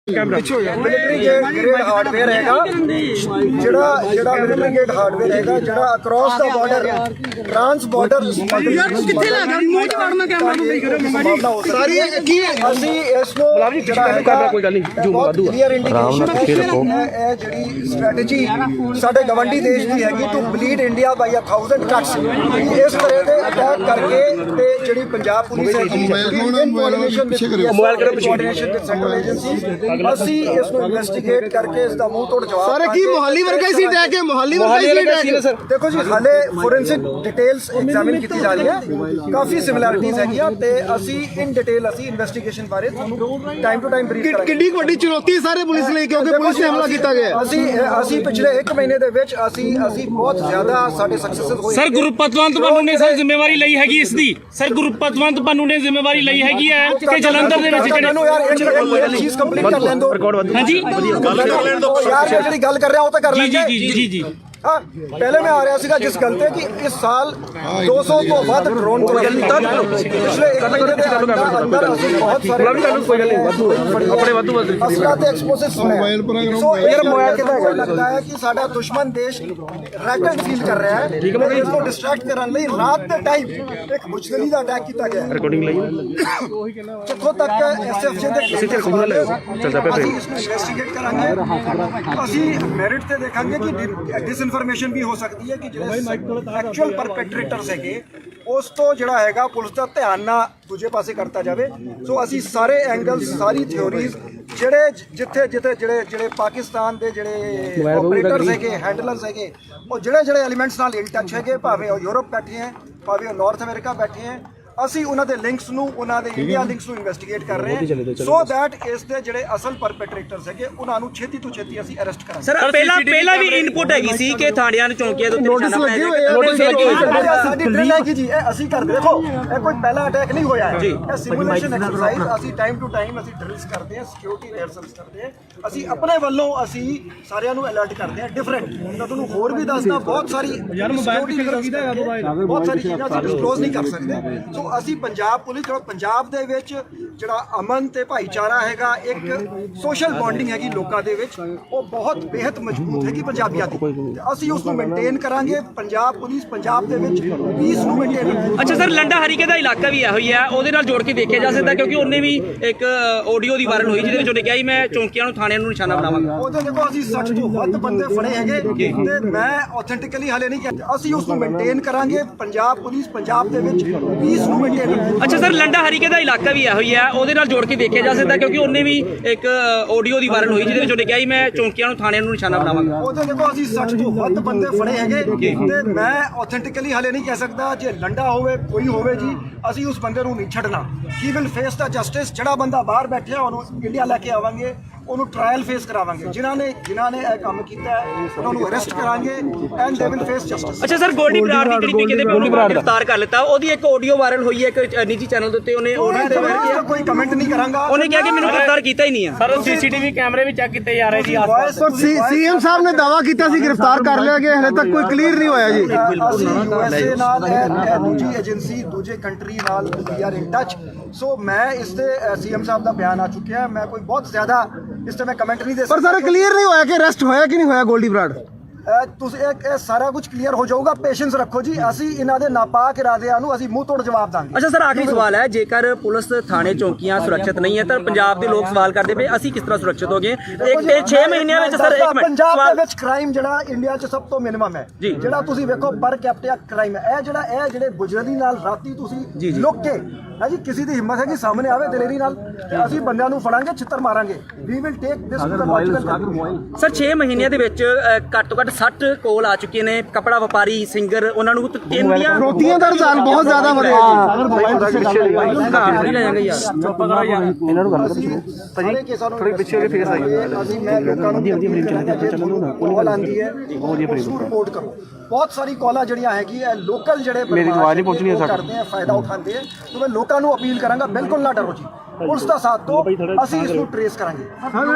Military grade hardware हैगा ਜਿਹੜਾ ਮਿलिटरी grade hardware हैगा ਜਿਹੜਾ ਅਕ੍ਰੋਸ ਦਾ ਬਾਰਡਰ ਟ੍ਰਾਂਸ ਬਾਰਡਰ ਯਾਰ ਤੂੰ ਕਿੱਥੇ ਲੱਗ ਗਿਆ ਮੂੰਹ ਚ ਵੜਨਾ ਕੈਮਰਾ ਨੂੰ ਕਹੀ ਕਰੋ ਮਾਮਾ ਜੀ ਸਾਰੀ ਕੀ ਅਸੀਂ ਇਸ ਨੂੰ ਜਿਹੜਾ ਹੈਗਾ ਕੋਈ ਗੱਲ ਨਹੀਂ ਜੂਮ ਵਾਧੂ ਕਲੀਅਰ ਇੰਡੀਕੇਸ਼ਨ ਹੈ ਇਹ ਜਿਹੜੀ ਸਟ੍ਰੈਟਜੀ ਸਾਡੇ ਗਵੰਡੀ ਦੇਸ਼ ਦੀ ਹੈਗੀ to bleed India by 1000 cuts ਇਸ ਤਰ੍ਹਾਂ ਦੇ ਅਟੈਕ ਕਰਕੇ ਤੇ ਜਿਹੜੀ ਪੰਜਾਬ ਪੁਲਿਸ ਹੈਗੀ ਮੋਬਾਈਲ ਕਰੋ ਕੋਆਰਡੀਨੇਸ਼ਨ ਵਿਦ ਸੈਂਟਰਲ ਏਜੰਸੀ ਅਸੀਂ ਇਸ ਨੂੰ ਇਨਵੈਸਟੀਗੇਟ ਕਰਕੇ ਇਸ ਦਾ ਮੂੰਹ ਤੋੜ ਜਵਾਬ ਸਰ ਕੀ ਮੁਹਾਲੀ ਵਰਗਾ ਸੀ ਅਟੈਕ ਹੈ ਮੁਹਾਲੀ ਵਰਗਾ ਸੀ ਅਟੈਕ ਸਰ ਦੇਖੋ ਜੀ ਹਾਲੇ ਫੋਰੈਂਸਿਕ ਡਿਟੇਲਸ ਐਗਜ਼ਾਮਿਨ ਕੀਤੀ ਜਾ ਰਹੀ ਹੈ ਕਾਫੀ ਸਿਮਿਲੈਰਿਟੀਜ਼ ਹੈਗੀਆਂ ਤੇ ਅਸੀਂ ਇਨ ਡਿਟੇਲ ਅਸੀਂ ਇਨਵੈਸਟੀਗੇਸ਼ਨ ਬਾਰੇ ਤੁਹਾਨੂੰ ਟਾਈਮ ਟੂ ਟਾਈਮ ਬਰੀਫ ਕਰਾਂਗੇ ਕਿੰਨੀ ਵੱਡੀ ਚੁਣੌਤੀ ਸਾਰੇ ਪੁਲਿਸ ਲਈ ਕਿਉਂਕਿ ਪੁਲਿਸ ਨੇ ਹਮਲਾ ਕੀਤਾ ਗਿਆ ਅਸੀਂ ਪਿਛਲੇ 1 ਮਹੀਨੇ ਦੇ ਵਿੱਚ ਅਸੀਂ ਬਹੁਤ ਜ਼ਿਆਦਾ ਸਾਡੇ ਸਕਸੈਸਫੁਲ ਹੋਏ ਸਰ ਗੁਰਪਤਵੰਤ ਪੰਨੂ ਨੇ ਸਰ ਜ਼ਿੰਮੇਵਾਰੀ ਲਈ ਹੈਗੀ ਇਸ ਦੀ ਸਰ ਗੁਰਪਤਵੰਤ ਪੰਨੂ ਨੇ ਜ਼ਿੰਮੇਵਾਰੀ ਲਈ ਹੈਗੀ ਹੈ ਕਿ ਜਲੰਧਰ ਦੇ ਵਿੱਚ ਜਿਹੜੇ ਚੀਜ਼ ਕੰਪਲੀਟ ਕਰ ਲੈਣ ਦੋ ਹਾਂਜੀ ਯਾਰ ਜਿਹੜੀ ਗੱਲ ਕਰ ਰਿਹਾ ਉਹ ਤਾਂ ਕਰ ਲੈਂਦੇ ਜੀ हाँ पहले मैं आ रहा सीगा जिस गल पे कि इस साल 200 तो ਵੱਧ ड्रोन पिछले 1 महीने ਦੇ ਅੰਦਰ ਅਸੀਂ ਬਹੁਤ ਸਾਰੇ ਆਪਣੇ ਵਾਧੂ ਅਸਲਾ ਤੇ ਐਕਸਪਲੋਸਿਵ ਮੋਬਾਈਲ ਕਿਹਦਾ ਲੱਗਦਾ ਹੈ ਕਿ ਸਾਡਾ ਦੁਸ਼ਮਣ ਦੇਸ਼ ਰੈਕਟ ਫੀਲ ਕਰ ਰਿਹਾ ਹੈ ਠੀਕ ਹੈ ਇਸ ਨੂੰ ਡਿਸਟਰੈਕਟ ਕਰਨ ਲਈ ਰਾਤ ਦੇ ਟਾਈਮ ਇੱਕ ਮੁਸ਼ਕਲੀ ਦਾ ਅਟੈਕ ਕੀਤਾ ਗਿਆ ਰਿਕਾਰਡਿੰਗ ਲਈ ਜਿੱਥੋਂ ਤੱਕ ਐਸਐਫਜੀ ਦੇ ਚੱਲਦਾ ਪਿਆ ਅਸੀਂ ਇਸ ਨੂੰ ਇਨਵੈਸਟੀਗੇਟ ਕਰਾਂਗੇ ਅਸੀਂ ਮੈਰਿਟ ਤੇ ਦੇਖਾਂਗੇ ਕਿ ਇਨਫੋਰਮੇਸ਼ਨ ਵੀ ਹੋ ਸਕਦੀ ਹੈ ਕਿ ਜਿਹੜੇ ਐਕਚੁਅਲ ਪਰਪੈਟਰੇਟਰਸ ਹੈਗੇ ਉਸ ਤੋਂ ਜਿਹੜਾ ਹੈਗਾ ਪੁਲਿਸ ਦਾ ਧਿਆਨ ਨਾ ਦੂਜੇ ਪਾਸੇ ਕਰਤਾ ਜਾਵੇ ਸੋ ਅਸੀਂ ਸਾਰੇ ਐਂਗਲਸ ਸਾਰੀ ਥਿਓਰੀਜ਼ ਜਿੱਥੇ ਜਿਹੜੇ ਪਾਕਿਸਤਾਨ ਦੇ ਜਿਹੜੇ ਆਪਰੇਟਰਸ ਹੈਗੇ ਹੈਂਡਲਰਸ ਹੈਗੇ ਉਹ ਜਿਹੜੇ ਐਲੀਮੈਂਟਸ ਨਾਲ ਇਨ ਟੱਚ ਹੈਗੇ ਭਾਵੇਂ ਉਹ ਯੂਰਪ ਬੈਠੇ ਹੈ ਭਾਵੇਂ ਉਹ ਨਾਰਥ ਅਮਰੀਕਾ ਬੈਠੇ ਹੈ ਅਸੀਂ ਉਹਨਾਂ ਦੇ ਲਿੰਕਸ ਨੂੰ ਉਹਨਾਂ ਦੇ ਇੰਡੀਆ ਲਿੰਕਸ ਨੂੰ ਇਨਵੈਸਟੀਗੇਟ ਕਰ ਰਹੇ ਹਾਂ ਸੋ ਦੈਟ ਇਸ ਦੇ ਜਿਹੜੇ ਅਸਲ ਪਰਪੈਟਰੇਟਰਸ ਹੈਗੇ ਉਹਨਾਂ ਨੂੰ ਛੇਤੀ ਤੋਂ ਛੇਤੀ ਅਸੀਂ ਅਰੈਸਟ ਕਰਾਂਗੇ ਸਰ ਪਹਿਲਾਂ ਵੀ ਇਨਪੁਟ ਹੈਗੀ ਸੀ ਕਿ ਥਾਣਿਆਂ ਨੂੰ ਚੌਂਕੀਆਂ ਦੇ ਉੱਤੇ ਨਿਸ਼ਾਨਾ ਬਣਾਇਆ ਜਾਏਗਾ ਸਾਡੀ ਡਰਿਲ ਹੈਗੀ ਜੀ ਇਹ ਅਸੀਂ ਕਰਦੇ ਦੇਖੋ ਇਹ ਕੋਈ ਪਹਿਲਾ ਅਟੈਕ ਨਹੀਂ ਹੋਇਆ ਹੈ ਇਹ ਸਿਮੂਲੇਸ਼ਨ ਐਕਸਰਸਾਈਜ਼ ਅਸੀਂ ਟਾਈਮ ਟੂ ਟਾਈਮ ਅਸੀਂ ਡਰਿਲਸ ਕਰਦੇ ਹਾਂ ਸਿਕਿਉਰਿਟੀ ਰਿਹਰਸਲਸ ਕਰਦੇ ਹਾਂ ਅਸੀਂ ਆਪਣੇ ਵੱਲੋਂ ਅਸੀਂ ਸਾਰਿਆਂ ਨੂੰ ਅਲਰਟ ਕਰਦੇ ਹਾਂ ਡਿਫਰੈਂਟ ਮੈਂ ਤੁਹਾਨੂੰ ਹੋਰ ਵੀ ਦੱਸਦਾ ਬਹੁਤ ਸਾਰੀ ਬਹੁਤ ਸਾਰੀ ਚੀਜ਼ਾਂ ਅਸੀਂ ਡਿਸਕਲੋਜ਼ ਨਹੀਂ ਕਰ ਸਕਦੇ ਸੋ ਅਸੀਂ ਪੰਜਾਬ ਪੁਲਿਸ ਪੰਜਾਬ ਦੇ ਵਿੱਚ ਜਿਹੜਾ ਅਮਨ ਤੇ ਭਾਈਚਾਰਾ ਹੈਗਾ ਇੱਕ ਸੋਸ਼ਲ ਬੌਂਡਿੰਗ ਹੈਗੀ ਲੋਕਾਂ ਦੇ ਵਿੱਚ ਉਹ ਬਹੁਤ ਬੇहद ਮਜ਼ਬੂਤ ਹੈਗੀ ਪੰਜਾਬੀਆਂ ਦੀ ਅਸੀਂ ਉਸ ਨੂੰ ਮੇਨਟੇਨ ਕਰਾਂਗੇ ਪੰਜਾਬ ਪੁਲਿਸ ਪੰਜਾਬ ਦੇ ਵਿੱਚ ਪੀਸ ਨੂੰ ਮੇਨਟੇਨ ਅੱਛਾ ਸਰ ਲੰਡਾ ਹਰੀਕੇ ਦਾ ਇਲਾਕਾ ਵੀ ਇਹੋ ਹੀ ਹੈ ਉਹਦੇ ਨਾਲ ਜੋੜ ਕੇ ਦੇਖਿਆ ਜਾ ਸਕਦਾ ਕਿਉਂਕਿ ਉਹਨੇ ਵੀ ਇੱਕ ਆਡੀਓ ਦੀ ਵਾਇਰਲ ਹੋਈ ਜਿਹਦੇ ਵਿੱਚ ਉਹਨੇ ਕਿਹਾ ਸੀ ਮੈਂ ਚੌਂਕੀਆਂ ਨੂੰ ਥਾਣਿਆਂ ਨੂੰ ਨਿਸ਼ਾਨਾ ਬਣਾਵਾਂਗਾ ਉਹਦੇ ਦੇਖੋ ਅਸੀਂ 60 ਤੋਂ ਵੱਧ ਬੰਦੇ ਫੜੇ ਹੈਗੇ ਤੇ ਮੈਂ ਆਥੈਂਟਿਕਲੀ ਹਲੇ ਨਹੀਂ ਕਹਿੰਦਾ ਅਸੀਂ ਉਸ ਨੂੰ ਮੇਨਟੇਨ ਕਰਾਂਗੇ ਪੰਜਾਬ ਪੁਲਿਸ ਪੰਜਾਬ ਦੇ ਵਿੱਚ ਪੀਸ ਨੂੰ ਅੱਛਾ ਸਰ ਲੰਡਾ ਹਰੀਕੇ ਦਾ ਇਲਾਕਾ ਵੀ ਇਹੋ ਹੀ ਹੈ ਉਹਦੇ ਨਾਲ ਜੋੜ ਕੇ ਦੇਖਿਆ ਜਾ ਸਕਦਾ ਕਿਉਂਕਿ ਉਹਨੇ ਵੀ ਇੱਕ ਆਡੀਓ ਦੀ ਵਾਇਰਲ ਹੋਈ ਜਿਹਦੇ ਵਿੱਚ ਉਹਨੇ ਕਿਹਾ ਸੀ ਮੈਂ ਚੌਂਕੀਆਂ ਨੂੰ ਥਾਣਿਆਂ ਨੂੰ ਨਿਸ਼ਾਨਾ ਬਣਾਵਾਂਗਾ ਉਹਦੇ ਦੇਖੋ ਅਸੀਂ 60 ਤੋਂ ਵੱਧ ਬੰਦੇ ਫੜੇ ਹੈਗੇ ਤੇ ਮੈਂ ਆਥੈਂਟਿਕਲੀ ਹਲੇ ਨਹੀਂ ਕਹਿ ਸਕਦਾ ਜੇ ਲੰਡਾ ਹੋਵੇ ਕੋਈ ਹੋਵੇ ਜੀ ਅਸੀਂ ਉਸ ਬੰਦੇ ਨੂੰ ਨਹੀਂ ਛੱਡਣਾ he will face the justice ਜਿਹੜਾ ਬੰਦਾ ਬਾਹਰ ਬੈਠਿਆ ਉਹਨੂੰ ਇੰਡੀਆ ਲੈ ਕੇ ਆਵਾਂਗੇ ਉਹਨੂੰ ਟ੍ਰਾਇਲ ਫੇਸ ਕਰਾਵਾਂਗੇ ਜਿਨ੍ਹਾਂ ਨੇ ਇਹ ਕੰਮ ਕੀਤਾ ਉਹਨਾਂ ਨੂੰ ਅਰੈਸਟ ਕਰਾਂਗੇ and they will face justice ਅੱਛਾ ਸਰ ਗੋਲਡੀ ਬਰਾੜ ਦੀ ਜਿਹੜੀ ਕਹਿੰਦੇ ਗ੍ਰਿਫਤਾਰ ਕਰ ਲਿੱਤਾ ਉਹਦੀ ਇੱਕ ਆਡੀਓ ਵਾਇਰਲ ਹੋਈ ਹੈ ਇੱਕ ਨਿੱਜੀ ਚੈਨਲ ਦੇ ਉੱਤੇ ਉਹਨੇ ਕੋਈ ਕਮੈਂਟ ਨਹੀਂ ਕਰਾਂਗਾ ਉਹਨੇ ਕਿਹਾ ਕਿ ਮੈਨੂੰ ਗ੍ਰਿਫਤਾਰ ਕੀਤਾ ਹੀ ਨਹੀਂ ਹੈ ਸਰ ਸੀਸੀਟੀਵੀ ਕੈਮਰੇ ਵੀ ਚੈੱਕ ਕੀਤੇ ਜਾ ਰਹੇ ਜੀ ਸੀਐਮ ਸਾਹਿਬ ਨੇ ਦਾਅਵਾ ਕੀਤਾ ਸੀ ਗ੍ਰਿਫਤਾਰ ਕਰ ਲਿਆ ਗਿਆ ਹਲੇ ਤੱਕ ਕੋਈ ਕਲੀਅਰ ਨਹੀਂ ਹੋਇਆ ਜੀ ਅਸੀਂ ਯੂਐਸਏ ਨਾਲ ਦੂਜੀ ਏਜੰਸੀ ਦੂਜੇ ਕੰਟਰੀ ਨਾਲ ਵੀ ਆਰ ਇਨ ਟੱਚ ਸੋ ਮੈਂ ਇਸ ਤੇ ਸੀਐਮ ਸਾਹਿਬ ਦਾ ਬਿਆਨ ਆ ਚੁੱਕਿਆ ਮੈਂ ਕੋਈ ਬਹੁਤ ਜ਼ਿਆਦਾ ਇਸ ਤੇ ਮੈਂ ਕਮੈਂਟ ਨਹੀਂ ਦੇ ਸਕਦਾ ਪਰ ਸਰ ਕਲੀਅਰ ਨਹੀਂ ਹੋਇਆ ਕਿ ਅਰੈਸਟ ਹੋਇਆ ਕਿ ਨਹੀਂ ਹੋਇਆ ਗੋਲਡੀ ਬਰਾੜ ਤੁਸੀਂ ਇਹ ਸਾਰਾ ਕੁਝ ਕਲੀਅਰ ਹੋ ਜਾਊਗਾ ਪੇਸ਼ੈਂਸ ਰੱਖੋ ਜੀ ਅਸੀਂ ਇਹਨਾਂ ਦੇ ਨਾਪਾਕ ਇਰਾਦਿਆਂ ਨੂੰ ਅਸੀਂ ਮੂੰਹ ਤੋੜ ਜਵਾਬ ਦਾਂਗੇ ਅੱਛਾ ਸਰ ਆਖਰੀ ਸਵਾਲ ਹੈ ਜੇਕਰ ਪੁਲਿਸ ਥਾਣੇ ਚੌਂਕੀਆਂ ਸੁਰੱਖਿਅਤ ਨਹੀਂ ਹੈ ਤਾਂ ਪੰਜਾਬ ਦੇ ਲੋਕ ਸਵਾਲ ਕਰਦੇ ਪਏ ਅਸੀਂ ਕਿਸ ਤਰ੍ਹਾਂ ਸੁਰੱਖਿਤ ਹੋ ਗਏ 6 ਮਹੀਨਿਆਂ ਵਿੱਚ ਸਰ ਇੱਕ ਮਿੰਟ ਪੰਜਾਬ ਦੇ ਵਿੱਚ ਕ੍ਰਾਈਮ ਜਿਹੜਾ ਇੰਡੀਆ 'ਚ ਸਭ ਤੋਂ ਮਿਨੀਮਮ ਹੈ ਜਿਹੜਾ ਤੁਸੀਂ ਵੇਖੋ ਪਰ ਕੈਪੀਟਾ ਕ੍ਰਾਈਮ ਹੈ ਇਹ ਜਿਹੜੇ ਗੁਜਰਲੀ ਨਾਲ ਰਾਤੀ ਤੁਸੀਂ ਲੁੱਕ ਕੇ ਹੈ ਜੀ ਕਿਸੇ ਦੀ ਹਿੰਮਤ ਹੈ ਕਿ ਸਾਹਮਣੇ ਆਵੇ ਦਲੇਰੀ ਨਾਲ ਅਸੀਂ ਬੰਦਿਆਂ ਨੂੰ ਫੜਾਂਗੇ ਛਿੱਤਰ ਮਾਰਾਂਗੇ we will take this to the logical sir 6 ਮਹੀਨਿਆਂ ਦੇ ਵਿੱਚ ਘੱਟ ਤੋਂ ਘੱਟ 60 ਕੋਲ ਆ ਚੁੱਕੇ ਨੇ ਕਪੜਾ ਵਪਾਰੀ ਸਿੰਗਰ ਉਹਨਾਂ ਨੂੰ ਰੋਟੀਆਂ ਦਾ ਰੁਝਾਨ ਬਹੁਤ ਜ਼ਿਆਦਾ ਵਧਿਆ ਇਹਨਾਂ ਨੂੰ ਗੱਲ ਕਰੋ ਥੋੜੇ ਪਿੱਛੇ ਹੋ ਕੇ ਫੇਸ ਆਈ ਅਸੀਂ ਮੈਂ ਲੋਕਾਂ ਨੂੰ ਕੋਲ ਆਂਦੀ ਹੈ ਰਿਪੋਰਟ ਕਰੋ ਬਹੁਤ ਸਾਰੀ ਕਾਲਾਂ ਜਿਹੜੀਆਂ ਹੈਗੀ ਹੈ ਲੋਕਲ ਜਿਹੜੇ ਮੇਰੀ ਆਵਾਜ਼ ਨਹੀਂ ਪਹੁੰਚਣੀ ਹੈ ਕਰਦੇ ਆ ਫਾਇਦਾ ਉਠਾਉਂਦੇ ਆ ਤੇ ਮੈਂ ਲੋਕਾਂ ਨੂੰ ਅਪੀਲ ਕਰਾਂਗਾ ਬਿਲਕੁਲ ਨਾ ਡਰੋ ਜੀ ਪੁਲਿਸ ਦਾ ਸਾਥ ਦਿਓ ਅਸੀਂ ਇਸ ਨੂੰ ਟ੍ਰੇਸ ਕਰਾਂਗੇ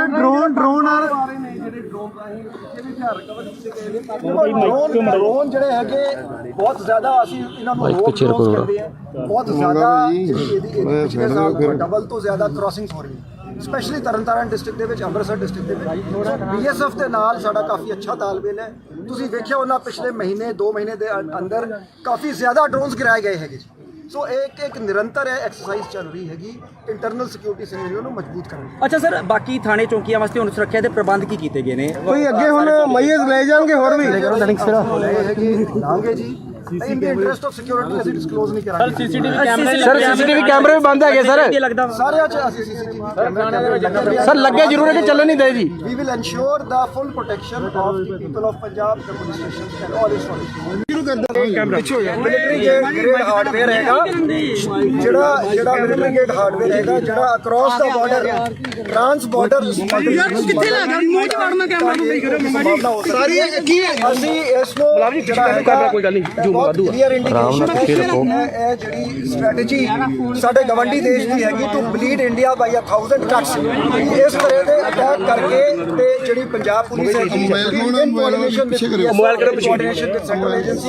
ਡਰੋਨ ਨਾਲ ਜਿਹੜੇ ਡਰੋਨ ਰਾਹੀਂ ਕਿੱਥੇ ਵੀ ਹਥਿਆਰ ਰਿਕਵਰ ਕੀਤੇ ਗਏ ਨੇ ਡਰੋਨ ਜਿਹੜੇ ਹੈਗੇ ਬਹੁਤ ਜ਼ਿਆਦਾ ਅਸੀਂ ਇਹਨਾਂ ਨੂੰ ਰੋਕ ਕਰਦੇ ਆ ਬਹੁਤ ਜ਼ਿਆਦਾ ਇਹਦੀ ਪਿਛਲੇ ਸਾਲ ਡਬਲ ਤੋਂ ਜ਼ਿਆਦਾ ਕ੍ਰਾਸਿੰਗਸ ਹੋ ਰਹੀ ਹੈ ਸਪੈਸ਼ਲੀ ਤਰਨਤਾਰਨ ਡਿਸਟ੍ਰਿਕਟ ਦੇ ਵਿੱਚ, ਅੰਮ੍ਰਿਤਸਰ ਡਿਸਟ੍ਰਿਕਟ ਦੇ ਵਿੱਚ। ਸੋ BSF ਦੇ ਨਾਲ ਸਾਡਾ ਕਾਫੀ ਅੱਛਾ ਤਾਲਮੇਲ ਹੈ। ਤੁਸੀਂ ਵੇਖਿਆ ਉਹਨਾਂ ਪਿਛਲੇ ਮਹੀਨੇ 2 ਮਹੀਨੇ ਦੇ ਅੰਦਰ ਕਾਫੀ ਜ਼ਿਆਦਾ ਡਰੋਨਸ ਗਿਰਾਏ ਗਏ ਹੈਗੇ ਜੀ। ਸੋ ਇੱਕ ਨਿਰੰਤਰ ਐਕਸਰਸਾਈਜ਼ ਚੱਲ ਰਹੀ ਹੈਗੀ ਇੰਟਰਨਲ ਸਿਕਿਉਰਿਟੀ ਸਿਨੈਰੀਓ ਨੂੰ ਮਜ਼ਬੂਤ ਕਰਨ ਦੀ। ਅੱਛਾ ਸਰ, ਬਾਕੀ ਥਾਣੇ ਚੌਂਕੀਆਂ ਵਾਸਤੇ ਹੁਣ ਸੁਰੱਖਿਆ ਦੇ ਪ੍ਰਬੰਧ ਕੀ ਕੀਤੇ ਗਏ ਨੇ? ਕੋਈ ਅੱਗੇ ਹੁਣ ਮਈਜ਼ ਲੈ ਜਾਣਗੇ ਹੋਰ ਵੀ ਹੈਗੇ ਲਾਂਗੇ ਜੀ। ਇਨ ਦੀ ਇੰਟਰਸਟ ਆਫ ਸਿਕਿਉਰਿਟੀ ਅਸੀਂ ਡਿਸਕਲੋਜ਼ ਨਹੀਂ ਕਰਾਂਗੇ। CCTV ਕੈਮਰੇ ਵੀ ਬੰਦ ਹੈਗੇ ਸਰ। ਲੱਗਦਾ ਸਾਰਿਆਂ 'ਚ ਅਸੀਂ CCTV ਕੈਮਰੇ ਸਰ ਲੱਗੇ ਜ਼ਰੂਰ ਹੈ ਕਿ ਚੱਲਣ ਨਹੀਂ ਦੇ ਜੀ। We will ensure the full protection of the people of Punjab, the police stations and all its functions. Military grade hardware ਹੈਗਾ ਜਿਹੜਾ ਮਿਲਟਰੀ ਗ੍ਰੇਡ ਹਾਰਡਵੇਅਰ ਹੈਗਾ ਜਿਹੜਾ ਅਕ੍ਰੋਸ ਦਾ ਬਾਰਡਰ ਟ੍ਰਾਂਸ ਬਾਰਡਰ ਕਿੱਥੇ ਲੈ ਗਿਆ ਮੂੰਹ ਚ ਵੜਨਾ ਕੈਮਰਾ ਨੂੰ ਨਹੀਂ ਕਰੋ ਸਾਰੀ ਕੀ ਅਸੀਂ ਇਸ ਨੂੰ ਜਿਹੜਾ ਹੈਗਾ ਕੋਈ ਗੱਲ ਨਹੀਂ ਜੂਮ ਵਾਧੂ ਕਲੀਅਰ ਇੰਡੀਕੇਸ਼ਨ ਹੈ ਇਹ ਜਿਹੜੀ ਸਟ੍ਰੈਟਜੀ ਸਾਡੇ ਗਵੰਡੀ ਦੇਸ਼ ਦੀ ਹੈਗੀ ਟੂ ਬਲੀਡ ਇੰਡੀਆ ਬਾਈ 1000 ਟਰਕਸ। ਇਸ ਤਰ੍ਹਾਂ ਦੇ ਅਟੈਕ ਕਰਕੇ ਤੇ ਜਿਹੜੀ ਪੰਜਾਬ ਪੁਲਿਸ ਹੈਗੀ ਮੋਬਾਈਲ ਕਰੋ ਕੋਆਰਡੀਨੇਸ਼ਨ ਵਿਦ ਸੈਂਟਰਲ ਏਜੰਸੀ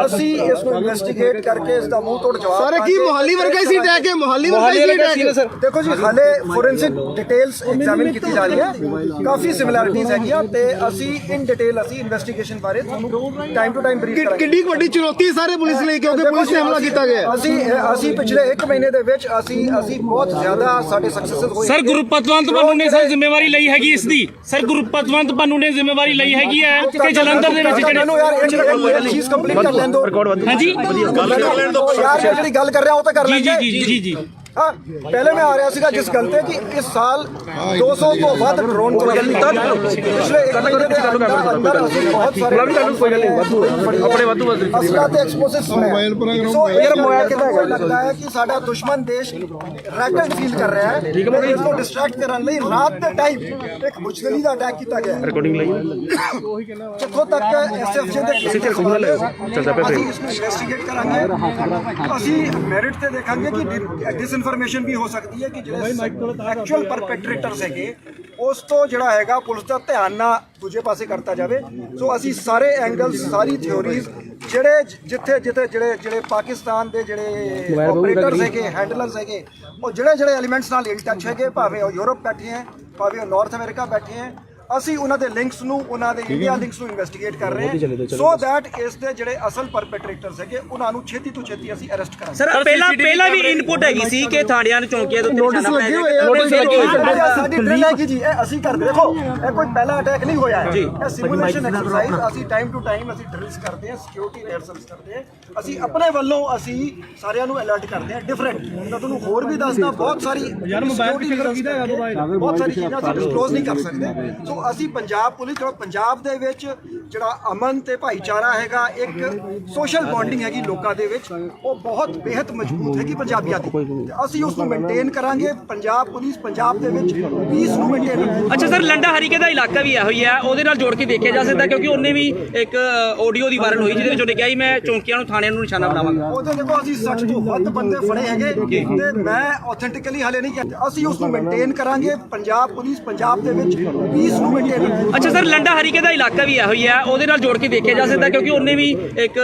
ਅਸੀਂ ਇਸ ਨੂੰ ਇਨਵੈਸਟੀਗੇਟ ਕਰਕੇ ਇਸ ਦਾ ਮੂੰਹ ਤੋੜ ਜਵਾਬ ਸਾਰੇ ਕੀ ਮੋਹਾਲੀ ਵਰਗਾ ਹੀ ਸੀ ਅਟੈਕ ਹੈ ਮੋਹਾਲੀ ਵਰਗਾ ਹੀ ਅਟੈਕ ਹੈ ਸਰ। ਦੇਖੋ ਜੀ ਹਾਲੇ ਫੋਰੈਂਸਿਕ ਡਿਟੇਲਸ ਐਗਜ਼ਾਮਿਨ ਕੀਤੀ ਜਾ ਰਹੀ ਹੈ, ਕਾਫੀ ਸਿਮਿਲੈਰਿਟੀਜ਼ ਹੈਗੀਆਂ ਤੇ ਅਸੀਂ ਇਨ ਡਿਟੇਲ ਅਸੀਂ ਇਨਵੈਸਟੀਗੇਸ਼ਨ ਬਾਰੇ ਤੁਹਾਨੂੰ ਟਾਈਮ ਟੂ ਟਾਈਮ ਬਰੀਫ ਕਰਾਂਗੇ। ਕਿੰਨੀ ਵੱਡੀ ਚੁਣੌਤੀ ਹੈ ਸਾਰੇ ਪੁਲਿਸ ਲਈ ਕਿਉਂਕਿ ਪੁਲਿਸ ਨੇ ਹਮਲਾ ਕੀਤਾ ਗਿਆ। ਅਸੀਂ ਪਿਛਲੇ 1 ਮਹੀਨੇ ਦੇ ਵਿੱਚ ਅਸੀਂ ਬਹੁਤ ਜ਼ਿਆਦਾ ਸਾਡੇ ਸਕਸੈਸ ਹੋਏ। ਸਰ ਗੁਰਪਤਵੰਤ ਪੰਨੂ ਨੇ ਸਰ ਜ਼ਿੰਮੇਵਾਰੀ ਲਈ ਹੈਗੀ ਇਸ ਦੀ। ਸਰ ਗੁਰਪਤਵੰਤ ਪੰਨੂ ਨੇ ਜ਼ਿੰਮੇਵਾਰੀ ਲਈ ਹੈਗੀ ਹੈ ਕਿ ਜਲੰਧਰ ਦੇ ਵਿੱਚ ਜਿਹੜੇ ਮੈਨੂੰ ਯਾਰ ਇੱਕ ਚੀਜ਼ ਕੰਪਲੀਟ ਕਰ ਲੈਣ ਦਿਓ। ਹਾਂਜੀ ਯਾਰ ਜਿਹੜੀ ਗੱਲ ਕਰ ਰਿਹਾ ਉਹ ਤਾਂ ਕਰ ਲੈਂਦੇ। ਜੀ ਹਾਂ ਪਹਿਲੇ ਮੈਂ ਆ ਰਿਹਾ ਸੀਗਾ ਜਿਸ ਗੱਲ ਤੇ ਕਿ ਇਸ ਸਾਲ 200 ਤੋਂ ਵੱਧ ਡਰੋਨ ਪਿਛਲੇ 1 ਮਹੀਨੇ ਦੇ ਅੰਦਰ ਅਸੀਂ ਬਹੁਤ ਸਾਰੇ ਆਪਣੇ ਵਾਧੂ ਅਸਲਾ ਤੇ ਐਕਸਪਲੋਸਿਵ ਸੁਣਿਆ। ਸੋ ਇਹ ਮੋਬਾਈਲ ਕਿਦਾਂ ਲੱਗਦਾ ਹੈ ਕਿ ਸਾਡਾ ਦੁਸ਼ਮਣ ਦੇਸ਼ ਰੈਕਟ ਫੀਲ ਕਰ ਰਿਹਾ ਹੈ। ਇਸ ਨੂੰ ਡਿਸਟਰੈਕਟ ਕਰਨ ਲਈ ਰਾਤ ਦੇ ਟਾਈਮ ਇੱਕ ਮੁਜਦਲੀ ਦਾ ਅਟੈਕ ਕੀਤਾ ਗਿਆ ਰਿਕਾਰਡਿੰਗ ਲਈ ਜਿੱਥੋਂ ਤੱਕ SFJ ਦੇ ਅਸੀਂ ਇਸ ਨੂੰ ਇਨਵੈਸਟੀਗੇਟ ਕਰਾਂਗੇ। ਅਸੀਂ ਮੈਰਿਟ ਤੇ ਦੇਖਾਂਗੇ ਕਿ ਇਨਫੋਰਮੇਸ਼ਨ ਵੀ ਹੋ ਸਕਦੀ ਹੈ ਕਿ ਜਿਹੜੇ ਐਕਚੁਅਲ ਪਰਪੈਟਰੇਟਰਸ ਹੈਗੇ ਉਸ ਤੋਂ ਜਿਹੜਾ ਹੈਗਾ ਪੁਲਿਸ ਦਾ ਧਿਆਨ ਨਾ ਦੂਜੇ ਪਾਸੇ ਕਰਤਾ ਜਾਵੇ। ਸੋ ਅਸੀਂ ਸਾਰੇ ਐਂਗਲਸ ਸਾਰੀ ਥਿਉਰੀਜ਼ ਜਿੱਥੇ ਜਿਹੜੇ ਪਾਕਿਸਤਾਨ ਦੇ ਜਿਹੜੇ ਆਪਰੇਟਰਸ ਹੈਗੇ ਹੈਂਡਲਰਸ ਹੈਗੇ ਉਹ ਜਿਹੜੇ ਐਲੀਮੈਂਟਸ ਨਾਲ ਇਨ ਟੱਚ ਹੈਗੇ ਭਾਵੇਂ ਉਹ ਯੂਰਪ ਬੈਠੇ ਹੈ ਭਾਵੇਂ ਉਹ ਨਾਰਥ ਅਮਰੀਕਾ ਬੈਠੇ ਹੈ ਅਸੀਂ ਉਹਨਾਂ ਦੇ ਲਿੰਕਸ ਨੂੰ ਉਹਨਾਂ ਦੇ ਇੰਡੀਆ ਲਿੰਕਸ ਨੂੰ ਇਨਵੈਸਟੀਗੇਟ ਕਰ ਰਹੇ ਹਾਂ ਸੋ ਦੈਟ ਇਸ ਦੇ ਜਿਹੜੇ ਅਸਲ ਪਰਪੈਟਰੇਟਰਸ ਹੈਗੇ ਉਹਨਾਂ ਨੂੰ ਛੇਤੀ ਤੋਂ ਛੇਤੀ ਅਸੀਂ ਅਰੈਸਟ ਕਰਾਂਗੇ। ਸਰ ਪਹਿਲਾਂ ਵੀ ਇਨਪੁਟ ਹੈਗੀ ਸੀ ਕਿ ਥਾਣਿਆਂ ਨੂੰ ਚੌਂਕੀਆਂ ਦੇ ਉੱਤੇ ਨੋਟਿਸ ਲੱਗੇ ਹੋਏ ਆ। ਨੋਟਿਸ ਲੱਗੇ ਹੋਏ ਆ। ਸਾਡੀ ਡਰਿਲ ਹੈਗੀ ਜੀ ਇਹ ਅਸੀਂ ਕਰਦੇ ਦੇਖੋ ਇਹ ਕੋਈ ਪਹਿਲਾ ਅਟੈਕ ਨਹੀਂ ਹੋਇਆ ਹੈ ਇਹ ਸਿਮੂਲੇਸ਼ਨ ਐਕਸਰਸਾਈਜ਼ ਅਸੀਂ ਟਾਈਮ ਟੂ ਟਾਈਮ ਅਸੀਂ ਡਰਿਲਸ ਕਰਦੇ ਹਾਂ ਸਿਕਿਉਰਿਟੀ ਰਿਹਰਸਲਸ ਕਰਦੇ ਹਾਂ ਅਸੀਂ ਆਪਣੇ ਵੱਲੋਂ ਅਸੀਂ ਸਾਰਿਆਂ ਨੂੰ ਅਲਰਟ ਕਰਦੇ ਹਾਂ ਡਿਫਰੈਂਟ ਤਾਂ ਤੁਹਾਨੂੰ ਹੋਰ ਵੀ ਦੱਸਦਾ ਬਹੁਤ ਸਾਰੀ ਬਹੁਤ ਸਾਰੀ ਚੀਜ਼ਾਂ ਅਸੀਂ ਡਿਸਕਲੋਜ਼ ਨਹੀਂ ਕਰ ਸਕਦੇ। ਸੋ ਅਸੀਂ ਪੰਜਾਬ ਪੁਲਿਸ ਪੰਜਾਬ ਦੇ ਵਿੱਚ ਜਿਹੜਾ ਅਮਨ ਤੇ ਭਾਈਚਾਰਾ ਹੈਗਾ ਇੱਕ ਸੋਸ਼ਲ ਬੌਂਡਿੰਗ ਹੈਗੀ ਲੋਕਾਂ ਦੇ ਵਿੱਚ ਉਹ ਬਹੁਤ ਬੇहद ਮਜ਼ਬੂਤ ਹੈਗੀ ਪੰਜਾਬੀਆਂ ਦੀ ਅਸੀਂ ਉਸ ਨੂੰ ਮੇਨਟੇਨ ਕਰਾਂਗੇ। ਪੰਜਾਬ ਪੁਲਿਸ ਪੰਜਾਬ ਦੇ ਵਿੱਚ ਪੀਸ ਨੂੰ ਮੇਨਟੇਨ ਅੱਛਾ ਸਰ, ਲੰਡਾ ਹਰੀਕੇ ਦਾ ਇਲਾਕਾ ਵੀ ਇਹੋ ਹੀ ਹੈ, ਉਹਦੇ ਨਾਲ ਜੋੜ ਕੇ ਦੇਖਿਆ ਜਾ ਸਕਦਾ ਕਿਉਂਕਿ ਉਹਨੇ ਵੀ ਇੱਕ ਆਡੀਓ ਦੀ ਵਾਇਰਲ ਹੋਈ ਜਿਹਦੇ ਵਿੱਚ ਉਹਨੇ ਕਿਹਾ ਸੀ ਮੈਂ ਚੌਂਕੀਆਂ ਨੂੰ ਥਾਣਿਆਂ ਨੂੰ ਨਿਸ਼ਾਨਾ ਬਣਾਵਾਂਗਾ। ਉਹਦੇ ਦੇਖੋ ਅਸੀਂ 60 ਤੋਂ ਵੱਧ ਬੰਦੇ ਫੜੇ ਹੈਗੇ ਤੇ ਮੈਂ ਆਥੈਂਟਿਕਲੀ ਹਾਲੇ ਨਹੀਂ ਕਹਿੰਦਾ ਅਸੀਂ ਉਸ ਨੂੰ ਮੇਨਟੇਨ ਕਰਾਂਗੇ। ਪੰਜਾਬ ਪੁਲਿਸ ਪੰਜਾਬ ਦੇ ਵਿੱਚ ਪੀਸ ਨੂੰ ਮੇਨਟੇਨ ਅੱਛਾ ਸਰ, ਲੰਡਾ ਹਰੀਕੇ ਦਾ ਇਲਾਕਾ ਵੀ ਇਹੋ ਹੀ ਹੈ, ਉਹਦੇ ਨਾਲ ਜੋੜ ਕੇ ਦੇਖਿਆ ਜਾ ਸਕਦਾ ਕਿਉਂਕਿ ਉਹਨੇ ਵੀ ਇੱਕ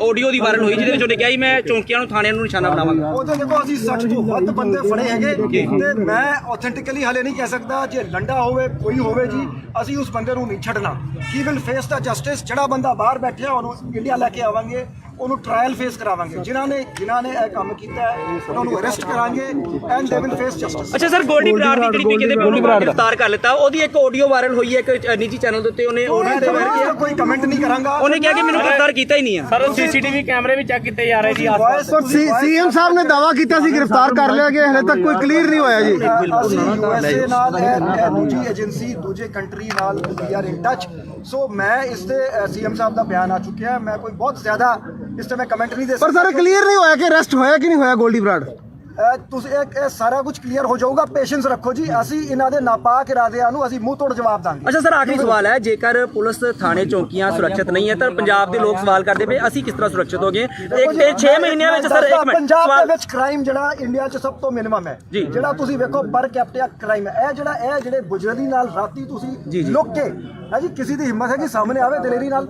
ਆਡੀਓ ਦੀ ਵਾਇਰਲ ਹੋਈ ਜਿਹਦੇ ਵਿੱਚ ਉਹਨੇ ਕਿਹਾ ਸੀ ਮੈਂ ਚੌਂਕੀਆਂ ਨੂੰ ਥਾਣਿਆਂ ਨੂੰ ਨਿਸ਼ਾਨਾ ਬਣਾਵਾਂਗਾ। ਉਹਦੇ ਦੇਖੋ ਅਸੀਂ 60 ਤੋਂ ਵੱਧ ਬੰਦੇ ਫੜੇ ਹੈਗੇ ਤੇ ਮੈਂ ਆਥੈਂਟਿਕਲੀ ਹਾਲੇ ਨਹੀਂ ਕਹਿ ਸਕਦਾ ਜੇ ਲੰਡਾ ਹੋਵੇ ਕੋਈ ਹੋਵੇ ਜੀ ਅਸੀਂ ਉਸ ਬੰਦੇ ਨੂੰ ਨਹੀਂ ਛੱਡਣਾ। He will face the justice. ਜਿਹੜਾ ਬੰਦਾ ਬਾਹਰ ਬੈਠਿਆ ਉਹਨੂੰ ਇੰਡੀਆ ਲੈ ਕੇ ਆਵਾਂਗੇ ਉਹਨੂੰ ਟ੍ਰਾਇਲ ਫੇਸ ਕਰਾਵਾਂਗੇ। ਜਿਨ੍ਹਾਂ ਨੇ ਇਹ ਕੰਮ ਕੀਤਾ ਹੈ ਉਹਨਾਂ ਨੂੰ ਅਰੈਸਟ ਕਰਾਂਗੇ and they will face justice. ਅੱਛਾ ਸਰ, ਗੋਲਡੀ ਬਰਾੜ ਦੀ ਜਿਹੜੀ ਕਹਿੰਦੇ ਉਹਨੂੰ ਗ੍ਰਿਫਤਾਰ ਕਰ ਲਿੱਤਾ, ਉਹਦੀ ਇੱਕ ਆਡੀਓ ਵਾਇਰਲ ਹੋਈ ਹੈ ਇੱਕ ਨਿੱਜੀ ਚੈਨਲ ਦੇ ਉੱਤੇ ਉਹਨੇ ਕੋਈ ਕਮੈਂਟ ਨਹੀਂ ਕਰਾਂਗਾ। ਉਹਨੇ ਕਿਹਾ ਕਿ ਮੈਨੂੰ ਗ੍ਰਿਫਤਾਰ ਕੀਤਾ ਹੀ ਨਹੀਂ ਹੈ। ਸਰ CCTV ਕੈਮਰੇ ਵੀ ਚੈੱਕ ਕੀਤੇ ਜਾ ਰਹੇ ਜੀ ਪਰ ਸੀਐਮ ਸਾਹਿਬ ਨੇ ਦਾਵਾ ਕੀਤਾ ਸੀ ਗ੍ਰਿਫਤਾਰ ਕਰ ਲਿਆ ਗਿਆ ਹਲੇ ਤੱਕ ਕੋਈ ਕਲੀਅਰ ਨਹੀਂ ਹੋਇਆ ਜੀ। ਅਸੀਂ USA ਨਾਲ ਇਹ ਦੂਜੀ ਏਜੰਸੀ ਦੂਜੇ ਕੰਟਰੀ ਨਾਲ ਵੀ ਆਰ ਇਨ ਟੱਚ। ਸੋ ਮੈਂ ਇਸ ਤੇ ਸੀਐਮ ਸਾਹਿਬ ਦਾ ਬਿਆਨ ਆ ਚੁੱਕਿਆ ਮੈਂ ਕੋਈ ਬਹੁਤ ਜ਼ਿਆਦਾ ਇਸ ਤੇ ਮੈਂ ਕਮੈਂਟ ਨਹੀਂ ਦੇ ਪਰ ਸਰ ਕਲੀਅਰ ਨਹੀਂ ਹੋਇਆ ਕਿ ਅਰੈਸਟ ਹੋਇਆ ਕਿ ਨਹੀਂ ਹੋਇਆ ਗੋਲਡੀ ਬਰਾੜ। ਤੁਸੀਂ ਇਹ ਸਾਰਾ ਕੁਝ ਕਲੀਅਰ ਹੋ ਜਾਊਗਾ। ਪੇਸ਼ੈਂਸ ਰੱਖੋ ਜੀ ਅਸੀਂ ਇਹਨਾਂ ਦੇ ਨਾਪਾਕ ਇਰਾਦਿਆਂ ਨੂੰ ਅਸੀਂ ਮੂੰਹ ਤੋੜ ਜਵਾਬ ਦਾਂਗੇ। ਅੱਛਾ ਸਰ, ਆਖਰੀ ਸਵਾਲ ਹੈ, ਜੇਕਰ ਪੁਲਿਸ ਥਾਣੇ ਚੌਂਕੀਆਂ ਸੁਰੱਖਿਅਤ ਨਹੀਂ ਹੈ ਤਾਂ ਪੰਜਾਬ ਦੇ ਲੋਕ ਸਵਾਲ ਕਰਦੇ ਪਏ ਅਸੀਂ ਕਿਸ ਤਰ੍ਹਾਂ ਸੁਰੱਖਿਤ ਹੋਗੇ? ਇੱਕ ਤੇ 6 ਮਹੀਨਿਆਂ ਵਿੱਚ ਸਰ ਇੱਕ ਮਿੰਟ ਪੰਜਾਬ ਦੇ ਵਿੱਚ ਕ੍ਰਾਈਮ ਜਿਹੜਾ ਇੰਡੀਆ 'ਚ ਸਭ ਤੋਂ ਮਿਨੀਮਮ ਹੈ ਜਿਹੜਾ ਤੁਸੀਂ ਵੇਖੋ ਪਰ ਕੈਪੀਟਾ ਕ੍ਰਾਈਮ ਹੈ ਇਹ ਜਿਹੜੇ ਬੁਜਰਲੀ ਨਾਲ ਰਾਤੀ ਤੁਸੀਂ ਲੁੱਕ ਕੇ ਹੈ ਜੀ ਕਿਸੇ ਦੀ ਹਿੰਮਤ ਹੈ ਕਿ ਸਾਹਮਣੇ ਆਵੇ ਦਲੇਰੀ ਨਾਲ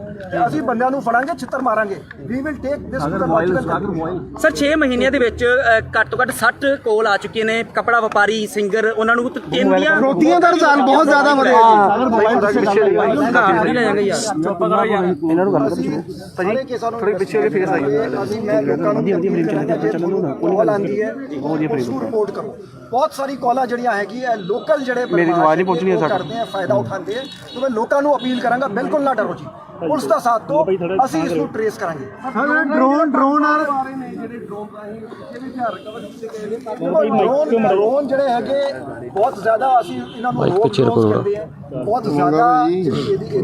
ਅਸੀਂ ਬੰਦਿਆਂ ਨੂੰ ਫੜਾਂਗੇ ਛਿੱਤਰ ਮਾਰਾਂਗੇ। We will take this to the logical. Sir 6 ਮਹੀਨਿਆਂ ਦੇ ਵਿੱਚ ਘੱਟ ਤੋਂ ਘੱਟ 60 ਕੋਲ ਆ ਚੁੱਕੇ ਨੇ ਕਪੜਾ ਵਪਾਰੀ ਸਿੰਗਰ ਉਹਨਾਂ ਨੂੰ ਕਿੰਨੀਆਂ ਫਰੋਤੀਆਂ ਦਾ ਰੁਝਾਨ ਬਹੁਤ ਜ਼ਿਆਦਾ ਵਧਿਆ ਸਾਰੇ ਕੇਸਾਂ ਨੂੰ ਥੋੜੇ ਪਿੱਛੇ ਹੋ ਕੇ ਫੇਸ ਆਈ ਅਸੀਂ ਮੈਂ ਲੋਕਾਂ ਨੂੰ ਕਾਲ ਆਂਦੀ ਹੈ ਉਸਨੂੰ ਰਿਪੋਰਟ ਕਰੋ। ਬਹੁਤ ਸਾਰੀ ਕਾਲਾਂ ਜਿਹੜੀਆਂ ਹੈਗੀ ਹੈ ਲੋਕਲ ਜਿਹੜੇ ਮੇਰੀ ਆਵਾਜ਼ ਨਹੀਂ ਪਹੁੰਚਣੀ ਕਰਦੇ ਆ ਫਾਇਦਾ ਉਠਾਉਂਦੇ ਆ ਤਾਂ ਮੈਂ ਲੋਕਾਂ ਨੂੰ ਅਪੀਲ ਕਰਾਂਗਾ ਬਿਲਕੁਲ ਨਾ ਡਰੋ ਜੀ, ਪੁਲਿਸ ਦਾ ਸਾਥ ਦਿਓ, ਅਸੀਂ ਇਸ ਨੂੰ ਟ੍ਰੇਸ ਕਰਾਂਗੇ। ਡਰੋਨ ਨਾਲ ਜਿਹੜੇ ਡਰੋਨ ਜਿਹੜੇ ਹੈਗੇ ਬਹੁਤ ਜ਼ਿਆਦਾ ਅਸੀਂ ਇਹਨਾਂ ਨੂੰ ਪਿੱਛੇ ਕਰਦੇ ਆ, ਬਹੁਤ ਜ਼ਿਆਦਾ ਇਹਦੀ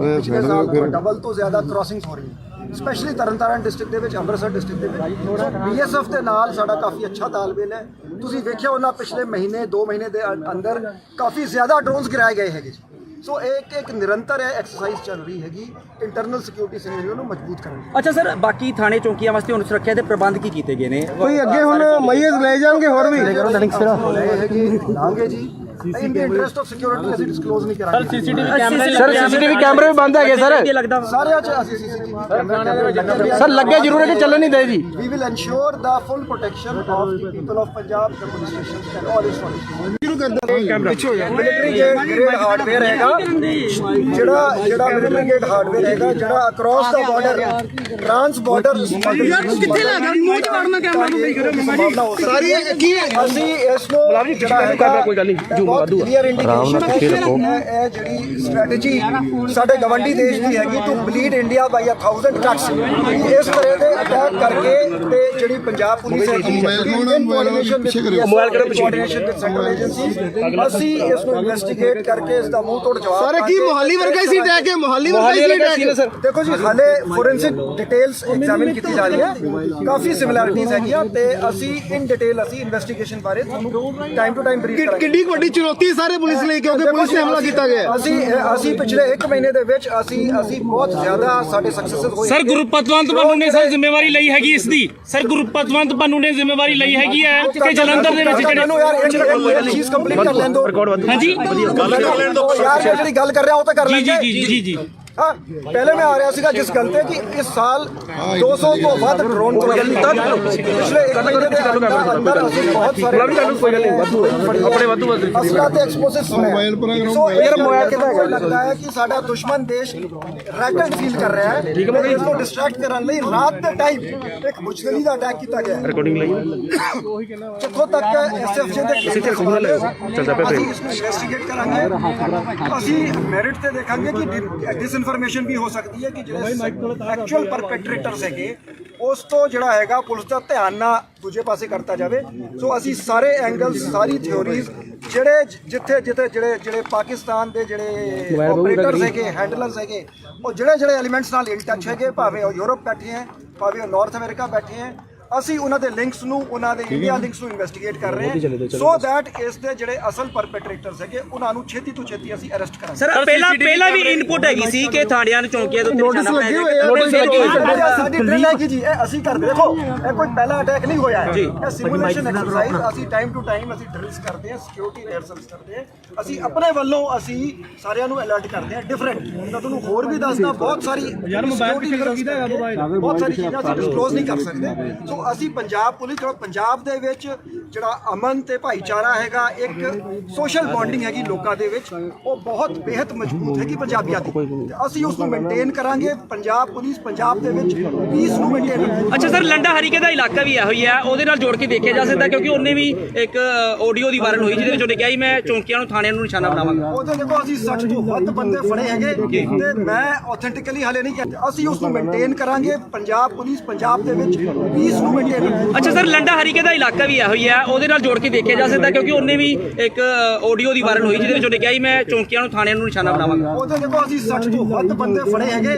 ਡਬਲ ਤੋਂ ਜ਼ਿਆਦਾ ਕ੍ਰਾਸਿੰਗਸ ਹੋ ਰਹੀਆਂ ਸਪੈਸ਼ਲੀ ਤਰਨਤਾਰਨ ਡਿਸਟ੍ਰਿਕਟ ਦੇ ਵਿੱਚ, ਅੰਮ੍ਰਿਤਸਰ ਡਿਸਟ੍ਰਿਕਟ ਦੇ ਵਿੱਚ। BSF ਦੇ ਨਾਲ ਸਾਡਾ ਕਾਫੀ ਅੱਛਾ ਤਾਲਮੇਲ ਹੈ। ਤੁਸੀਂ ਵੇਖਿਆ ਉਹਨਾਂ ਪਿਛਲੇ ਮਹੀਨੇ 2 ਮਹੀਨੇ ਦੇ ਅੰਦਰ ਕਾਫੀ ਜ਼ਿਆਦਾ ਡਰੋਨਸ ਗਿਰਾਏ ਗਏ ਹੈਗੇ। ਸੋ ਇੱਕ ਨਿਰੰਤਰ ਹੈ ਐਕਸਰਸਾਈਜ਼ ਚੱਲ ਰਹੀ ਹੈਗੀ ਇੰਟਰਨਲ ਸਿਕਿਉਰਿਟੀ ਸਿਨੈਰੀਓ ਨੂੰ ਮਜ਼ਬੂਤ ਕਰਨ ਦੀ। ਅੱਛਾ ਸਰ, ਬਾਕੀ ਥਾਣੇ ਚੌਂਕੀਆਂ ਵਾਸਤੇ ਹੁਣ ਸੁਰੱਖਿਆ ਦੇ ਪ੍ਰਬੰਧ ਕੀ ਕੀਤੇ ਗਏ ਨੇ? ਕੋਈ ਅੱਗੇ ਹੁਣ ਮਈਜ਼ ਲੈ ਜਾਣਗੇ ਹੋਰ ਵੀ ਲਾਂਗੇ ਜੀ, in the interest of security ਅਸੀਂ ਡਿਸਕਲੋਜ਼ ਨਹੀਂ ਕਰਾਂਗੇ। CCTV ਕੈਮਰੇ ਵੀ ਬੰਦ ਹੈਗੇ ਸਰ, ਕੀ ਲੱਗਦਾ ਸਾਰਿਆਂ 'ਚ ਅਸੀਂ CCTV ਕੈਮਰੇ ਸਰ ਲੱਗੇ ਜ਼ਰੂਰ ਹੈ ਕਿ ਚੱਲਣ ਨਹੀਂ ਦੇ ਜੀ। We will ensure the full protection of the people of Punjab, the police stations and all installations। Military grade hardware ਹੈਗਾ ਜਿਹੜਾ ਮਿਲਟਰੀ ਗ੍ਰੇਡ ਹਾਰਡਵੇਅਰ ਹੈਗਾ ਜਿਹੜਾ ਅਕ੍ਰੋਸ ਦਾ ਬਾਰਡਰ ਟ੍ਰਾਂਸ ਬਾਰਡਰ ਕਿੱਥੇ ਲੱਗਾ ਮੂੰਹ ਚ ਵੜਨਾ ਕੈਮਰਾ ਨੂੰ ਕਰੋ ਸਾਰੀ ਕੀ ਅਸੀਂ ਇਸ ਨੂੰ ਜਿਹੜਾ ਹੈਗਾ ਕੋਈ ਗੱਲ ਨਹੀਂ ਕਲੀਅਰ ਇੰਡੀਕੇਸ਼ਨ ਹੈ ਇਹ ਜਿਹੜੀ ਸਟ੍ਰੈਟਜੀ ਸਾਡੇ ਗਵੰਡੀ ਦੇਸ਼ ਦੀ ਹੈਗੀ ਟੂ ਬਲੀਡ ਇੰਡੀਆ ਬਾਈ 1000 ਟਰਕਸ। ਇਸ ਤਰ੍ਹਾਂ ਦੇ ਅਟੈਕ ਕਰਕੇ ਤੇ ਜਿਹੜੀ ਪੰਜਾਬ ਪੁਲਿਸ ਹੈਗੀ ਮੋਬਾਈਲ ਕਰੋ ਕੋਆਰਡੀਨੇਸ਼ਨ ਵਿਦ ਸੈਂਟਰਲ ਏਜੰਸੀਜ਼ ਅਸੀਂ ਇਸ ਨੂੰ ਇਨਵੈਸਟੀਗੇਟ ਕਰਕੇ ਇਸ ਦਾ ਮੂੰਹ ਤੋੜ ਜਵਾਬ ਸਾਰੇ ਕੀ ਮੁਹਾਲੀ ਵਰਗਾ ਹੀ ਸੀ ਅਟੈਕ ਹੈ, ਮੁਹਾਲੀ ਵਰਗਾ ਹੀ ਸੀ ਅਟੈਕ ਸਰ। ਦੇਖੋ ਜੀ ਹਾਲੇ ਫੋਰੈਂਸਿਕ ਡਿਟੇਲਸ ਐਗਜ਼ਾਮਿਨ ਕੀਤੀ ਜਾ ਰਹੀ ਹੈ, ਕਾਫੀ ਸਿਮਿਲੈਰਿਟੀਜ਼ ਹੈਗੀਆਂ ਤੇ ਅਸੀਂ ਇਨ ਡਿਟੇਲ ਅਸੀਂ ਇਨਵੈਸਟੀਗੇਸ਼ਨ ਬਾਰੇ ਤੁਹਾਨੂੰ ਟਾਈਮ ਟੂ ਟਾਈਮ ਬਰੀਫ ਕਰਾਂਗੇ। ਕਿੰਨੀ ਵੱਡੀ ਚੁਣੌਤੀ ਸਾਰੇ ਪੁਲਿਸ ਲਈ ਕਿਉਂਕਿ ਪੁਲਿਸ ਨੇ ਹਮਲਾ ਕੀਤਾ ਗਿਆ। ਅਸੀਂ ਪਿਛਲੇ 1 ਮਹੀਨੇ ਦੇ ਵਿੱਚ ਅਸੀਂ ਬਹੁਤ ਜ਼ਿਆਦਾ ਸਾਡੇ ਸਕਸੈਸ ਹੋਏ। ਸਰ ਗੁਰਪਤਵੰਤ ਪੰਨੂ ਨੇ ਸਰ ਜ਼ਿੰਮੇਵਾਰੀ ਲਈ ਹੈਗੀ ਇਸ ਦੀ? ਸਰ ਗੁਰਪਤਵੰਤ ਪੰਨੂ ਨੇ ਜ਼ਿੰਮੇਵਾਰੀ ਲਈ ਹੈਗੀ ਹੈ ਕਿ ਜਲੰਧਰ ਦੇ ਵਿੱਚ ਮੈਨੂੰ ਯਾਰ ਇੱਕ ਚੀਜ਼ ਕੰਪਲੀਟ ਕਰ ਲੈਣ ਦਿਓ। ਹਾਂਜੀ ਗੱਲ ਕਰ ਲੈਣ ਦਿਓ ਯਾਰ, ਜਿਹੜੀ ਗੱਲ ਕਰ ਰਿਹਾ ਉਹ ਤਾਂ ਕਰ ਲੈਂਦੇ। ਜੀ ਹਾਂ ਪਹਿਲੇ ਮੈਂ ਆ ਰਿਹਾ ਸੀਗਾ ਜਿਸ ਗੱਲ ਤੇ ਕਿ ਇਸ ਸਾਲ 200 ਤੋਂ ਵੱਧ ਡਰੋਨ ਪਿਛਲੇ 1 ਮਹੀਨੇ ਦੇ ਅੰਦਰ ਅਸੀਂ ਬਹੁਤ ਸਾਰੇ ਆਪਣੇ ਵਾਧੂ ਅਸਲਾ ਤੇ ਐਕਸਪਲੋਸਿਵਸ ਸੁਣੇ। ਸੋ ਇਹ ਮੋਬਾਈਲ ਕਿਦਾਂ ਲੱਗਦਾ ਹੈ ਕਿ ਸਾਡਾ ਦੁਸ਼ਮਣ ਦੇਸ਼ ਰੈਕਟ ਫੀਲ ਕਰ ਰਿਹਾ ਹੈ। ਠੀਕ ਹੈ, ਇਸ ਨੂੰ ਡਿਸਟਰੈਕਟ ਕਰਨ ਲਈ ਰਾਤ ਦੇ ਟਾਈਮ ਇੱਕ ਮੁਸ਼ਕਲੀ ਦਾ ਅਟੈਕ ਕੀਤਾ ਗਿਆ। ਰਿਕਾਰਡਿੰਗ ਲਈ ਜਿੱਥੋਂ ਤੱਕ ਐਸਐਫਜੀ ਦੇ ਅਸੀਂ ਇਸ ਨੂੰ ਇਨਵੈਸਟੀਗੇਟ ਕਰਾਂਗੇ। ਅਸੀਂ ਮੈਰਿਟ ਤੇ ਦੇਖਾਂਗੇ ਕਿ ਇਨਫੋਰਮੇਸ਼ਨ ਵੀ ਹੋ ਸਕਦੀ ਹੈ ਕਿ ਜਿਹੜੇ ਐਕਚੁਅਲ ਪਰਪੈਟਰੇਟਰਸ ਹੈਗੇ ਉਸ ਤੋਂ ਜਿਹੜਾ ਹੈਗਾ ਪੁਲਿਸ ਦਾ ਧਿਆਨ ਨਾ ਦੂਜੇ ਪਾਸੇ ਕਰਤਾ ਜਾਵੇ। ਸੋ ਅਸੀਂ ਸਾਰੇ ਐਂਗਲਸ ਸਾਰੀ ਥਿਓਰੀਜ਼ ਜਿਹੜੇ ਪਾਕਿਸਤਾਨ ਦੇ ਜਿਹੜੇ ਆਪਰੇਟਰਸ ਹੈਗੇ ਹੈਂਡਲਰਸ ਹੈਗੇ ਉਹ ਜਿਹੜੇ ਐਲੀਮੈਂਟਸ ਨਾਲ ਇਨ ਟੱਚ ਹੈਗੇ ਭਾਵੇਂ ਉਹ ਯੂਰਪ ਬੈਠੇ ਹੈ ਭਾਵੇਂ ਉਹ ਨਾਰਥ ਅਮਰੀਕਾ ਬੈਠੇ ਹੈ ਅਸੀਂ ਉਹਨਾਂ ਦੇ ਲਿੰਕਸ ਨੂੰ ਉਹਨਾਂ ਦੇ ਇੰਡੀਆ ਲਿੰਕਸ ਨੂੰ ਇਨਵੈਸਟੀਗੇਟ ਕਰ ਰਹੇ ਹਾਂ ਸੋ ਦੈਟ ਇਸ ਦੇ ਜਿਹੜੇ ਅਸਲ ਪਰਪੈਟਰੇਟਰਸ ਹੈਗੇ ਉਹਨਾਂ ਨੂੰ ਛੇਤੀ ਤੋਂ ਛੇਤੀ ਅਸੀਂ ਅਰੈਸਟ ਕਰਾਂਗੇ। ਸਰ ਪਹਿਲਾਂ ਵੀ ਇਨਪੁਟ ਹੈਗੀ ਸੀ ਕਿ ਥਾਣਿਆਂ ਨੂੰ ਚੌਂਕੀਆਂ ਦੇ ਉੱਤੇ ਨੋਟਿਸ ਲੱਗੇ ਹੋਏ ਆ। ਸਾਡੀ ਡਰਿਲ ਹੈਗੀ ਜੀ, ਇਹ ਅਸੀਂ ਕਰਦੇ। ਦੇਖੋ ਇਹ ਕੋਈ ਪਹਿਲਾ ਅਟੈਕ ਨਹੀਂ ਹੋਇਆ ਹੈ, ਇਹ ਸਿਮੂਲੇਸ਼ਨ ਐਕਸਰਸਾਈਜ਼ ਅਸੀਂ ਟਾਈਮ ਟੂ ਟਾਈਮ ਅਸੀਂ ਡਰਿਲਸ ਕਰਦੇ ਹਾਂ, ਸਿਕਿਉਰਿਟੀ ਰਿਹਰਸਲਸ ਕਰਦੇ ਹਾਂ। ਅਸੀਂ ਆਪਣੇ ਵੱਲੋਂ ਅਸੀਂ ਸਾਰਿਆਂ ਨੂੰ ਅਲਰਟ ਕਰਦੇ ਹਾਂ ਡਿਫਰੈਂਟ। ਮੈਂ ਤੁਹਾਨੂੰ ਹੋਰ ਵੀ ਦੱਸਦਾ ਬਹੁਤ ਸਾਰੀ ਬਹੁਤ ਸਾਰੀ ਚੀਜ਼ਾਂ ਅਸੀਂ ਡਿਸਕਲੋਜ਼ ਨਹੀਂ ਕਰ ਸਕਦੇ। ਸੋ ਅਸੀਂ ਪੰਜਾਬ ਪੁਲਿਸ ਪੰਜਾਬ ਦੇ ਵਿੱਚ ਜਿਹੜਾ ਅਮਨ ਤੇ ਭਾਈਚਾਰਾ ਹੈਗਾ ਇੱਕ ਸੋਸ਼ਲ ਬੌਂਡਿੰਗ ਹੈਗੀ ਲੋਕਾਂ ਦੇ ਵਿੱਚ ਉਹ ਬਹੁਤ ਬੇहद ਮਜ਼ਬੂਤ ਹੈਗੀ ਪੰਜਾਬੀਆਂ ਦੀ ਤੇ ਅਸੀਂ ਉਸ ਨੂੰ ਮੇਨਟੇਨ ਕਰਾਂਗੇ। ਪੰਜਾਬ ਪੁਲਿਸ ਪੰਜਾਬ ਦੇ ਵਿੱਚ ਪੀਸ ਨੂੰ ਮੇਨਟੇਨ ਕਰਾਂਗੇ। ਅੱਛਾ ਸਰ, ਲੰਡਾ ਹਰੀਕੇ ਦਾ ਇਲਾਕਾ ਵੀ ਇਹੋ ਹੀ ਹੈ, ਉਹਦੇ ਨਾਲ ਜੋੜ ਕੇ ਦੇਖਿਆ ਜਾ ਸਕਦਾ ਕਿਉਂਕਿ ਉਹਨੇ ਵੀ ਇੱਕ ਆਡੀਓ ਦੀ ਵਾਇਰਲ ਹੋਈ ਜਿਹਦੇ ਵਿੱਚ ਉਹਨੇ ਕਿਹਾ ਸੀ ਮੈਂ ਚੌਂਕੀਆਂ ਨੂੰ ਥਾਣਿਆਂ ਨੂੰ ਨਿਸ਼ਾਨਾ ਬਣਾਵਾਂਗਾ। ਉਹਦੇ ਦੇਖੋ ਅਸੀਂ 60 ਤੋਂ ਵੱਧ ਬੰਦੇ ਫੜੇ ਹੈਗੇ ਤੇ ਮੈਂ ਆਥੈਂਟਿਕਲੀ ਹਾਲੇ ਨਹੀਂ ਕਹਿੰਦਾ ਅਸੀਂ ਉਸ ਨੂੰ ਮੇਨਟੇਨ ਕਰਾਂਗੇ। ਪੰਜਾਬ ਪੁਲਿਸ ਪੰਜਾਬ ਦੇ ਵਿੱਚ ਪੀਸ ਨੂੰ ਮੇਨਟੇਨ। ਅੱਛਾ ਸਰ, ਲੰਡਾ ਹਰੀਕੇ ਦਾ ਇਲਾਕਾ ਵੀ ਇਹੋ ਹੀ ਹੈ, ਉਹਦੇ ਨਾਲ ਜੋੜ ਕੇ ਦੇਖਿਆ ਜਾ ਸਕਦਾ ਕਿਉਂਕਿ ਉਹਨੇ ਵੀ ਇੱਕ ਆਡੀਓ ਦੀ ਵਾਇਰਲ ਹੋਈ ਜਿਹਦੇ ਵਿੱਚ ਉਹਨੇ ਕਿਹਾ ਸੀ ਮੈਂ ਚੌਂਕੀਆਂ ਨੂੰ ਥਾਣਿਆਂ ਨੂੰ ਨਿਸ਼ਾਨਾ ਬਣਾਵਾਂਗਾ। ਉਹਦੇ ਦੇਖੋ ਅਸੀਂ 60 ਤੋਂ ਵੱਧ ਬੰਦੇ ਫੜੇ ਹੈਗੇ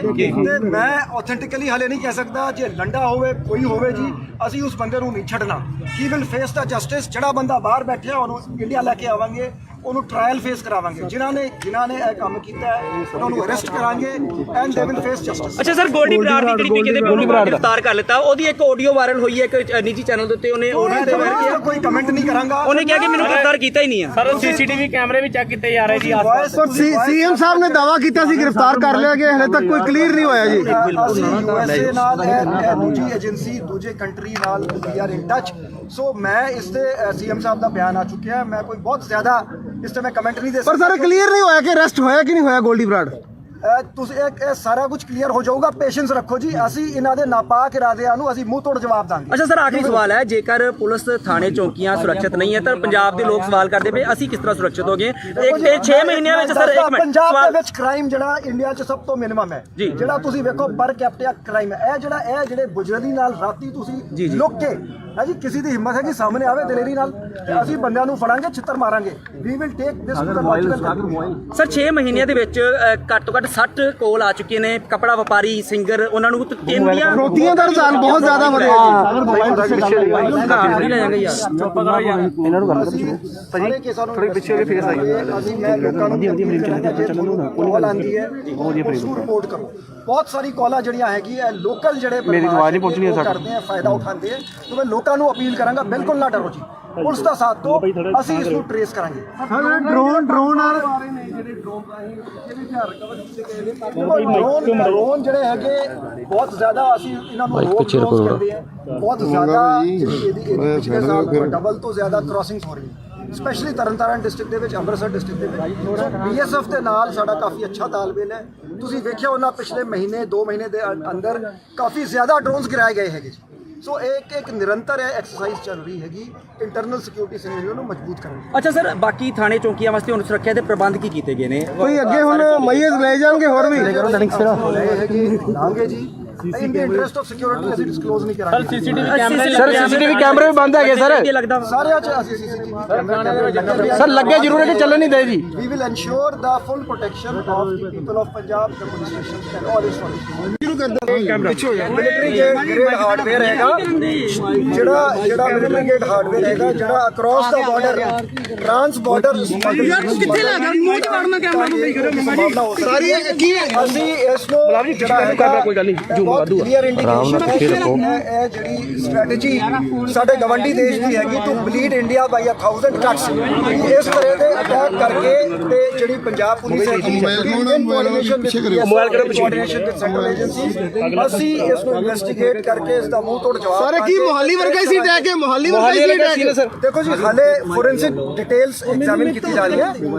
ਤੇ ਮੈਂ ਆਥੈਂਟਿਕਲੀ ਹਾਲੇ ਨਹੀਂ ਕਹਿ ਸਕਦਾ ਜੇ ਲੰਡਾ ਹੋਵੇ ਕੋਈ ਹੋਵੇ ਜੀ ਅਸੀਂ ਉਸ ਬੰਦੇ ਨੂੰ ਨਹੀਂ ਛੱਡਣਾ। He will face the justice. ਜਿਹੜਾ ਬੰਦਾ ਬਾਹਰ ਬੈਠਿਆ ਉਹਨੂੰ ਇੰਡੀਆ ਲੈ ਕੇ ਆਵਾਂਗੇ, ਉਹਨੂੰ ਟ੍ਰਾਇਲ ਫੇਸ ਕਰਾਵਾਂਗੇ। ਜਿਨ੍ਹਾਂ ਨੇ ਇਹ ਕੰਮ ਕੀਤਾ ਹੈ ਉਹਨਾਂ ਨੂੰ ਅਰੈਸਟ ਕਰਾਂਗੇ and they will face justice. ਅੱਛਾ ਸਰ, ਗੋਲਡੀ ਬਰਾੜ ਦੀ ਜਿਹੜੀ ਕਹਿੰਦੇ ਉਹਨੂੰ ਗ੍ਰਿਫਤਾਰ ਕਰ ਲਿੱਤਾ, ਉਹਦੀ ਇੱਕ ਆਡੀਓ ਵਾਇਰਲ ਹੋਈ ਹੈ ਇੱਕ ਨਿੱਜੀ ਚੈਨਲ ਦੇ ਉੱਤੇ, ਉਹਨੇ ਕੋਈ ਕਮੈਂਟ ਨਹੀਂ ਕਰਾਂਗਾ। ਉਹਨੇ ਕਿਹਾ ਕਿ ਮੈਨੂੰ ਗ੍ਰਿਫਤਾਰ ਕੀਤਾ ਹੀ ਨਹੀਂ ਹੈ। ਸਰ ਸੀਸੀਟੀਵੀ ਕੈਮਰੇ ਵੀ ਚੈੱਕ ਕੀਤੇ ਜਾ ਰਹੇ ਜੀ ਸੀਐਮ ਸਾਹਿਬ ਨੇ ਦਾਅਵਾ ਕੀਤਾ ਸੀ ਗ੍ਰਿਫਤਾਰ ਕਰ ਲਿਆ ਗਿਆ, ਹਲੇ ਤੱਕ ਕੋਈ ਕਲੀਅਰ ਨਹੀਂ ਹੋਇਆ ਜੀ। ਅਸੀਂ USA ਨਾਲ ਦੂਜੀ ਏਜੰਸੀ ਦੂਜੇ ਕੰਟਰੀ ਨਾਲ ਵੀ ਆਰ ਇਨ ਟੱਚ ਸੋ ਮੈਂ ਇਸ ਤੇ ਸੀਐਮ ਸਾਹਿਬ ਦਾ ਬਿਆਨ ਆ ਚੁੱਕਿਆ, ਮੈਂ ਕੋਈ ਬਹੁਤ ਜ਼ਿਆਦਾ ਇਸ ਤੇ ਮੈਂ ਕਮੈਂਟ ਨਹੀਂ ਦੇ ਪਰ ਸਰ ਕਲੀਅਰ ਨਹੀਂ ਹੋਇਆ ਕਿ ਅਰੈਸਟ ਹੋਇਆ ਕਿ ਨਹੀਂ ਹੋਇਆ ਗੋਲਡੀ ਬਰਾੜ। ਤੁਸੀਂ ਇਹ ਸਾਰਾ ਕੁਝ ਕਲੀਅਰ ਹੋ ਜਾਊਗਾ, ਪੇਸ਼ੈਂਸ ਰੱਖੋ ਜੀ। ਅਸੀਂ ਇਹਨਾਂ ਦੇ ਨਾਪਾਕ ਇਰਾਦਿਆਂ ਨੂੰ ਅਸੀਂ ਮੂੰਹ ਤੋੜ ਜਵਾਬ ਦਾਂਗੇ। ਅੱਛਾ ਸਰ, ਆਖਰੀ ਸਵਾਲ ਹੈ, ਜੇਕਰ ਪੁਲਿਸ ਥਾਣੇ ਚੌਂਕੀਆਂ ਸੁਰੱਖਿਅਤ ਨਹੀਂ ਹੈ ਤਾਂ ਪੰਜਾਬ ਦੇ ਲੋਕ ਸਵਾਲ ਕਰਦੇ ਪਏ ਅਸੀਂ ਕਿਸ ਤਰ੍ਹਾਂ ਸੁਰੱਖਿਅਤ ਹੋਗੇ? ਇੱਕ 6 ਮਹੀਨਿਆਂ ਵਿੱਚ ਸਰ ਇੱਕ ਮਿੰਟ ਪੰਜਾਬ ਸਵਾਲ ਦੇ ਵਿੱਚ ਕ੍ਰਾਈਮ ਜਿਹੜਾ ਇੰਡੀਆ 'ਚ ਸਭ ਤੋਂ ਮਿਨੀਮਮ ਹੈ, ਜਿਹੜਾ ਤੁਸੀਂ ਵੇਖੋ ਪਰ ਕੈਪੀਟਾ ਕ੍ਰਾਈਮ ਹੈ, ਇਹ ਜਿਹੜੇ ਬੁਜਰਦੀ ਨਾਲ ਰਾਤੀ ਤੁਸੀਂ ਲੁੱਕ ਕੇ ਹੈ ਜੀ, ਕਿਸੇ ਦੀ ਹਿੰਮਤ ਹੈ ਕਿ ਸਾਹਮਣੇ ਆਵੇ ਦਲੇਰੀ ਨਾਲ, ਤੇ ਅਸੀਂ ਬੰਦਿਆਂ ਨੂੰ ਫੜਾਂਗੇ, ਛਿੱਤਰ ਮਾਰਾਂਗੇ। We will take this to the logical. Sir 6 ਮਹੀਨਿਆਂ ਦੇ ਵਿੱਚ ਘੱਟੋ ਘੱਟ 60 ਕੋਲ ਆ ਚੁੱਕੇ ਨੇ, ਕਪੜਾ ਵਪਾਰੀ, ਸਿੰਗਰ, ਉਹਨਾਂ ਨੂੰ ਇੰਡੀਆ ਫਰੋਤੀਆਂ ਦਾ ਰੁਝਾਨ ਬਹੁਤ ਜ਼ਿਆਦਾ ਵਧਿਆ ਸਾਰੇ ਕੇਸਾਂ ਨੂੰ ਥੋੜੀ ਪਿੱਛੇ ਹੋ ਕੇ ਫੇਸ ਆਈ ਅਸੀਂ ਮੈਂ ਲੋਕਾਂ ਨੂੰ ਕਾਲ ਆਂਦੀ ਹੈ ਉਸ ਰਿਪੋਰਟ ਕਰੋ। ਬਹੁਤ ਸਾਰੀ ਕਾਲਾਂ ਜਿਹੜੀਆਂ ਹੈਗੀ ਲੋਕਲ ਜਿਹੜੇ ਮੇਰੀ ਆਵਾਜ਼ ਨਹੀਂ ਪਹੁੰਚਣੀ ਕਰਦੇ ਆ, ਫਾਇਦਾ ਉਠਾਉਂਦੇ ਆ, ਤੇ ਮੈਂ ਲੋਕਾਂ ਨੂੰ ਅਪੀਲ ਕਰਾਂਗਾ ਬਿਲਕੁਲ ਨਾ ਡਰੋ ਜੀ, ਪੁਲਿਸ ਦਾ ਸਾਥ ਦਿਓ, ਅਸੀਂ ਇਸ ਨੂੰ ਟ੍ਰੇਸ ਕਰਾਂਗੇ। ਡਰੋਨ ਜਿਹੜੇ ਹੈਗੇ ਬਹੁਤ ਜ਼ਿਆਦਾ ਅਸੀਂ ਇਹਨਾਂ ਨੂੰ ਰੋਕ ਕਰਦੇ ਆ, ਬਹੁਤ ਜ਼ਿਆਦਾ ਇਹਦੀ ਪਿਛਲੇ ਸਾਲ ਡਬਲ ਤੋਂ ਜ਼ਿਆਦਾ ਕ੍ਰਾਸਿੰਗਸ ਹੋ ਰਹੀਆਂ, ਸਪੈਸ਼ਲੀ ਤਰਨਤਾਰਨ ਡਿਸਟ੍ਰਿਕਟ ਦੇ ਵਿੱਚ, ਅੰਮ੍ਰਿਤਸਰ ਡਿਸਟ੍ਰਿਕਟ ਦੇ ਵਿੱਚ। ਬੀਐਸਐਫ ਦੇ ਨਾਲ ਸਾਡਾ ਕਾਫੀ ਅੱਛਾ ਤਾਲਮੇਲ ਹੈ। ਤੁਸੀਂ ਵੇਖਿਆ ਉਹਨਾਂ ਪਿਛਲੇ ਮਹੀਨੇ 2 ਮਹੀਨੇ ਦੇ ਅੰਦਰ ਕਾਫੀ ਜ਼ਿਆਦਾ ਡਰੋਨਸ ਗਿਰਾਏ ਗਏ ਹੈਗੇ ਜੀ। ਸੋ ਇੱਕ ਨਿਰੰਤਰ ਐਕਸਰਸਾਈਜ਼ ਚੱਲ ਰਹੀ ਹੈਗੀ ਇੰਟਰਨਲ ਸਿਕਿਉਰਿਟੀ ਸਿਨੈਰੀਓ ਨੂੰ ਮਜ਼ਬੂਤ ਕਰਨ ਦੀ। ਅੱਛਾ ਸਰ, ਬਾਕੀ ਥਾਣੇ ਚੌਂਕੀਆਂ ਵਾਸਤੇ ਹੁਣ ਸੁਰੱਖਿਆ ਦੇ ਪ੍ਰਬੰਧ ਕੀ ਕੀਤੇ ਗਏ ਨੇ? ਕੋਈ ਅੱਗੇ ਹੁਣ ਮਈਜ਼ ਲੈ ਜਾਣਗੇ ਹੋਰ ਵੀ ਲਾਂਗੇ ਜੀ, ਇਨ ਦੀ ਇੰਟਰਸਟ ਆਫ ਸਿਕਿਉਰਿਟੀ ਅਸੀਂ ਡਿਸਕਲੋਜ਼ ਨਹੀਂ ਕਰਾਂਗੇ। ਸੀਸੀਟੀਵੀ ਕੈਮਰੇ ਵੀ ਬੰਦ ਹੈਗੇ ਸਰ, ਸਾਰਿਆਂ 'ਚ ਅਸੀਂ ਸੀਸੀਟੀਵੀ ਕੈਮਰੇ ਸਰ ਲੱਗੇ ਜ਼ਰੂਰ ਹੈ ਕਿ ਚੱਲਣ ਨਹੀਂ ਦੇ ਜੀ। We will ensure the full protection of the people of Punjab, the police stations and all its military grade hardware ਹੈਗਾ, ਜਿਹੜਾ ਮਿਲਟਰੀ ਗ੍ਰੇਡ ਹਾਰਡਵੇਅਰ ਹੈਗਾ, ਜਿਹੜਾ ਅਕ੍ਰੋਸ ਦਾ ਬਾਰਡਰ ਟ੍ਰਾਂਸ ਬਾਰਡਰ ਕਿੱਥੇ ਲੱਗਾ ਮੂੰਹ 'ਚ ਵੜਨਾ ਕੈਮਰਾ ਨੂੰ ਸਾਰੀ ਕੀ ਅਸੀਂ ਇਸ ਨੂੰ ਜਿਹੜਾ ਹੈਗਾ ਕੋਈ ਗੱਲ ਨਹੀਂ ਕਲੀਅਰ ਇੰਡੀਕੇਸ਼ਨ ਹੈ ਇਹ ਜਿਹੜੀ ਸਟ੍ਰੈਟਜੀ ਸਾਡੇ ਗਵੰਡੀ ਦੇਸ਼ ਦੀ ਹੈਗੀ to bleed India by 1000 cuts, ਇਸ ਤਰ੍ਹਾਂ ਦੇ ਅਟੈਕ ਕਰਕੇ ਤੇ ਜਿਹੜੀ ਪੰਜਾਬ ਪੁਲਿਸ ਹੈਗੀ ਮੋਬਾਈਲ ਕਰੋ ਕੋਆਰਡੀਨੇਸ਼ਨ ਵਿਦ ਸੈਂਟਰਲ ਏਜੰਸੀਜ਼ ਅਸੀਂ ਇਸ ਨੂੰ ਇਨਵੈਸਟੀਗੇਟ ਕਰਕੇ ਇਸ ਦਾ ਮੂੰਹ ਤੋੜ ਜਵਾਬ ਸਰ ਕੀ ਮੁਹਾਲੀ ਵਰਗਾ ਸੀ ਅਟੈਕ ਹੈ? ਮੁਹਾਲੀ ਵਰਗਾ ਸੀ ਅਟੈਕ ਸਰ? ਦੇਖੋ ਜੀ ਹਾਲੇ ਫੋਰੈਂਸਿਕ ਡਿਟੇਲਸ ਐਗਜ਼ਾਮਿਨ ਕੀਤੀ ਜਾ ਰਹੀ ਹੈ,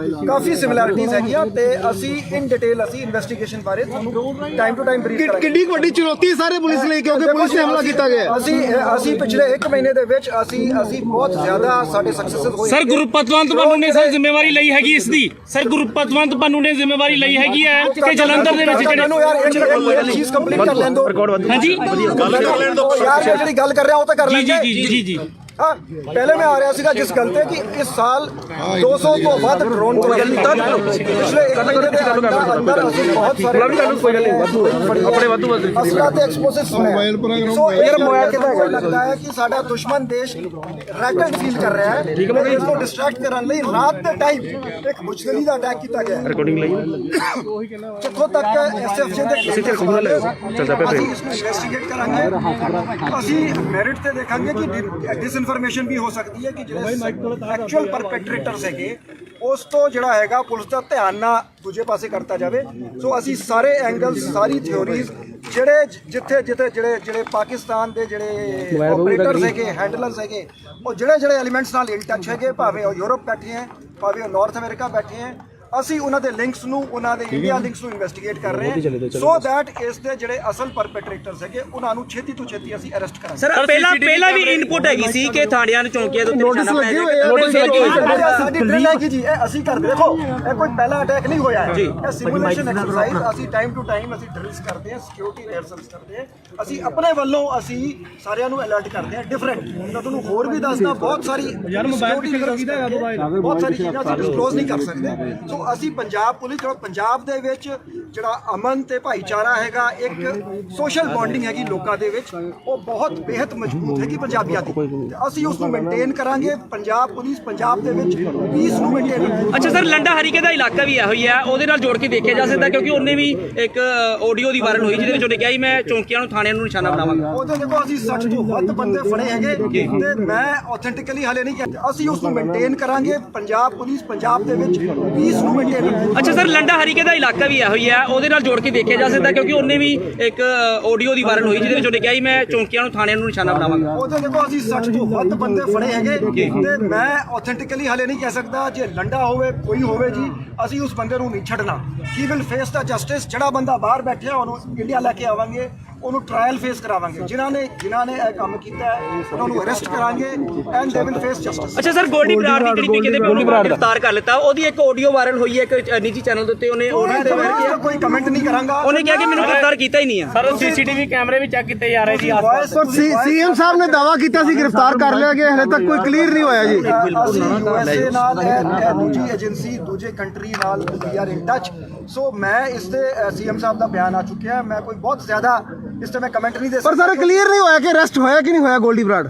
ਕਾਫੀ ਸਿਮਿਲੈਰਿਟੀਜ਼ ਹੈਗੀਆਂ ਤੇ ਅਸੀਂ ਇਨ ਡਿਟੇਲ ਅਸੀਂ ਇਨਵੈਸਟੀਗੇਸ਼ਨ ਬਾਰੇ ਤੁਹਾਨੂੰ ਟਾਈਮ ਟੂ ਟਾਈਮ ਬਰੀਫ ਕਰਾਂਗੇ। ਕਿੰਨੀ ਵੱਡੀ ਚੁਣੌਤੀ ਹੈ ਸਾਰੇ ਪੁਲਿਸ ਲਈ ਕਿਉਂਕਿ ਪੁਲਿਸ ਤੇ ਹਮਲਾ ਕੀਤਾ ਗਿਆ। ਅਸੀਂ ਪਿਛਲੇ 1 ਮਹੀਨੇ ਦੇ ਵਿੱਚ ਅਸੀਂ ਬਹੁਤ ਜ਼ਿਆਦਾ ਸਾਡੇ ਸਕਸੈਸ ਹੋਏ। ਸਰ ਗੁਰਪਤਵੰਤ ਭਾਨੂ ਨੇ ਸਰ ਜ਼ਿੰਮੇਵਾਰੀ ਲਈ ਹੈਗੀ ਇਸ ਦੀ? ਸਰ ਗੁਰਪਤਵੰਤ ਭਾਨੂ ਨੇ ਜ਼ਿੰਮੇਵਾਰੀ ਲਈ ਹੈਗੀ ਹੈ ਕਿ ਜਲੰਧਰ ਦੇ ਵਿੱਚ ਜਿਹੜੇ ਚੀਜ਼ ਕੰਪਲੀਟ ਕਰ ਲੈਣ ਦੋ। ਹਾਂਜੀ ਯਾਰ ਜਿਹੜੀ ਗੱਲ ਕਰ ਰਿਹਾ ਉਹ ਤਾਂ ਕਰ ਲੈਂਦੇ। ਜੀ हाँ पहले मैं आ रहा सीगा जिस गल पे कि इस साल 200 तो ਵੱਧ ਡਰੋਨ ਪਿਛਲੇ 1 ਮਹੀਨੇ ਦੇ ਅੰਦਰ ਅਸੀਂ ਬਹੁਤ ਸਾਰੇ ਆਪਣੇ ਵਾਧੂ ਅਸਲਾ ਤੇ ਐਕਸਪਲੋਸਿਵਸ ਮੋਬਾਈਲ ਪ੍ਰੋਗਰਾਮ ਸੋ ਇਹ ਮੋਬਾਈਲ ਕਿਹਦਾ ਲੱਗਦਾ ਹੈ ਕਿ ਸਾਡਾ ਦੁਸ਼ਮਣ ਦੇਸ਼ ਰੈਕਟ ਫੀਲ ਕਰ ਰਿਹਾ ਹੈ, ਇਸ ਨੂੰ ਡਿਸਟਰੈਕਟ ਕਰਨ ਲਈ ਰਾਤ ਦੇ ਟਾਈਮ ਇੱਕ ਮੁਸ਼ਕਲੀ ਦਾ ਅਟੈਕ ਕੀਤਾ ਗਿਆ ਰਿਕਾਰਡਿੰਗ ਲਈ ਜਿੱਥੋਂ ਤੱਕ ਐਸਐਫਜੀ ਦੇ ਅਸੀਂ ਇਸ ਨੂੰ ਇਨਵੈਸਟੀਗੇਟ ਕਰਾਂਗੇ। ਅਸੀਂ ਮੈਰਿਟ ਤੇ ਦੇਖਾਂਗੇ ਕਿ ਇਨਫੋਰਮੇਸ਼ਨ ਵੀ ਹੋ ਸਕਦੀ ਹੈ ਕਿ ਜਿਹੜੇ ਐਕਚੁਅਲ ਪਰਪੈਟਰੇਟਰਸ ਹੈਗੇ ਉਸ ਤੋਂ ਜਿਹੜਾ ਹੈਗਾ ਪੁਲਿਸ ਦਾ ਧਿਆਨ ਨਾ ਦੂਜੇ ਪਾਸੇ ਕਰਤਾ ਜਾਵੇ। ਸੋ ਅਸੀਂ ਸਾਰੇ ਐਂਗਲਸ ਸਾਰੀ ਥਿਓਰੀਜ਼ ਜਿੱਥੇ ਜਿਹੜੇ ਪਾਕਿਸਤਾਨ ਦੇ ਜਿਹੜੇ ਆਪਰੇਟਰਸ ਹੈਗੇ ਹੈਂਡਲਰਸ ਹੈਗੇ ਉਹ ਜਿਹੜੇ ਐਲੀਮੈਂਟਸ ਨਾਲ ਇਨ ਟੱਚ ਹੈਗੇ, ਭਾਵੇਂ ਉਹ ਯੂਰਪ ਬੈਠੇ ਹੈ ਭਾਵੇਂ ਉਹ ਨਾਰਥ ਅਮਰੀਕਾ ਬੈਠੇ ਹੈ, ਅਸੀਂ ਉਹਨਾਂ ਦੇ ਲਿੰਕਸ ਨੂੰ ਉਹਨਾਂ ਦੇ ਇੰਡੀਆ ਲਿੰਕਸ ਨੂੰ ਇਨਵੈਸਟੀਗੇਟ ਕਰ ਰਹੇ ਹਾਂ ਸੋ ਦੈਟ ਇਸ ਦੇ ਜਿਹੜੇ ਅਸਲ ਪਰਪੈਟਰੇਟਰਸ ਹੈਗੇ ਉਹਨਾਂ ਨੂੰ ਛੇਤੀ ਤੋਂ ਛੇਤੀ ਅਸੀਂ ਅਰੈਸਟ ਕਰਾਂਗੇ। ਸਰ ਪਹਿਲਾਂ ਵੀ ਇਨਪੁਟ ਹੈਗੀ ਸੀ ਕਿ ਥਾਣਿਆਂ ਨੂੰ ਚੌਂਕੀਆਂ ਦੇ ਉੱਤੇ ਨਿਸ਼ਾਨਾ ਸਾਡੀ ਡਰਿਲ ਹੈਗੀ ਜੀ, ਇਹ ਅਸੀਂ ਕਰਦੇ। ਦੇਖੋ ਇਹ ਕੋਈ ਪਹਿਲਾ ਅਟੈਕ ਨਹੀਂ ਹੋਇਆ ਹੈ, ਇਹ ਸਿਮੂਲੇਸ਼ਨ ਐਕਸਰਸਾਈਜ਼ ਅਸੀਂ ਟਾਈਮ ਟੂ ਟਾਈਮ ਅਸੀਂ ਡਰਿਲਸ ਕਰਦੇ ਹਾਂ, ਸਿਕਿਉਰਿਟੀ ਰਿਹਰਸਲਸ ਕਰਦੇ ਹਾਂ, ਅਸੀਂ ਆਪਣੇ ਵੱਲੋਂ ਅਸੀਂ ਸਾਰਿਆਂ ਨੂੰ ਅਲਰਟ ਕਰਦੇ ਹਾਂ। ਡਿਫਰੈਂਟ ਮੈਂ ਤੁਹਾਨੂੰ ਹੋਰ ਵੀ ਦੱਸਦਾ ਬਹੁਤ ਸਾਰੀ ਬਹੁਤ ਸਾਰੀ ਚੀਜ਼ਾਂ ਅਸੀਂ ਡਿਸਕਲੋਜ਼ ਨਹੀਂ ਕਰ ਸਕਦੇ। ਸੋ ਅਸੀਂ ਪੰਜਾਬ ਪੁਲਿਸ ਪੰਜਾਬ ਦੇ ਵਿੱਚ ਜਿਹੜਾ ਅਮਨ ਤੇ ਭਾਈਚਾਰਾ ਹੈਗਾ, ਇੱਕ ਸੋਸ਼ਲ ਬੌਂਡਿੰਗ ਹੈਗੀ ਲੋਕਾਂ ਦੇ ਵਿੱਚ, ਉਹ ਬਹੁਤ ਬੇहद ਮਜ਼ਬੂਤ ਹੈਗੀ ਪੰਜਾਬੀਆਂ ਦੀ, ਅਸੀਂ ਉਸ ਨੂੰ ਮੇਨਟੇਨ ਕਰਾਂਗੇ। ਪੰਜਾਬ ਪੁਲਿਸ ਪੰਜਾਬ ਦੇ ਵਿੱਚ ਪੀਸ ਨੂੰ ਮੇਨਟੇਨ। ਅੱਛਾ ਸਰ, ਲੰਡਾ ਹਰੀਕੇ ਦਾ ਇਲਾਕਾ ਵੀ ਇਹੋ ਹੀ ਹੈ, ਉਹਦੇ ਨਾਲ ਜੋੜ ਕੇ ਦੇਖਿਆ ਜਾ ਸਕਦਾ ਕਿਉਂਕਿ ਉਹਨੇ ਵੀ ਇੱਕ ਆਡੀਓ ਦੀ ਵਾਇਰਲ ਹੋਈ ਜਿਹਦੇ ਵਿੱਚ ਉਹਨੇ ਕਿਹਾ ਸੀ ਮੈਂ ਚੌਂਕੀਆਂ ਨੂੰ ਥਾਣਿਆਂ ਨੂੰ ਨਿਸ਼ਾਨਾ ਬਣਾਵਾਂਗਾ। ਉਹਦੇ ਦੇਖੋ ਅਸੀਂ 60 ਤੋਂ ਵੱਧ ਬੰਦੇ ਫੜੇ ਹੈਗੇ ਤੇ ਮੈਂ ਆਥੈਂਟਿਕਲੀ ਹਾਲੇ ਨਹੀਂ ਕਹਿੰਦਾ, ਅਸੀਂ ਉਸ ਨੂੰ ਮੇਨਟੇਨ ਕਰਾਂਗੇ। ਪੰਜਾਬ ਪੁਲਿਸ ਪੰਜਾਬ ਦੇ ਵਿੱਚ ਪੀਸ ਨੂੰ ਮੇਨਟੇਨ। ਅੱਛਾ ਸਰ, ਲੰਡਾ ਹਰੀਕੇ ਦਾ ਇਲਾਕਾ ਵੀ ਇਹੋ ਹੀ ਹੈ, ਹੈ ਉਹਦੇ ਨਾਲ ਜੋੜ ਕੇ ਦੇਖਿਆ ਜਾ ਸਕਦਾ ਕਿਉਂਕਿ ਉਹਨੇ ਵੀ ਇੱਕ ਆਡੀਓ ਦੀ ਵਾਇਰਲ ਹੋਈ ਜਿਹਦੇ ਵਿੱਚ ਉਹਨੇ ਕਿਹਾ ਸੀ ਮੈਂ ਚੌਂਕੀਆਂ ਨੂੰ ਥਾਣਿਆਂ ਨੂੰ ਨਿਸ਼ਾਨਾ ਬਣਾਵਾਂਗਾ। ਉਹਦੇ ਦੇਖੋ ਅਸੀਂ 60 ਤੋਂ ਵੱਧ ਬੰਦੇ ਫੜੇ ਹੈਗੇ ਤੇ ਮੈਂ ਆਥੈਂਟਿਕਲੀ ਹਾਲੇ ਨਹੀਂ ਕਹਿ ਸਕਦਾ ਜੇ ਲੰਡਾ ਹੋਵੇ ਕੋਈ ਹੋਵੇ ਜੀ ਅਸੀਂ ਉਸ ਬੰਦੇ ਨੂੰ ਨਹੀਂ ਛੱਡਣਾ। He will face the justice. ਜਿਹੜਾ ਬੰਦਾ ਬਾਹਰ ਬੈਠਿਆ ਉਹਨੂੰ ਇੰਡੀਆ ਲੈ ਕੇ ਆਵਾਂਗੇ, ਉਹਨੂੰ ਟ੍ਰਾਇਲ ਫੇਸ ਕਰਾਵਾਂਗੇ। ਜਿਨ੍ਹਾਂ ਨੇ ਇਹ ਕੰਮ ਕੀਤਾ ਹੈ ਉਹਨਾਂ ਨੂੰ ਅਰੈਸਟ ਕਰਾਂਗੇ and they will face justice. ਅੱਛਾ ਸਰ, ਗੋਲਡੀ ਬਰਾੜ ਦੀ ਜਿਹੜੀ ਕਹਿੰਦੇ ਗ੍ਰਿਫਤਾਰ ਕਰ ਲਿੱਤਾ, ਉਹਦੀ ਇੱਕ ਆਡੀਓ ਵਾਇਰਲ ਹੋਈ ਹੈ ਇੱਕ ਨਿੱਜੀ ਚੈਨਲ ਦੇ ਉੱਤੇ, ਉਹਨੇ ਕੋਈ ਕਮੈਂਟ ਨਹੀਂ ਕਰਾਂਗਾ। ਉਹਨੇ ਕਿਹਾ ਕਿ ਮੈਨੂੰ ਗ੍ਰਿਫਤਾਰ ਕੀਤਾ ਹੀ ਨਹੀਂ ਹੈ। ਸਰ ਸੀਸੀਟੀਵੀ ਕੈਮਰੇ ਵੀ ਚੈੱਕ ਕੀਤੇ ਜਾ ਰਹੇ ਸੀ ਪਰ ਸੀਐਮ ਸਾਹਿਬ ਨੇ ਦਾਵਾ ਕੀਤਾ ਸੀ ਗ੍ਰਿਫਤਾਰ ਕਰ ਲਿਆ ਗਿਆ, ਹਲੇ ਤੱਕ ਕੋਈ ਕਲੀਅਰ ਨਹੀਂ ਹੋਇਆ ਜੀ। ਅਸੀਂ USA ਨਾਲ ਇਹ ਦੂਜੀ ਏਜੰਸੀ ਦੂਜੇ ਕੰਟਰੀ ਨਾਲ ਵੀ ਆਰ ਇਨ ਟੱਚ। ਸੋ ਮੈਂ ਇਸ ਤੇ ਸੀਐਮ ਸਾਹਿਬ ਦਾ ਬਿਆਨ ਆ ਚੁੱਕਿਆ ਹੈ। ਮੈਂ ਕੋਈ ਬਹੁਤ ਜ਼ਿਆਦਾ ਇਸ ਤੇ ਮੈਂ ਕਮੈਂਟ ਨਹੀਂ ਦੇ ਪਰ ਸਕਦਾ। ਸਰ ਕਲੀਅਰ ਨਹੀਂ ਹੋਇਆ ਕਿ ਅਰੈਸਟ ਹੋਇਆ ਕਿ ਨਹੀਂ ਹੋਇਆ ਗੋਲਡੀ ਬਰਾੜ।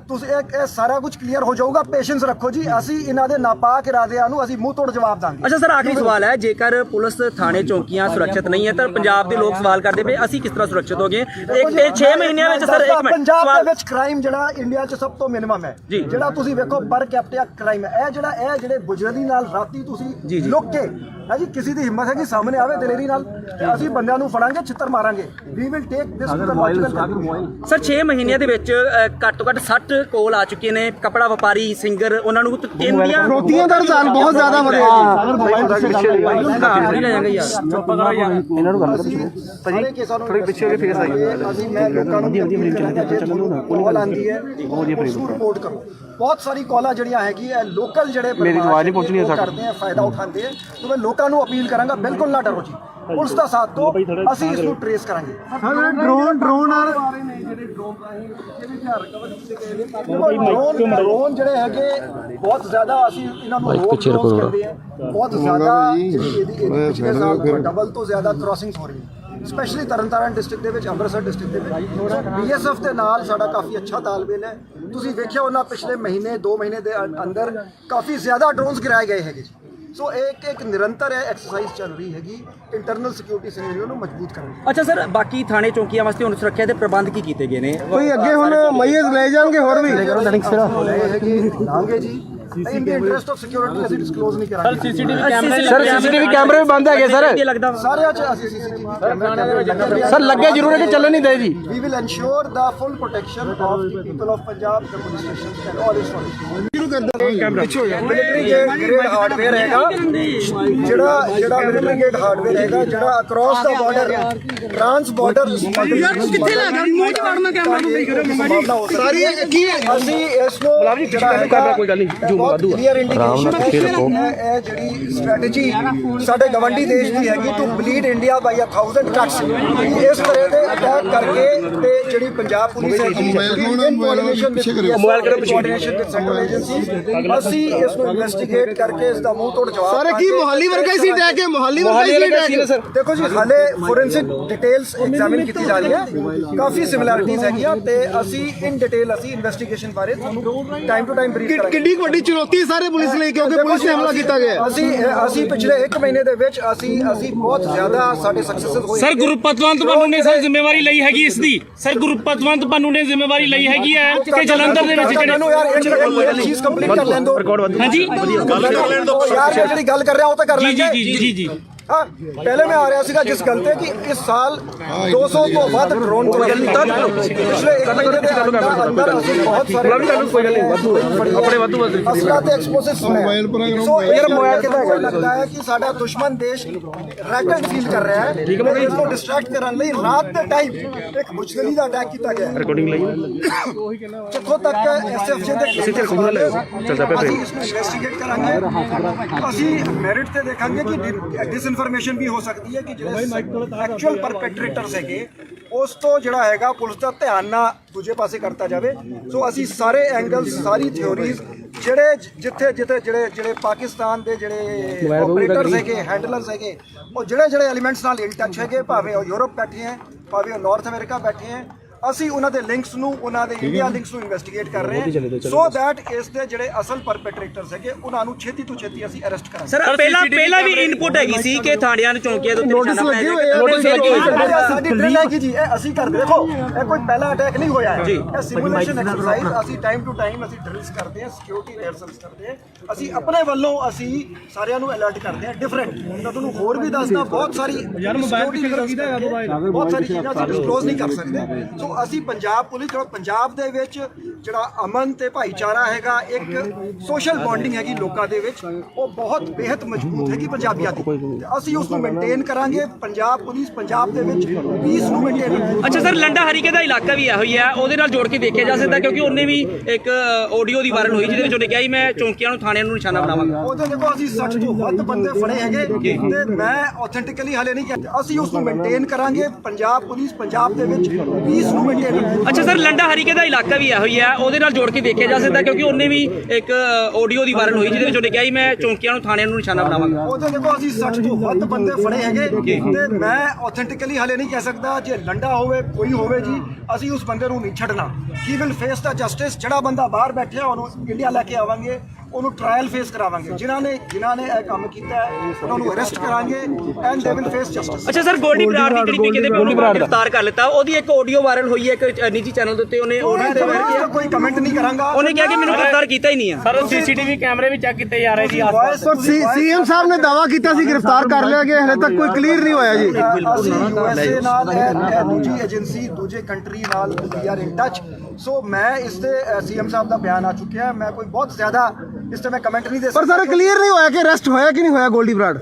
ਤੁਸੀਂ ਇਹ ਸਾਰਾ ਕੁਝ ਕਲੀਅਰ ਹੋ ਜਾਊਗਾ। ਪੇਸ਼ੈਂਸ ਰੱਖੋ ਜੀ। ਅਸੀਂ ਇਹਨਾਂ ਦੇ ਨਾਪਾਕ ਇਰਾਦਿਆਂ ਨੂੰ ਅਸੀਂ ਮੂੰਹ ਤੋੜ ਜਵਾਬ ਦਾਂਗੇ। ਅੱਛਾ ਸਰ, ਆਖਰੀ ਸਵਾਲ ਹੈ, ਜੇਕਰ ਪੁਲਿਸ ਥਾਣੇ ਚੌਂਕੀਆਂ ਸੁਰੱਖਿਅਤ ਨਹੀਂ ਹੈ ਤਾਂ ਪੰਜਾਬ ਦੇ ਲੋਕ ਸਵਾਲ ਕਰਦੇ ਪਏ ਅਸੀਂ ਕਿਸ ਤਰ੍ਹਾਂ ਸੁਰੱਖਿਤ ਹੋ ਗਏ? ਇਹ 6 ਮਹੀਨਿਆਂ ਵਿੱਚ ਸਰ ਇੱਕ ਮਿੰਟ ਪੰਜਾਬ ਦੇ ਵਿੱਚ ਕ੍ਰਾਈਮ ਜਿਹੜਾ ਇੰਡੀਆ 'ਚ ਸਭ ਤੋਂ ਮਿਨੀਮਮ ਹੈ, ਜੀ। ਜਿਹੜਾ ਤੁਸੀਂ ਵੇਖੋ ਪਰ ਕੈਪੀਟਾ ਕ੍ਰਾਈਮ ਹੈ। ਇਹ ਜਿਹੜੇ ਬੁਜਰਦੀ ਨਾਲ ਰਾਤੀ ਤੁਸੀਂ ਲੁੱਕ ਕੇ ਹੈ ਜੀ, ਕਿਸੇ ਦੀ ਹਿੰਮਤ ਹੈ ਕਿ ਸਾਹਮਣੇ ਆਵੇ ਦਲੇਰੀ ਨਾਲ ਤੇ ਅਸੀਂ ਬੰਦਿਆਂ ਨੂੰ ਫੜਾਂਗੇ, ਛਿੱਤਰ ਮਾਰਾਂਗੇ। We will take this to the logical. Sir 6 ਮਹੀਨਿਆਂ ਦੇ ਵਿੱਚ ਘੱਟ ਤੋਂ ਘੱਟ 60 ਕੋਲ ਆ ਚੁੱਕੇ ਨੇ। ਕਪੜਾ ਵਪਾਰੀ, ਸਿੰਗਰ, ਉਹਨਾਂ ਨੂੰ ਫਰੋਤੀਆਂ ਦਾ ਰੁਝਾਨ ਬਹੁਤ ਜ਼ਿਆਦਾ ਵਧਿਆ ਸਾਰੇ ਕੇਸਾਂ ਨੂੰ ਥੋੜੇ ਪਿੱਛੇ ਕੇ ਫੇਸ ਆਈ ਅਸੀਂ ਮੈਂ ਲੋਕਾਂ ਨੂੰ ਕਾਲ ਆਂਦੀ ਹੈ ਉਸ ਰਿਪੋਰਟ ਕਰੋ। ਬਹੁਤ ਸਾਰੀ ਕਾਲਾਂ ਜਿਹੜੀਆਂ ਹੈਗੀ ਹੈ ਲੋਕਲ ਜਿਹੜੇ ਮੇਰੀ ਆਵਾਜ਼ ਨਹੀਂ ਪਹੁੰਚਣੀ ਕਰਦੇ ਆ, ਫਾਇਦਾ ਉਠਾਉਂਦੇ ਆ। ਤੇ ਮੈਂ ਲੋਕਾਂ ਨੂੰ ਅਪੀਲ ਕਰਾਂਗਾ ਬਿਲਕੁਲ ਨਾ ਡਰੋ ਜੀ, ਪੁਲਿਸ ਦਾ ਸਾਥ ਦਿਓ, ਅਸੀਂ ਇਸ ਨੂੰ ਟ੍ਰੇਸ ਕਰਾਂਗੇ। ਡਰੋਨ ਜਿਹੜੇ ਹੈਗੇ ਬਹੁਤ ਜ਼ਿਆਦਾ ਅਸੀਂ ਇਹਨਾਂ ਨੂੰ ਪਿੱਛੇ ਕਰਦੇ ਆ। ਬਹੁਤ ਜ਼ਿਆਦਾ ਪਿਛਲੇ ਸਾਲ ਡਬਲ ਤੋਂ ਜ਼ਿਆਦਾ ਕ੍ਰਾਸਿੰਗਸ ਹੋ ਰਹੀਆਂ, ਸਪੈਸ਼ਲੀ ਤਰਨਤਾਰਨ ਡਿਸਟ੍ਰਿਕਟ ਦੇ ਵਿੱਚ, ਅੰਮ੍ਰਿਤਸਰ ਡਿਸਟ੍ਰਿਕਟ ਦੇ ਵਿੱਚ। BSF ਦੇ ਨਾਲ ਸਾਡਾ ਕਾਫੀ ਅੱਛਾ ਤਾਲਮੇਲ ਹੈ। ਤੁਸੀਂ ਵੇਖਿਆ ਉਹਨਾਂ ਪਿਛਲੇ ਮਹੀਨੇ 2 ਮਹੀਨੇ ਦੇ ਅੰਦਰ ਕਾਫੀ ਜ਼ਿਆਦਾ ਡਰੋਨਸ ਗਿਰਾਏ ਗਏ ਹੈਗੇ ਜੀ। ਸੋ ਇੱਕ ਨਿਰੰਤਰ ਐਕਸਰਸਾਈਜ਼ ਚੱਲ ਰਹੀ ਹੈਗੀ ਇੰਟਰਨਲ ਸਿਕਿਉਰਿਟੀ ਸਿਨੈਰੀਓ ਨੂੰ ਮਜ਼ਬੂਤ ਕਰਨ ਦੀ। ਅੱਛਾ ਸਰ, ਬਾਕੀ ਥਾਣੇ ਚੌਂਕੀਆਂ ਵਾਸਤੇ ਹੁਣ ਸੁਰੱਖਿਆ ਦੇ ਪ੍ਰਬੰਧ ਕੀ ਕੀਤੇ ਗਏ ਨੇ? ਕੋਈ ਅੱਗੇ ਹੁਣ ਮਈਜ਼ ਲੈ ਜਾਣਗੇ ਹੋਰ ਵੀ ਲਾਂਗੇ ਜੀ। ਇਨ ਦੀ ਇੰਟਰਸਟ ਆਫ ਸਿਕਿਉਰਿਟੀ ਅਸੀਂ ਡਿਸਕਲੋਜ਼ ਨਹੀਂ ਕਰਾਂਗੇ। ਸੀਸੀਟੀਵੀ ਕੈਮਰੇ ਵੀ ਬੰਦ ਹੈਗੇ ਸਰ। ਇਹ ਲੱਗਦਾ ਸਾਰਿਆਂ 'ਚ ਅਸੀਂ CCTV ਕੈਮਰੇ ਸਰ ਲੱਗੇ ਜ਼ਰੂਰ ਹੈ ਕਿ ਚੱਲਣ ਨਹੀਂ ਦੇ ਜੀ। We will ensure the full protection of the people of Punjab, the police stations and all its functions. Military grade hardware ਹੈਗਾ ਜਿਹੜਾ ਮਿਲਟਰੀ ਗ੍ਰੇਡ ਹਾਰਡਵੇਅਰ ਹੈਗਾ ਜਿਹੜਾ ਅਕ੍ਰੋਸ ਦਾ ਬਾਰਡਰ ਟ੍ਰਾਂਸ ਬਾਰਡਰ ਯਾਰ ਤੂੰ ਕਿੱਥੇ ਲੈ ਗਿਆ ਮੂੰਹ ਚ ਵੜਨਾ ਕੈਮਰਾ ਨੂੰ ਦੇਖ ਰਿਹਾ ਸਾਰੀ ਕੀ ਅਸੀਂ ਇਸ ਨੂੰ ਜਿਹੜਾ ਕੋਈ ਗੱਲ ਨਹੀਂ ਜੂਮ ਵਾਧੂ ਕਲੀਅਰ ਇੰਡੀਕੇਸ਼ਨ ਹੈ। ਇਹ ਜਿਹੜੀ ਸਟ੍ਰੈਟਜੀ ਸਾਡੇ ਗਵੰਡੀ ਦੇਸ਼ ਦੀ ਹੈਗੀ ਟੂ ਬਲੀਡ ਇੰਡੀਆ ਬਾਈ 1000 ਟਰਕਸ। ਇਸ ਤਰ੍ਹਾਂ ਦੇ ਅਟੈਕ ਕਰਕੇ ਤੇ ਜਿਹੜੀ ਪੰਜਾਬ ਪੁਲਿਸ ਹੈਗੀ ਮੋਬਾਈਲ ਕਰੋ ਕੋਆਰਡੀਨੇਸ਼ਨ ਵਿਦ ਸੈਂਟਰਲ ਏਜੰਸੀ ਅਸੀਂ ਇਸ ਨੂੰ ਇਨਵੈਸਟੀਗੇਟ ਕਰਕੇ ਇਸ ਦਾ ਮੂੰਹ ਤੋੜ ਜਵਾਬ ਸਾਰੇ ਕੀ ਮੋਹਾਲੀ ਵਰਗਾ ਹੀ ਸੀ ਅਟੈਕ ਹੈ। ਮੋਹਾਲੀ ਵਰਗਾ ਹੀ ਸੀ ਅਟੈਕ ਸਰ। ਦੇਖੋ ਜੀ ਹਾਲੇ ਫੋਰੈਂਸਿਕ ਡਿਟੇਲਸ ਐਗਜ਼ਾਮਿਨ ਕੀਤੀ ਜਾ ਰਹੀ ਹੈ, ਕਾਫੀ ਸਿਮਿਲੈਰਿਟੀਜ਼ ਹੈਗੀਆਂ ਤੇ ਅਸੀਂ ਇਨ ਡਿਟੇਲ ਅਸੀਂ ਇਨਵੈਸਟੀਗੇਸ਼ਨ ਬਾਰੇ ਤੁਹਾਨੂੰ ਟਾਈਮ ਟੂ ਟਾਈਮ ਬਰੀਫ ਕਰਾਂਗੇ। ਕਿੰਨੀ ਵੱਡੀ ਚੁਣੌਤੀ ਸਾਰੇ ਪੁਲਿਸ ਲਈ ਕਿਉਂਕਿ ਪੁਲਿਸ ਨੇ ਹਮਲਾ ਕੀਤਾ ਗਿਆ। ਅਸੀਂ ਪਿਛਲੇ 1 ਮਹੀਨੇ ਦੇ ਵਿੱਚ ਅਸੀਂ ਬਹੁਤ ਜ਼ਿਆਦਾ ਸਾਡੇ ਸਕਸੈਸ ਹੋਏ। ਸਰ ਗੁਰਪਤਵੰਤ ਪੰਨੂ ਨੇ ਸਰ ਜ਼ਿੰਮੇਵਾਰੀ ਲਈ ਹੈਗੀ ਇਸ ਦੀ? ਸਰ ਗੁਰਪਤਵੰਤ ਪੰਨੂ ਨੇ ਜ਼ਿੰਮੇਵਾਰੀ ਲਈ ਹੈਗੀ ਹੈ ਕਿ ਜਲੰਧਰ ਦੇ ਵਿੱਚ ਮੈਨੂੰ ਯਾਰ ਇੱਕ ਚੀਜ਼ ਕੰਪਲੀਟ ਕਰ ਲੈਣ ਦਿਓ। ਹਾਂਜੀ ਯਾਰ ਜਿਹੜੀ ਗੱਲ ਕਰ ਰਿਹਾ ਉਹ ਤਾਂ ਕਰ ਲੈਂਦੇ। ਜੀ ਹਾਂ ਪਹਿਲੇ ਮੈਂ ਆ ਰਿਹਾ ਸੀਗਾ ਜਿਸ ਗੱਲ ਤੇ ਕਿ ਇਸ ਸਾਲ 200 ਤੋਂ ਵੱਧ ਡਰੋਨ ਪਿਛਲੇ 1 ਮਹੀਨੇ ਦੇ ਅੰਦਰ ਅਸੀਂ ਬਹੁਤ ਸਾਰੇ ਆਪਣੇ ਵਾਧੂ ਅਸਲਾ ਤੇ ਐਕਸਪਲੋਸਿਵਸ ਸੋ ਇਹ ਮੋਬਾਈਲ ਕਿਦਾਂ ਲੱਗਦਾ ਹੈ ਕਿ ਸਾਡਾ ਦੁਸ਼ਮਣ ਦੇਸ਼ ਰੈਕਟ ਫੀਲ ਕਰ ਰਿਹਾ ਹੈ। ਇਸ ਨੂੰ ਡਿਸਟਰੈਕਟ ਕਰਨ ਲਈ ਰਾਤ ਦੇ ਟਾਈਮ ਇੱਕ ਮੁਸ਼ਕਲੀ ਦਾ ਅਟੈਕ ਕੀਤਾ ਗਿਆ ਰਿਕਾਰਡਿੰਗ ਲਈ ਜਿੱਥੋਂ ਤੱਕ SFJ ਦੇ ਅਸੀਂ ਇਸ ਨੂੰ ਇਨਵੈਸਟੀਗੇਟ ਕਰਾਂਗੇ। ਅਸੀਂ ਮੈਰਿਟ ਤੇ ਦੇਖਾਂਗੇ ਕਿ ਇਨਫੋਰਮੇਸ਼ਨ ਵੀ ਹੋ ਸਕਦੀ ਹੈ ਕਿ ਜਿਹੜੇ ਐਕਚੁਅਲ ਪਰਪੈਟਰੇਟਰਸ ਹੈਗੇ ਉਸ ਤੋਂ ਜਿਹੜਾ ਹੈਗਾ ਪੁਲਿਸ ਦਾ ਧਿਆਨ ਨਾ ਦੂਜੇ ਪਾਸੇ ਕਰਤਾ ਜਾਵੇ। ਸੋ ਅਸੀਂ ਸਾਰੇ ਐਂਗਲਸ ਸਾਰੀ ਥਿਓਰੀਜ਼ ਜਿੱਥੇ ਜਿਹੜੇ ਪਾਕਿਸਤਾਨ ਦੇ ਜਿਹੜੇ ਆਪਰੇਟਰਸ ਹੈਗੇ ਹੈਂਡਲਰਸ ਹੈਗੇ ਉਹ ਜਿਹੜੇ ਐਲੀਮੈਂਟਸ ਨਾਲ ਇਨ ਟੱਚ ਹੈਗੇ ਭਾਵੇਂ ਉਹ ਯੂਰਪ ਬੈਠੇ ਹੈ ਭਾਵੇਂ ਉਹ ਨਾਰਥ ਅਮਰੀਕਾ ਬੈਠੇ ਹੈ ਅਸੀਂ ਉਹਨਾਂ ਦੇ ਲਿੰਕਸ ਨੂੰ, ਉਹਨਾਂ ਦੇ ਇੰਡੀਆ ਲਿੰਕਸ ਨੂੰ ਇਨਵੈਸਟੀਗੇਟ ਕਰ ਰਹੇ ਹਾਂ ਸੋ ਦੈਟ ਇਸ ਦੇ ਜਿਹੜੇ ਅਸਲ ਪਰਪੈਟਰੇਟਰਸ ਹੈਗੇ ਉਹਨਾਂ ਨੂੰ ਛੇਤੀ ਤੋਂ ਛੇਤੀ ਅਸੀਂ ਅਰੈਸਟ ਕਰਾਂਗੇ। ਸਰ ਪਹਿਲਾਂ ਵੀ ਇਨਪੁਟ ਹੈਗੀ ਸੀ ਕਿ ਥਾਣਿਆਂ ਨੂੰ ਚੌਂਕੀਆਂ ਦੇ ਉੱਤੇ ਨੋਟਿਸ ਨਿਸ਼ਾਨਾ ਲੱਗੇ ਬਣਾਇਆ ਹੋਏ ਆ। ਨੋਟਿਸ ਲੱਗੇ ਹੋਏ ਆ। ਸਾਡੀ ਡਰਿਲ ਹੈਗੀ ਜੀ, ਇਹ ਅਸੀਂ ਕਰਦੇ ਦੇਖੋ ਇਹ ਕੋਈ ਪਹਿਲਾ ਅਟੈਕ ਨਹੀਂ ਹੋਇਆ ਹੈ ਇਹ ਸਿਮੂਲੇਸ਼ਨ ਐਕਸਰਸਾਈਜ਼ ਅਸੀਂ ਟਾਈਮ ਟੂ ਟਾਈਮ ਅਸੀਂ ਡਰਿਲਸ ਕਰਦੇ ਹਾਂ, ਸਿਕਿਉਰਿਟੀ ਰਿਹਰਸਲਸ ਕਰਦੇ ਹਾਂ, ਅਸੀਂ ਆਪਣੇ ਵੱਲੋਂ ਅਸੀਂ ਸਾਰਿਆਂ ਨੂੰ ਅਲਰਟ ਕਰਦੇ ਹਾਂ ਡਿਫਰੈਂਟ। ਮੈਂ ਤੁਹਾਨੂੰ ਹੋਰ ਵੀ ਦੱਸਦਾ ਬਹੁਤ ਸਾਰੀ ਬਹੁਤ ਸਾਰੀ ਚੀਜ਼ਾਂ ਅਸੀਂ ਡਿਸਕਲੋਜ਼ ਨਹੀਂ ਕਰ ਸਕਦੇ। ਸੋ ਅਸੀਂ ਪੰਜਾਬ ਪੁਲਿਸ ਔਰ ਪੰਜਾਬ ਦੇ ਵਿੱਚ ਜਿਹੜਾ ਅਮਨ ਤੇ ਭਾਈਚਾਰਾ ਹੈਗਾ, ਇੱਕ ਸੋਸ਼ਲ ਬੌਂਡਿੰਗ ਹੈਗੀ ਲੋਕਾਂ ਦੇ ਵਿੱਚ, ਉਹ ਬਹੁਤ ਬੇहद ਮਜ਼ਬੂਤ ਹੈਗੀ ਪੰਜਾਬੀਆਂ ਦੀ ਤੇ ਅਸੀਂ ਉਸ ਨੂੰ ਮੇਨਟੇਨ ਕਰਾਂਗੇ। ਪੰਜਾਬ ਪੁਲਿਸ ਪੰਜਾਬ ਦੇ ਵਿੱਚ ਪੀਸ ਨੂੰ ਮੇਨਟੇਨ। ਅੱਛਾ ਸਰ, ਲੰਡਾ ਹਰੀਕੇ ਦਾ ਇਲਾਕਾ ਵੀ ਇਹੋ ਹੀ ਹੈ, ਉਹਦੇ ਨਾਲ ਜੋੜ ਕੇ ਦੇਖਿਆ ਜਾ ਸਕਦਾ ਕਿਉਂਕਿ ਉਹਨੇ ਵੀ ਇੱਕ ਆਡੀਓ ਦੀ ਵਾਇਰਲ ਹੋਈ ਜਿਹਦੇ ਵਿੱਚ ਉਹਨੇ ਕਿਹਾ ਸੀ ਮੈਂ ਚੌਂਕੀਆਂ ਨੂੰ ਥਾਣਿਆਂ ਨੂੰ ਨਿਸ਼ਾਨਾ ਬਣਾਵਾਂਗਾ। ਉਹਦੇ ਦੇਖੋ ਅਸੀਂ 60 ਤੋਂ ਵੱਧ ਬੰਦੇ ਫੜੇ ਹੈਗੇ ਤੇ ਮੈਂ ਆਥੈਂਟਿਕਲੀ ਹਲੇ ਨਹੀਂ ਕਹਿੰਦਾ, ਅਸੀਂ ਉਸ ਨੂੰ ਮੇਨਟੇਨ ਕਰਾਂਗੇ। ਪੰਜਾਬ ਪੁਲਿਸ ਪੰਜਾਬ ਦੇ ਵਿੱਚ ਪੀਸ ਨੂੰ ਮੇਨਟੇਨ। ਅੱਛਾ ਸਰ, ਲੰਡਾ ਹਰੀਕੇ ਦਾ ਇਲਾਕਾ ਵੀ ਇਹੋ ਹੀ ਹੈ, ਉਹਦੇ ਨਾਲ ਜੋੜ ਕੇ ਦੇਖਿਆ ਜਾ ਸਕਦਾ ਕਿਉਂਕਿ ਉਹਨੇ ਵੀ ਇੱਕ ਆਡੀਓ ਦੀ ਵਾਇਰਲ ਹੋਈ ਜਿਹਦੇ ਵਿੱਚ ਉਹਨੇ ਕਿਹਾ ਸੀ ਮੈਂ ਚੌਂਕੀਆਂ ਨੂੰ ਥਾਣਿਆਂ ਨੂੰ ਨਿਸ਼ਾਨਾ ਬਣਾਵਾਂਗਾ। ਉਹਦੇ ਦੇਖੋ ਅਸੀਂ 60 ਤੋਂ ਵੱਧ ਬੰਦੇ ਫੜੇ ਹੈਗੇ ਤੇ ਮੈਂ ਆਥੈਂਟਿਕਲੀ ਹਲੇ ਨਹੀਂ ਕਹਿ ਸਕਦਾ। ਜੇ ਲੰਡਾ ਹੋਵੇ ਕੋਈ ਹੋਵੇ ਜੀ, ਅਸੀਂ ਉਸ ਬੰਦੇ ਨੂੰ ਨਹੀਂ ਛੱਡਣਾ। He will face the justice. ਜਿਹੜਾ ਬੰਦਾ ਬਾਹਰ ਬੈਠਿਆ ਉਹਨੂੰ ਇੰਡੀਆ ਲੈ ਕੇ ਆਵਾਂਗੇ, ਉਹਨੂੰ ਟ੍ਰਾਇਲ ਫੇਸ ਕਰਾਵਾਂਗੇ। ਜਿਨ੍ਹਾਂ ਨੇ ਇਹ ਕੰਮ ਕੀਤਾ ਹੈ ਉਹਨਾਂ ਨੂੰ ਅਰੈਸਟ ਕਰਾਂਗੇ and they will face justice. ਅੱਛਾ ਸਰ, ਗੋਲਡੀ ਬਰਾੜ ਦੀ ਜਿਹੜੀ ਕਹਿੰਦੇ ਉਹਨੂੰ ਗ੍ਰਿਫਤਾਰ ਕਰ ਲਿੱਤਾ, ਉਹਦੀ ਇੱਕ ਆਡੀਓ ਵਾਇਰਲ ਹੋਈ ਹੈ ਇੱਕ ਨਿੱਜੀ ਚੈਨਲ ਦੇ ਉੱਤੇ, ਉਹਨੇ ਆਡੀਓ ਤੇ ਵਾਇਰਲ ਕੀਤਾ, ਕੋਈ ਕਮੈਂਟ ਨਹੀਂ ਕਰਾਂਗਾ। ਉਹਨੇ ਕਿਹਾ ਕਿ ਮੈਨੂੰ ਗ੍ਰਿਫਤਾਰ ਕੀਤਾ ਹੀ ਨਹੀਂ ਹੈ। ਸਰ ਸੀਸੀਟੀਵੀ ਕੈਮਰੇ ਵੀ ਚੈੱਕ ਕੀਤੇ ਜਾ ਰਹੇ ਜੀ ਆਸ-ਪਾਸ। ਪਰ ਸੀਐਮ ਸਾਹਿਬ ਨੇ ਦਾਵਾ ਕੀਤਾ ਸੀ ਗ੍ਰਿਫਤਾਰ ਕਰ ਲਿਆ ਗਿਆ, ਹਲੇ ਤੱਕ ਕੋਈ ਕਲੀਅਰ ਨਹੀਂ ਹੋਇਆ ਜੀ। ਅਸੀਂ USA ਨਾਲ ਇਹ ਦੂਜੀ ਏਜੰਸੀ ਦੂਜੇ ਕੰਟਰੀ ਨਾਲ ਵੀ ਆਰ ਇਨ ਟੱਚ। ਸੋ ਮੈਂ ਇਸ ਤੇ ਸੀਐਮ ਸਾਹਿਬ ਦਾ ਬਿਆਨ ਆ ਚੁੱਕਿਆ, ਮੈਂ ਕੋਈ ਬਹੁਤ ਜ਼ਿਆਦਾ ਇਸ ਤੇ ਮੈਂ ਕਮੈਂਟ ਨਹੀਂ ਦੇ ਪਰ ਸਰ ਕਲੀਅਰ ਨਹੀਂ ਹੋਇਆ ਕਿ ਅਰੈਸਟ ਹੋਇਆ ਕਿ ਨਹੀਂ ਹੋਇਆ ਗੋਲਡੀ ਬਰਾੜ।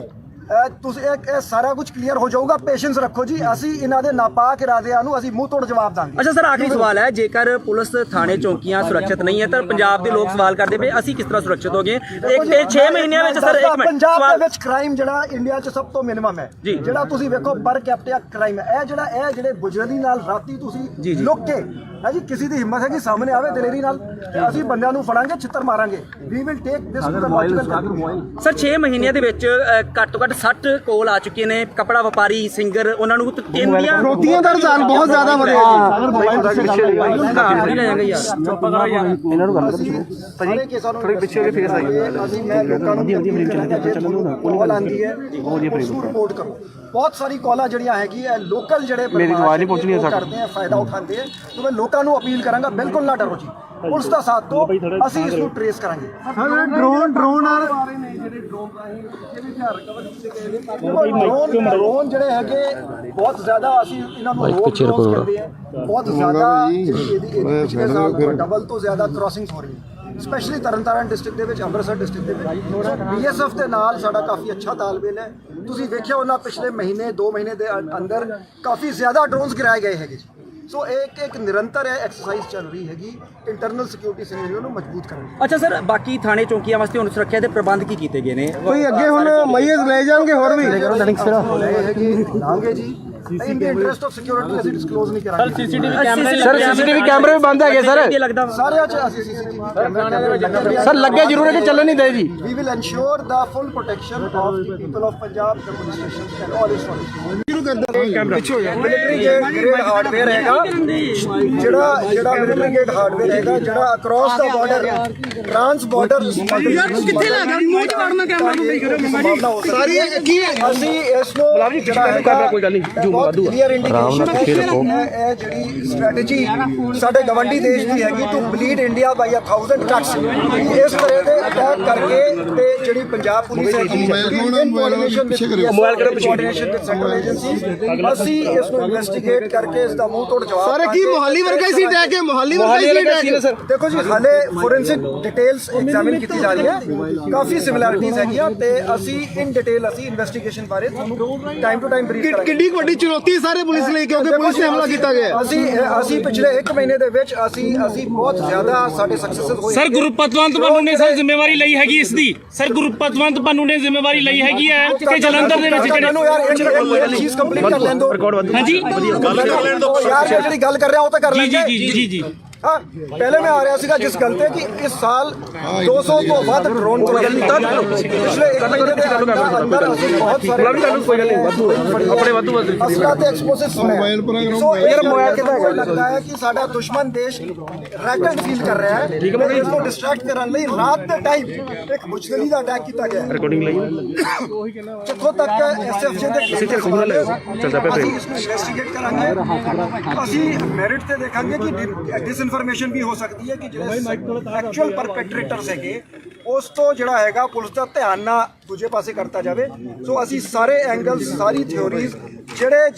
ਤੁਸੀਂ ਇਹ ਸਾਰਾ ਕੁਝ ਕਲੀਅਰ ਹੋ ਜਾਊਗਾ, ਪੇਸ਼ੈਂਸ ਰੱਖੋ ਜੀ। ਅਸੀਂ ਇਹਨਾਂ ਦੇ ਨਾਪਾਕ ਇਰਾਦਿਆਂ ਨੂੰ ਅਸੀਂ ਮੂੰਹ ਤੋੜ ਜਵਾਬ ਦਾਂਗੇ। ਅੱਛਾ ਸਰ, ਆਖਰੀ ਸਵਾਲ ਹੈ, ਜੇਕਰ ਪੁਲਿਸ ਥਾਣੇ ਚੌਂਕੀਆਂ ਸੁਰੱਖਿਅਤ ਨਹੀਂ ਹੈ ਤਾਂ ਪੰਜਾਬ ਦੇ ਲੋਕ ਸਵਾਲ ਕਰਦੇ ਪਏ ਅਸੀਂ ਕਿਸ ਤਰ੍ਹਾਂ ਸੁਰੱਖਿਅਤ ਹੋਗੇ? ਇੱਕ 6 ਮਹੀਨਿਆਂ ਵਿੱਚ ਸਰ ਇੱਕ ਮਿੰਟ ਪੰਜਾਬ ਦੇ ਵਿੱਚ ਕ੍ਰਾਈਮ ਜਿਹੜਾ ਇੰਡੀਆ 'ਚ ਸਭ ਤੋਂ ਮਿਨੀਮਮ ਹੈ, ਜੀ। ਜਿਹੜਾ ਤੁਸੀਂ ਵੇਖੋ ਪਰ ਕੈਪੀਟਾ ਕ੍ਰਾਈਮ ਹੈ ਇਹ ਜਿਹੜੇ ਬੁਜਰਲੀ ਨਾਲ ਰਾਤੀ ਤੁਸੀਂ ਲੁੱਕ ਕੇ ਹੈ ਜੀ, ਕਿਸੇ ਦੀ ਹਿੰਮਤ ਹੈ ਕਿ ਸਾਹਮਣੇ ਆਵੇ ਦਲੇਰੀ ਨਾਲ ਤੇ ਅਸੀਂ ਬੰਦਿਆਂ ਨੂੰ ਫੜਾਂਗੇ, ਛਿੱਤਰ ਮਾਰਾਂਗੇ। We will take this with logical. Sir 6 ਮਹੀਨਿਆਂ ਦੇ ਵਿੱਚ ਘੱਟ ਤੋਂ ਘੱਟ 60 ਕੋਲ ਆ ਚੁੱਕੇ ਨੇ, ਕੱਪੜਾ ਵਪਾਰੀ, ਸਿੰਗਰ, ਉਹਨਾਂ ਨੂੰ ਤਿੰਨੀਆਂ ਫਰੋਤੀਆਂ ਦਾ ਰੁਝਾਨ ਬਹੁਤ ਜ਼ਿਆਦਾ ਵਧਿਆ ਜੀ। ਸਾਰੇ ਕੇਸਾਂ ਨੂੰ ਥੋੜੀ ਪਿੱਛੇ ਫੇਸ ਆਈ ਅਸੀਂ ਮੈਂ ਲੋਕਾਂ ਨੂੰ ਕਾਲ ਆਂਦੀ ਹੈ ਉਸਨੂੰ ਰਿਪੋਰਟ ਕਰੋ। ਬਹੁਤ ਸਾਰੀ ਕਾਲਾਂ ਜਿਹੜੀਆਂ ਹੈਗੀ ਲੋਕਲ ਜਿਹੜੇ ਮੇਰੀ ਆਵਾਜ਼ ਨਹੀਂ ਪਹੁੰਚਣੀ ਕਰਦੇ ਆ, ਫਾਇਦਾ ਉਠਾਉਂਦੇ ਆ। तो मैं लोगों को अपील करांगा, बिल्कुल ना डरो जी, पुलिस का साथ दो, ਅਸੀਂ ਇਸ ਨੂੰ ਟ੍ਰੇਸ ਕਰਾਂਗੇ। ਡਰੋਨ ਜਿਹੜੇ ਹੈਗੇ ਬਹੁਤ ਜ਼ਿਆਦਾ ਅਸੀਂ ਇਹਨਾਂ ਨੂੰ ਰੋਕ ਕਰਦੇ ਆ, ਬਹੁਤ ਜ਼ਿਆਦਾ ਪਿਛਲੇ ਸਾਲ ਡਬਲ ਤੋਂ ਜ਼ਿਆਦਾ ਕ੍ਰਾਸਿੰਗਸ ਹੋ ਰਹੀ ਹੈ, ਸਪੈਸ਼ਲੀ ਤਰਨਤਾਰਨ ਡਿਸਟ੍ਰਿਕਟ ਦੇ ਵਿੱਚ, ਅੰਮ੍ਰਿਤਸਰ ਡਿਸਟ੍ਰਿਕਟ ਦੇ ਵਿੱਚ। BSF ਦੇ ਨਾਲ ਸਾਡਾ ਕਾਫੀ ਅੱਛਾ ਤਾਲਮੇਲ ਹੈ। ਤੁਸੀਂ ਵੇਖਿਆ ਉਹਨਾਂ ਪਿਛਲੇ ਮਹੀਨੇ 2 ਮਹੀਨੇ ਦੇ ਅੰਦਰ ਕਾਫੀ ਜ਼ਿਆਦਾ ਡਰੋਨਸ ਗਿਰਾਏ ਗਏ ਹੈਗੇ। ਸੋ ਇੱਕ ਨਿਰੰਤਰ ਐਕਸਰਸਾਈਜ਼ ਚੱਲ ਰਹੀ ਹੈਗੀ ਇੰਟਰਨਲ ਸਿਕਿਉਰਿਟੀ ਸਿਨੈਰੀਓ ਨੂੰ ਮਜ਼ਬੂਤ ਕਰਨ ਦੀ। ਅੱਛਾ ਸਰ, ਬਾਕੀ ਥਾਣੇ ਚੌਂਕੀਆਂ ਵਾਸਤੇ ਹੁਣ ਸੁਰੱਖਿਆ ਦੇ ਪ੍ਰਬੰਧ ਕੀ ਕੀਤੇ ਗਏ ਨੇ? ਕੋਈ ਅੱਗੇ ਹੁਣ ਮਈਜ਼ ਲੈ ਜਾਣਗੇ ਹੋਰ ਵੀ ਲਾਂਗੇ ਜੀ। in the interest of security ਅਸੀਂ ਡਿਸਕਲੋਜ਼ ਨਹੀਂ ਕਰਾਂਗੇ। ਸੀਸੀਟੀਵੀ ਕੈਮਰੇ ਵੀ ਬੰਦ ਹੈਗੇ ਸਰ, ਲੱਗਦਾ ਸਾਰਿਆਂ 'ਚ ਅਸੀਂ CCTV ਕੈਮਰੇ ਸਰ ਲੱਗੇ ਜ਼ਰੂਰ ਹੈ ਕਿ ਚੱਲਣ ਨਹੀਂ ਦੇ ਜੀ। we will ensure the full protection of the people of Punjab, the police stations and all its military gate hardware ਹੈਗਾ, ਜਿਹੜਾ ਮਿਲਟਰੀ ਗੇਟ ਹਾਰਡਵੇਅਰ ਹੈਗਾ, ਜਿਹੜਾ ਅਕ੍ਰੋਸ ਦਾ ਬਾਰਡਰ ਟ੍ਰਾਂਸ ਬਾਰਡਰ ਕਿੱਥੇ ਲੱਗਾ ਮੂੰਹ 'ਚ ਵੜਨਾ ਕੈਮਰਾ ਸਾਰੀ ਕੀ ਅਸੀਂ ਇਸ ਨੂੰ ਜਿਹੜਾ ਹੈਗਾ ਕੋਈ ਗੱਲ ਨਹੀਂ ਕਲੀਅਰ ਇੰਡੀਕੇਸ਼ਨ ਹੈ ਇਹ ਜਿਹੜੀ ਸਟ੍ਰੈਟਜੀ ਸਾਡੇ ਗਵੰਡੀ ਦੇਸ਼ ਦੀ ਹੈਗੀ to bleed India by 1000 cuts. ਇਸ ਤਰ੍ਹਾਂ ਦੇ ਅਟੈਕ ਕਰਕੇ ਤੇ ਜਿਹੜੀ ਪੰਜਾਬ ਪੁਲਿਸ ਹੈਗੀ in coordination with central agencies ਅਸੀਂ ਇਸ ਨੂੰ ਇਨਵੈਸਟੀਗੇਟ ਕਰਕੇ ਇਸ ਦਾ ਮੂੰਹ ਤੋੜ ਜਵਾਬ ਸਰ ਕੀ ਮੁਹਾਲੀ ਵਰਗਾ ਸੀ ਅਟੈਕ ਹੈ? ਮੁਹਾਲੀ ਵਰਗਾ ਸੀ ਅਟੈਕ ਸਰ। ਦੇਖੋ ਜੀ ਹਾਲੇ ਫੋਰੈਂਸਿਕ ਡਿਟੇਲਸ ਐਗਜ਼ਾਮਿਨ ਕੀਤੀ ਜਾ ਰਹੀ ਹੈ, ਕਾਫੀ ਸਿਮਿਲੈਰਿਟੀਜ਼ ਹੈਗੀਆਂ ਤੇ ਅਸੀਂ ਇਨ ਡਿਟੇਲ ਅਸੀਂ ਇਨਵੈਸਟੀਗੇਸ਼ਨ ਬਾਰੇ ਤੁਹਾਨੂੰ ਟਾਈਮ ਟੂ ਟਾਈਮ ਬਰੀਫ ਕਰਾਂਗੇ। ਕਿੰਨੀ ਵੱਡੀ ਚੁਣੌਤੀ ਸਾਰੇ ਪੁਲਿਸ ਲਈ ਕਿਉਂਕਿ ਪੁਲਿਸ ਨੇ ਹਮਲਾ ਕੀਤਾ ਗਿਆ। ਅਸੀਂ ਪਿਛਲੇ 1 ਮਹੀਨੇ ਦੇ ਵਿੱਚ ਅਸੀਂ ਬਹੁਤ ਜ਼ਿਆਦਾ ਸਾਡੇ ਸਕਸੈਸ ਹੋਏ। ਸਰ ਗੁਰਪਤਵੰਤ ਪੰਨੂ ਨੇ ਸਰ ਜ਼ਿੰਮੇਵਾਰੀ ਲਈ ਹੈਗੀ ਇਸ ਦੀ? ਸਰ ਗੁਰਪਤਵੰਤ ਪੰਨੂ ਨੇ ਜ਼ਿੰਮੇਵਾਰੀ ਲਈ ਹੈਗੀ ਹੈ ਕਿ ਜਲੰਧਰ ਦੇ ਵਿੱਚ ਮੈਨੂੰ ਯਾਰ ਇੱਕ ਚੀਜ਼ ਕੰਪਲੀਟ ਕਰ ਲੈਣ ਦਿਓ। ਹਾਂਜੀ ਯਾਰ ਜਿਹੜੀ ਗੱਲ ਕਰ ਰਿਹਾ ਉਹ ਤਾਂ ਕਰ ਲੈਂਦੇ। ਜੀ हाँ पहले मैं आ रहा ਸੀਗਾ जिस ਗੱਲ ਤੇ ਕਿ ਇਸ ਸਾਲ 200 ਤੋਂ ਵੱਧ ਡਰੋਨ ਪਿਛਲੇ ਇੱਕ ਮਹੀਨੇ ਦੇ ਅੰਦਰ ਅਸੀਂ ਬਹੁਤ ਸਾਰੇ ਆਪਣੇ ਵਾਧੂ ਅਸਲਾ ਤੇ ਐਕਸਪਲੋਸਿਵ ਸੁਣਿਆ ਸੋ ਇਹ ਮੋਇਆ ਕਿਦਾਂ ਲੱਗਦਾ ਹੈ ਕਿ ਸਾਡਾ ਦੁਸ਼ਮਣ ਦੇਸ਼ ਰੈਕਟ ਫੀਲ ਕਰ ਰਿਹਾ ਹੈ ਇਸ ਨੂੰ ਡਿਸਟਰੈਕਟ ਕਰਨ ਲਈ ਰਾਤ ਦੇ ਟਾਈਮ ਇੱਕ ਬੁਝਦਲੀ ਦਾ ਅਟੈਕ ਕੀਤਾ ਗਿਆ ਰਿਕਾਰਡਿੰਗ ਲਈ ਜਿੱਥੋਂ ਤੱਕ ਐਸਐਫਜੀ ਦੇ ਕਿਸੇ ਤੇ ਸਵਾਲ ਹੈ ਅਸੀਂ ਇਸ ਨੂੰ ਇਨਵੈਸਟੀਗੇਟ ਕਰਾਂਗੇ ਅਸੀਂ ਮੈਰਿਟ ਤੇ ਦੇਖਾਂਗੇ ਕਿ ਡਿਸਇਨਫੋਰਮੇਸ਼ਨ ਵੀ ਹੋ ਸਕਦੀ ਹੈ ਕਿ ਜਿਹੜੇ ਐਕਚੁਅਲ ਪਰਪੈਟਰੇਟਰਸ ਹੈਗੇ ਉਸ ਤੋਂ ਜਿਹੜਾ ਹੈਗਾ ਪੁਲਿਸ ਦਾ ਧਿਆਨ ਨਾ ਦੂਜੇ ਪਾਸੇ ਕਰਤਾ ਜਾਵੇ ਸੋ ਅਸੀਂ ਸਾਰੇ ਐਂਗਲਸ ਸਾਰੀ ਥਿਉਰੀਜ਼ ਜਿਹੜੇ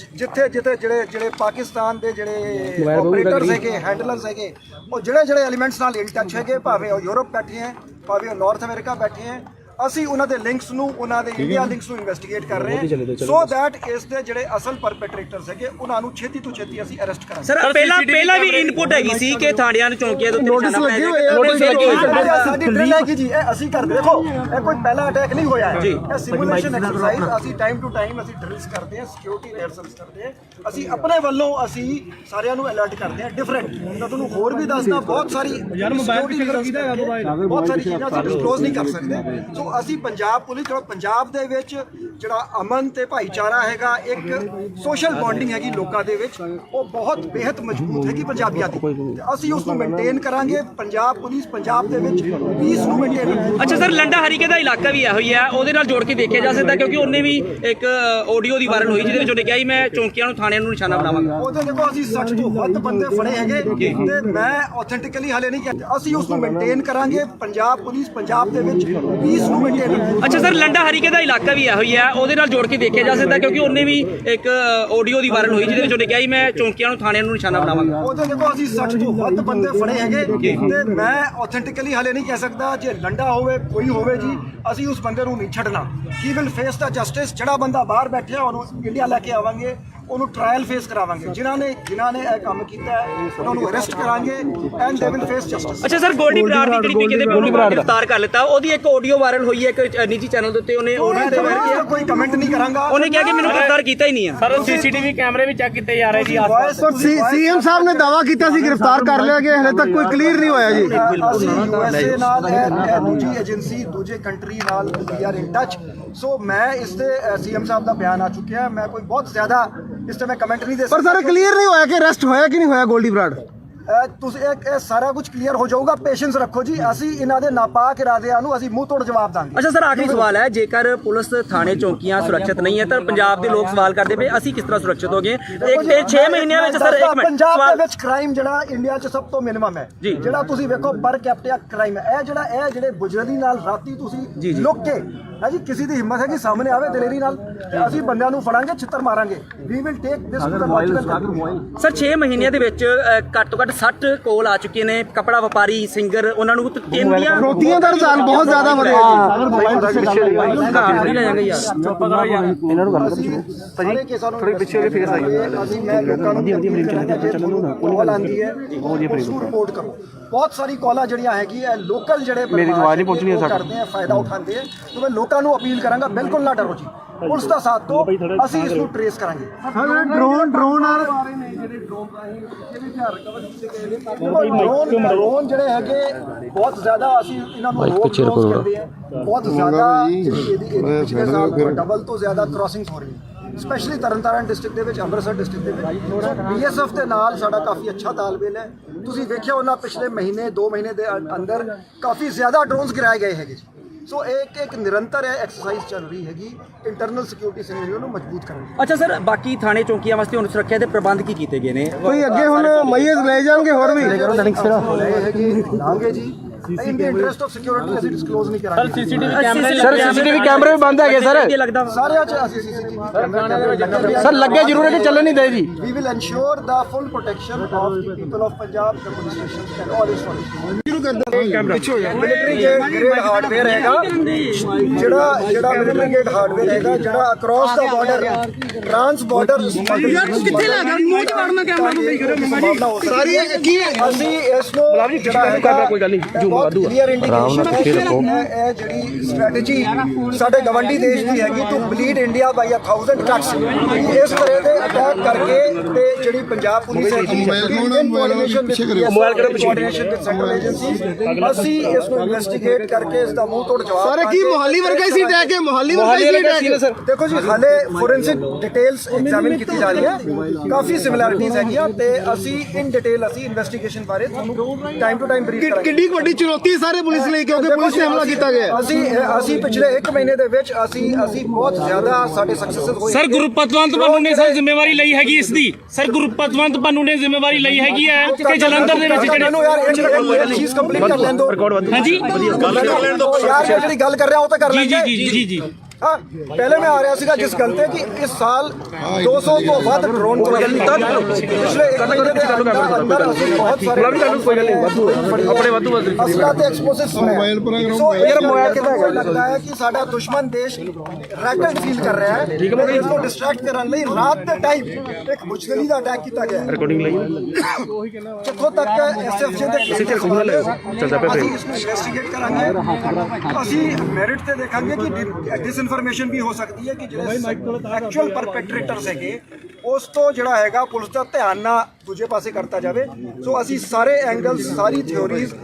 ਜਿਹੜੇ ਪਾਕਿਸਤਾਨ ਦੇ ਜਿਹੜੇ ਆਪਰੇਟਰਸ ਹੈਗੇ ਹੈਂਡਲਰਸ ਹੈਗੇ ਉਹ ਜਿਹੜੇ ਐਲੀਮੈਂਟਸ ਨਾਲ ਇਨ ਟੱਚ ਹੈਗੇ ਭਾਵੇਂ ਉਹ ਯੂਰਪ ਬੈਠੇ ਹੈ ਭਾਵੇਂ ਉਹ ਨਾਰਥ ਅਮਰੀਕਾ ਬੈਠੇ ਹੈ ਅਸੀਂ ਉਹਨਾਂ ਦੇ ਲਿੰਕਸ ਨੂੰ ਉਹਨਾਂ ਦੇ ਇੰਡੀਆ ਲਿੰਕਸ ਨੂੰ ਇਨਵੈਸਟੀਗੇਟ ਕਰ ਰਹੇ ਹਾਂ ਸੋ ਦੈਟ ਇਸ ਦੇ ਜਿਹੜੇ ਅਸਲ ਪਰਪੈਟਰੇਟਰਸ ਹੈਗੇ ਉਹਨਾਂ ਨੂੰ ਛੇਤੀ ਤੋਂ ਛੇਤੀ ਅਸੀਂ ਅਰੈਸਟ ਕਰਾਂਗੇ ਸਰ ਪਹਿਲਾਂ ਵੀ ਇਨਪੁਟ ਹੈਗੀ ਸੀ ਕਿ ਥਾਣਿਆਂ ਨੂੰ ਚੌਂਕੀਆਂ ਦੇ ਉੱਤੇ ਨੋਟਿਸ ਲੱਗੇ ਹੋਏ ਆ ਸਾਡੀ ਡਰਿਲ ਹੈਗੀ ਜੀ ਇਹ ਅਸੀਂ ਕਰਦੇ ਦੇਖੋ ਇਹ ਕੋਈ ਪਹਿਲਾ ਅਟੈਕ ਨਹੀਂ ਹੋਇਆ ਹੈ ਇਹ ਸਿਮੂਲੇਸ਼ਨ ਐਕਸਰਸਾਈਜ਼ ਅਸੀਂ ਟਾਈਮ ਟੂ ਟਾਈਮ ਅਸੀਂ ਡਰਿਲਸ ਕਰਦੇ ਹਾਂ ਸਿਕਿਉਰਿਟੀ ਰਿਹਰਸਲਸ ਕਰਦੇ ਹਾਂ ਅਸੀਂ ਆਪਣੇ ਵੱਲੋਂ ਅਸੀਂ ਸਾਰਿਆਂ ਨੂੰ ਅਲਰਟ ਕਰਦੇ ਹਾਂ ਡਿਫਰੈਂਟ ਤਾਂ ਤੁਹਾਨੂੰ ਹੋਰ ਵੀ ਦੱਸਦਾ ਬਹੁਤ ਸਾਰੀ ਬਹੁਤ ਸਾਰੀ ਚੀਜ਼ਾਂ ਅਸੀਂ ਡਿਸਕਲੋਜ਼ ਨਹੀਂ ਕਰ ਸਕਦੇ ਸੋ ਅਸੀਂ ਪੰਜਾਬ ਪੁਲਿਸ ਪੰਜਾਬ ਦੇ ਵਿੱਚ ਜਿਹੜਾ ਅਮਨ ਤੇ ਭਾਈਚਾਰਾ ਹੈਗਾ ਇੱਕ ਸੋਸ਼ਲ ਬੌਂਡਿੰਗ ਹੈਗੀ ਲੋਕਾਂ ਦੇ ਵਿੱਚ ਉਹ ਬਹੁਤ ਬੇहद ਮਜ਼ਬੂਤ ਹੈਗੀ ਪੰਜਾਬੀਆਂ ਦੀ ਅਸੀਂ ਉਸ ਨੂੰ ਮੇਨਟੇਨ ਕਰਾਂਗੇ ਪੰਜਾਬ ਪੁਲਿਸ ਪੰਜਾਬ ਦੇ ਵਿੱਚ ਪੀਸ ਨੂੰ ਮੇਨਟੇਨ ਅੱਛਾ ਸਰ ਲੰਡਾ ਹਰੀਕੇ ਦਾ ਇਲਾਕਾ ਵੀ ਇਹੋ ਹੀ ਹੈ ਉਹਦੇ ਨਾਲ ਜੋੜ ਕੇ ਦੇਖਿਆ ਜਾ ਸਕਦਾ ਕਿਉਂਕਿ ਉਹਨੇ ਵੀ ਇੱਕ ਆਡੀਓ ਦੀ ਵਾਇਰਲ ਹੋਈ ਜਿਹਦੇ ਵਿੱਚ ਉਹਨੇ ਕਿਹਾ ਸੀ ਮੈਂ ਚੌਂਕੀਆਂ ਨੂੰ ਥਾਣਿਆਂ ਨੂੰ ਨਿਸ਼ਾਨਾ ਬਣਾਵਾਂਗਾ ਉਹਦੇ ਦੇਖੋ ਅਸੀਂ 60 ਤੋਂ ਵੱਧ ਬੰਦੇ ਫੜੇ ਹੈਗੇ ਤੇ ਮੈਂ ਆਥੈਂਟਿਕਲੀ ਹਲੇ ਨਹੀਂ ਕਿਹਾ ਅਸੀਂ ਉਸ ਨੂੰ ਮੇਨਟੇਨ ਕਰਾਂਗੇ ਪੰਜਾਬ ਪੁਲਿਸ ਪੰਜਾਬ ਦੇ ਵਿੱਚ ਪੀਸ ਨੂੰ ਮੇਨਟੇਨ ਅੱਛਾ ਸਰ ਲੰਡਾ ਹਰੀਕੇ ਦਾ ਇਲਾਕਾ ਵੀ ਇਹੋ ਹੀ ਹੈ ਉਹਦੇ ਨਾਲ ਜੋੜ ਕੇ ਦੇਖਿਆ ਜਾ ਸਕਦਾ ਕਿਉਂਕਿ ਉਹਨੇ ਵੀ ਇੱਕ ਆਡੀਓ ਦੀ ਵਾਇਰਲ ਹੋਈ ਜਿਹਦੇ ਵਿੱਚ ਉਹਨੇ ਕਿਹਾ ਸੀ ਮੈਂ ਚੌਂਕੀਆਂ ਨੂੰ ਥਾਣਿਆਂ ਨੂੰ ਨਿਸ਼ਾਨਾ ਬਣਾਵਾਂਗਾ ਉਹਦੇ ਦੇਖੋ ਅਸੀਂ 60 ਤੋਂ ਵੱਧ ਬੰਦੇ ਫੜੇ ਹੈਗੇ ਤੇ ਮੈਂ ਆਥੈਂਟਿਕਲੀ ਹਲੇ ਨਹੀਂ ਕਹਿ ਸਕਦਾ ਜੇ ਲੰਡਾ ਹੋਵੇ ਕੋਈ ਹੋਵੇ ਜੀ ਅਸੀਂ ਉਸ ਬੰਦੇ ਨੂੰ ਨਹੀਂ ਛੱਡਣਾ he will face the justice ਜਿਹੜਾ ਬੰਦਾ ਬਾਹਰ ਬੈਠਿਆ ਉਹਨੂੰ ਇੰਡੀਆ ਲੈ ਕੇ ਆਵਾਂਗੇ ਉਹਨੂੰ ਟ੍ਰਾਇਲ ਫੇਸ ਕਰਾਵਾਂਗੇ ਜਿਨ੍ਹਾਂ ਨੇ ਇਹ ਕੰਮ ਕੀਤਾ ਹੈ ਉਹਨਾਂ ਨੂੰ ਅਰੈਸਟ ਕਰਾਂਗੇ and they will face justice ਅੱਛਾ ਸਰ ਗੋਲਡੀ ਬਰਾੜ ਦੀ ਜਿਹੜੀ ਕਿਤੇ ਗੋਲਡੀ ਬਰਾੜ ਗ੍ਰਿਫਤਾਰ ਕਰ ਲਿੱਤਾ ਉਹਦੀ ਇੱਕ ਆਡੀਓ ਵਾਇਰਲ ਹੋਈ ਹੈ ਇੱਕ ਨਿੱਜੀ ਚੈਨਲ ਦੇ ਉੱਤੇ ਉਹਨੇ ਕੋਈ ਕਮੈਂਟ ਨਹੀਂ ਕਰਾਂਗਾ ਉਹਨੇ ਕਿਹਾ ਕਿ ਮੈਨੂੰ ਗ੍ਰਿਫਤਾਰ ਕੀਤਾ ਹੀ ਨਹੀਂ ਆ ਸਰ ਸੀਸੀਟੀਵੀ ਕੈਮਰੇ ਵੀ ਚੈੱਕ ਕੀਤੇ ਜਾ ਰਹੇ ਜੀ ਪਰ ਸੀਐਮ ਸਾਹਿਬ ਨੇ ਦਾਵਾ ਕੀਤਾ ਸੀ ਗ੍ਰਿਫਤਾਰ ਕਰ ਲਿਆ ਗਿਆ ਹਲੇ ਤੱਕ ਕੋਈ ਕਲੀਅਰ ਨਹੀਂ ਹੋਇਆ ਜੀ ਅਸੀਂ ਯੂਐਸਏ ਨਾਲ ਦੂਜੀ ਏਜੰਸੀ ਦੂਜੇ ਕੰਟਰੀ ਨਾਲ ਵੀ ਆਰ ਇਨ ਟੱਚ ਸੋ ਮੈਂ ਇਸ ਤੇ ਸੀਐਮ ਸਾਹਿਬ ਦਾ ਬਿਆਨ ਆ ਚੁੱਕਿਆ ਮੈਂ ਕੋਈ ਬਹੁਤ ਜ਼ਿਆਦਾ ਇਸ ਤੇ ਮੈਂ ਕਮੈਂਟ ਨਹੀਂ ਦੇ ਪਰ ਸਰ ਕਲੀਅਰ ਨਹੀਂ ਹੋਇਆ ਕਿ ਅਰੈਸਟ ਹੋਇਆ ਕਿ ਨਹੀਂ ਹੋਇਆ ਗੋਲਡੀ ਬਰਾੜ ਤੁਸੀਂ ਇਹ ਸਾਰਾ ਕੁਝ ਕਲੀਅਰ ਹੋ ਜਾਊਗਾ ਪੇਸ਼ੈਂਸ ਰੱਖੋ ਜੀ ਅਸੀਂ ਇਹਨਾਂ ਦੇ ਨਾਪਾਕ ਇਰਾਦਿਆਂ ਨੂੰ ਅਸੀਂ ਮੂੰਹ ਤੋੜ ਜਵਾਬ ਦਾਂਗੇ ਅੱਛਾ ਸਰ ਆਖਰੀ ਸਵਾਲ ਹੈ ਜੇਕਰ ਪੁਲਿਸ ਥਾਣੇ ਚੌਂਕੀਆਂ ਸੁਰੱਖਿਅਤ ਨਹੀਂ ਹੈ ਤਾਂ ਪੰਜਾਬ ਦੇ ਲੋਕ ਸਵਾਲ ਕਰਦੇ ਪਏ ਅਸੀਂ ਕਿਸ ਤਰ੍ਹਾਂ ਸੁਰੱਖਿਤ ਹੋ ਗਏ ਇੱਕ 6 ਮਹੀਨਿਆਂ ਵਿੱਚ ਸਰ ਇੱਕ ਮਿੰਟ ਪੰਜਾਬ ਦੇ ਵਿੱਚ ਕ੍ਰਾਈਮ ਜਿਹੜਾ ਇੰਡੀਆ 'ਚ ਸਭ ਤੋਂ ਮਿਨੀਮਮ ਹੈ ਜਿਹੜਾ ਤੁਸੀਂ ਵੇਖੋ ਪਰ ਕੈਪੀਟਾ ਕ੍ਰਾਈਮ ਹੈ ਇਹ ਜਿਹੜੇ ਬੁਜਰਦੀ ਨਾਲ ਰਾਤੀ ਤੁਸੀਂ ਲੁੱਕ ਕੇ ਹੈ ਜੀ ਕਿਸੇ ਦੀ ਹਿੰਮਤ ਹੈ ਕਿ ਸਾਹਮਣੇ ਆਵੇ ਦਲੇਰੀ ਨਾਲ ਅਸੀਂ ਬੰਦਿਆਂ ਨੂੰ ਫੜਾਂਗੇ ਛਿੱਤਰ ਮਾਰਾਂਗੇ we will take this to the logical sir 6 ਮਹੀਨਿਆਂ ਦੇ ਵਿੱਚ ਘੱਟ ਤੋਂ ਘੱਟ 60 ਕੋਲ ਆ ਚੁੱਕੇ ਨੇ ਕਪੜਾ ਵਪਾਰੀ ਸਿੰਗਰ ਉਹਨਾਂ ਨੂੰ ਤਿੰਨ ਦੀਆਂ ਫਰੋਤੀਆਂ ਦਾ ਰੁਝਾਨ ਬਹੁਤ ਜ਼ਿਆਦਾ ਵਧਿਆ ਸਾਰੇ ਕੇਸਾਂ ਨੂੰ ਥੋੜੀ ਪਿੱਛੇ ਹੋ ਕੇ ਫੇਸ ਆਈ ਅਸੀਂ ਮੈਂ ਲੋਕਾਂ ਨੂੰ ਕਾਲ ਆਂਦੀ ਹੈ ਉਸ ਨੂੰ ਰਿਪੋਰਟ ਕਰੋ ਬਹੁਤ ਸਾਰੀ ਕਾਲਾਂ ਜਿਹੜੀਆਂ ਹੈਗੀ ਹੈ ਲੋਕਲ ਜਿਹੜੇ ਮੇਰੀ ਆਵਾਜ਼ ਨਹੀਂ ਪਹੁੰਚਣੀ ਕਰਦੇ ਆ ਫਾਇਦਾ ਉਠਾਉਂਦੇ ਆ ਤੇ ਮੈਂ ਲੋਕਾਂ ਨੂੰ ਅਪੀਲ ਕਰਾਂਗਾ ਬਿਲਕੁਲ ਨਾ ਡਰੋ ਜੀ ਪੁਲਿਸ ਦਾ ਸਾਥ ਦਿਓ ਅਸੀਂ ਇਸ ਨੂੰ ਟ੍ਰੇਸ ਕਰਾਂਗੇ ਡਰੋਨ ਨਾਲ ਜਿਹੜੇ ਡਰੋਨ ਰਾਹੀਂ ਜਿਹੜੇ ਹਥਿਆਰ ਰਿਕਵਰ ਕੀਤੇ ਗਏ ਨੇ ਡਰੋਨ ਜਿਹੜੇ ਹੈਗੇ ਬਹੁਤ ਜ਼ਿਆਦਾ ਅਸੀਂ ਇਹਨਾਂ ਨੂੰ ਰੋਡ ਕਰਦੇ ਆ ਬਹੁਤ ਜ਼ਿਆਦਾ ਇਹਦੀ ਪਿਛਲੇ ਸਾਲ ਡਬਲ ਤੋਂ ਜ਼ਿਆਦਾ ਕ੍ਰਾਸਿੰਗਸ ਹੋ ਰਹੀਆਂ ਸਪੈਸ਼ਲੀ ਤਰਨਤਾਰਨ ਡਿਸਟ੍ਰਿਕਟ ਦੇ ਵਿੱਚ ਅੰਮ੍ਰਿਤਸਰ ਡਿਸਟ੍ਰਿਕਟ ਦੇ ਵਿੱਚ ਬੀਐਸਐਫ ਦੇ ਨਾਲ ਸਾਡਾ ਕਾਫੀ ਅੱਛਾ ਤਾਲਮੇਲ ਹੈ ਤੁਸੀਂ ਵੇਖਿਆ ਉਹਨਾਂ ਪਿਛਲੇ ਮਹੀਨੇ 2 ਮਹੀਨੇ ਦੇ ਅੰਦਰ ਕਾਫੀ ਜ਼ਿਆਦਾ ਡਰੋਨਸ ਗਿਰਾਏ ਗਏ ਹੈਗੇ ਸੋ ਇੱਕ ਨਿਰੰਤਰ ਐਕਸਰਸਾਈਜ਼ ਚੱਲ ਰਹੀ ਹੈਗੀ ਇੰਟਰਨਲ ਸਿਕਿਉਰਿਟੀ ਸਿਨੈਰੀਓ ਨੂੰ ਮਜ਼ਬੂਤ ਕਰਨ ਦੀ ਅੱਛਾ ਸਰ ਬਾਕੀ ਥਾਣੇ ਚੌਂਕੀਆਂ ਵਾਸਤੇ ਹੁਣ ਸੁਰੱਖਿਆ ਦੇ ਪ੍ਰਬੰਧ ਕੀ ਕੀਤੇ ਗਏ ਨੇ ਕੋਈ ਅੱਗੇ ਹੁਣ ਮਈਜ਼ ਲੈ ਜਾਣਗੇ ਹੋਰ ਵੀ ਲਾਂਗੇ ਜੀ ਇਨ ਦੀ ਇੰਟਰਸਟ ਆਫ ਸਿਕਿਉਰਿਟੀ ਅਸੀਂ ਡਿਸਕਲੋਜ਼ ਨਹੀਂ ਕਰਾਂਗੇ ਸੀਸੀਟੀਵੀ ਕੈਮਰੇ ਵੀ ਬੰਦ ਹੈਗੇ ਸਰ ਸਾਰਿਆਂ 'ਚ ਅਸੀਂ ਸੀਸੀਟੀਵੀ ਕੈਮਰੇ ਸਰ ਲੱਗੇ ਜ਼ਰੂਰ ਹੈ ਕਿ ਚੱਲਣ ਨਹੀਂ ਦੇ ਜੀ we will ensure the full protection of the people of Punjab, the police stations and all its ਸ਼ੁਰੂ ਕਰ ਦਿਓ। ਮਿਲਟਰੀ ਗ੍ਰੇਡ ਹਾਰਡਵੇयर ਹੈਗਾ ਜਿਹੜਾ ਮਿਲਟਰੀ ਗ੍ਰੇਡ ਹਾਰਡਵੇयर ਹੈਗਾ ਜਿਹੜਾ ਅਕ੍ਰੋਸ ਦਾ ਬਾਰਡਰ ਟ੍ਰਾਂਸ ਬਾਰਡਰ ਯਾਰ ਤੂੰ ਕਿੱਥੇ ਲੈ ਗਿਆ ਮੂੰਹ ਚ ਵੜਨਾ ਕੈਮਰਾ ਨੂੰ ਨਹੀਂ ਕਰੋ ਸਾਰੀ ਕੀ ਅਸੀਂ ਇਸ ਨੂੰ ਜਿਹੜਾ ਹੈਗਾ ਕੋਈ ਗੱਲ ਨਹੀਂ ਜੂਮ ਵਾਧੂ ਕਲੀਅਰ ਇੰਡੀਕੇਸ਼ਨ ਹੈ ਇਹ ਜਿਹੜੀ ਸਟ੍ਰੈਟਜੀ ਸਾਡੇ ਗਵੰਡੀ ਦੇਸ਼ ਦੀ ਹੈਗੀ ਟੂ ਬਲੀਡ ਇੰਡੀਆ ਬਾਈ 1000 ਟਰਕਸ ਇਸ ਤਰ੍ਹਾਂ ਦੇ ਅਟੈਕ ਕਰਕੇ ਤੇ ਜਿਹੜੀ ਪੰਜਾਬ ਪੁਲਿਸ ਹੈਗੀ ਮੋਬਾਈਲ ਕਰੋ ਕੋਆਰਡੀਨੇਸ਼ਨ ਵਿਦ ਸੈਂਟਰਲ ਏਜੰਸੀਜ਼ ਅਸੀਂ ਇਸ ਨੂੰ ਇਨਵੈਸਟੀਗੇਟ ਕਰਕੇ ਇਸ ਦਾ ਮੂੰਹ ਤੋੜ ਜਵਾਬ ਸਾਰੇ ਕੀ ਮੋਹਾਲੀ ਵਰਗਾ ਹੀ ਸੀ ਅਟੈਕ ਹੈ ਮੋਹਾਲੀ ਵਰਗਾ ਹੀ ਸੀ ਅਟੈਕ ਦੇਖੋ ਜੀ ਹਾਲੇ ਫੋਰੈਂਸਿਕ ਡਿਟੇਲਸ ਐਗਜ਼ਾਮਿਨ ਕੀਤੀ ਜਾ ਰਹੀ ਹੈ ਕਾਫੀ ਸਿਮਿਲੈਰਿਟੀਜ਼ ਹੈਗੀਆਂ ਤੇ ਅਸੀਂ ਇਨ ਡਿਟੇਲ ਅਸੀਂ ਇਨਵੈਸਟੀਗੇਸ਼ਨ ਬਾਰੇ ਤੁਹਾਨੂੰ ਟਾਈਮ ਟੂ ਟਾਈਮ ਬਰੀਫ ਕਰਾਂਗੇ ਕਿੰਨੀ ਵੱਡੀ ਚੁਣੌਤੀ ਹੈ ਸਾਰੇ ਪੁਲਿਸ ਲਈ ਕਿਉਂਕਿ ਪੁਲਿਸ ਨੇ ਹਮਲਾ ਕੀਤਾ ਗਿਆ ਅਸੀਂ ਪਿਛਲੇ 1 ਮਹੀਨੇ ਦੇ ਵਿੱਚ ਅਸੀਂ ਬਹੁਤ ਜ਼ਿਆਦਾ ਸਾਡੇ ਸਕਸੈਸ ਹੋਏ ਸਰ ਗੁਰਪਤਵੰਤ ਪੰਨੂ ਨੇ ਸਰ ਜ਼ਿੰਮੇਵਾਰੀ ਲਈ ਹੈਗੀ ਇਸ ਦੀ ਸਰ ਗੁਰਪਤਵੰਤ ਪੰਨੂ ਨੇ ਜ਼ਿੰਮੇਵਾਰੀ ਲਈ ਹੈਗੀ ਹੈ ਕਿ ਜਲੰਧਰ ਦੇ ਵਿੱਚ ਜਿਹੜੇ ਮੈਨੂੰ ਯਾਰ ਇੱਕ ਚੀਜ਼ ਕੰਪਲੀਟ ਕਰ ਲੈਣ ਦਿਓ ਹਾਂਜੀ ਗੱਲ ਕਰ ਲੈਣ ਦਿਓ ਯਾਰ ਮੈਂ ਜਿਹੜੀ ਗੱਲ ਕਰ ਰਿਹਾ ਉਹ ਤਾਂ ਕਰ ਲੈਂਦੇ ਜੀ ਹਾਂ ਪਹਿਲੇ ਮੈਂ ਆ ਰਿਹਾ ਸੀਗਾ ਜਿਸ ਗੱਲ ਤੇ ਕਿ ਇਸ ਸਾਲ 200 ਤੋਂ ਵੱਧ ਡਰੋਨ ਪਿਛਲੇ 1 ਮਹੀਨੇ ਦੇ ਅੰਦਰ ਅਸੀਂ ਬਹੁਤ ਸਾਰੇ ਆਪਣੇ ਵਾਧੂ ਅਸਲਾ ਤੇ ਐਕਸਪਲੋਸਿਵ ਮੋਬਾਈਲ ਕਿਦਾਂ ਲੱਗਦਾ ਹੈ ਕਿ ਸਾਡਾ ਦੁਸ਼ਮਣ ਦੇਸ਼ ਰੈਕਟ ਫੀਲ ਕਰ ਰਿਹਾ ਹੈ ਇਸ ਨੂੰ ਡਿਸਟਰੈਕਟ ਕਰਨ ਲਈ ਰਾਤ ਦੇ ਟਾਈਮ ਇੱਕ ਮੁਸ਼ਕਲੀ ਦਾ ਅਟੈਕ ਕੀਤਾ ਗਿਆ ਰਿਕਾਰਡਿੰਗ ਲਈ ਜਿੱਥੋਂ ਤੱਕ ਐਸਐਫਜੀ ਦੇ ਚੱਲਦਾ ਪਿਆ ਅਸੀਂ ਇਸ ਨੂੰ ਇਨਵੈਸਟੀਗੇਟ ਕਰਾਂਗੇ ਅਸੀਂ ਮੈਰਿਟ ਤੇ ਦੇਖਾਂਗੇ ਕਿ ਇਨਫੋਰਮੇਸ਼ਨ ਵੀ ਹੋ ਸਕਦੀ ਹੈ ਕਿ ਜਿਹੜੇ ਐਕਚੁਅਲ ਪਰਪੈਟਰੇਟਰਸ ਹੈਗੇ ਉਸ ਤੋਂ ਜਿਹੜਾ ਹੈਗਾ ਪੁਲਿਸ ਦਾ ਧਿਆਨ ਨਾ ਦੂਜੇ ਪਾਸੇ ਕਰਤਾ ਜਾਵੇ ਸੋ ਅਸੀਂ ਸਾਰੇ ਐਂਗਲਸ ਸਾਰੀ ਥਿਉਰੀਜ਼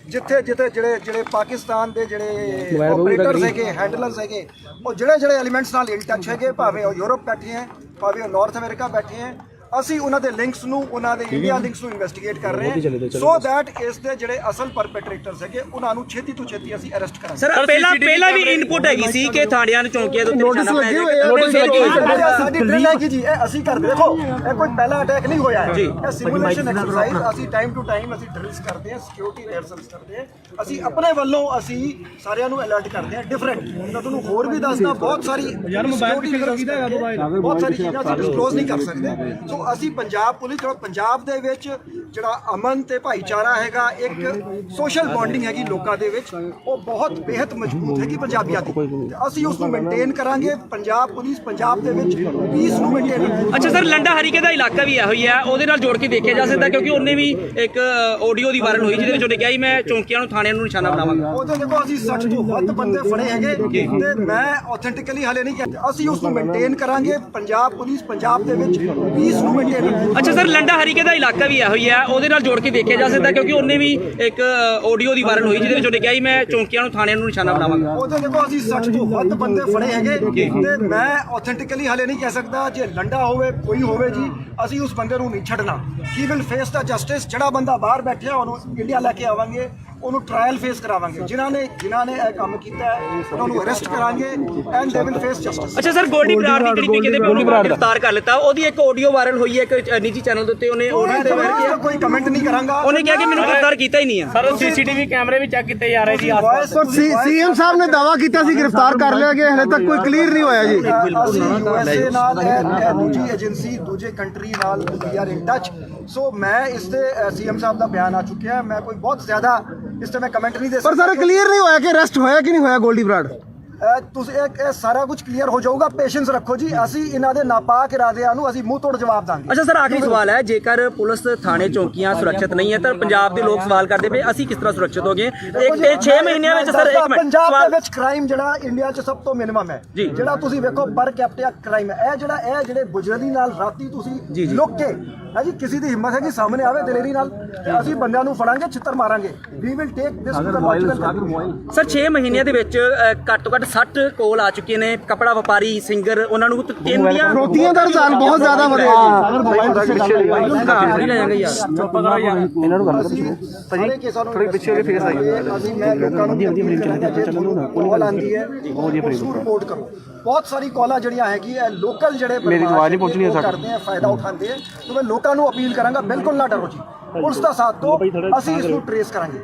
ਜਿੱਥੇ ਜਿਹੜੇ ਪਾਕਿਸਤਾਨ ਦੇ ਜਿਹੜੇ ਆਪਰੇਟਰਸ ਹੈਗੇ ਹੈਂਡਲਰਸ ਹੈਗੇ ਉਹ ਜਿਹੜੇ ਐਲੀਮੈਂਟਸ ਨਾਲ ਇਨ ਟੱਚ ਹੈਗੇ ਭਾਵੇਂ ਉਹ ਯੂਰਪ ਬੈਠੇ ਹੈ ਭਾਵੇਂ ਉਹ ਨਾਰਥ ਅਮਰੀਕਾ ਬੈਠੇ ਹੈ ਅਸੀਂ ਉਹਨਾਂ ਦੇ ਲਿੰਕਸ ਨੂੰ ਉਹਨਾਂ ਦੇ ਇੰਡੀਆ ਲਿੰਕਸ ਨੂੰ ਇਨਵੈਸਟੀਗੇਟ ਕਰ ਰਹੇ ਹਾਂ ਸੋ ਦੈਟ ਇਸ ਦੇ ਜਿਹੜੇ ਅਸਲ ਪਰਪੈਟਰੇਟਰਸ ਹੈਗੇ ਉਹਨਾਂ ਨੂੰ ਛੇਤੀ ਤੋਂ ਛੇਤੀ ਅਸੀਂ ਅਰੈਸਟ ਕਰਾਂਗੇ ਸਰ ਪਹਿਲਾਂ ਵੀ ਇਨਪੁਟ ਹੈਗੀ ਸੀ ਕਿ ਥਾਣਿਆਂ ਨੂੰ ਚੌਂਕੀਆਂ ਦੇ ਉੱਤੇ ਨੋਟਿਸ ਲੱਗੇ ਹੋਏ ਆ ਨੋਟਿਸ ਲੱਗੇ ਹੋਏ ਆ ਸਾਡੀ ਡਰਿਲ ਹੈਗੀ ਜੀ ਇਹ ਅਸੀਂ ਕਰਦੇ ਦੇਖੋ ਇਹ ਕੋਈ ਪਹਿਲਾ ਅਟੈਕ ਨਹੀਂ ਹੋਇਆ ਹੈ ਇਹ ਸਿਮੂਲੇਸ਼ਨ ਐਕਸਰਸਾਈਜ਼ ਅਸੀਂ ਟਾਈਮ ਟੂ ਟਾਈਮ ਅਸੀਂ ਡਰਿਲਸ ਕਰਦੇ ਹਾਂ ਸਿਕਿਉਰਿਟੀ ਰਿਹਰਸਲਸ ਕਰਦੇ ਹਾਂ ਅਸੀਂ ਆਪਣੇ ਵੱਲੋਂ ਅਸੀਂ ਸਾਰਿਆਂ ਨੂੰ ਅਲਰਟ ਕਰਦੇ ਹਾਂ ਡਿਫਰੈਂਟ ਮੈਂ ਤੁਹਾਨੂੰ ਹੋਰ ਵੀ ਦੱਸਦਾ ਬਹੁਤ ਸਾਰੀ ਯਾਰ ਮੋਬਾਈਲ ਕਿਹਦਾ ਹੈਗਾ ਮੋਬਾਈਲ ਬਹੁਤ ਸਾਰੀ ਚੀਜ਼ਾਂ ਅਸੀਂ ਡਿਸਕਲੋਜ਼ ਨਹੀਂ ਕਰ ਸਕਦੇ ਸੋ ਅਸੀਂ ਪੰਜਾਬ ਪੁਲਿਸ ਪੰਜਾਬ ਦੇ ਵਿੱਚ ਜਿਹੜਾ ਅਮਨ ਤੇ ਭਾਈਚਾਰਾ ਹੈਗਾ ਇੱਕ ਸੋਸ਼ਲ ਬੌਂਡਿੰਗ ਹੈਗੀ ਲੋਕਾਂ ਦੇ ਵਿੱਚ ਉਹ ਬਹੁਤ ਬੇहद ਮਜ਼ਬੂਤ ਹੈਗੀ ਪੰਜਾਬੀਆਂ ਦੀ ਅਸੀਂ ਉਸ ਨੂੰ ਮੇਨਟੇਨ ਕਰਾਂਗੇ ਪੰਜਾਬ ਪੁਲਿਸ ਪੰਜਾਬ ਦੇ ਵਿੱਚ ਪੀਸ ਨੂੰ ਮੇਨਟੇਨ ਅੱਛਾ ਸਰ ਲੰਡਾ ਹਰੀਕੇ ਦਾ ਇਲਾਕਾ ਵੀ ਇਹੋ ਹੀ ਹੈ ਉਹਦੇ ਨਾਲ ਜੋੜ ਕੇ ਦੇਖਿਆ ਜਾ ਸਕਦਾ ਕਿਉਂਕਿ ਉਹਨੇ ਵੀ ਇੱਕ ਆਡੀਓ ਦੀ ਵਾਇਰਲ ਹੋਈ ਜਿਹਦੇ ਵਿੱਚ ਉਹਨੇ ਕਿਹਾ ਸੀ ਮੈਂ ਚੌਂਕੀਆਂ ਨੂੰ ਥਾਣਿਆਂ ਨੂੰ ਨਿਸ਼ਾਨਾ ਬਣਾਵਾਂਗਾ ਉਹਦੇ ਦੇਖੋ ਅਸੀਂ 60 ਤੋਂ ਵੱਧ ਬੰਦੇ ਫੜੇ ਹੈਗੇ ਤੇ ਮੈਂ ਆਥੈਂਟਿਕਲੀ ਹਲੇ ਨਹੀਂ ਕਹਿੰਦਾ ਅਸੀਂ ਉਸ ਨੂੰ ਮੇਨਟੇਨ ਕਰਾਂਗੇ ਪੰਜਾਬ ਪੁਲਿਸ ਪੰਜਾਬ ਦੇ ਵਿੱਚ ਪੀਸ ਨੂੰ ਮੇਨਟੇਨ ਅੱਛਾ ਸਰ ਲੰਡਾ ਹਰੀਕੇ ਦਾ ਇਲਾਕਾ ਵੀ ਇਹੋ ਹੀ ਹੈ ਉਹਦੇ ਨਾਲ ਜੋੜ ਕੇ ਦੇਖਿਆ ਜਾ ਸਕਦਾ ਕਿਉਂਕਿ ਉਹਨੇ ਵੀ ਇੱਕ ਆਡੀਓ ਦੀ ਵਾਇਰਲ ਹੋਈ ਜਿਹਦੇ ਵਿੱਚ ਉਹਨੇ ਕਿਹਾ ਸੀ ਮੈਂ ਚੌਂਕੀਆਂ ਨੂੰ ਥਾਣਿਆਂ ਨੂੰ ਨਿਸ਼ਾਨਾ ਬਣਾਵਾਂਗਾ ਉਹਦੇ ਦੇਖੋ ਅਸੀਂ 60 ਤੋਂ ਵੱਧ ਬੰਦੇ ਫੜੇ ਹੈਗੇ ਤੇ ਮੈਂ ਆਥੈਂਟਿਕਲੀ ਹਲੇ ਨਹੀਂ ਕਹਿ ਸਕਦਾ ਜੇ ਲੰਡਾ ਹੋਵੇ ਕੋਈ ਹੋਵੇ ਜੀ ਅਸੀਂ ਉਸ ਬੰਦੇ ਨੂੰ ਨਹੀਂ ਛੱਡਣਾ he will face the justice ਜਿਹੜਾ ਬੰਦਾ ਬਾਹਰ ਬੈਠਿਆ ਉਹਨੂੰ ਇੰਡੀਆ ਲੈ ਕੇ ਆਵਾਂਗੇ ਉਹਨੂੰ ਟ੍ਰਾਇਲ ਫੇਸ ਕਰਾਵਾਂਗੇ ਜਿਨ੍ਹਾਂ ਨੇ ਇਹ ਕੰਮ ਕੀਤਾ ਹੈ ਉਹਨਾਂ ਨੂੰ ਅਰੈਸਟ ਕਰਾਂਗੇ and they will face justice ਅੱਛਾ ਸਰ ਗੋਲਡੀ ਬਰਾੜ ਦੀ ਕਿਹੜੀ ਤਰੀਕੇ ਦੇ ਉਹਨੂੰ ਗ੍ਰਿਫਤਾਰ ਕਰ ਲਿੱਤਾ ਉਹਦੀ ਇੱਕ ਆਡੀਓ ਵਾਇਰਲ ਹੋਈ ਹੈ ਇੱਕ ਨਿੱਜੀ ਚੈਨਲ ਦੇ ਉੱਤੇ ਉਹਨੇ ਆਡੀਓ ਤੇ ਵਾਇਰਲ ਕੀਤਾ ਕੋਈ ਕਮੈਂਟ ਨਹੀਂ ਕਰਾਂਗਾ ਉਹਨੇ ਕਿਹਾ ਕਿ ਮੈਨੂੰ ਗ੍ਰਿਫਤਾਰ ਕੀਤਾ ਹੀ ਨਹੀਂ ਹੈ ਸਰ ਸੀਸੀਟੀਵੀ ਕੈਮਰੇ ਵੀ ਚੈੱਕ ਕੀਤੇ ਜਾ ਰਹੇ ਸੀ ਪਰ ਸੀਐਮ ਸਾਹਿਬ ਨੇ ਦਾਵਾ ਕੀਤਾ ਸੀ ਗ੍ਰਿਫਤਾਰ ਕਰ ਲਿਆ ਗਿਆ ਹਲੇ ਤੱਕ ਕੋਈ ਕਲੀਅਰ ਨਹੀਂ ਹੋਇਆ ਜੀ ਅਸੀਂ ਯੂਐਸਏ ਨਾਲ ਦੂਜੀ ਏਜੰਸੀ ਦੂਜੇ ਕੰਟਰੀ ਨਾਲ ਵੀ ਆਰ ਇਨ ਟੱਚ ਸੋ ਮੈਂ ਇਸ ਤੇ ਸੀਐਮ ਸਾਹਿਬ ਦਾ ਬਿਆਨ ਆ ਚੁੱਕਿਆ ਮੈਂ ਕੋਈ ਬਹੁਤ ਜ਼ਿਆਦਾ ਇਸ ਤੇ ਮੈਂ ਕਮੈਂਟ ਨਹੀਂ ਦੇ ਪਰ ਸਰ ਕਲੀਅਰ ਨਹੀਂ ਹੋਇਆ ਕਿ ਅਰੈਸਟ ਹੋਇਆ ਕਿ ਨਹੀਂ ਹੋਇਆ ਗੋਲਡੀ ਬਰਾੜ ਤੁਸੀਂ ਇਹ ਸਾਰਾ ਕੁਝ ਕਲੀਅਰ ਹੋ ਜਾਊਗਾ ਪੇਸ਼ੈਂਸ ਰੱਖੋ ਜੀ ਅਸੀਂ ਇਹਨਾਂ ਦੇ ਨਾਪਾਕ ਇਰਾਦਿਆਂ ਨੂੰ ਅਸੀਂ ਮੂੰਹ ਤੋੜ ਜਵਾਬ ਦਾਂਗੇ ਅੱਛਾ ਸਰ ਆਖਰੀ ਸਵਾਲ ਹੈ ਜੇਕਰ ਪੁਲਿਸ ਥਾਣੇ ਚੌਂਕੀਆਂ ਸੁਰੱਖਿਅਤ ਨਹੀਂ ਹੈ ਤਾਂ ਪੰਜਾਬ ਦੇ ਲੋਕ ਸਵਾਲ ਕਰਦੇ ਪਏ ਅਸੀਂ ਕਿਸ ਤਰ੍ਹਾਂ ਸੁਰੱਖਿਅਤ ਹੋਗੇ ਇੱਕ 6 ਮਹੀਨਿਆਂ ਵਿੱਚ ਸਰ ਇੱਕ ਮਿੰਟ ਪੰਜਾਬ ਦੇ ਵਿੱਚ ਕ੍ਰਾਈਮ ਜਿਹੜਾ ਇੰਡੀਆ 'ਚ ਸਭ ਤੋਂ ਮਿਨੀਮਮ ਹੈ ਜਿਹੜਾ ਤੁਸੀਂ ਵੇਖੋ ਪਰ ਕੈਪੀਟਾ ਕ੍ਰਾਈਮ ਹੈ ਇਹ ਜਿਹੜੇ ਬੁਜਰਦੀ ਨਾਲ ਰਾਤੀ ਤੁਸੀਂ ਲੁੱਕ ਕੇ ਹੈ ਜੀ ਕਿਸੇ ਦੀ ਹਿੰਮਤ ਹੈ ਕਿ ਸਾਹਮਣੇ ਆਵੇ ਦਲੇਰੀ ਨਾਲ ਅਸੀਂ ਬੰਦਿਆਂ ਨੂੰ ਫੜਾਂਗੇ ਛਿੱਤਰ ਮਾਰਾਂਗੇ we will take this to the logical sir 6 ਮਹੀਨਿਆਂ ਦੇ ਵਿੱਚ ਘੱਟ ਤੋਂ ਘੱਟ 60 ਕੋਲ ਆ ਚੁੱਕੇ ਨੇ ਕਪੜਾ ਵਪਾਰੀ ਸਿੰਗਰ ਉਹਨਾਂ ਨੂੰ ਫਰੋਤੀਆਂ ਦਾ ਰੁਝਾਨ ਬਹੁਤ ਜ਼ਿਆਦਾ ਵਧਿਆ ਇਹਨਾਂ ਨੂੰ ਗੱਲ ਸਾਰੇ ਕੇਸਾਂ ਨੂੰ ਥੋੜੀ ਪਿੱਛੇ ਹੋ ਕੇ ਫੇਸ ਆਈ ਅਸੀਂ ਮੈਂ ਲੋਕਾਂ ਨੂੰ ਕਾਲ ਆਂਦੀ ਹੈ ਉਸ ਨੂੰ ਰਿਪੋਰਟ ਕਰੋ ਬਹੁਤ ਸਾਰੀ ਕਾਲਾਂ ਜਿਹੜੀਆਂ ਹੈਗੀ ਹੈ ਲੋਕਲ ਜਿਹੜੇ ਮੇਰੀ ਆਵਾਜ਼ ਨਹੀਂ ਪਹੁੰਚਣੀ ਕਰਦੇ ਆ ਫਾਇਦਾ ਉਠਾਉਂਦੇ ਆ ਤੇ ਮੈਂ ਲੋਕਾਂ ਨੂੰ ਅਪੀਲ ਕਰਾਂਗਾ ਬਿਲਕੁਲ ਨਾ ਡਰੋ ਜੀ ਪੁਲਿਸ ਦਾ ਸਾਥ ਦਿਓ ਅਸੀਂ ਇਸ ਨੂੰ ਟ੍ਰੇਸ ਕਰਾਂਗੇ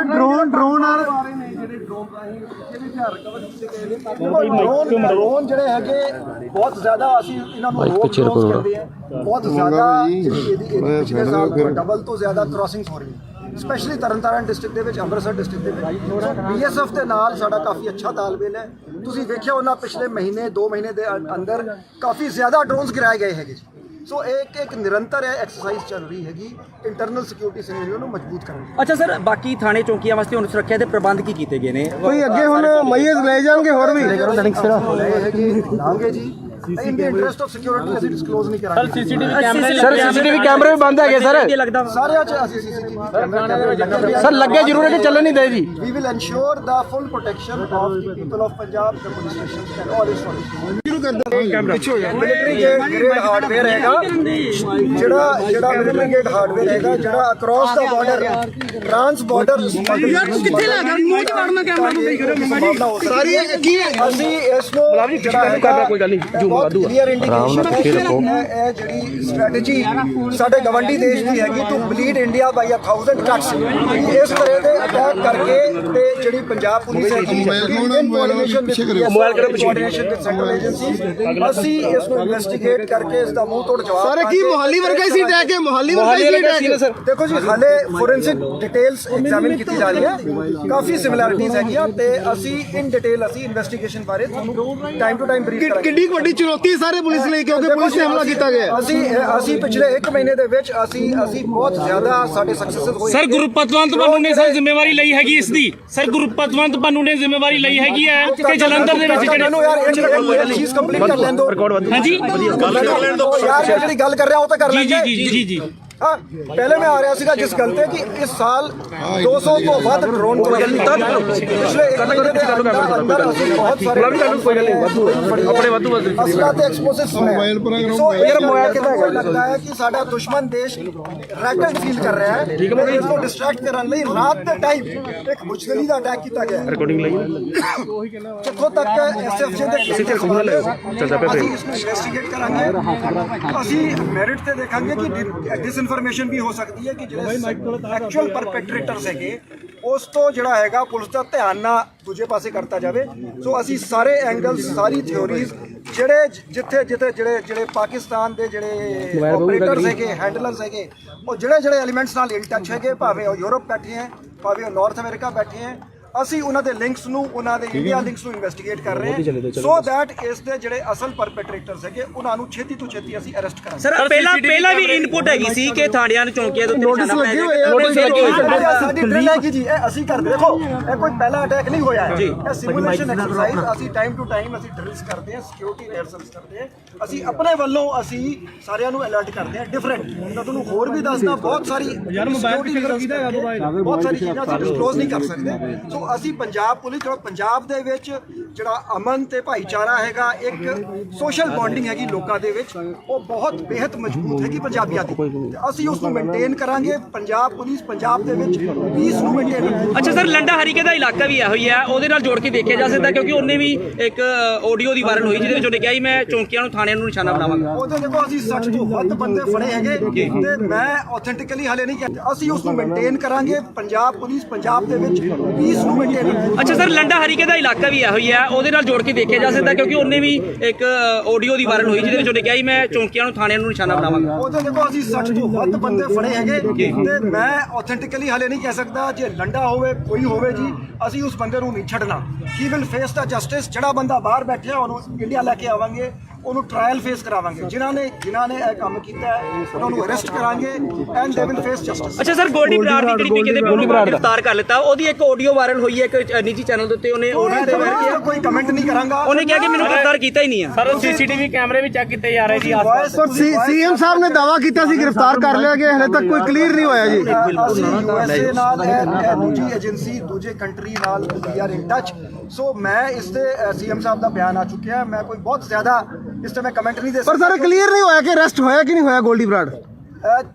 ਡਰੋਨ ਨਾਲ ਜਿਹੜੇ ਡਰੋਨ ਰਾਹੀਂ ਜਿਹੜੇ ਹਥਿਆਰ ਰਿਕਵਰ ਕੀਤੇ ਗਏ ਨੇ ਡਰੋਨ ਜਿਹੜੇ ਹੈਗੇ ਬਹੁਤ ਜ਼ਿਆਦਾ ਅਸੀਂ ਇਹਨਾਂ ਨੂੰ ਪਿੱਛੇ ਕਰਦੇ ਆ ਬਹੁਤ ਜ਼ਿਆਦਾ ਇਹਦੀ ਪਿਛਲੇ ਸਾਲ ਤੋਂ ਡਬਲ ਤੋਂ ਜ਼ਿਆਦਾ ਕ੍ਰਾਸਿੰਗਸ ਹੋ ਰਹੀ ਹੈ ਸਪੈਸ਼ਲੀ ਤਰਨਤਾਰਨ ਡਿਸਟ੍ਰਿਕਟ ਦੇ ਵਿੱਚ, ਅੰਮ੍ਰਿਤਸਰ ਡਿਸਟ੍ਰਿਕਟ ਦੇ ਵਿੱਚ। ਸੋ BSF ਦੇ ਨਾਲ ਸਾਡਾ ਕਾਫੀ ਅੱਛਾ ਤਾਲਮੇਲ ਹੈ। ਤੁਸੀਂ ਵੇਖਿਆ ਉਹਨਾਂ ਪਿਛਲੇ ਮਹੀਨੇ 2 ਮਹੀਨੇ ਦੇ ਅੰਦਰ ਕਾਫੀ ਜ਼ਿਆਦਾ ਡਰੋਨਸ ਗਿਰਾਏ ਗਏ ਹੈਗੇ ਜੀ। ਸੋ ਇੱਕ ਨਿਰੰਤਰ ਐਕਸਰਸਾਈਜ਼ ਚੱਲ ਰਹੀ ਹੈਗੀ ਇੰਟਰਨਲ ਸਿਕਿਉਰਿਟੀ ਸਿਨੈਰੀਓ ਨੂੰ ਮਜ਼ਬੂਤ ਕਰਨ ਦੀ। ਅੱਛਾ ਸਰ, ਬਾਕੀ ਥਾਣੇ ਚੌਂਕੀਆਂ ਵਾਸਤੇ ਹੁਣ ਸੁਰੱਖਿਆ ਦੇ ਪ੍ਰਬੰਧ ਕੀ ਕੀਤੇ ਗਏ ਨੇ? ਕੋਈ ਅੱਗੇ ਹੁਣ ਮਈਜ਼ ਲੈ ਜਾਣਗੇ ਹੋਰ ਵੀ ਲਾਂਗੇ ਜੀ। In the interest of security ਅਸੀਂ ਡਿਸਕਲੋਜ਼ ਨਹੀਂ ਕਰਾਂਗੇ। CCTV ਕੈਮਰੇ ਵੀ ਬੰਦ ਹੈਗੇ ਸਰ। ਇਹ ਲੱਗਦਾ ਸਾਰਿਆਂ 'ਚ ਅਸੀਂ CCTV ਕੈਮਰੇ ਸਰ ਲੱਗੇ ਜ਼ਰੂਰ ਹੈ ਕਿ ਚੱਲਣ ਨਹੀਂ ਦੇ ਜੀ। We will ensure the full protection of the people of Punjab, the police stations and all its military grade hardware ਹੈਗਾ, ਜਿਹੜਾ ਮਿਲਟਰੀ ਗ੍ਰੇਡ ਹਾਰਡਵੇਅਰ ਹੈਗਾ, ਜਿਹੜਾ ਅਕ੍ਰੋਸ ਦਾ ਬਾਰਡਰ ਟ੍ਰਾਂਸ ਬਾਰਡਰ ਕਿੱਥੇ ਲੱਗਾ ਮੂੰਹ ਚ ਵੜਨਾ ਕੈਮਰਾ ਨੂੰ ਦੇਖ ਰਹੇ ਹੋ ਸਾਰੀ ਕੀ ਅਸੀਂ ਇਸ ਨੂੰ ਜਿਹੜਾ ਹੈਗਾ ਕੋਈ ਗੱਲ ਨਹੀਂ ਕਲੀਅਰ ਇੰਡੀਕੇਸ਼ਨ ਹੈ। ਇਹ ਜਿਹੜੀ ਸਟ੍ਰੈਟਜੀ ਸਾਡੇ ਗਵੰਡੀ ਦੇਸ਼ ਦੀ ਹੈਗੀ ਟੂ ਬਲੀਡ ਇੰਡੀਆ ਬਾਈ 1000 ਟਰਕਸ, ਇਸ ਤਰ੍ਹਾਂ ਦੇ ਅਟੈਕ ਕਰਕੇ ਤੇ ਜਿਹੜੀ ਪੰਜਾਬ ਪੁਲਿਸ ਹੈਗੀ ਮੋਬਾਈਲ ਕਰੋ ਕੋਆਰਡੀਨੇਸ਼ਨ ਵਿਦ ਸੈਂਟਰਲ ਏਜੰਸੀਜ਼, ਅਸੀਂ ਇਸ ਨੂੰ ਇਨਵੈਸਟੀਗੇਟ ਕਰਕੇ ਇਸ ਦਾ ਮੂੰਹ ਤੋੜ ਜਵਾਬ ਸਾਰੇ ਕੀ ਮੁਹਾਲੀ ਵਰਗਾ ਹੀ ਸੀ ਅਟੈਕ ਹੈ। ਮੁਹਾਲੀ ਵਰਗਾ ਹੀ ਸੀ ਅਟੈਕ ਸਰ। ਦੇਖੋ ਜੀ, ਹਾਲੇ ਫੋਰੈਂਸਿਕ ਡਿਟੇਲਸ ਐਗਜ਼ਾਮਿਨ ਕੀਤੀ ਜਾ ਰਹੀ ਹੈ, ਕਾਫੀ ਸਿਮਿਲੈਰਿਟੀਜ਼ ਹੈਗੀਆਂ ਤੇ ਅਸੀਂ ਇਨ ਡਿਟੇਲ ਅਸੀਂ ਇਨਵੈਸਟੀਗੇਸ਼ਨ ਬਾਰੇ ਤੁਹਾਨੂੰ ਟਾਈਮ ਟੂ ਟਾਈਮ ਬਰੀਫ ਕਰਾਂਗੇ। ਕਿੰਨੀ ਵੱਡੀ ਚੁਣੌਤੀ ਸਾਰੇ ਪੁਲਿਸ ਲਈ, ਕਿਉਂਕਿ ਪੁਲਿਸ ਨੇ ਹਮਲਾ ਕੀਤਾ ਗਿਆ। ਅਸੀਂ ਪਿਛਲੇ 1 ਮਹੀਨੇ ਦੇ ਵਿੱਚ ਅਸੀਂ ਬਹੁਤ ਜ਼ਿਆਦਾ ਸਾਡੇ ਸਕਸੈਸ ਹੋਏ। ਸਰ ਗੁਰਪਤਵੰਤ ਪੰਨੂ ਨੇ ਸਰ ਜ਼ਿੰਮੇਵਾਰੀ ਲਈ ਹੈਗੀ ਇਸ ਦੀ? ਸਰ ਗੁਰਪਤਵੰਤ ਪੰਨੂ ਨੇ ਜ਼ਿੰਮੇਵਾਰੀ ਲਈ ਹੈਗੀ ਹੈ ਕਿ ਜਲੰਧਰ ਦੇ ਵਿੱਚ ਜਿਹੜੇ ਮੈਨੂੰ ਯਾਰ ਇੱਕ ਚੀਜ਼ ਕੰਪਲੀਟ ਕਰ ਲੈਣ ਦਿਓ। ਹਾਂਜੀ ਯਾਰ ਜਿਹੜੀ ਗੱਲ ਕਰ ਰਿਹਾ ਉਹ ਤਾਂ ਕਰ ਲੈਂਦੇ। ਜੀ ਹਾਂ, ਪਹਿਲੇ ਮੈਂ ਆ ਰਿਹਾ ਸੀਗਾ ਜਿਸ ਗੱਲ ਤੇ ਕਿ ਇਸ ਸਾਲ 200 ਤੋਂ ਵੱਧ ਡਰੋਨ ਪਿਛਲੇ 1 ਮਹੀਨੇ ਦੇ ਅੰਦਰ ਅਸੀਂ ਬਹੁਤ ਸਾਰੇ ਆਪਣੇ ਵਾਧੂ ਅਸਲਾ ਤੇ ਐਕਸਪਲੋਸਿਵ ਸੋ ਇਹ ਮੋਬਾਈਲ ਕਿਦਾਂ ਲੱਗਦਾ ਹੈ ਕਿ ਸਾਡਾ ਦੁਸ਼ਮਣ ਦੇਸ਼ ਰੈਟਡ ਫੀਲ ਕਰ ਰਿਹਾ ਹੈ। ਇਸ ਨੂੰ ਡਿਸਟਰੈਕਟ ਕਰਨ ਲਈ ਰਾਤ ਦੇ ਟਾਈਮ ਇੱਕ ਮੁਸ਼ਕਲੀ ਦਾ ਅਟੈਕ ਕੀਤਾ ਗਿਆ। ਰਿਕਾਰਡਿੰਗ ਲਈ ਜਿੱਥੋਂ ਤੱਕ SFJ ਦੇ ਅਸੀਂ ਇਸ ਨੂੰ ਇਨਵੈਸਟੀਗੇਟ ਕਰਾਂਗੇ। ਅਸੀਂ ਮੈਰਿਟ ਤੇ ਦੇਖਾਂਗੇ ਕਿ ਇਨਫੋਰਮੇਸ਼ਨ ਵੀ ਹੋ ਸਕਦੀ ਹੈ ਕਿ ਜਿਹੜੇ ਐਕਚੁਅਲ ਪਰਪੈਟਰੇਟਰਸ ਹੈਗੇ ਉਸ ਤੋਂ ਜਿਹੜਾ ਹੈਗਾ ਪੁਲਿਸ ਦਾ ਧਿਆਨ ਨਾ ਦੂਜੇ ਪਾਸੇ ਕਰਤਾ ਜਾਵੇ। ਸੋ ਅਸੀਂ ਸਾਰੇ ਐਂਗਲਸ, ਸਾਰੀ ਥਿਓਰੀਜ਼ ਜਿੱਥੇ ਜਿਹੜੇ ਪਾਕਿਸਤਾਨ ਦੇ ਜਿਹੜੇ ਆਪਰੇਟਰਸ ਹੈਗੇ, ਹੈਂਡਲਰਸ ਹੈਗੇ, ਉਹ ਜਿਹੜੇ ਐਲੀਮੈਂਟਸ ਨਾਲ ਇਨ ਟੱਚ ਹੈਗੇ, ਭਾਵੇਂ ਉਹ ਯੂਰਪ ਬੈਠੇ ਹੈ, ਭਾਵੇਂ ਉਹ ਨਾਰਥ ਅਮਰੀਕਾ ਬੈਠੇ ਹੈ, ਅਸੀਂ ਉਹਨਾਂ ਦੇ ਲਿੰਕਸ ਨੂੰ, ਉਹਨਾਂ ਦੇ ਇੰਡੀਆ ਲਿੰਕਸ ਨੂੰ ਇਨਵੈਸਟੀਗੇਟ ਕਰ ਰਹੇ ਹਾਂ ਸੋ ਦੈਟ ਇਸ ਦੇ ਜਿਹੜੇ ਅਸਲ ਪਰਪੈਟਰੇਟਰਸ ਹੈਗੇ ਉਹਨਾਂ ਨੂੰ ਛੇਤੀ ਤੋਂ ਛੇਤੀ ਅਸੀਂ ਅਰੈਸਟ ਕਰਾਂਗੇ। ਸਰ ਪਹਿਲਾਂ ਵੀ ਇਨਪੁਟ ਹੈਗੀ ਸੀ ਕਿ ਥਾਣਿਆਂ ਨੂੰ ਚੌਂਕੀਆਂ ਦੇ ਉੱਤੇ ਨੋਟਿਸ ਲੱਗੇ ਹੋਏ ਆ। ਸਾਡੀ ਡਰਿਲ ਹੈਗੀ ਜੀ, ਇਹ ਅਸੀਂ ਕਰਦੇ। ਦੇਖੋ ਇਹ ਕੋਈ ਪਹਿਲਾ ਅਟੈਕ ਨਹੀਂ ਹੋਇਆ ਹੈ, ਇਹ ਸਿਮੂਲੇਸ਼ਨ ਐਕਸਰਸਾਈਜ਼ ਅਸੀਂ ਟਾਈਮ ਟੂ ਟਾਈਮ ਅਸੀਂ ਡਰਿਲਸ ਕਰਦੇ ਹਾਂ, ਸਿਕਿਉਰਿਟੀ ਰਿਹਰਸਲਸ ਕਰਦੇ ਹਾਂ। ਅਸੀਂ ਆਪਣੇ ਵੱਲੋਂ ਅਸੀਂ ਸਾਰਿਆਂ ਨੂੰ ਅਲਰਟ ਕਰਦੇ ਹਾਂ ਡਿਫਰੈਂਟ। ਮੈਂ ਤੁਹਾਨੂੰ ਹੋਰ ਵੀ ਦੱਸਦਾ ਬਹੁਤ ਸਾਰੀ ਬਹੁਤ ਸਾਰੀ ਚੀਜ਼ਾਂ ਅਸੀਂ ਡਿਸਕਲੋਜ਼ ਨਹੀਂ ਕਰ ਸਕਦੇ। ਸੋ ਅਸੀਂ ਪੰਜਾਬ ਪੁਲਿਸ ਪੰਜਾਬ ਦੇ ਵਿੱਚ ਜਿਹੜਾ ਅਮਨ ਤੇ ਭਾਈਚਾਰਾ ਹੈਗਾ, ਇੱਕ ਸੋਸ਼ਲ ਬੌਂਡਿੰਗ ਹੈਗੀ ਲੋਕਾਂ ਦੇ ਵਿੱਚ, ਉਹ ਬਹੁਤ ਬੇहद ਮਜ਼ਬੂਤ ਹੈਗੀ ਪੰਜਾਬੀਆਂ ਦੀ। ਅਸੀਂ ਉਸ ਨੂੰ ਮੇਨਟੇਨ ਕਰਾਂਗੇ। ਪੰਜਾਬ ਪੁਲਿਸ ਪੰਜਾਬ ਦੇ ਵਿੱਚ ਪੀਸ ਨੂੰ ਮੇਨਟੇਨ ਕਰਾਂਗੇ। ਅੱਛਾ ਸਰ, ਲੰਡਾ ਹਰੀਕੇ ਦਾ ਇਲਾਕਾ ਵੀ ਇਹੋ ਹੀ ਹੈ, ਉਹਦੇ ਨਾਲ ਜੋੜ ਕੇ ਦੇਖਿਆ ਜਾ ਸਕਦਾ ਕਿਉਂਕਿ ਉਹਨੇ ਵੀ ਇੱਕ ਆਡੀਓ ਦੀ ਵਾਇਰਲ ਹੋਈ ਜਿਹਦੇ ਵਿੱਚ ਉਹਨੇ ਕਿਹਾ ਸੀ ਮੈਂ ਚੌਂਕੀਆਂ ਨੂੰ ਥਾਣਿਆਂ ਨੂੰ ਨਿਸ਼ਾਨਾ ਬਣਾਵਾਂਗਾ। ਉਹਦੇ ਦੇਖੋ ਅਸੀਂ 60 ਤੋਂ ਵੱਧ ਬੰਦੇ ਫੜੇ ਹੈਗੇ ਤੇ ਮੈਂ ਆਥੈਂਟਿਕਲੀ ਹਲੇ ਨਹੀਂ ਕਿਹਾ। ਅਸੀਂ ਉਸ ਨੂੰ ਮੇਨਟੇਨ ਕਰਾਂਗੇ। ਪੰਜਾਬ ਪੁਲਿਸ ਪੰਜਾਬ ਦੇ ਵਿੱਚ ਪੀਸ ਨੂੰ ਮੇਨਟੇਨ। ਅੱਛਾ ਸਰ, ਲੰਡਾ ਹਰੀਕੇ ਦਾ ਇਲਾਕਾ ਵੀ ਇਹੋ ਹੀ ਹੈ, ਉਹਦੇ ਨਾਲ ਜੋੜ ਕੇ ਦੇਖਿਆ ਜਾ ਸਕਦਾ ਕਿਉਂਕਿ ਉਹਨੇ ਵੀ ਇੱਕ ਆਡੀਓ ਦੀ ਵਾਇਰਲ ਹੋਈ ਜਿਹਦੇ ਵਿੱਚ ਉਹਨੇ ਕਿਹਾ ਸੀ ਮੈਂ ਚੌਂਕੀਆਂ ਨੂੰ ਥਾਣਿਆਂ ਨੂੰ ਨਿਸ਼ਾਨਾ ਬਣਾਵਾਂਗਾ। ਉਹਦੇ ਦੇਖੋ ਅਸੀਂ 60 ਤੋਂ ਵੱਧ ਬੰਦੇ ਫੜੇ ਹੈਗੇ ਤੇ ਮੈਂ ਆਥੈਂਟਿਕਲੀ ਹਲੇ ਨਹੀਂ ਕਹਿ ਸਕਦਾ। ਜੇ ਲੰਡਾ ਹੋਵੇ ਕੋਈ ਹੋਵੇ ਜੀ, ਅਸੀਂ ਉਸ ਬੰਦੇ ਨੂੰ ਨਹੀਂ ਛੱਡਣਾ। He will face the justice. ਜਿਹੜਾ ਬੰਦਾ ਬਾਹਰ ਬੈਠਿਆ ਉਹਨੂੰ ਇੰਡੀਆ ਲੈ ਕੇ ਆਵਾਂਗੇ, ਉਹਨੂੰ ਟ੍ਰਾਇਲ ਫੇਸ ਕਰਾਵਾਂਗੇ। ਜਿਨ੍ਹਾਂ ਨੇ ਇਹ ਕੰਮ ਕੀਤਾ ਹੈ ਉਹਨਾਂ ਨੂੰ ਅਰੈਸਟ ਕਰਾਂਗੇ and they will face justice. ਅੱਛਾ ਸਰ, ਗੋਲਡੀ ਬਰਾੜ ਦੀ ਜਿਹੜੀ ਕਹਿੰਦੇ ਉਹਨੂੰ ਗ੍ਰਿਫਤਾਰ ਕਰ ਲਿੱਤਾ, ਉਹਦੀ ਇੱਕ ਆਡੀਓ ਵਾਇਰਲ ਹੋਈ ਹੈ ਇੱਕ ਨਿੱਜੀ ਚੈਨਲ ਦੇ ਉੱਤੇ, ਉਹਨੇ ਆਡੀਓ ਤੇ ਵਾਇਰਲ ਕੀਤਾ। ਕੋਈ ਕਮੈਂਟ ਨਹੀਂ ਕਰਾਂਗਾ। ਉਹਨੇ ਕਿਹਾ ਕਿ ਮੈਨੂੰ ਗ੍ਰਿਫਤਾਰ ਕੀਤਾ ਹੀ ਨਹੀਂ ਹੈ। ਸਰ CCTV ਕੈਮਰੇ ਵੀ ਚੈੱਕ ਕੀਤੇ ਜਾ ਰਹੇ ਸੀ ਆਸ-ਪਾਸ। CM ਸਾਹਿਬ ਨੇ ਦਾਵਾ ਕੀਤਾ ਸੀ ਗ੍ਰਿਫਤਾਰ ਕਰ ਲਿਆ ਗਿਆ, ਹਲੇ ਤੱਕ ਕੋਈ ਕਲੀਅਰ ਨਹੀਂ ਹੋਇਆ ਜੀ। ਅਸੀਂ USA ਨਾਲ ਇਹ ਦੂਜੀ ਏਜੰਸੀ ਦੂਜੇ ਕੰਟਰੀ ਨਾਲ ਵੀ ਆਰ ਇਨ ਟੱਚ। ਸੋ ਮੈਂ ਇਸ ਤੇ CM ਸਾਹਿਬ ਦਾ ਬਿਆਨ ਆ ਚੁੱਕਿਆ। ਮੈਂ ਕੋਈ ਬਹੁਤ ਜ਼ਿਆਦਾ ਇਸ ਤੇ ਮੈਂ ਕਮੈਂਟ ਨਹੀਂ ਦੇ ਪਰ ਸਰ ਕਲੀਅਰ ਨਹੀਂ ਹੋਇਆ ਕਿ ਅਰੈਸਟ ਹੋਇਆ ਕਿ ਨਹੀਂ ਹੋਇਆ ਗੋਲਡੀ ਬਰਾੜ।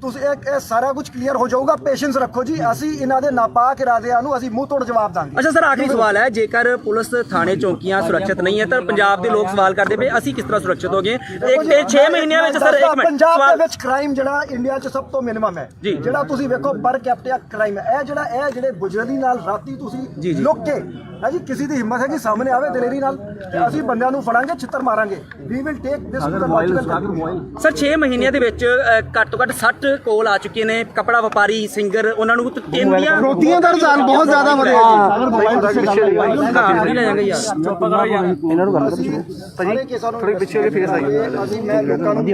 ਤੁਸੀਂ ਇਹ ਸਾਰਾ ਕੁਝ ਕਲੀਅਰ ਹੋ ਜਾਊਗਾ। ਪੇਸ਼ੈਂਸ ਰੱਖੋ ਜੀ। ਅਸੀਂ ਇਹਨਾਂ ਦੇ ਨਾਪਾਕ ਇਰਾਦਿਆਂ ਨੂੰ ਅਸੀਂ ਮੂੰਹ ਤੋੜ ਜਵਾਬ ਦਾਂਗੇ। ਅੱਛਾ ਸਰ, ਆਖਰੀ ਸਵਾਲ ਹੈ, ਜੇਕਰ ਪੁਲਿਸ ਥਾਣੇ ਚੌਂਕੀਆਂ ਸੁਰੱਖਿਅਤ ਨਹੀਂ ਹੈ ਤਾਂ ਪੰਜਾਬ ਦੇ ਲੋਕ ਸਵਾਲ ਕਰਦੇ ਪਏ ਅਸੀਂ ਕਿਸ ਤਰ੍ਹਾਂ ਸੁਰੱਖਿਤ ਹੋਗੇ? ਇੱਕ 6 ਮਹੀਨਿਆਂ ਵਿੱਚ ਸਰ ਇੱਕ ਮਿੰਟ ਪੰਜਾਬ ਦੇ ਵਿੱਚ ਕ੍ਰਾਈਮ ਜਿਹੜਾ ਇੰਡੀਆ 'ਚ ਸਭ ਤੋਂ ਮਿਨੀਮਮ ਹੈ। ਜੀ। ਜਿਹੜਾ ਤੁਸੀਂ ਵੇਖੋ ਪਰ ਕੈਪੀਟਾ ਕ੍ਰਾਈਮ ਹੈ। ਇਹ ਜਿਹੜੇ ਗੁਜਰਦੀ ਨਾਲ ਰਾਤੀ ਤੁਸੀਂ ਲੁੱਕ ਕੇ ਹੈ ਜੀ, ਕਿਸੇ ਦੀ ਹਿੰਮਤ ਹੈ ਕਿ ਸਾਹਮਣੇ ਆਵੇ ਦਲੇਰੀ ਨਾਲ ਤੇ ਅਸੀਂ ਬੰਦਿਆਂ ਨੂੰ ਫੜਾਂਗੇ, ਛਿੱਤਰ ਮਾਰਾਂਗੇ। We will take this to the logical. Sir 6 ਮਹੀਨਿਆਂ ਦੇ ਵਿੱਚ ਘੱਟ ਤੋਂ ਘੱਟ ਲਗਭਗ 60 ਕੋਲ ਆ ਚੁੱਕੇ ਨੇ ਕਪੜਾ ਵਪਾਰੀ ਸਿੰਗਰ ਉਹਨਾਂ ਨੂੰ ਕਿੰਨੀਆਂ ਫਰੋਤੀਆਂ ਦਾ ਰੁਝਾਨ ਬਹੁਤ ਜ਼ਿਆਦਾ ਹੋ ਰਿਹਾ ਸਾਰੇ ਕੇਸਾਂ ਨੂੰ ਥੋੜੀ ਪਿੱਛੇ ਹੋ ਕੇ ਫੇਸ ਆਈ ਅਸੀਂ ਮੈਂ ਲੋਕਾਂ ਨੂੰ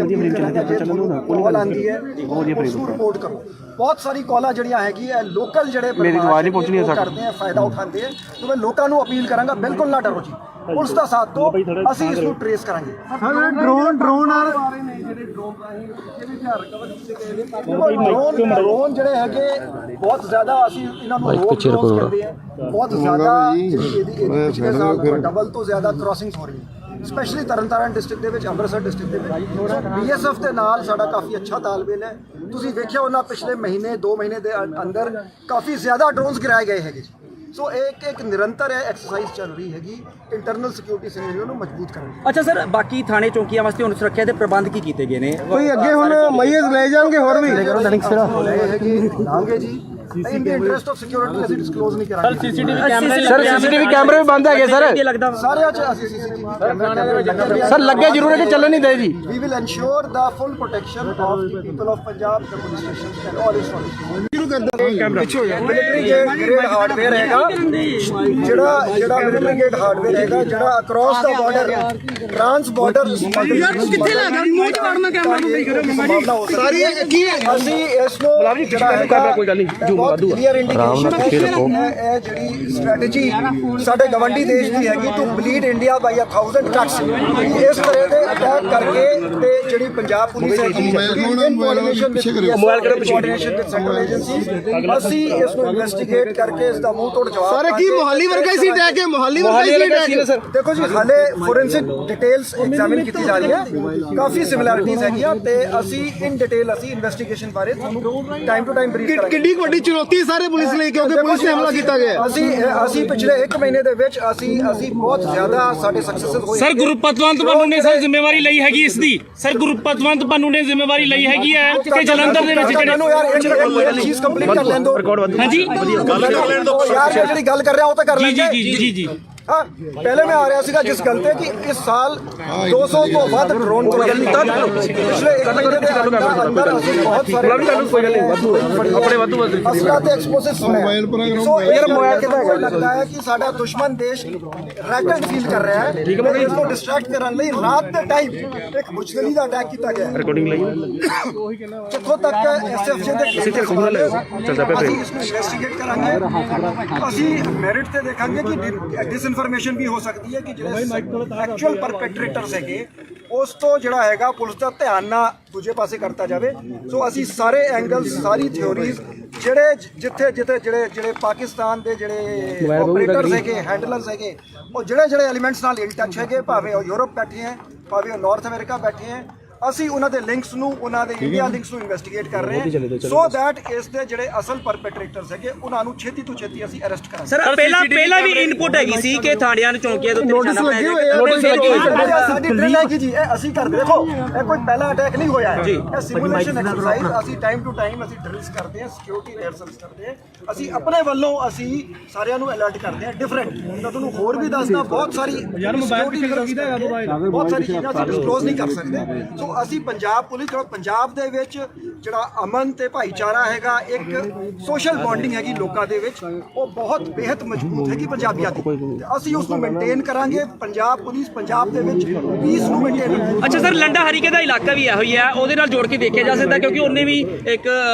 ਕਾਲ ਆਂਦੀ ਹੈ ਉਸਨੂੰ ਰਿਪੋਰਟ ਕਰੋ। ਬਹੁਤ ਸਾਰੀ ਕਾਲਾਂ ਜਿਹੜੀਆਂ ਹੈਗੀ ਲੋਕਲ ਜਿਹੜੇ ਮੇਰੀ ਆਵਾਜ਼ ਨਹੀਂ ਪਹੁੰਚਣੀ ਕਰਦੇ ਆ ਫਾਇਦਾ ਉਠਾਉਂਦੇ ਆ ਤੇ ਮੈਂ ਲੋਕਾਂ ਨੂੰ ਅਪੀਲ ਕਰਾਂਗਾ ਬਿਲਕੁਲ ਨਾ ਡਰੋ ਜੀ, ਪੁਲਿਸ ਦਾ ਸਾਥ ਦਿਓ, ਅਸੀਂ ਇਸ ਨੂੰ ਟ੍ਰੇਸ ਕਰਾਂਗੇ। ਡਰੋਨ ਡਰੋਨ ਜਿਹੜੇ ਹੈਗੇ ਬਹੁਤ ਜ਼ਿਆਦਾ ਅਸੀਂ ਇਹਨਾਂ ਨੂੰ ਰੋਕ ਕਰਦੇ ਆ, ਬਹੁਤ ਜ਼ਿਆਦਾ ਪਿਛਲੇ ਸਾਲ ਡਬਲ ਤੋਂ ਜ਼ਿਆਦਾ ਕ੍ਰਾਸਿੰਗਸ ਹੋ ਰਹੀਆਂ ਸਪੈਸ਼ਲੀ ਤਰਨਤਾਰਨ ਡਿਸਟ੍ਰਿਕਟ ਦੇ ਵਿੱਚ, ਅੰਮ੍ਰਿਤਸਰ ਡਿਸਟ੍ਰਿਕਟ ਦੇ ਵਿੱਚ। BSF ਦੇ ਨਾਲ ਸਾਡਾ ਕਾਫੀ ਅੱਛਾ ਤਾਲਮੇਲ ਹੈ। ਤੁਸੀਂ ਵੇਖਿਆ ਉਹਨਾਂ ਪਿਛਲੇ ਮਹੀਨੇ 2 ਮਹੀਨੇ ਦੇ ਅੰਦਰ ਕਾਫੀ ਜ਼ਿਆਦਾ ਡਰੋਨਸ ਗਿਰਾਏ ਗਏ ਹੈਗੇ ਜੀ। ਸੋ ਇੱਕ ਨਿਰੰਤਰ ਐਕਸਰਸਾਈਜ਼ ਚੱਲ ਰਹੀ ਹੈਗੀ ਇੰਟਰਨਲ ਸਿਕਿਉਰਿਟੀ ਸਿਨੈਰੀਓ ਨੂੰ ਮਜ਼ਬੂਤ ਕਰਨ ਦੀ। ਅੱਛਾ ਸਰ, ਬਾਕੀ ਥਾਣੇ ਚੌਂਕੀਆਂ ਵਾਸਤੇ ਹੁਣ ਸੁਰੱਖਿਆ ਦੇ ਪ੍ਰਬੰਧ ਕੀ ਕੀਤੇ ਗਏ ਨੇ? ਕੋਈ ਅੱਗੇ ਹੁਣ ਮਈਜ਼ ਲੈ ਜਾਣਗੇ ਹੋਰ ਵੀ ਲਾਂਗੇ ਜੀ in the interest of security ਅਸੀਂ ਡਿਸਕਲੋਜ਼ ਨਹੀਂ ਕਰਾਂਗੇ। CCTV ਕੈਮਰੇ ਵੀ ਬੰਦ ਹੈਗੇ ਸਰ, ਕੀ ਲੱਗਦਾ ਸਾਰਿਆਂ 'ਚ ਅਸੀਂ CCTV ਕੈਮਰੇ ਸਰ ਲੱਗੇ ਜ਼ਰੂਰ ਹੈ ਕਿ ਚੱਲਣ ਨਹੀਂ ਦੇ ਜੀ। We will ensure the full protection of the people of Punjab, the police stations and all its functions। Military gate hardware ਹੈਗਾ ਜਿਹੜਾ ਮਿਲਟਰੀ ਗੇਟ ਹਾਰਡਵੇਅਰ ਹੈਗਾ ਜਿਹੜਾ ਅਕ੍ਰੋਸ ਦਾ ਬਾਰਡਰ ਟ੍ਰਾਂਸ ਬਾਰਡਰ ਯਾਰ ਤੂੰ ਕਿੱਥੇ ਲੈ ਗਿਆ ਮੂੰਹ 'ਚ ਵੜਨਾ ਕੈਮਰਾ ਨੂੰ ਸਾਰੀ ਕੀ ਅਸੀਂ ਇਸ ਨੂੰ ਜਿਹੜਾ ਹੈਗਾ ਕੋਈ ਗੱਲ ਨਹੀਂ ਬਹੁਤ ਕਲੀਅਰ ਇੰਡੀਕੇਸ਼ਨ ਹੈ ਇਹ ਜਿਹੜੀ ਸਟ੍ਰੈਟਜੀ ਸਾਡੇ ਗਵੰਡੀ ਦੇਸ਼ ਦੀ ਹੈਗੀ to bleed India by 1000 cuts ਇਸ ਤਰ੍ਹਾਂ ਦੇ ਅਟੈਕ ਕਰਕੇ ਤੇ ਜਿਹੜੀ ਪੰਜਾਬ ਪੁਲਿਸ ਹੈਗੀ ਮੋਬਾਈਲ ਕਰੋ ਕੋਆਰਡੀਨੇਸ਼ਨ ਵਿਦ ਸੈਂਟਰਲ ਏਜੰਸੀਜ਼ ਅਸੀਂ ਇਸ ਨੂੰ ਇਨਵੈਸਟੀਗੇਟ ਕਰਕੇ ਇਸ ਦਾ ਮੂੰਹ ਤੋੜ ਜਵਾਬ ਸਰ ਕੀ ਮੁਹਾਲੀ ਵਰਗਾ ਸੀ ਅਟੈਕ ਹੈ? ਮੁਹਾਲੀ ਵਰਗਾ ਸੀ ਅਟੈਕ ਸਰ? ਦੇਖੋ ਜੀ ਹਾਲੇ ਫੋਰੈਂਸਿਕ ਡਿਟੇਲਸ ਐਗਜ਼ਾਮਿਨ ਕੀਤੀ ਜਾ ਰਹੀ ਹੈ, ਕਾਫੀ ਸਿਮਿਲੈਰਿਟੀਜ਼ ਹੈਗੀਆਂ ਤੇ ਅਸੀਂ ਇਨ ਡਿਟੇਲ ਅਸੀਂ ਇਨਵੈਸਟੀਗੇਸ਼ਨ ਬਾਰੇ ਤੁਹਾਨੂੰ ਟਾਈਮ ਟੂ ਟਾਈਮ ਬਰੀਫ ਕਰਾਂਗੇ। ਕਿੰਨੀ ਵੱਡੀ ਚੁਣੌਤੀ ਸਾਰੇ ਪੁਲਿਸ ਲਈ ਕਿਉਂਕਿ ਪੁਲਿਸ ਨੇ ਹਮਲਾ ਕੀਤਾ ਗਿਆ। ਅਸੀਂ ਪਿਛਲੇ 1 ਮਹੀਨੇ ਦੇ ਵਿੱਚ ਅਸੀਂ ਬਹੁਤ ਜ਼ਿਆਦਾ ਸਾਡੇ ਸਕਸੈਸਫੁਲ ਹੋਏ। ਸਰ ਗੁਰਪਤਵੰਤ ਪੰਨੂ ਨੇ ਸਰ ਜ਼ਿੰਮੇਵਾਰੀ ਲਈ ਹੈਗੀ ਇਸ ਦੀ? ਸਰ ਗੁਰਪਤਵੰਤ ਪੰਨੂ ਨੇ ਜ਼ਿੰਮੇਵਾਰੀ ਲਈ ਹੈਗੀ ਹੈ ਕਿ ਜਲੰਧਰ ਦੇ ਵਿੱਚ ਜਿਹੜੇ ਯਾਰ ਚੀਜ਼ ਕੰਪਲੀਟ ਕਰ ਲੈਣ ਦਿਓ। ਹਾਂਜੀ ਯਾਰ ਜਿਹੜੀ ਗੱਲ ਕਰ ਰਿਹਾ ਉਹ ਤਾਂ ਕਰ ਲੈਂਦੇ। ਜੀ ਹਾਂ ਪਹਿਲੇ ਮੈਂ ਆ ਰਿਹਾ ਸੀਗਾ ਜਿਸ ਗੱਲ ਤੇ ਕਿ ਇਸ ਸਾਲ 200 ਤੋਂ ਵੱਧ ਡਰੋਨ ਪਿਛਲੇ 1 ਮਹੀਨੇ ਦੇ ਅੰਦਰ ਅਸੀਂ ਬਹੁਤ ਸਾਰੇ ਅਸਲਾ ਤੇ ਐਕਸਪਲੋਸਿਵਸ ਬਣਾਏ। ਸੋ ਇਹ ਮੋਬਾਈਲ ਕਿਹਦਾ ਲੱਗਦਾ ਹੈ ਕਿ ਸਾਡਾ ਦੁਸ਼ਮਣ ਦੇਸ਼ ਰੈਕਟ ਫੀਲ ਕਰ ਰਿਹਾ ਹੈ। ਇਸ ਨੂੰ ਡਿਸਟਰੈਕਟ ਕਰਨ ਲਈ ਰਾਤ ਦੇ ਟਾਈਮ ਇੱਕ ਮੁਸ਼ਕਲੀ ਦਾ ਅਟੈਕ ਕੀਤਾ ਗਿਆ। ਰਿਕਾਰਡਿੰਗ ਲਈ ਜਿੱਥੋਂ ਤੱਕ SFJ ਦੇ ਅਸੀਂ ਇਸ ਨੂੰ ਇਨਵੈਸਟੀਗੇਟ ਕਰਾਂਗੇ। ਅਸੀਂ ਮੈਰਿਟ ਤੇ ਦੇਖਾਂਗੇ ਕਿ ਇਨਫੋਰਮੇਸ਼ਨ ਵੀ ਹੋ ਸਕਦੀ ਹੈ ਕਿ ਜਿਹੜੇ ਐਕਚੁਅਲ ਪਰਪੈਟਰੇਟਰਸ ਹੈਗੇ ਉਸ ਤੋਂ ਜਿਹੜਾ ਹੈਗਾ ਪੁਲਿਸ ਦਾ ਧਿਆਨ ਨਾ ਦੂਜੇ ਪਾਸੇ ਕਰਤਾ ਜਾਵੇ। ਸੋ ਅਸੀਂ ਸਾਰੇ ਐਂਗਲਸ ਸਾਰੀ ਥਿਓਰੀਜ਼ ਜਿੱਥੇ ਜਿਹੜੇ ਪਾਕਿਸਤਾਨ ਦੇ ਜਿਹੜੇ ਆਪਰੇਟਰਸ ਹੈਗੇ ਹੈਂਡਲਰਸ ਹੈਗੇ ਉਹ ਜਿਹੜੇ ਐਲੀਮੈਂਟਸ ਨਾਲ ਇਨ ਟੱਚ ਹੈਗੇ ਭਾਵੇਂ ਉਹ ਯੂਰਪ ਬੈਠੇ ਹੈ ਭਾਵੇਂ ਉਹ ਨਾਰਥ ਅਮਰੀਕਾ ਬੈਠੇ ਹੈ ਅਸੀਂ ਉਹਨਾਂ ਦੇ ਲਿੰਕਸ ਨੂੰ ਉਹਨਾਂ ਦੇ ਇੰਡੀਆ ਲਿੰਕਸ ਨੂੰ ਇਨਵੈਸਟੀਗੇਟ ਕਰ ਰਹੇ ਹਾਂ ਸੋ ਦੈਟ ਇਸ ਦੇ ਜਿਹੜੇ ਅਸਲ ਪਰਪੈਟਰੇਟਰਸ ਹੈਗੇ ਉਹਨਾਂ ਨੂੰ ਛੇਤੀ ਤੋਂ ਛੇਤੀ ਅਸੀਂ ਅਰੈਸਟ ਕਰਾਂਗੇ। ਸਰ ਪਹਿਲਾਂ ਵੀ ਇਨਪੁਟ ਹੈਗੀ ਸੀ ਕਿ ਥਾਣਿਆਂ ਨੂੰ ਚੌਂਕੀਆਂ ਦੇ ਉੱਤੇ ਨਿਸ਼ਾਨਾ ਸਾਡੀ ਡਰਿਲ ਹੈਗੀ ਜੀ ਇਹ ਅਸੀਂ ਕਰਦੇ। ਦੇਖੋ ਇਹ ਕੋਈ ਪਹਿਲਾ ਅਟੈਕ ਨਹੀਂ ਹੋਇਆ ਹੈ, ਇਹ ਸਿਮੂਲੇਸ਼ਨ ਐਕਸਰਸਾਈਜ਼ ਅਸੀਂ ਟਾਈਮ ਟੂ ਟਾਈਮ ਅਸੀਂ ਡਰਿਲਸ ਕਰਦੇ ਹਾਂ, ਸਿਕਿਉਰਿਟੀ ਰਿਹਰਸਲਸ ਕਰਦੇ ਹਾਂ। ਅਸੀਂ ਆਪਣੇ ਵੱਲੋਂ ਅਸੀਂ ਸਾਰਿਆਂ ਨੂੰ ਅਲਰਟ ਕਰਦੇ ਹਾਂ ਡਿਫਰੈਂਟ। ਤਾਂ ਤੁਹਾਨੂੰ ਹੋਰ ਵੀ ਦੱਸਦਾ ਬਹੁਤ ਸਾਰੀ ਬਹੁਤ ਸਾਰੀ ਚੀਜ਼ਾਂ ਅਸੀਂ ਡਿਸਕਲੋਜ਼ ਨਹੀਂ ਕਰ ਸਕਦੇ। ਸੋ ਅਸੀਂ ਪੰਜਾਬ ਪੁਲਿਸ ਪੰਜਾਬ ਦੇ ਵਿੱਚ ਜਿਹੜਾ ਅਮਨ ਤੇ ਭਾਈਚਾਰਾ ਹੈਗਾ ਇੱਕ ਸੋਸ਼ਲ ਬੌਂਡਿੰਗ ਹੈਗੀ ਲੋਕਾਂ ਦੇ ਵਿੱਚ ਉਹ ਬਹੁਤ ਬੇहद ਮਜ਼ਬੂਤ ਹੈਗੀ ਪੰਜਾਬੀਆਂ ਦੀ। ਅਸੀਂ ਉਸ ਨੂੰ ਮੇਨਟੇਨ ਕਰਾਂਗੇ। ਪੰਜਾਬ ਪੁਲਿਸ ਪੰਜਾਬ ਦੇ ਵਿੱਚ ਪੀਸ ਨੂੰ ਮੇਨਟੇਨ ਕਰਾਂਗੇ। ਅੱਛਾ ਸਰ, ਲੰਡਾ ਹਰੀਕੇ ਦਾ ਇਲਾਕਾ ਵੀ ਇਹੋ ਹੀ ਹੈ, ਉਹਦੇ ਨਾਲ ਜੋੜ ਕੇ ਦੇਖਿਆ ਜਾ ਸਕਦਾ ਕਿਉਂਕਿ ਉਹਨੇ ਵੀ ਇੱਕ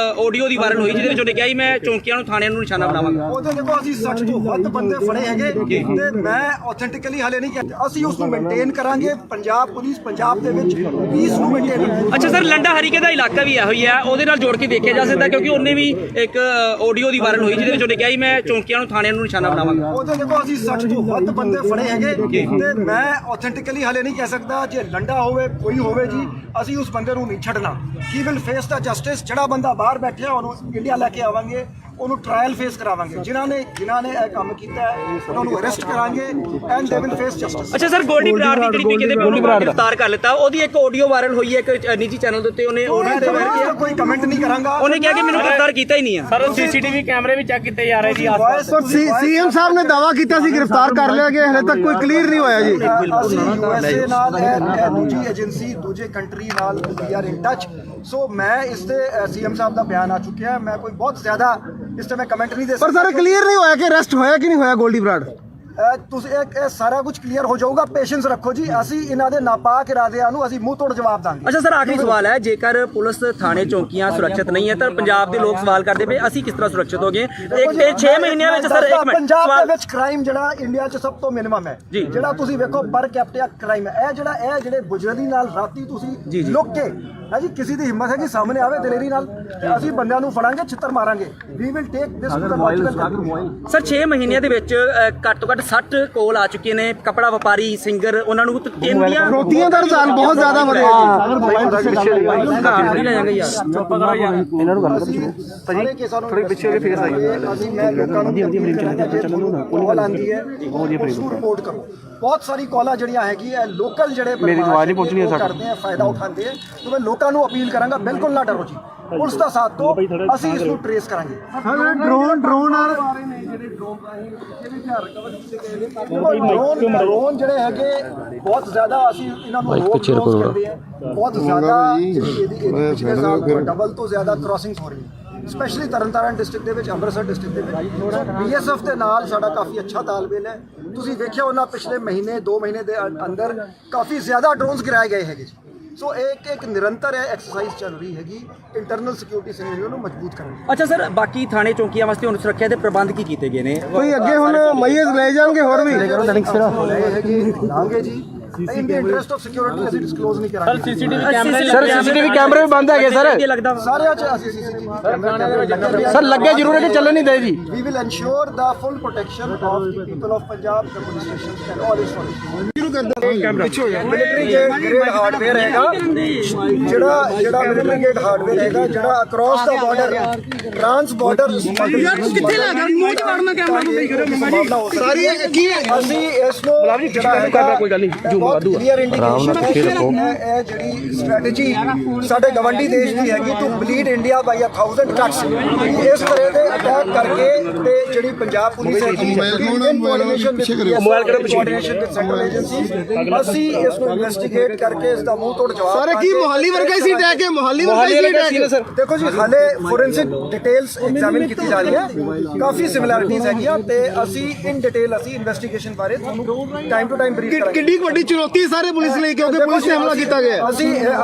ਆਡੀਓ ਦੀ ਵਾਇਰਲ ਹੋਈ ਜਿਹਦੇ ਵਿੱਚ ਉਹਨੇ ਕਿਹਾ ਸੀ ਮੈਂ ਚੌਂਕੀਆਂ ਨੂੰ ਥਾਣਿਆਂ ਨੂੰ ਨਿਸ਼ਾਨਾ ਬਣਾਵਾਂਗਾ। ਉਹਦੇ ਦੇਖੋ ਅਸੀਂ 60 ਤੋਂ ਵੱਧ ਬੰਦੇ ਫੜੇ ਹੈਗੇ ਤੇ ਮੈਂ ਆਥੈਂਟਿਕਲੀ ਹਾਲੇ ਨਹੀਂ ਕਹਿੰਦਾ ਅਸੀਂ ਉਸ ਨੂੰ ਮੇਨਟੇਨ ਕਰਾਂਗੇ। ਪੰਜਾਬ ਪੁਲਿਸ ਪੰਜਾਬ ਦੇ ਵਿੱਚ ਪੀਸ ਨੂੰ ਮੇਨਟੇਨ ਕਰਾਂਗੇ। ਅੱਛਾ ਸਰ, ਲੰਡਾ ਹਰੀਕੇ ਦਾ ਇਲਾਕਾ ਵੀ ਇਹੋ ਹੀ ਹੈ, ਉਹਦੇ ਨਾਲ ਜੋੜ ਕੇ ਦੇਖਿਆ ਜਾ ਸਕਦਾ ਕਿਉਂਕਿ ਉਹਨੇ ਵੀ ਇੱਕ ਆਡੀਓ ਦੀ ਵਾਇਰਲ ਹੋਈ ਜਿਹਦੇ ਵਿੱਚ ਉਹਨੇ ਕਿਹਾ ਸੀ ਮੈਂ ਚੌਂਕੀਆਂ ਨੂੰ ਥਾਣਿਆਂ ਨੂੰ ਨਿਸ਼ਾਨਾ ਬਣਾਵਾਂਗਾ। ਉਹਦੇ ਦੇਖੋ ਅਸੀਂ 60 ਤੋਂ ਵੱਧ ਬੰਦੇ ਫੜੇ ਹੈਗੇ ਤੇ ਮੈਂ ਆਥੈਂਟਿਕਲੀ ਹਾਲੇ ਨਹੀਂ ਕਹਿ ਸਕਦਾ। ਜੇ ਲੰਡਾ ਹੋਵੇ ਕੋਈ ਹੋਵੇ ਜੀ ਅਸੀਂ ਉਸ ਬੰਦੇ ਨੂੰ ਨਹੀਂ ਛੱਡਣਾ। He will face the justice. ਜਿਹੜਾ ਬੰਦਾ ਬਾਹਰ ਬੈਠਿਆ ਉਹਨੂੰ ਇੰਡੀਆ ਲੈ ਕੇ ਆਵਾਂਗੇ, ਉਹਨੂੰ ਟ੍ਰਾਇਲ ਫੇਸ ਕਰਾਵਾਂਗੇ। ਜਿਨ੍ਹਾਂ ਨੇ ਇਹ ਕੰਮ ਕੀਤਾ ਹੈ ਉਹਨਾਂ ਨੂੰ ਅਰੈਸਟ ਕਰਾਂਗੇ and they will face justice. ਅੱਛਾ ਸਰ, ਗੋਲਡੀ ਬਰਾੜ ਦੀ ਜਿਹੜੀ ਕਹਿੰਦੇ ਗ੍ਰਿਫਤਾਰ ਕਰ ਲਿੱਤਾ, ਉਹਦੀ ਇੱਕ ਆਡੀਓ ਵਾਇਰਲ ਹੋਈ ਹੈ ਇੱਕ ਨਿੱਜੀ ਚੈਨਲ ਦੇ ਉੱਤੇ। ਉਹਨੇ ਕੋਈ ਕਮੈਂਟ ਨਹੀਂ ਕਰਾਂਗਾ। ਉਹਨੇ ਕਿਹਾ ਕਿ ਮੈਨੂੰ ਗ੍ਰਿਫਤਾਰ ਕੀਤਾ ਹੀ ਨਹੀਂ ਹੈ। ਸਰ CCTV ਕੈਮਰੇ ਵੀ ਚੈੱਕ ਕੀਤੇ ਜਾ ਰਹੇ ਜੀ। CM ਸਾਹਿਬ ਨੇ ਦਾਅਵਾ ਕੀਤਾ ਸੀ ਗ੍ਰਿਫਤਾਰ ਕਰ ਲਿਆ ਗਿਆ, ਹਲੇ ਤੱਕ ਕੋਈ ਕਲੀਅਰ ਨਹੀਂ ਹੋਇਆ ਜੀ। ਅਸੀਂ USA ਨਾਲ ਦੂਜੀ ਏਜੰਸੀ ਦੂਜੇ ਕੰਟਰੀ ਨਾਲ ਵੀ ਆਰ ਇਨ ਟੱਚ। ਸੋ ਮੈਂ ਇਸ ਤੇ ਸੀਐਮ ਸਾਹਿਬ ਦਾ ਬਿਆਨ ਆ ਚੁੱਕਿਆ ਹੈ। ਮੈਂ ਕੋਈ ਬਹੁਤ ਜ਼ਿਆਦਾ ਇਸ ਤੇ ਮੈਂ ਕਮੈਂਟ ਨਹੀਂ ਦੇ ਪਰ ਸਰ ਕਲੀਅਰ ਨਹੀਂ ਹੋਇਆ ਕਿ ਅਰੈਸਟ ਹੋਇਆ ਕਿ ਨਹੀਂ ਹੋਇਆ ਗੋਲਡੀ ਬਰਾੜ। ਤੁਸੀਂ ਇਹ ਸਾਰਾ ਕੁਝ ਕਲੀਅਰ ਹੋ ਜਾਊਗਾ, ਪੇਸ਼ੈਂਸ ਰੱਖੋ ਜੀ। ਅਸੀਂ ਇਹਨਾਂ ਦੇ ਨਾਪਾਕ ਇਰਾਦਿਆਂ ਨੂੰ ਅਸੀਂ ਮੂੰਹ ਤੋੜ ਜਵਾਬ ਦਾਂਗੇ। ਅੱਛਾ ਸਰ, ਆਖਰੀ ਸਵਾਲ ਹੈ, ਜੇਕਰ ਪੁਲਿਸ ਥਾਣੇ ਚੌਂਕੀਆਂ ਸੁਰੱਖਿਅਤ ਨਹੀਂ ਹੈ ਤਾਂ ਪੰਜਾਬ ਦੇ ਲੋਕ ਸਵਾਲ ਕਰਦੇ ਪਏ ਅਸੀਂ ਕਿਸ ਤਰ੍ਹਾਂ ਸੁਰੱਖਿਤ ਹੋ ਗਏ? ਇਹ 6 ਮਹੀਨਿਆਂ ਵਿੱਚ ਸਰ ਇੱਕ ਮਿੰਟ ਪੰਜਾਬ ਸਵਾਲ ਦੇ ਵਿੱਚ ਕ੍ਰਾਈਮ ਜਿਹੜਾ ਇੰਡੀਆ 'ਚ ਸਭ ਤੋਂ ਮਿਨੀਮਮ ਹੈ, ਜਿਹੜਾ ਤੁਸੀਂ ਵੇਖੋ ਪਰ ਕੈਪੀਟਾ ਕ੍ਰਾਈਮ ਹੈ। ਇਹ ਜਿਹੜੇ ਬੁਜਰਲੀ ਨਾਲ ਰਾਤੀ ਤੁਸੀਂ ਲੁੱਕ ਕੇ ਹੈ ਜੀ, ਕਿਸੇ ਦੀ ਹਿੰਮਤ ਹੈ ਕਿ ਸਾਹਮਣੇ ਆਵੇ ਦਲੇਰੀ ਨਾਲ, ਅਸੀਂ ਬੰਦਿਆਂ ਨੂੰ ਫੜਾਂਗੇ, ਛਿੱਤਰ ਮਾਰਾਂਗੇ। We will take this to the logical. Sir 6 ਮਹੀਨਿਆਂ ਦੇ ਵਿੱਚ ਘੱਟ ਤੋਂ ਘੱਟ 60 ਕੋਲ ਆ ਚੁੱਕੇ ਨੇ, ਕਪੜਾ ਵਪਾਰੀ, ਸਿੰਗਰ, ਉਹਨਾਂ ਨੂੰ ਫਰੋਤੀਆਂ ਦਾ ਰੁਝਾਨ ਬਹੁਤ ਜ਼ਿਆਦਾ ਵਧਿਆ ਸਾਰੇ ਕੇਸਾਂ ਨੂੰ ਥੋੜੇ ਪਿੱਛੇ ਹੋ ਕੇ ਫੇਸ ਆਈ ਅਸੀਂ ਮੈਂ ਲੋਕਾਂ ਨੂੰ ਕਾਲ ਆਂਦੀ ਹੈ ਉਸ ਰਿਪੋਰਟ ਕਰੋ। ਬਹੁਤ ਸਾਰੀ ਕਾਲਾਂ ਜਿਹੜੀਆਂ ਹੈਗੀ ਹੈ ਲੋਕਲ ਜਿਹੜੇ ਮੇਰੀ ਆਵਾਜ਼ ਨਹੀਂ ਪਹੁੰਚਣੀ ਹੈ ਕਰਦੇ ਆ, ਫਾਇਦਾ ਉਠਾਉਂਦੇ ਆ। तो मैं लोगों को अपील करांगा, बिल्कुल ना डरो जी, पुलिस का साथ दो, ਅਸੀਂ ਇਸ ਨੂੰ ਟ੍ਰੇਸ ਕਰਾਂਗੇ। ਡਰੋਨ ਜਿਹੜੇ ਹੈਗੇ ਬਹੁਤ ਜ਼ਿਆਦਾ ਅਸੀਂ ਇਹਨਾਂ ਨੂੰ ਰੋਕ ਕਰਦੇ ਆ, ਬਹੁਤ ਜ਼ਿਆਦਾ ਪਿਛਲੇ ਸਾਲ ਤੋਂ ਡਬਲ ਤੋਂ ਜ਼ਿਆਦਾ ਕ੍ਰਾਸਿੰਗਸ ਹੋ ਰਹੀਆਂ, ਸਪੈਸ਼ਲੀ ਤਰਨਤਾਰਨ ਡਿਸਟ੍ਰਿਕਟ ਦੇ ਵਿੱਚ, ਅੰਮ੍ਰਿਤਸਰ ਡਿਸਟ੍ਰਿਕਟ ਦੇ ਵਿੱਚ। BSF ਦੇ ਨਾਲ ਸਾਡਾ ਕਾਫੀ ਅੱਛਾ ਤਾਲਮੇਲ ਹੈ। ਤੁਸੀਂ ਵੇਖਿਆ ਉਹਨਾਂ ਪਿਛਲੇ ਮਹੀਨੇ 2 ਮਹੀਨੇ ਦੇ ਅੰਦਰ ਕਾਫੀ ਜ਼ਿਆਦਾ ਡਰੋਨਸ ਗਿਰਾਏ ਗਏ ਹੈਗੇ। ਸੋ ਇੱਕ ਨਿਰੰਤਰ ਐਕਸਰਸਾਈਜ਼ ਚੱਲ ਰਹੀ ਹੈਗੀ ਇੰਟਰਨਲ ਸਿਕਿਉਰਿਟੀ ਸਿਨੈਰੀਓ ਨੂੰ ਮਜ਼ਬੂਤ ਕਰਨ ਦੀ। ਅੱਛਾ ਸਰ, ਬਾਕੀ ਥਾਣੇ ਚੌਂਕੀਆਂ ਵਾਸਤੇ ਹੁਣ ਸੁਰੱਖਿਆ ਦੇ ਪ੍ਰਬੰਧ ਕੀ ਕੀਤੇ ਗਏ ਨੇ? ਕੋਈ ਅੱਗੇ ਹੁਣ ਮਈਜ਼ ਲੈ ਜਾਣਗੇ ਹੋਰ ਵੀ ਲਾਂਗੇ ਜੀ। in the interest of security ਅਸੀਂ ਡਿਸਕਲੋਜ਼ ਨਹੀਂ ਕਰਾਂਗੇ। CCTV ਕੈਮਰੇ ਵੀ ਬੰਦ ਹੈਗੇ ਸਰ, ਸਾਰਿਆਂ 'ਚ ਅਸੀਂ CCTV ਕੈਮਰੇ ਸਰ ਲੱਗੇ ਜ਼ਰੂਰ ਹੈ ਕਿ ਚੱਲਣ ਨਹੀਂ ਦੇ ਜੀ। We will ensure the full protection of the people of Punjab, the police stations and all its forces। Military grade hardware ਹੈਗਾ, ਜਿਹੜਾ ਮਿਲਟਰੀ ਗ੍ਰੇਡ ਹਾਰਡਵੇਅਰ ਹੈਗਾ, ਜਿਹੜਾ ਅਕ੍ਰੋਸ ਦਾ ਬਾਰਡਰ, ਟ੍ਰਾਂਸ ਬਾਰਡਰ ਕਿੱਥੇ ਲੱਗਾ ਮੂੰਹ ਚ ਵੜਨਾ ਕੈਮਰਾ ਨੂੰ ਸਾਰੀ ਕੀ ਅਸੀਂ ਇਸ ਨੂੰ ਜਿਹੜਾ ਕੋਈ ਗੱਲ ਨਹੀਂ ਕਲੀਅਰ ਇੰਡੀਕੇਸ਼ਨ ਹੈ ਇਹ ਜਿਹੜੀ ਸਟ੍ਰੈਟਜੀ ਸਾਡੇ ਗਵੰਡੀ ਦੇਸ਼ ਦੀ ਹੈਗੀ to bleed India by 1000 trucks. ਇਸ ਤਰ੍ਹਾਂ ਦੇ ਅਟੈਕ ਕਰਕੇ ਤੇ ਜਿਹੜੀ ਪੰਜਾਬ ਪੁਲਿਸ ਹੈਗੀ ਮੋਬਾਈਲ ਕਰੋ ਕੋਆਰਡੀਨੇਸ਼ਨ ਵਿਦ ਸੈਂਟਰਲ ਏਜੰਸੀ, ਅਸੀਂ ਇਸ ਨੂੰ ਇਨਵੈਸਟੀਗੇਟ ਕਰਕੇ ਇਸ ਦਾ ਮੂੰਹ ਤੋੜ ਜਵਾਬ ਸਾਰੇ ਕੀ ਮੋਹਾਲੀ ਵਰਗਾ ਹੀ ਸੀ ਅਟੈਕ ਹੈ, ਮੋਹਾਲੀ ਵਰਗਾ ਹੀ ਸੀ ਅਟੈਕ ਸਰ। ਦੇਖੋ ਜੀ ਹਾਲੇ ਫੋਰੈਂਸਿਕ ਡਿਟੇਲਸ ਐਗਜ਼ਾਮਿਨ ਕੀਤੀ ਜਾ ਰਹੀ ਹੈ, ਕਾਫੀ ਸਿਮਿਲੈਰਿਟੀਜ਼ ਹੈਗੀਆਂ ਤੇ ਅਸੀਂ ਇਨ ਡਿਟੇਲ ਅਸੀਂ ਇਨਵੈਸਟੀਗੇਸ਼ਨ ਬਾਰੇ ਤੁਹਾਨੂੰ ਟਾਈਮ ਟੂ ਟਾਈਮ ਬਰੀਫ ਕਰਾਂਗੇ। ਕਿੰਨੀ ਵੱਡੀ ਚੁਣੌਤੀ ਹੈ ਸਾਰੇ ਪੁਲਿਸ ਲਈ ਕਿਉਂਕਿ ਪੁਲਿਸ ਤੇ ਹਮਲਾ ਕੀਤਾ ਗਿਆ।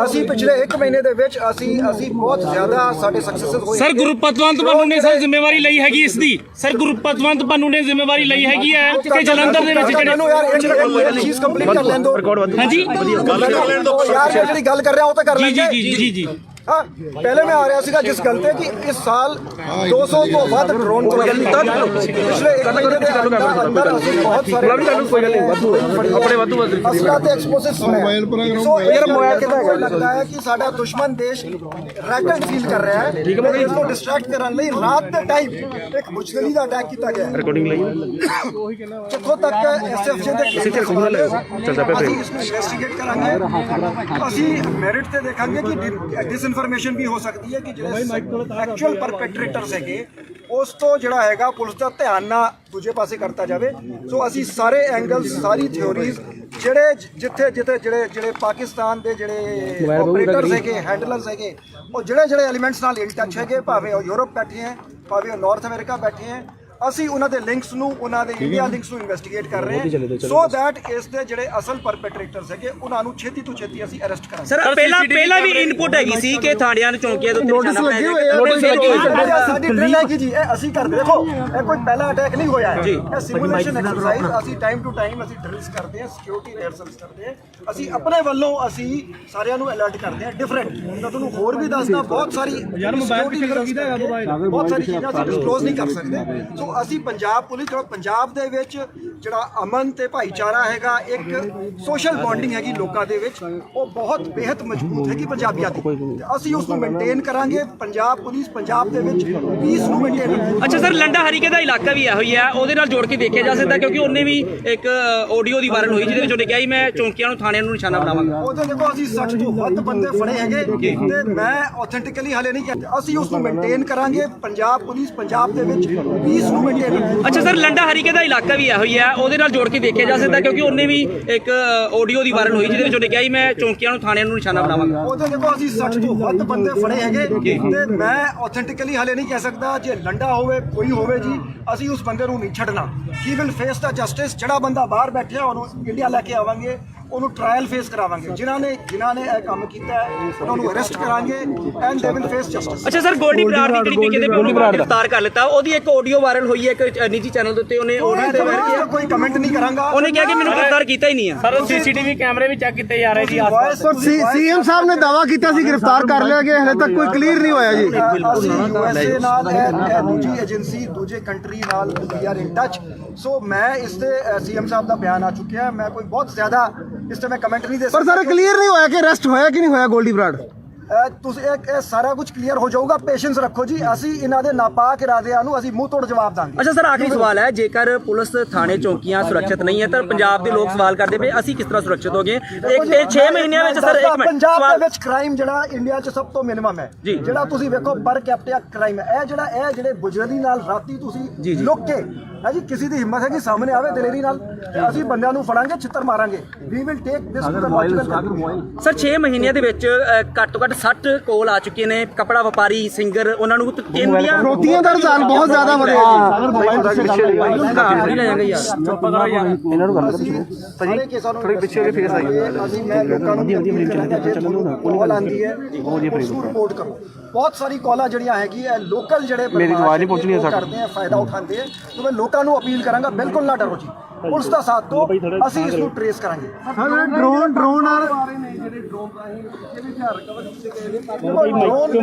ਅਸੀਂ ਪਿਛਲੇ 1 ਮਹੀਨੇ ਦੇ ਵਿੱਚ ਅਸੀਂ ਬਹੁਤ ਜ਼ਿਆਦਾ ਸਾਡੇ ਸਕਸੈਸ ਹੋਏ। ਸਰ ਗੁਰਪਤਵੰਤ ਪੰਨੂ ਨੇ ਸਰ ਜ਼ਿੰਮੇਵਾਰੀ ਲਈ ਹੈਗੀ ਇਸ ਦੀ? ਸਰ ਗੁਰਪਤਵੰਤ ਪੰਨੂ ਨੇ ਜ਼ਿੰਮੇਵਾਰੀ ਲਈ ਹੈਗੀ ਹੈ ਕਿ ਜਲੰਧਰ ਦੇ ਵਿੱਚ ਮੈਨੂੰ ਯਾਰ ਇੱਕ ਚੀਜ਼ ਕੰਪਲੀਟ ਕਰ ਲੈਣ ਦਿਓ। ਹਾਂਜੀ ਯਾਰ ਜਿਹੜੀ ਗੱਲ ਕਰ ਰਿਹਾ ਉਹ ਤਾਂ ਕਰ ਲੈਂਦੇ। ਜੀ ਹਾਂ, ਪਹਿਲੇ ਮੈਂ ਆ ਰਿਹਾ ਸੀਗਾ ਜਿਸ ਗੱਲ ਤੇ ਕਿ ਇਸ ਸਾਲ 200 ਤੋਂ ਵੱਧ ਡਰੋਨ ਪਿਛਲੇ 1 ਮਹੀਨੇ ਦੇ ਅੰਦਰ ਅਸੀਂ ਬਹੁਤ ਸਾਰੇ ਆਪਣੇ ਵਾਧੂ ਅਸਲਾ ਤੇ ਐਕਸਪਲੋਸਿਵ ਸੁਣੇ। ਸੋ ਇਹ ਮੋਬਾਈਲ ਕਿਦਾਂ ਲੱਗਦਾ ਹੈ ਕਿ ਸਾਡਾ ਦੁਸ਼ਮਣ ਦੇਸ਼ ਰੈਕਟ ਫੀਲ ਕਰ ਰਿਹਾ ਹੈ। ਇਸ ਨੂੰ ਡਿਸਟਰੈਕਟ ਕਰਨ ਲਈ ਰਾਤ ਦੇ ਟਾਈਮ ਇੱਕ ਬੁਜਦਲੀ ਦਾ ਅਟੈਕ ਕੀਤਾ ਗਿਆ ਰਿਕਾਰਡਿੰਗ ਲਈ। ਜਿੱਥੋਂ ਤੱਕ SFJ ਦੇ ਅਸੀਂ ਇਸ ਨੂੰ ਇਨਵੈਸਟੀਗੇਟ ਕਰਾਂਗੇ। ਅਸੀਂ ਮੈਰਿਟ ਤੇ ਦੇਖਾਂਗੇ ਕਿ ਇਨਫੋਰਮੇਸ਼ਨ ਵੀ ਹੋ ਸਕਦੀ ਹੈ ਕਿ ਜਿਹੜੇ ਐਕਚੁਅਲ ਪਰਪੈਟਰੇਟਰਸ ਹੈਗੇ ਉਸ ਤੋਂ ਜਿਹੜਾ ਹੈਗਾ ਪੁਲਿਸ ਦਾ ਧਿਆਨ ਨਾ ਦੂਜੇ ਪਾਸੇ ਕਰਤਾ ਜਾਵੇ। ਸੋ ਅਸੀਂ ਸਾਰੇ ਐਂਗਲਸ, ਸਾਰੀ ਥਿਓਰੀਜ਼ ਜਿੱਥੇ ਜਿਹੜੇ ਪਾਕਿਸਤਾਨ ਦੇ ਜਿਹੜੇ ਆਪਰੇਟਰਸ ਹੈਗੇ, ਹੈਂਡਲਰਸ ਹੈਗੇ, ਉਹ ਜਿਹੜੇ ਐਲੀਮੈਂਟਸ ਨਾਲ ਇਨ ਟੱਚ ਹੈਗੇ, ਭਾਵੇਂ ਉਹ ਯੂਰਪ ਬੈਠੇ ਹੈ, ਭਾਵੇਂ ਉਹ ਨਾਰਥ ਅਮਰੀਕਾ ਬੈਠੇ ਹੈ, ਅਸੀਂ ਉਹਨਾਂ ਦੇ ਲਿੰਕਸ ਨੂੰ, ਉਹਨਾਂ ਦੇ ਇੰਡੀਆ ਲਿੰਕਸ ਨੂੰ ਇਨਵੈਸਟੀਗੇਟ ਕਰ ਰਹੇ ਹਾਂ ਸੋ ਦੈਟ ਇਸ ਦੇ ਜਿਹੜੇ ਅਸਲ ਪਰਪੈਟਰੇਟਰਸ ਹੈਗੇ ਉਹਨਾਂ ਨੂੰ ਛੇਤੀ ਤੋਂ ਛੇਤੀ ਅਸੀਂ ਅਰੈਸਟ ਕਰਾਂਗੇ। ਸਰ ਪਹਿਲਾਂ ਵੀ ਇਨਪੁਟ ਹੈਗੀ ਸੀ ਕਿ ਥਾਣਿਆਂ ਨੂੰ ਚੌਂਕੀਆਂ ਦੇ ਉੱਤੇ ਨੋਟਿਸ ਲੱਗੇ ਹੋਏ ਆ, ਨੋਟਿਸ ਲੱਗੇ ਹੋਏ ਆ। ਸਾਡੀ ਡਰਿਲ ਹੈਗੀ ਜੀ, ਇਹ ਅਸੀਂ ਕਰਦੇ। ਦੇਖੋ ਇਹ ਕੋਈ ਪਹਿਲਾ ਅਟੈਕ ਨਹੀਂ ਹੋਇਆ ਹੈ, ਇਹ ਸਿਮੂਲੇਸ਼ਨ ਐਕਸਰਸਾਈਜ਼ ਅਸੀਂ ਟਾਈਮ ਟੂ ਟਾਈਮ ਅਸੀਂ ਡਰਿਲਸ ਕਰਦੇ ਹਾਂ, ਸਿਕਿਉਰਿਟੀ ਰਿਹਰਸਲਸ ਕਰਦੇ ਹਾਂ। ਅਸੀਂ ਆਪਣੇ ਵੱਲੋਂ ਅਸੀਂ ਸਾਰਿਆਂ ਨੂੰ ਅਲਰਟ ਕਰਦੇ ਹਾਂ ਡਿਫਰੈਂਟ। ਮੈਂ ਤੁਹਾਨੂੰ ਹੋਰ ਵੀ ਦੱਸਦਾ ਬਹੁਤ ਸਾਰੀ ਬਹੁਤ ਸਾਰੀ ਚੀਜ਼ਾਂ ਅਸੀਂ ਡਿਸਕਲੋਜ਼ ਨਹੀਂ ਕਰ ਸਕਦੇ। ਸੋ ਅਸੀਂ ਪੰਜਾਬ ਪੁਲਿਸ ਪੰਜਾਬ ਦੇ ਵਿੱਚ ਜਿਹੜਾ ਅਮਨ ਤੇ ਭਾਈਚਾਰਾ ਹੈਗਾ, ਇੱਕ ਸੋਸ਼ਲ ਬੌਂਡਿੰਗ ਹੈਗੀ ਲੋਕਾਂ ਦੇ ਵਿੱਚ, ਉਹ ਬਹੁਤ ਬੇहद ਮਜ਼ਬੂਤ ਹੈਗੀ ਪੰਜਾਬੀਆਂ ਦੀ। ਅਸੀਂ ਉਸ ਨੂੰ ਮੇਨਟੇਨ ਕਰਾਂਗੇ। ਪੰਜਾਬ ਪੁਲਿਸ ਪੰਜਾਬ ਦੇ ਵਿੱਚ ਪੀਸ ਨੂੰ ਮੇਨਟੇਨ। ਅੱਛਾ ਸਰ, ਲੰਡਾ ਹਰੀਕੇ ਦਾ ਇਲਾਕਾ ਵੀ ਇਹੋ ਹੀ ਹੈ, ਉਹਦੇ ਨਾਲ ਜੋੜ ਕੇ ਦੇਖਿਆ ਜਾ ਸਕਦਾ ਕਿਉਂਕਿ ਉਹਨੇ ਵੀ ਇੱਕ ਆਡੀਓ ਦੀ ਵਾਇਰਲ ਹੋਈ ਜਿਹਦੇ ਵਿੱਚ ਉਹਨੇ ਕਿਹਾ ਸੀ ਮੈਂ ਚੌਂਕੀਆਂ ਨੂੰ ਥਾਣਿਆਂ ਨੂੰ ਨਿਸ਼ਾਨਾ ਬਣਾਵਾਂਗਾ। ਉਹਦੇ ਦੇਖੋ ਅਸੀਂ 60 ਤੋਂ ਵੱਧ ਬੰਦੇ ਫੜੇ ਹੈਗੇ ਤੇ ਮੈਂ ਆਥੈਂਟਿਕਲੀ ਹਾਲੇ ਨਹੀਂ ਕਹਿੰਦਾ। ਅਸੀਂ ਉਸ ਨੂੰ ਮੇਨਟੇਨ ਕਰਾਂਗੇ। ਪੰਜਾਬ ਪੁਲਿਸ ਪੰਜਾਬ ਦੇ ਵਿੱਚ ਪੀਸ ਨੂੰ ਮੇਨਟੇਨ ਰੱਖੋ। ਅੱਛਾ ਸਰ, ਲੰਡਾ ਹਰੀਕੇ ਦਾ ਇਲਾਕਾ ਵੀ ਇਹੋ ਹੀ ਹੈ, ਉਹਦੇ ਨਾਲ ਜੋੜ ਕੇ ਦੇਖਿਆ ਜਾ ਸਕਦਾ ਕਿਉਂਕਿ ਉਹਨੇ ਵੀ ਇੱਕ ਆਡੀਓ ਦੀ ਵਾਇਰਲ ਹੋਈ ਜਿਹਦੇ ਵਿੱਚ ਉਹਨੇ ਕਿਹਾ ਸੀ ਮੈਂ ਚੌਂਕੀਆਂ ਨੂੰ ਥਾਣਿਆਂ ਨੂੰ ਨਿਸ਼ਾਨਾ ਬਣਾਵਾਂਗਾ। ਉਹਦੇ ਦੇਖੋ ਅਸੀਂ 60 ਤੋਂ ਵੱਧ ਬੰਦੇ ਫੜੇ ਹੈਗੇ ਤੇ ਮੈਂ ਆਥੈਂਟਿਕਲੀ ਹਾਲੇ ਨਹੀਂ ਕਹਿ ਸਕਦਾ ਜੇ ਲੰਡਾ ਹੋਵੇ ਕੋਈ ਹੋਵੇ ਜੀ, ਅਸੀਂ ਉਸ ਬੰਦੇ ਨੂੰ ਨਹੀਂ ਛੱਡਣਾ। He will face the justice. ਜਿਹੜਾ ਬੰਦਾ ਬਾਹਰ ਬੈਠਿਆ ਉਹਨੂੰ ਇੰਡੀਆ ਲੈ ਕੇ ਆਵਾਂਗੇ, ਉਹਨੂੰ ਟ੍ਰਾਇਲ ਫੇਸ ਕਰਾਵਾਂਗੇ। ਜਿਨ੍ਹਾਂ ਨੇ ਇਹ ਕੰਮ ਕੀਤਾ ਹੈ ਉਹਨਾਂ ਨੂੰ ਅਰੈਸਟ ਕਰਾਂਗੇ and they will face justice. ਅੱਛਾ ਸਰ, ਗੋਲਡੀ ਬਰਾੜ ਦੀ ਜਿਹੜੀ ਕਹਿੰਦੇ ਉਹਨੂੰ ਗ੍ਰਿਫਤਾਰ ਕਰ ਲਿੱਤਾ, ਉਹਦੀ ਇੱਕ ਆਡੀਓ ਵਾਇਰਲ ਹੋਈ ਹੈ ਇੱਕ ਨਿੱਜੀ ਚੈਨਲ ਦੇ ਉੱਤੇ, ਉਹਨੇ ਆਡੀਓ ਤੇ ਵਾਇਰਲ ਕੀਤਾ, ਕੋਈ ਕਮੈਂਟ ਨਹੀਂ ਕਰਾਂਗਾ। ਉਹਨੇ ਕਿਹਾ ਕਿ ਮੈਨੂੰ ਗ੍ਰਿਫਤਾਰ ਕੀਤਾ ਹੀ ਨਹੀਂ ਹੈ। ਸਰ ਸੀਸੀਟੀਵੀ ਕੈਮਰੇ ਵੀ ਚੈੱਕ ਕੀਤੇ ਜਾ ਰਹੇ ਜੀ ਆਸ-ਪਾਸ। ਪਰ ਸੀਐਮ ਸਾਹਿਬ ਨੇ ਦਾਵਾ ਕੀਤਾ ਸੀ ਗ੍ਰਿਫਤਾਰ ਕਰ ਲਿਆ ਗਿਆ, ਹਲੇ ਤੱਕ ਕੋਈ ਕਲੀਅਰ ਨਹੀਂ ਹੋਇਆ ਜੀ। ਅਸੀਂ USA ਨਾਲ ਇਹ ਦੂਜੀ ਏਜੰਸੀ ਦੂਜੇ ਕੰਟਰੀ ਨਾਲ ਵੀ ਆਰ ਇਨ ਟੱਚ। ਸੋ ਮੈਂ ਇਸ ਤੇ ਸੀਐਮ ਸਾਹਿਬ ਦਾ ਬਿਆਨ ਆ ਚੁੱਕਿਆ, ਮੈਂ ਕੋਈ ਬਹੁਤ ਜ਼ਿਆਦਾ ਇਸ ਤੇ ਮੈਂ ਕਮੈਂਟ ਨਹੀਂ ਦੇ ਪਰ ਸਰ ਕਲੀਅਰ ਨਹੀਂ ਹੋਇਆ ਕਿ ਅਰੈਸਟ ਹੋਇਆ ਕਿ ਨਹੀਂ ਹੋਇਆ ਗੋਲਡੀ ਬਰਾੜ। ਤੁਸੀਂ ਇਹ ਸਾਰਾ ਕੁਝ ਕਲੀਅਰ ਹੋ ਜਾਊਗਾ, ਪੇਸ਼ੈਂਸ ਰੱਖੋ ਜੀ। ਅਸੀਂ ਇਹਨਾਂ ਦੇ ਨਾਪਾਕ ਇਰਾਦਿਆਂ ਨੂੰ ਅਸੀਂ ਮੂੰਹ ਤੋੜ ਜਵਾਬ ਦਾਂਗੇ। ਅੱਛਾ ਸਰ, ਆਖਰੀ ਸਵਾਲ ਹੈ, ਜੇਕਰ ਪੁਲਿਸ ਥਾਣੇ ਚੌਂਕੀਆਂ ਸੁਰੱਖਿਅਤ ਨਹੀਂ ਹੈ ਤਾਂ ਪੰਜਾਬ ਦੇ ਲੋਕ ਸਵਾਲ ਕਰਦੇ ਪਏ ਅਸੀਂ ਕਿਸ ਤਰ੍ਹਾਂ ਸੁਰੱਖਿਤ ਹੋਗੇ? ਇੱਕ ਤੇ 6 ਮਹੀਨਿਆਂ ਵਿੱਚ ਸਰ ਇੱਕ ਮਿੰਟ ਪੰਜਾਬ ਦੇ ਵਿੱਚ ਕ੍ਰਾਈਮ ਜਿਹੜਾ ਇੰਡੀਆ 'ਚ ਸਭ ਤੋਂ ਮਿਨੀਮਮ ਹੈ, ਜੀ। ਜਿਹੜਾ ਤੁਸੀਂ ਵੇਖੋ ਪਰ ਕੈਪੀਟਾ ਕ੍ਰਾਈਮ ਹੈ। ਇਹ ਜਿਹੜੇ ਬੁਜਰਲੀ ਨਾਲ ਰਾਤੀ ਤੁਸੀਂ ਲੁੱਕ ਕੇ ਹੈ ਜੀ, ਕਿਸੇ ਦੀ ਹਿੰਮਤ ਹੈ ਕਿ ਸਾਹਮਣੇ ਆਵੇ ਦਲੇਰੀ ਨਾਲ, ਤੇ ਅਸੀਂ ਬੰਦਿਆਂ ਨੂੰ ਫੜਾਂਗੇ, ਛਿੱਤਰ ਮਾਰਾਂਗੇ। We will take this to the logical. Sir 6 ਮਹੀਨਿਆਂ ਦੇ ਵਿੱਚ ਘੱਟ ਤੋਂ ਘੱਟ 60 ਕੋਲ ਆ ਚੁੱਕੇ ਨੇ, ਕੱਪੜਾ ਵਪਾਰੀ, ਸਿੰਗਰ, ਉਹਨਾਂ ਨੂੰ ਕਿੰਨੀਆਂ ਫਰੋਤੀਆਂ ਦਾ ਰੁਝਾਨ ਬਹੁਤ ਜ਼ਿਆਦਾ ਵਧਿਆ ਨਹੀਂ ਲੈ ਜਾਂਗੇ ਯਾਰ। ਸਾਰੇ ਕੇਸਾਂ ਨੂੰ ਥੋੜੀ ਪਿੱਛੇ ਹੋ ਕੇ ਫੇਸ ਆਈ ਅਸੀਂ ਮੈਂ ਲੋਕਾਂ ਨੂੰ ਅਪੀਲ ਕਰਾਂਗਾ ਜੇ ਤੁਹਾਨੂੰ ਕਾਲ ਆਉਂਦੀ ਹੈ ਉਸ ਨੂੰ ਰਿਪੋਰਟ ਕਰੋ। ਬਹੁਤ ਸਾਰੀ ਕਾਲਾਂ ਜਿਹੜੀਆਂ ਹੈਗੀ ਹੈ ਲੋਕਲ ਜਿਹੜੇ ਮੇਰੀ ਆਵਾਜ਼ ਨਹੀਂ ਪਹੁੰਚਣੀ ਕਰਦੇ ਆ, ਫਾਇਦਾ ਉਠਾਉਂਦੇ ਆ। ਤਾਂ ਮੈਂ ਲੋਕਾਂ ਨੂੰ ਅਪੀਲ ਕਰਾਂਗਾ ਬਿਲਕੁਲ ਨਾ ਡਰੋ ਜੀ, ਪੁਲਿਸ ਦਾ ਸਾਥ ਦਿਓ, ਅਸੀਂ ਇਸ ਨੂੰ ਟ੍ਰੇਸ ਕਰਾਂਗੇ। ਡਰੋਨ ਨਾਲ ਜਿਹੜੇ ਡਰੋਨ ਰਾਹੀਂ ਇਹ ਵੀ ਹਥਿਆਰ ਰਿਕਵਰ ਕੀਤੇ ਗਏ ਨੇ।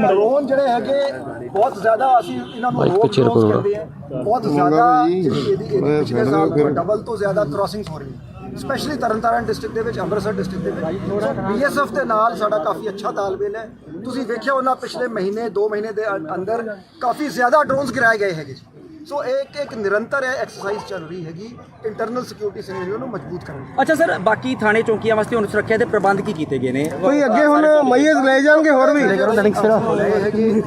ਡਰੋਨ ਜਿਹੜੇ ਹੈਗੇ ਬਹੁਤ ਜ਼ਿਆਦਾ ਅਸੀਂ ਇਹਨਾਂ ਨੂੰ ਰੋਕ ਕਰਦੇ ਆ, ਬਹੁਤ ਜ਼ਿਆਦਾ ਇਹਦੀ ਪਿਛਲੇ ਸਾਲ ਡਬਲ ਤੋਂ ਜ਼ਿਆਦਾ ਕ੍ਰਾਸਿੰਗਸ ਹੋ ਰਹੀਆਂ, ਸਪੈਸ਼ਲੀ ਤਰਨਤਾਰਨ ਡਿਸਟ੍ਰਿਕਟ ਦੇ ਵਿੱਚ, ਅੰਮ੍ਰਿਤਸਰ ਡਿਸਟ੍ਰਿਕਟ ਦੇ ਵਿੱਚ। BSF ਦੇ ਨਾਲ ਸਾਡਾ ਕਾਫੀ ਅੱਛਾ ਤਾਲਮੇਲ ਹੈ। ਤੁਸੀਂ ਵੇਖਿਆ ਉਹਨਾਂ ਪਿਛਲੇ ਮਹੀਨੇ 2 ਮਹੀਨੇ ਦੇ ਅੰਦਰ ਕਾਫੀ ਜ਼ਿਆਦਾ ਡਰੋਨਸ ਗਿਰਾਏ ਗਏ ਹੈਗੇ। ਸੋ ਇੱਕ ਨਿਰੰਤਰ ਐਕਸਰਸਾਈਜ਼ ਚੱਲ ਰਹੀ ਹੈਗੀ ਇੰਟਰਨਲ ਸਿਕਿਉਰਿਟੀ ਸਿਨੈਰੀਓ ਨੂੰ ਮਜ਼ਬੂਤ ਕਰਨ ਦੀ। ਅੱਛਾ ਸਰ, ਬਾਕੀ ਥਾਣੇ ਚੌਂਕੀਆਂ ਵਾਸਤੇ ਹੁਣ ਸੁਰੱਖਿਆ ਦੇ ਪ੍ਰਬੰਧ ਕੀ ਕੀਤੇ ਗਏ ਨੇ? ਕੋਈ ਅੱਗੇ ਹੁਣ ਮਈਜ਼ ਲੈ ਜਾਣਗੇ ਹੋਰ ਵੀ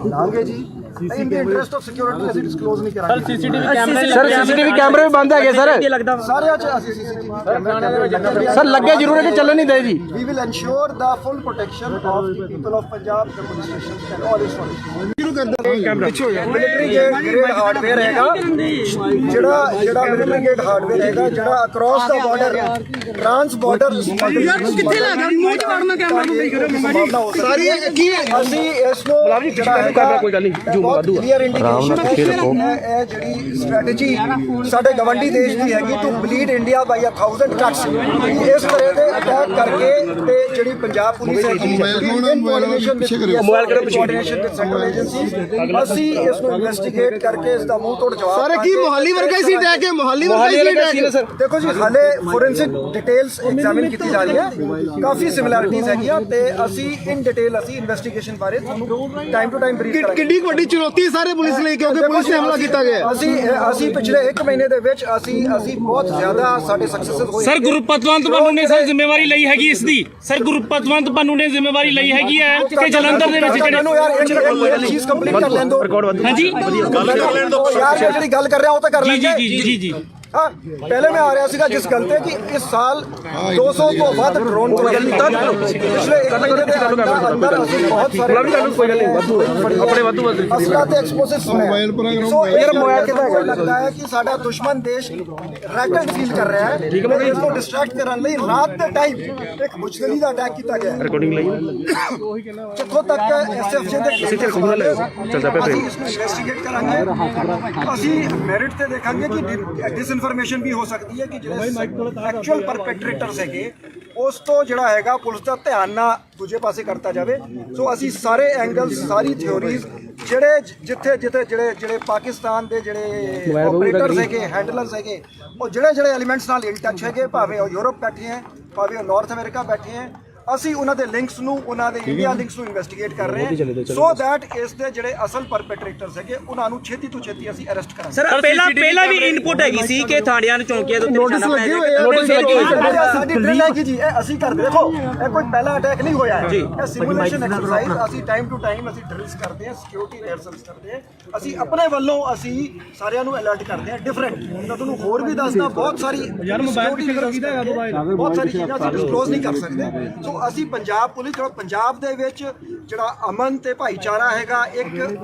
ਲਾਂਗੇ ਜੀ। ਇਨ ਦੀ ਇੰਟਰਸਟ ਆਫ ਸਿਕਿਉਰਿਟੀ ਅਸੀਂ ਡਿਸਕਲੋਜ਼ ਨਹੀਂ ਕਰਾਂਗੇ। ਸੀਸੀਟੀਵੀ ਕੈਮਰੇ ਵੀ ਬੰਦ ਹੈਗੇ ਸਰ। ਕੀ ਲੱਗਦਾ ਸਾਰਿਆਂ 'ਚ ਅਸੀਂ CCTV ਕੈਮਰੇ ਸਰ ਲੱਗੇ ਜ਼ਰੂਰ ਹੈ ਕਿ ਚੱਲਣ ਨਹੀਂ ਦੇ ਜੀ। We will ensure the full protection of the people of Punjab, the police stations and all its military grade hardware ਹੈਗਾ, ਜਿਹੜਾ ਮਿਲਟਰੀ ਗ੍ਰੇਡ ਹਾਰਡਵੇਅਰ ਹੈਗਾ, ਜਿਹੜਾ ਅਕ੍ਰੋਸ ਦਾ ਬਾਰਡਰ ਟ੍ਰਾਂਸ ਬਾਰਡਰ ਕਿੱਥੇ ਲੱਗਾ ਮੂੰਹ ਚ ਵੜਨਾ ਕੈਮਰਾ ਨੂੰ ਕਰੋ ਸਾਰੀ ਕੀ ਅਸੀਂ ਇਸ ਨੂੰ ਜਿਹੜਾ ਹੈਗਾ ਕੋਈ ਗੱਲ ਨਹੀਂ ਜੂਮ ਵਾਧੂ ਕਲੀਅਰ ਇੰਡੀਕੇਸ਼ਨ ਹੈ। ਇਹ ਜਿਹੜੀ ਸਟ੍ਰੈਟਜੀ ਸਾਡੇ ਗਵੰਡੀ ਦੇਸ਼ ਦੀ ਹੈਗੀ to bleed India by 1000 cuts, ਇਸ ਤਰ੍ਹਾਂ ਦੇ ਅਟੈਕ ਕਰਕੇ ਤੇ ਜਿਹੜੀ ਪੰਜਾਬ ਪੁਲਿਸ ਹੈਗੀ ਮੋਬਾਈਲ ਕਰੋ ਕੋਆਰਡੀਨੇਸ਼ਨ ਵਿਦ ਸੈਂਟਰਲ ਏਜੰਸੀਜ਼, ਅਸੀਂ ਇਸ ਨੂੰ ਇਨਵੈਸਟੀਗੇਟ ਕਰਕੇ ਇਸ ਦਾ ਮੂੰਹ ਤੋੜ ਜਵਾਬ ਸਾਰੇ ਕੀ ਮੁਹੱਲੀ ਵਰਗਾ ਹੀ ਸੀ ਅਟੈਕ ਹੈ, ਮੁਹੱਲੀ ਵਰਗਾ ਹੀ ਅਟੈਕ ਸਰ। ਦੇਖੋ ਜੀ ਹਾਲੇ ਫੋਰੈਂਸਿਕ ਡਿਟੇਲਸ ਐਗਜ਼ਾਮਿਨ ਕੀਤੀ ਜਾ ਰਹੀ ਹੈ, ਕਾਫੀ ਸਿਮਿਲੈਰਿਟੀਜ਼ ਹੈਗੀਆਂ ਤੇ ਅਸੀਂ ਇਨ ਡਿਟੇਲ ਅਸੀਂ ਇਨਵੈਸਟੀਗੇਸ਼ਨ ਬਾਰੇ ਤੁਹਾਨੂੰ ਟਾਈਮ ਟੂ ਟਾਈਮ ਬਰੀਫ ਕਰਾਂਗੇ। ਕਿੰਨੀ ਵੱਡੀ ਚੁਣੌਤੀ ਸਾਰੇ ਪੁਲਿਸ ਲਈ ਕਿਉਂਕਿ ਪੁਲਿਸ ਨੇ ਹਮਲਾ ਕੀਤਾ ਗਿਆ। ਅਸੀਂ ਪਿਛਲੇ 1 ਮਹੀਨੇ ਦੇ ਵਿੱਚ ਅਸੀਂ ਬਹੁਤ ਜ਼ਿਆਦਾ ਸਾਡੇ ਸਕਸੈਸ ਹੋਏ। ਸਰ ਗੁਰਪਤਵੰਤ ਪੰਨੂ ਨੇ ਸਰ ਜ਼ਿੰਮੇਵਾਰੀ ਲਈ ਹੈਗੀ ਇਸ ਦੀ? ਸਰ ਗੁਰਪਤਵੰਤ ਪੰਨੂ ਨੇ ਜ਼ਿੰਮੇਵਾਰੀ ਲਈ ਹੈਗੀ ਹੈ ਕਿ ਜਲੰਧਰ ਦੇ ਵਿੱਚ ਮੈਨੂੰ ਯਾਰ ਇੱਕ ਚੀਜ਼ ਕੰਪਲੀਟ ਕਰ ਲੈਣ ਦਿਓ। ਹਾਂਜੀ ਯਾਰ ਜਿਹੜੀ ਗੱਲ ਕਰ ਰਿਹਾ ਉਹ ਤਾਂ ਕਰ ਲੈਂਦੇ। ਜੀ ਹਾਂ, ਪਹਿਲੇ ਮੈਂ ਆ ਰਿਹਾ ਸੀਗਾ ਜਿਸ ਗੱਲ ਤੇ ਕਿ ਇਸ ਸਾਲ 200 ਤੋਂ ਵੱਧ ਡਰੋਨ ਪਿਛਲੇ 1 ਮਹੀਨੇ ਦੇ ਅੰਦਰ ਅਸੀਂ ਬਹੁਤ ਸਾਰੇ ਆਪਣੇ ਵਾਧੂ ਅਸਲਾ ਤੇ ਐਕਸਪਲੋਸਿਵਸ ਸੁਣਿਆ। ਸੋ ਇਹ ਮੋਬਾਈਲ ਕਿਦਾਂ ਲੱਗਦਾ ਹੈ ਕਿ ਸਾਡਾ ਦੁਸ਼ਮਣ ਦੇਸ਼ ਰੈਕਟ ਫੀਲ ਕਰ ਰਿਹਾ ਹੈ। ਠੀਕ ਹੈ, ਇਸ ਨੂੰ ਡਿਸਟਰੈਕਟ ਕਰਨ ਲਈ ਰਾਤ ਦੇ ਟਾਈਮ ਇੱਕ ਮੁਸ਼ਕਲੀ ਦਾ ਅਟੈਕ ਕੀਤਾ ਗਿਆ। ਰਿਕਾਰਡਿੰਗ ਲਈ ਜਿੱਥੋਂ ਤੱਕ ਐਸਐਫਜੀ ਦੇ ਚੱਲਦਾ ਪਿਆ ਅਸੀਂ ਇਸ ਨੂੰ ਇਨਵੈਸਟੀਗੇਟ ਕਰਾਂਗੇ। ਅਸੀਂ ਮੈਰਿਟ ਤੇ ਦੇਖਾਂਗੇ ਕਿ ਇਨਫੋਰਮੇਸ਼ਨ ਵੀ ਹੋ ਸਕਦੀ ਹੈ ਕਿ ਜਿਹੜੇ ਐਕਚੁਅਲ ਪਰਪੈਟਰੇਟਰਸ ਹੈਗੇ ਉਸ ਤੋਂ ਜਿਹੜਾ ਹੈਗਾ ਪੁਲਿਸ ਦਾ ਧਿਆਨ ਨਾ ਦੂਜੇ ਪਾਸੇ ਕਰਤਾ ਜਾਵੇ। ਸੋ ਅਸੀਂ ਸਾਰੇ ਐਂਗਲਸ, ਸਾਰੀ ਥਿਓਰੀਜ਼ ਜਿੱਥੇ ਜਿਹੜੇ ਪਾਕਿਸਤਾਨ ਦੇ ਜਿਹੜੇ ਆਪਰੇਟਰਸ ਹੈਗੇ, ਹੈਂਡਲਰਸ ਹੈਗੇ, ਉਹ ਜਿਹੜੇ ਐਲੀਮੈਂਟਸ ਨਾਲ ਇਨ ਟੱਚ ਹੈਗੇ, ਭਾਵੇਂ ਉਹ ਯੂਰਪ ਬੈਠੇ ਹੈ, ਭਾਵੇਂ ਉਹ ਨਾਰਥ ਅਮਰੀਕਾ ਬੈਠੇ ਹੈ, ਅਸੀਂ ਉਹਨਾਂ ਦੇ ਲਿੰਕਸ ਨੂੰ, ਉਹਨਾਂ ਦੇ ਇੰਡੀਆ ਲਿੰਕਸ ਨੂੰ ਇਨਵੈਸਟੀਗੇਟ ਕਰ ਰਹੇ ਹਾਂ ਸੋ ਦੈਟ ਇਸ ਦੇ ਜਿਹੜੇ ਅਸਲ ਪਰਪੈਟਰੇਟਰਸ ਹੈਗੇ ਉਹਨਾਂ ਨੂੰ ਛੇਤੀ ਤੋਂ ਛੇਤੀ ਅਸੀਂ ਅਰੈਸਟ ਕਰਾਂਗੇ। ਸਰ ਪਹਿਲਾਂ ਵੀ ਇਨਪੁਟ ਹੈਗੀ ਸੀ ਕਿ ਥਾਣਿਆਂ ਨੂੰ ਚੌਂਕੀਆਂ ਦੇ ਉੱਤੇ ਨੋਟਿਸ ਨਿਸ਼ਾਨਾ ਲੱਗੇ ਬਣਾਇਆ ਹੋਏ ਆ। ਜਾਏਗਾ। ਸਾਡੀ ਡਰਿਲ ਹੈਗੀ ਜੀ, ਇਹ ਅਸੀਂ ਕਰਦੇ ਦੇਖੋ, ਇਹ ਕੋਈ ਪਹਿਲਾ ਅਟੈਕ ਨਹੀਂ ਹੋਇਆ ਹੈ, ਇਹ ਸਿਮੂਲੇਸ਼ਨ ਐਕਸਰਸਾਈਜ਼ ਅਸੀਂ ਟਾਈਮ ਟੂ ਟਾਈਮ ਅਸੀਂ ਡਰਿਲਸ ਕਰਦੇ ਹਾਂ, ਸਿਕਿਉਰਿਟੀ ਰਿਹਰਸਲਸ ਕਰਦੇ ਹਾਂ, ਅਸੀਂ ਆਪਣੇ ਵੱਲੋਂ ਅਸੀਂ ਸਾਰਿਆਂ ਨੂੰ ਅਲਰਟ ਕਰਦੇ ਹਾਂ ਡਿਫਰੈਂਟ। ਮੈਂ ਤੁਹਾਨੂੰ ਹੋਰ ਵੀ ਦੱਸਦਾ ਬਹੁਤ ਸਾਰੀ ਬਹੁਤ ਸਾਰੀ ਚੀਜ਼ਾਂ ਅਸੀਂ ਡਿਸਕਲੋਜ਼ ਨਹੀਂ ਕਰ ਸਕਦੇ। ਸੋ ਅਸੀਂ ਪੰਜਾਬ ਪੁਲਿਸ ਪੰਜਾਬ ਦੇ ਵਿੱਚ ਜਿਹੜਾ ਅਮਨ ਤੇ ਭਾਈਚਾਰਾ ਹੈਗਾ, ਇੱਕ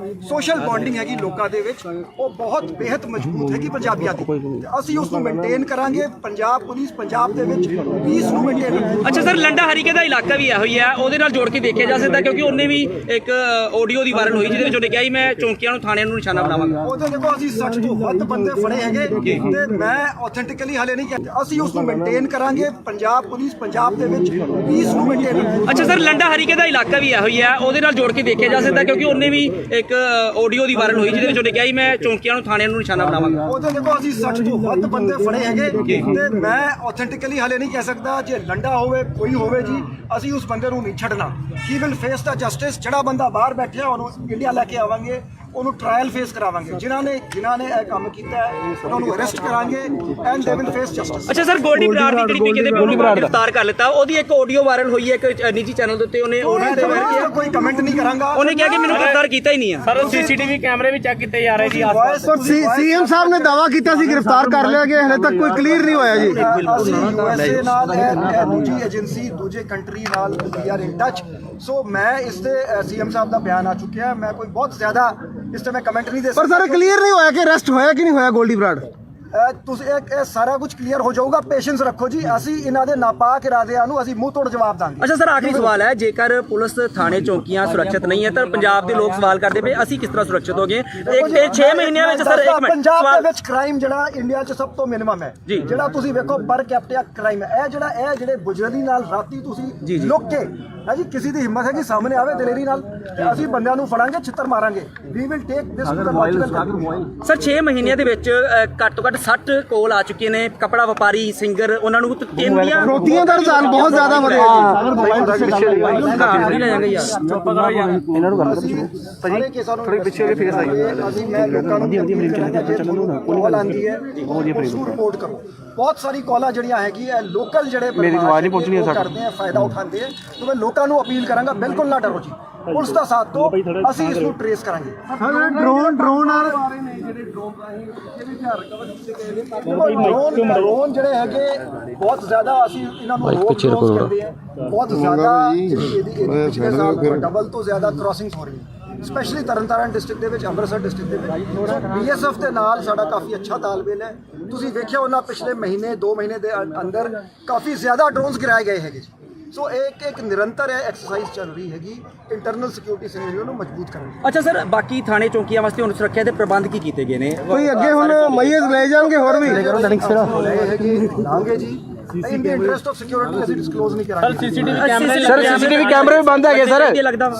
ਸੋਸ਼ਲ ਬੌਂਡਿੰਗ ਹੈਗੀ ਲੋਕਾਂ ਦੇ ਵਿੱਚ, ਉਹ ਬਹੁਤ ਬੇहद ਮਜ਼ਬੂਤ ਹੈਗੀ ਪੰਜਾਬੀਆਂ ਦੀ, ਤੇ ਅਸੀਂ ਉਸ ਨੂੰ ਮੇਨਟੇਨ ਕਰਾਂਗੇ। ਪੰਜਾਬ ਪੁਲਿਸ ਪੰਜਾਬ ਦੇ ਵਿੱਚ ਪੀਸ ਨੂੰ ਮੇਨਟੇਨ ਕਰਾਂਗੇ। ਅੱਛਾ ਸਰ, ਲੰਡਾ ਹਰੀਕੇ ਦਾ ਇਲਾਕਾ ਵੀ ਇਹੋ ਹੀ ਹੈ, ਉਹਦੇ ਨਾਲ ਜੋੜ ਕੇ ਦੇਖਿਆ ਜਾ ਸਕਦਾ ਕਿਉਂਕਿ ਉਹਨੇ ਵੀ ਇੱਕ ਆਡੀਓ ਦੀ ਵਾਇਰਲ ਹੋਈ ਜਿਹਦੇ ਵਿੱਚ ਉਹਨੇ ਕਿਹਾ ਸੀ ਮੈਂ ਚੌਂਕੀਆਂ ਨੂੰ ਥਾਣਿਆਂ ਨੂੰ ਨਿਸ਼ਾਨਾ ਬਣਾਵਾਂਗਾ। ਉਹਦੇ ਦੇਖੋ ਅਸੀਂ 60 ਤੋਂ ਵੱਧ ਬੰਦੇ ਫੜੇ ਹੈਗੇ ਤੇ ਮੈਂ ਆਥੈਂਟਿਕਲੀ ਹਾਲੇ ਨਹੀਂ ਕਹਿੰਦਾ, ਅਸੀਂ ਉਸ ਨੂੰ ਮੇਨਟੇਨ ਕਰਾਂਗੇ। ਪੰਜਾਬ ਪੁਲਿਸ ਪੰਜਾਬ ਦੇ ਵਿੱਚ ਪੀਸ ਨੂੰ ਮੇਨਟੇਨ ਕਰਾਂਗੇ। ਅੱਛਾ ਸਰ, ਲੰਡਾ ਹਰੀਕੇ ਦਾ ਇਲਾਕਾ ਵੀ ਇਹੋ ਹੀ ਹੈ, ਉਹਦੇ ਨਾਲ ਜੋੜ ਕੇ ਦੇਖਿਆ ਜਾ ਸਕਦਾ ਕਿਉਂਕਿ ਉਹਨੇ ਵੀ ਇੱਕ ਆਡੀਓ ਦੀ ਵਾਇਰਲ ਹੋਈ ਜਿਹਦੇ ਵਿੱਚ ਉਹਨੇ ਕਿਹਾ ਸੀ ਮੈਂ ਚੌਂਕੀਆਂ ਨੂੰ ਥਾਣਿਆਂ ਨੂੰ ਨਿਸ਼ਾਨਾ ਬਣਾਵਾਂਗਾ। ਉਹਦੇ ਦੇਖੋ ਅਸੀਂ 60 ਤੋਂ ਵੱਧ ਬੰਦੇ ਫੜੇ ਹੈਗੇ ਤੇ ਮੈਂ ਆਥੈਂਟਿਕਲੀ ਹਾਲੇ ਨਹੀਂ ਕਹਿ ਸਕਦਾ, ਜੇ ਲੰਡਾ ਹੋਵੇ ਕੋਈ ਹੋਵੇ ਜੀ, ਅਸੀਂ ਉਸ ਬੰਦੇ ਨੂੰ ਨਹੀਂ ਛੱਡਣਾ। He will face the justice. ਜਿਹੜਾ ਬੰਦਾ ਬਾਹਰ ਬੈਠਿਆ ਉਹਨੂੰ ਇੰਡੀਆ ਲੈ ਕੇ ਆਵਾਂਗੇ, ਉਹਨੂੰ ਟ੍ਰਾਇਲ ਫੇਸ ਕਰਾਵਾਂਗੇ। ਜਿਨ੍ਹਾਂ ਨੇ ਇਹ ਕੰਮ ਕੀਤਾ ਹੈ ਉਹਨਾਂ ਨੂੰ ਅਰੈਸਟ ਕਰਾਂਗੇ and they will face justice. ਅੱਛਾ ਸਰ, ਗੋਲਡੀ ਬਰਾੜ ਦੀ ਜਿਹੜੀ ਕਹਿੰਦੇ ਉਹਨੂੰ ਗ੍ਰਿਫਤਾਰ ਕਰ ਲਿੱਤਾ, ਉਹਦੀ ਇੱਕ ਆਡੀਓ ਵਾਇਰਲ ਹੋਈ ਹੈ ਇੱਕ ਨਿੱਜੀ ਚੈਨਲ ਦੇ ਉੱਤੇ, ਉਹਨੇ ਆਡੀਓ ਤੇ ਵਾਇਰਲ ਕੀਤਾ, ਕੋਈ ਕਮੈਂਟ ਨਹੀਂ ਕਰਾਂਗਾ। ਉਹਨੇ ਕਿਹਾ ਕਿ ਮੈਨੂੰ ਗ੍ਰਿਫਤਾਰ ਕੀਤਾ ਹੀ ਨਹੀਂ ਹੈ। ਸਰ ਸੀਸੀਟੀਵੀ ਕੈਮਰੇ ਵੀ ਚੈੱਕ ਕੀਤੇ ਜਾ ਰਹੇ ਜੀ ਆਸ-ਪਾਸ। ਪਰ ਸੀਐਮ ਸਾਹਿਬ ਨੇ ਦਾਵਾ ਕੀਤਾ ਸੀ ਗ੍ਰਿਫਤਾਰ ਕਰ ਲਿਆ ਗਿਆ, ਹਲੇ ਤੱਕ ਕੋਈ ਕਲੀਅਰ ਨਹੀਂ ਹੋਇਆ ਜੀ। ਅਸੀਂ USA ਨਾਲ ਇਹ ਦੂਜੀ ਏਜੰਸੀ ਦੂਜੇ ਕੰਟਰੀ ਨਾਲ ਵੀ ਆਰ ਇਨ ਟੱਚ। ਸੋ ਮੈਂ ਇਸ ਤੇ ਸੀਐਮ ਸਾਹਿਬ ਦਾ ਬਿਆਨ ਆ ਚੁੱਕਿਆ, ਮੈਂ ਕੋਈ ਬਹੁਤ ਜ਼ਿਆਦਾ ਇਸ ਤੇ ਮੈਂ ਕਮੈਂਟ ਨਹੀਂ ਦੇ ਪਰ ਸਰ ਕਲੀਅਰ ਨਹੀਂ ਹੋਇਆ ਕਿ ਅਰੈਸਟ ਹੋਇਆ ਕਿ ਨਹੀਂ ਹੋਇਆ ਗੋਲਡੀ ਬਰਾੜ। ਤੁਸੀਂ ਇਹ ਸਾਰਾ ਕੁਝ ਕਲੀਅਰ ਹੋ ਜਾਊਗਾ, ਪੇਸ਼ੈਂਸ ਰੱਖੋ ਜੀ। ਅਸੀਂ ਇਹਨਾਂ ਦੇ ਨਾਪਾਕ ਇਰਾਦਿਆਂ ਨੂੰ ਅਸੀਂ ਮੂੰਹ ਤੋੜ ਜਵਾਬ ਦਾਂਗੇ। ਅੱਛਾ ਸਰ, ਆਖਰੀ ਸਵਾਲ ਹੈ, ਜੇਕਰ ਪੁਲਿਸ ਥਾਣੇ ਚੌਂਕੀਆਂ ਸੁਰੱਖਿਅਤ ਨਹੀਂ ਹੈ ਤਾਂ ਪੰਜਾਬ ਦੇ ਲੋਕ ਸਵਾਲ ਕਰਦੇ ਪਏ ਅਸੀਂ ਕਿਸ ਤਰ੍ਹਾਂ ਸੁਰੱਖਿਅਤ ਹੋਗੇ? ਇੱਕ 6 ਮਹੀਨਿਆਂ ਵਿੱਚ ਸਰ ਇੱਕ ਮਿੰਟ ਪੰਜਾਬ ਸਵਾਲ ਦੇ ਵਿੱਚ ਕ੍ਰਾਈਮ ਜਿਹੜਾ ਇੰਡੀਆ 'ਚ ਸਭ ਤੋਂ ਮਿਨੀਮਮ ਹੈ, ਜਿਹੜਾ ਤੁਸੀਂ ਵੇਖੋ ਪਰ ਕੈਪੀਟਾ ਕ੍ਰਾਈਮ ਹੈ, ਇਹ ਜਿਹੜੇ ਗੁਜਰਦੀ ਨਾਲ ਰਾਤੀ ਤੁਸੀਂ ਲੁੱਕ ਕੇ ਹੈ ਜੀ, ਕਿਸੇ ਦੀ ਹਿੰਮਤ ਹੈ ਕਿ ਸਾਹਮਣੇ ਆਵੇ ਦਲੇਰੀ ਨਾਲ, ਤੇ ਅਸੀਂ ਬੰਦਿਆਂ ਨੂੰ ਫੜਾਂਗੇ, ਛਿੱਤਰ ਮਾਰਾਂਗੇ। We will take this to the logical. Sir 6 ਮਹੀਨਿਆਂ ਦੇ ਵਿੱਚ ਘੱਟ ਤੋਂ ਘੱਟ 60 ਕੋਲ ਆ ਚੁੱਕੇ ਨੇ, ਕਪੜਾ ਵਪਾਰੀ, ਸਿੰਗਰ, ਉਹਨਾਂ ਨੂੰ ਇੰਡੀਆ ਫਰੋਤੀਆਂ ਦਾ ਰੁਝਾਨ ਬਹੁਤ ਜ਼ਿਆਦਾ ਵਧਿਆ ਸਾਰੇ ਕੇਸਾਂ ਨੂੰ ਥੋੜੀ ਪਿੱਛੇ ਕੇ ਫੇਸ ਆਈ ਅਸੀਂ ਮੈਂ ਲੋਕਾਂ ਨੂੰ ਕਾਲ ਆਂਦੀ ਹੈ ਉਸ ਨੂੰ ਰਿਪੋਰਟ ਕਰੋ। ਬਹੁਤ ਸਾਰੀ ਕਾਲਾਂ ਜਿਹੜੀਆਂ ਹੈਗੀ ਹੈ ਲੋਕਲ ਜਿਹੜੇ ਮੇਰੀ ਆਵਾਜ਼ ਨਹੀਂ ਪਹੁੰਚਣੀ ਕਰਦੇ ਆ, ਫਾਇਦਾ ਉਠਾਉਂਦੇ ਆ, ਤੇ ਮੈਂ ਲੋਕਾਂ ਨੂੰ ਅਪੀਲ ਕਰਾਂਗਾ ਬਿਲਕੁਲ ਨਾ ਡਰੋ ਜੀ, ਪੁਲਿਸ ਦਾ ਸਾਥ ਦਿਓ, ਅਸੀਂ ਇਸ ਨੂੰ ਟ੍ਰੇਸ ਕਰਾਂਗੇ। ਡਰੋਨ ਜਿਹੜੇ ਹੈਗੇ ਬਹੁਤ ਜ਼ਿਆਦਾ ਅਸੀਂ ਇਹਨਾਂ ਨੂੰ ਕ੍ਰੋਸ ਕਰਦੇ ਆ, ਬਹੁਤ ਜ਼ਿਆਦਾ ਇਹਦੀ ਪਿਛਲੇ ਸਾਲ ਡਬਲ ਤੋਂ ਜ਼ਿਆਦਾ ਕ੍ਰਾਸਿੰਗਸ ਹੋ ਰਹੀਆਂ, ਸਪੈਸ਼ਲੀ ਤਰਨਤਾਰਨ ਡਿਸਟ੍ਰਿਕਟ ਦੇ ਵਿੱਚ, ਅੰਮ੍ਰਿਤਸਰ ਡਿਸਟ੍ਰਿਕਟ ਦੇ ਵਿੱਚ। BSF ਦੇ ਨਾਲ ਸਾਡਾ ਕਾਫੀ ਅੱਛਾ ਤਾਲਮੇਲ ਹੈ। ਤੁਸੀਂ ਵੇਖਿਆ ਉਹਨਾਂ ਪਿਛਲੇ ਮਹੀਨੇ 2 ਮਹੀਨੇ ਦੇ ਅੰਦਰ ਕਾਫੀ ਜ਼ਿਆਦਾ ਡਰੋਨਸ ਗਿਰਾਏ ਗਏ ਹੈਗੇ ਜੀ। ਸੋ ਇੱਕ ਨਿਰੰਤਰ ਐਕਸਰਸਾਈਜ਼ ਚੱਲ ਰਹੀ ਹੈਗੀ ਇੰਟਰਨਲ ਸਿਕਿਉਰਿਟੀ ਸਿਨੈਰੀਓ ਨੂੰ ਮਜ਼ਬੂਤ ਕਰਨ ਦੀ। ਅੱਛਾ ਸਰ, ਬਾਕੀ ਥਾਣੇ ਚੌਂਕੀਆਂ ਵਾਸਤੇ ਹੁਣ ਸੁਰੱਖਿਆ ਦੇ ਪ੍ਰਬੰਧ ਕੀ ਕੀਤੇ ਗਏ ਨੇ? ਕੋਈ ਅੱਗੇ ਹੁਣ ਮਈਜ਼ ਲੈ ਜਾਣਗੇ ਹੋਰ ਵੀ ਲਾਂਗੇ ਜੀ, ਇਨ ਦੀ ਇੰਟਰਸਟ ਆਫ ਸਿਕਿਉਰਿਟੀ ਅਸੀਂ ਡਿਸਕਲੋਜ਼ ਨਹੀਂ ਕਰਾਂਗੇ। ਸੀਸੀਟੀਵੀ ਕੈਮਰੇ ਵੀ ਬੰਦ ਹੈਗੇ ਸਰ,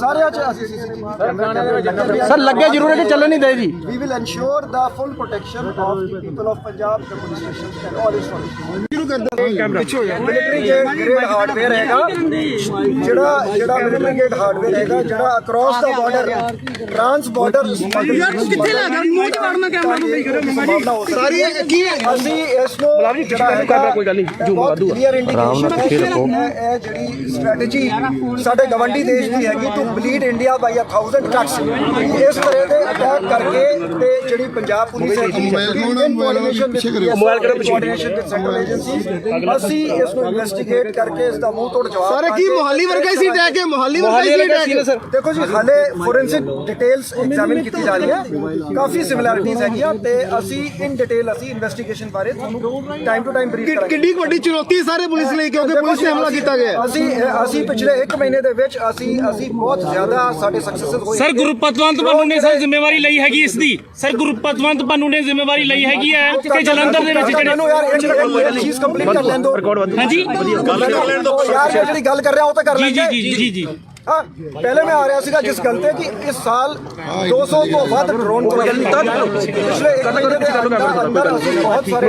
ਸਾਰਿਆਂ 'ਚ ਅਸੀਂ CCTV ਕੈਮਰੇ ਸਰ ਲੱਗੇ ਜ਼ਰੂਰ ਹੈ ਕਿ ਚੱਲਣ ਨਹੀਂ ਦੇ ਜੀ। We will ensure the full protection of the people of Punjab, the police stations and all its functions. Military grade hardware ਹੈਗਾ, ਜਿਹੜਾ ਮਿਲਟਰੀ ਗ੍ਰੇਡ ਹਾਰਡਵੇਅਰ ਹੈਗਾ, ਜਿਹੜਾ ਅਕ੍ਰੋਸ ਦਾ ਬਾਰਡਰ ਟ੍ਰਾਂਸ ਬਾਰਡਰ ਕਿੱਥੇ ਲੱਗਾ ਮੂੰਹ 'ਚ ਵੜਨਾ ਕੈਮਰਾ ਨੂੰ ਸਾਰੀ ਕੀ ਅਸੀਂ ਇਸ ਨੂੰ ਜਿਹੜਾ ਕੋਈ ਗੱਲ ਨਹੀਂ ਕਲੀਅਰ ਇੰਡੀਕੇਸ਼ਨ ਹੈ। ਇਹ ਜਿਹੜੀ ਸਟ੍ਰੈਟਜੀ ਸਾਡੇ ਗਵੰਡੀ ਦੇਸ਼ ਦੀ ਹੈਗੀ to bleed India by 1000 cuts, ਇਸ ਤਰ੍ਹਾਂ ਦੇ ਅਟੈਕ ਕਰਕੇ ਤੇ ਜਿਹੜੀ ਪੰਜਾਬ ਪੁਲਿਸ ਹੈਗੀ ਕੋਆਰਡੀਨੇਸ਼ਨ ਵਿਦ ਸੈਂਟਰਲ ਏਜੰਸੀ, ਅਸੀਂ ਇਸ ਨੂੰ ਇਨਵੈਸਟੀਗੇਟ ਕਰਕੇ ਇਸ ਦਾ ਮੂੰਹ ਤੋੜ ਜਵਾਬ। ਸਰ ਕੀ ਮੁਹਾਲੀ ਵਰਗਾ ਸੀ ਅਟੈਕ ਹੈ? ਮੁਹਾਲੀ ਵਰਗਾ ਸੀ ਅਟੈਕ ਸਰ? ਦੇਖੋ ਜੀ, ਹਾਲੇ ਫੋਰੈਂਸਿਕ ਡਿਟੇਲਸ ਐਗਜ਼ਾਮਿਨ ਕੀਤੀ ਜਾ ਰਹੀ ਹੈ, ਕਾਫੀ ਸਿਮਿਲੈਰਿਟੀਜ਼ ਹੈਗੀਆਂ ਤੇ ਅਸੀਂ ਇਨ ਡਿਟੇਲ ਅਸੀਂ ਇਨਵੈਸਟੀਗੇਸ਼ਨ ਬਾਰੇ ਤੁਹਾਨੂੰ ਟਾਈਮ ਟੂ ਟਾਈਮ ਬਰੀਫ ਕਰਾਂਗੇ। ਕਿੰਨੀ ਵੱਡੀ ਚੁਣੌਤੀ ਹੈ ਸਾਰੇ ਪੁਲਿਸ ਲਈ, ਕਿਉਂਕਿ ਪੁਲਿਸ ਤੇ ਹਮਲਾ ਕੀਤਾ ਗਿਆ। ਅਸੀਂ ਪਿਛਲੇ 1 ਮਹੀਨੇ ਦੇ ਵਿੱਚ ਅਸੀਂ ਬਹੁਤ ਜ਼ਿਆਦਾ ਸਾਡੇ ਸਕਸੈਸ ਹੋਏ। ਸਰ ਗੁਰਪਤਵੰਤ ਭਾਨੂ ਨੇ ਸਰ ਜ਼ਿੰਮੇਵਾਰੀ ਲਈ ਹੈਗੀ ਇਸ ਦੀ? ਸਰ ਗੁਰਪਤਵੰਤ ਭਾਨੂ ਨੇ ਜ਼ਿੰਮੇਵਾਰੀ ਲਈ ਹੈਗੀ ਹੈ ਕਿ ਜਲੰਧਰ ਦੇ ਵਿੱਚ ਜਿਹੜੇ ਯਾਰ ਚੀਜ਼ ਕੰਪਲੀਟ ਕਰ ਲੈਣ ਦਿਓ। ਹਾਂਜੀ ਯਾਰ ਜਿਹੜੀ ਗੱਲ ਕਰ ਰਿਹਾ ਉਹ ਤਾਂ ਕਰ ਲੈਂਦੇ। ਜੀ हाँ पहले मैं आ रहा ਸੀਗਾ जिस ਗੱਲ ਤੇ ਕਿ ਇਸ ਸਾਲ 200 ਤੋਂ ਵੱਧ ਡਰੋਨ ਪਿਛਲੇ ਇੱਕ ਮਹੀਨੇ ਦੇ ਅੰਦਰ ਅਸੀਂ ਬਹੁਤ ਸਾਰੇ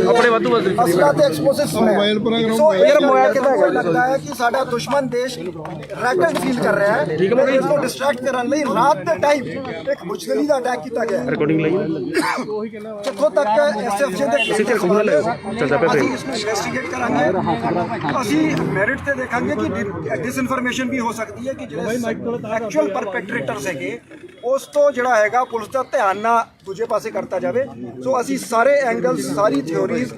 ਆਪਣੇ ਵਾਧੂ ਅਸਲਾ ਤੇ ਐਕਸਪਲੋਸਿਵਸ ਹੋਏ ਸੋ ਇਹ ਮੋਇਆ ਕਿਹਦਾ ਲੱਗਦਾ ਹੈ ਕਿ ਸਾਡਾ ਦੁਸ਼ਮਣ ਦੇਸ਼ ਰੈਕਟ ਫੀਲ ਕਰ ਰਿਹਾ ਹੈ ਇਸ ਨੂੰ ਡਿਸਟਰੈਕਟ ਕਰਨ ਲਈ ਰਾਤ ਦੇ ਟਾਈਮ ਇੱਕ ਮੁਸ਼ਕਲੀ ਦਾ ਅਟੈਕ ਕੀਤਾ ਗਿਆ ਰਿਕਾਰਡਿੰਗ ਲਈ ਜਿੱਥੋਂ ਤੱਕ ਐਸਐਫਜੀ ਦੇ ਅਸੀਂ ਇਸ ਨੂੰ ਇਨਵੈਸਟੀਗੇਟ ਕਰਾਂਗੇ ਅਸੀਂ ਮੈਰਿਟ ਤੇ ਦੇਖਾਂਗੇ ਕਿ ਡਿਸਇਨਫੋਰਮੇਸ਼ਨ ਵੀ ਹੋ ਸਕਦੀ ਹੈ ਕਿ ਜਿਹੜੇ ਐਕਚੁਅਲ ਪਰਪੈਟਰੇਟਰਸ ਹੈਗੇ ਉਸ ਤੋਂ ਜਿਹੜਾ ਹੈਗਾ ਪੁਲਿਸ ਦਾ ਧਿਆਨ ਨਾ ਦੂਜੇ ਪਾਸੇ ਕਰਤਾ ਜਾਵੇ ਸੋ ਅਸੀਂ ਸਾਰੇ ਐਂਗਲਸ ਸਾਰੀ ਥਿਉਰੀਜ਼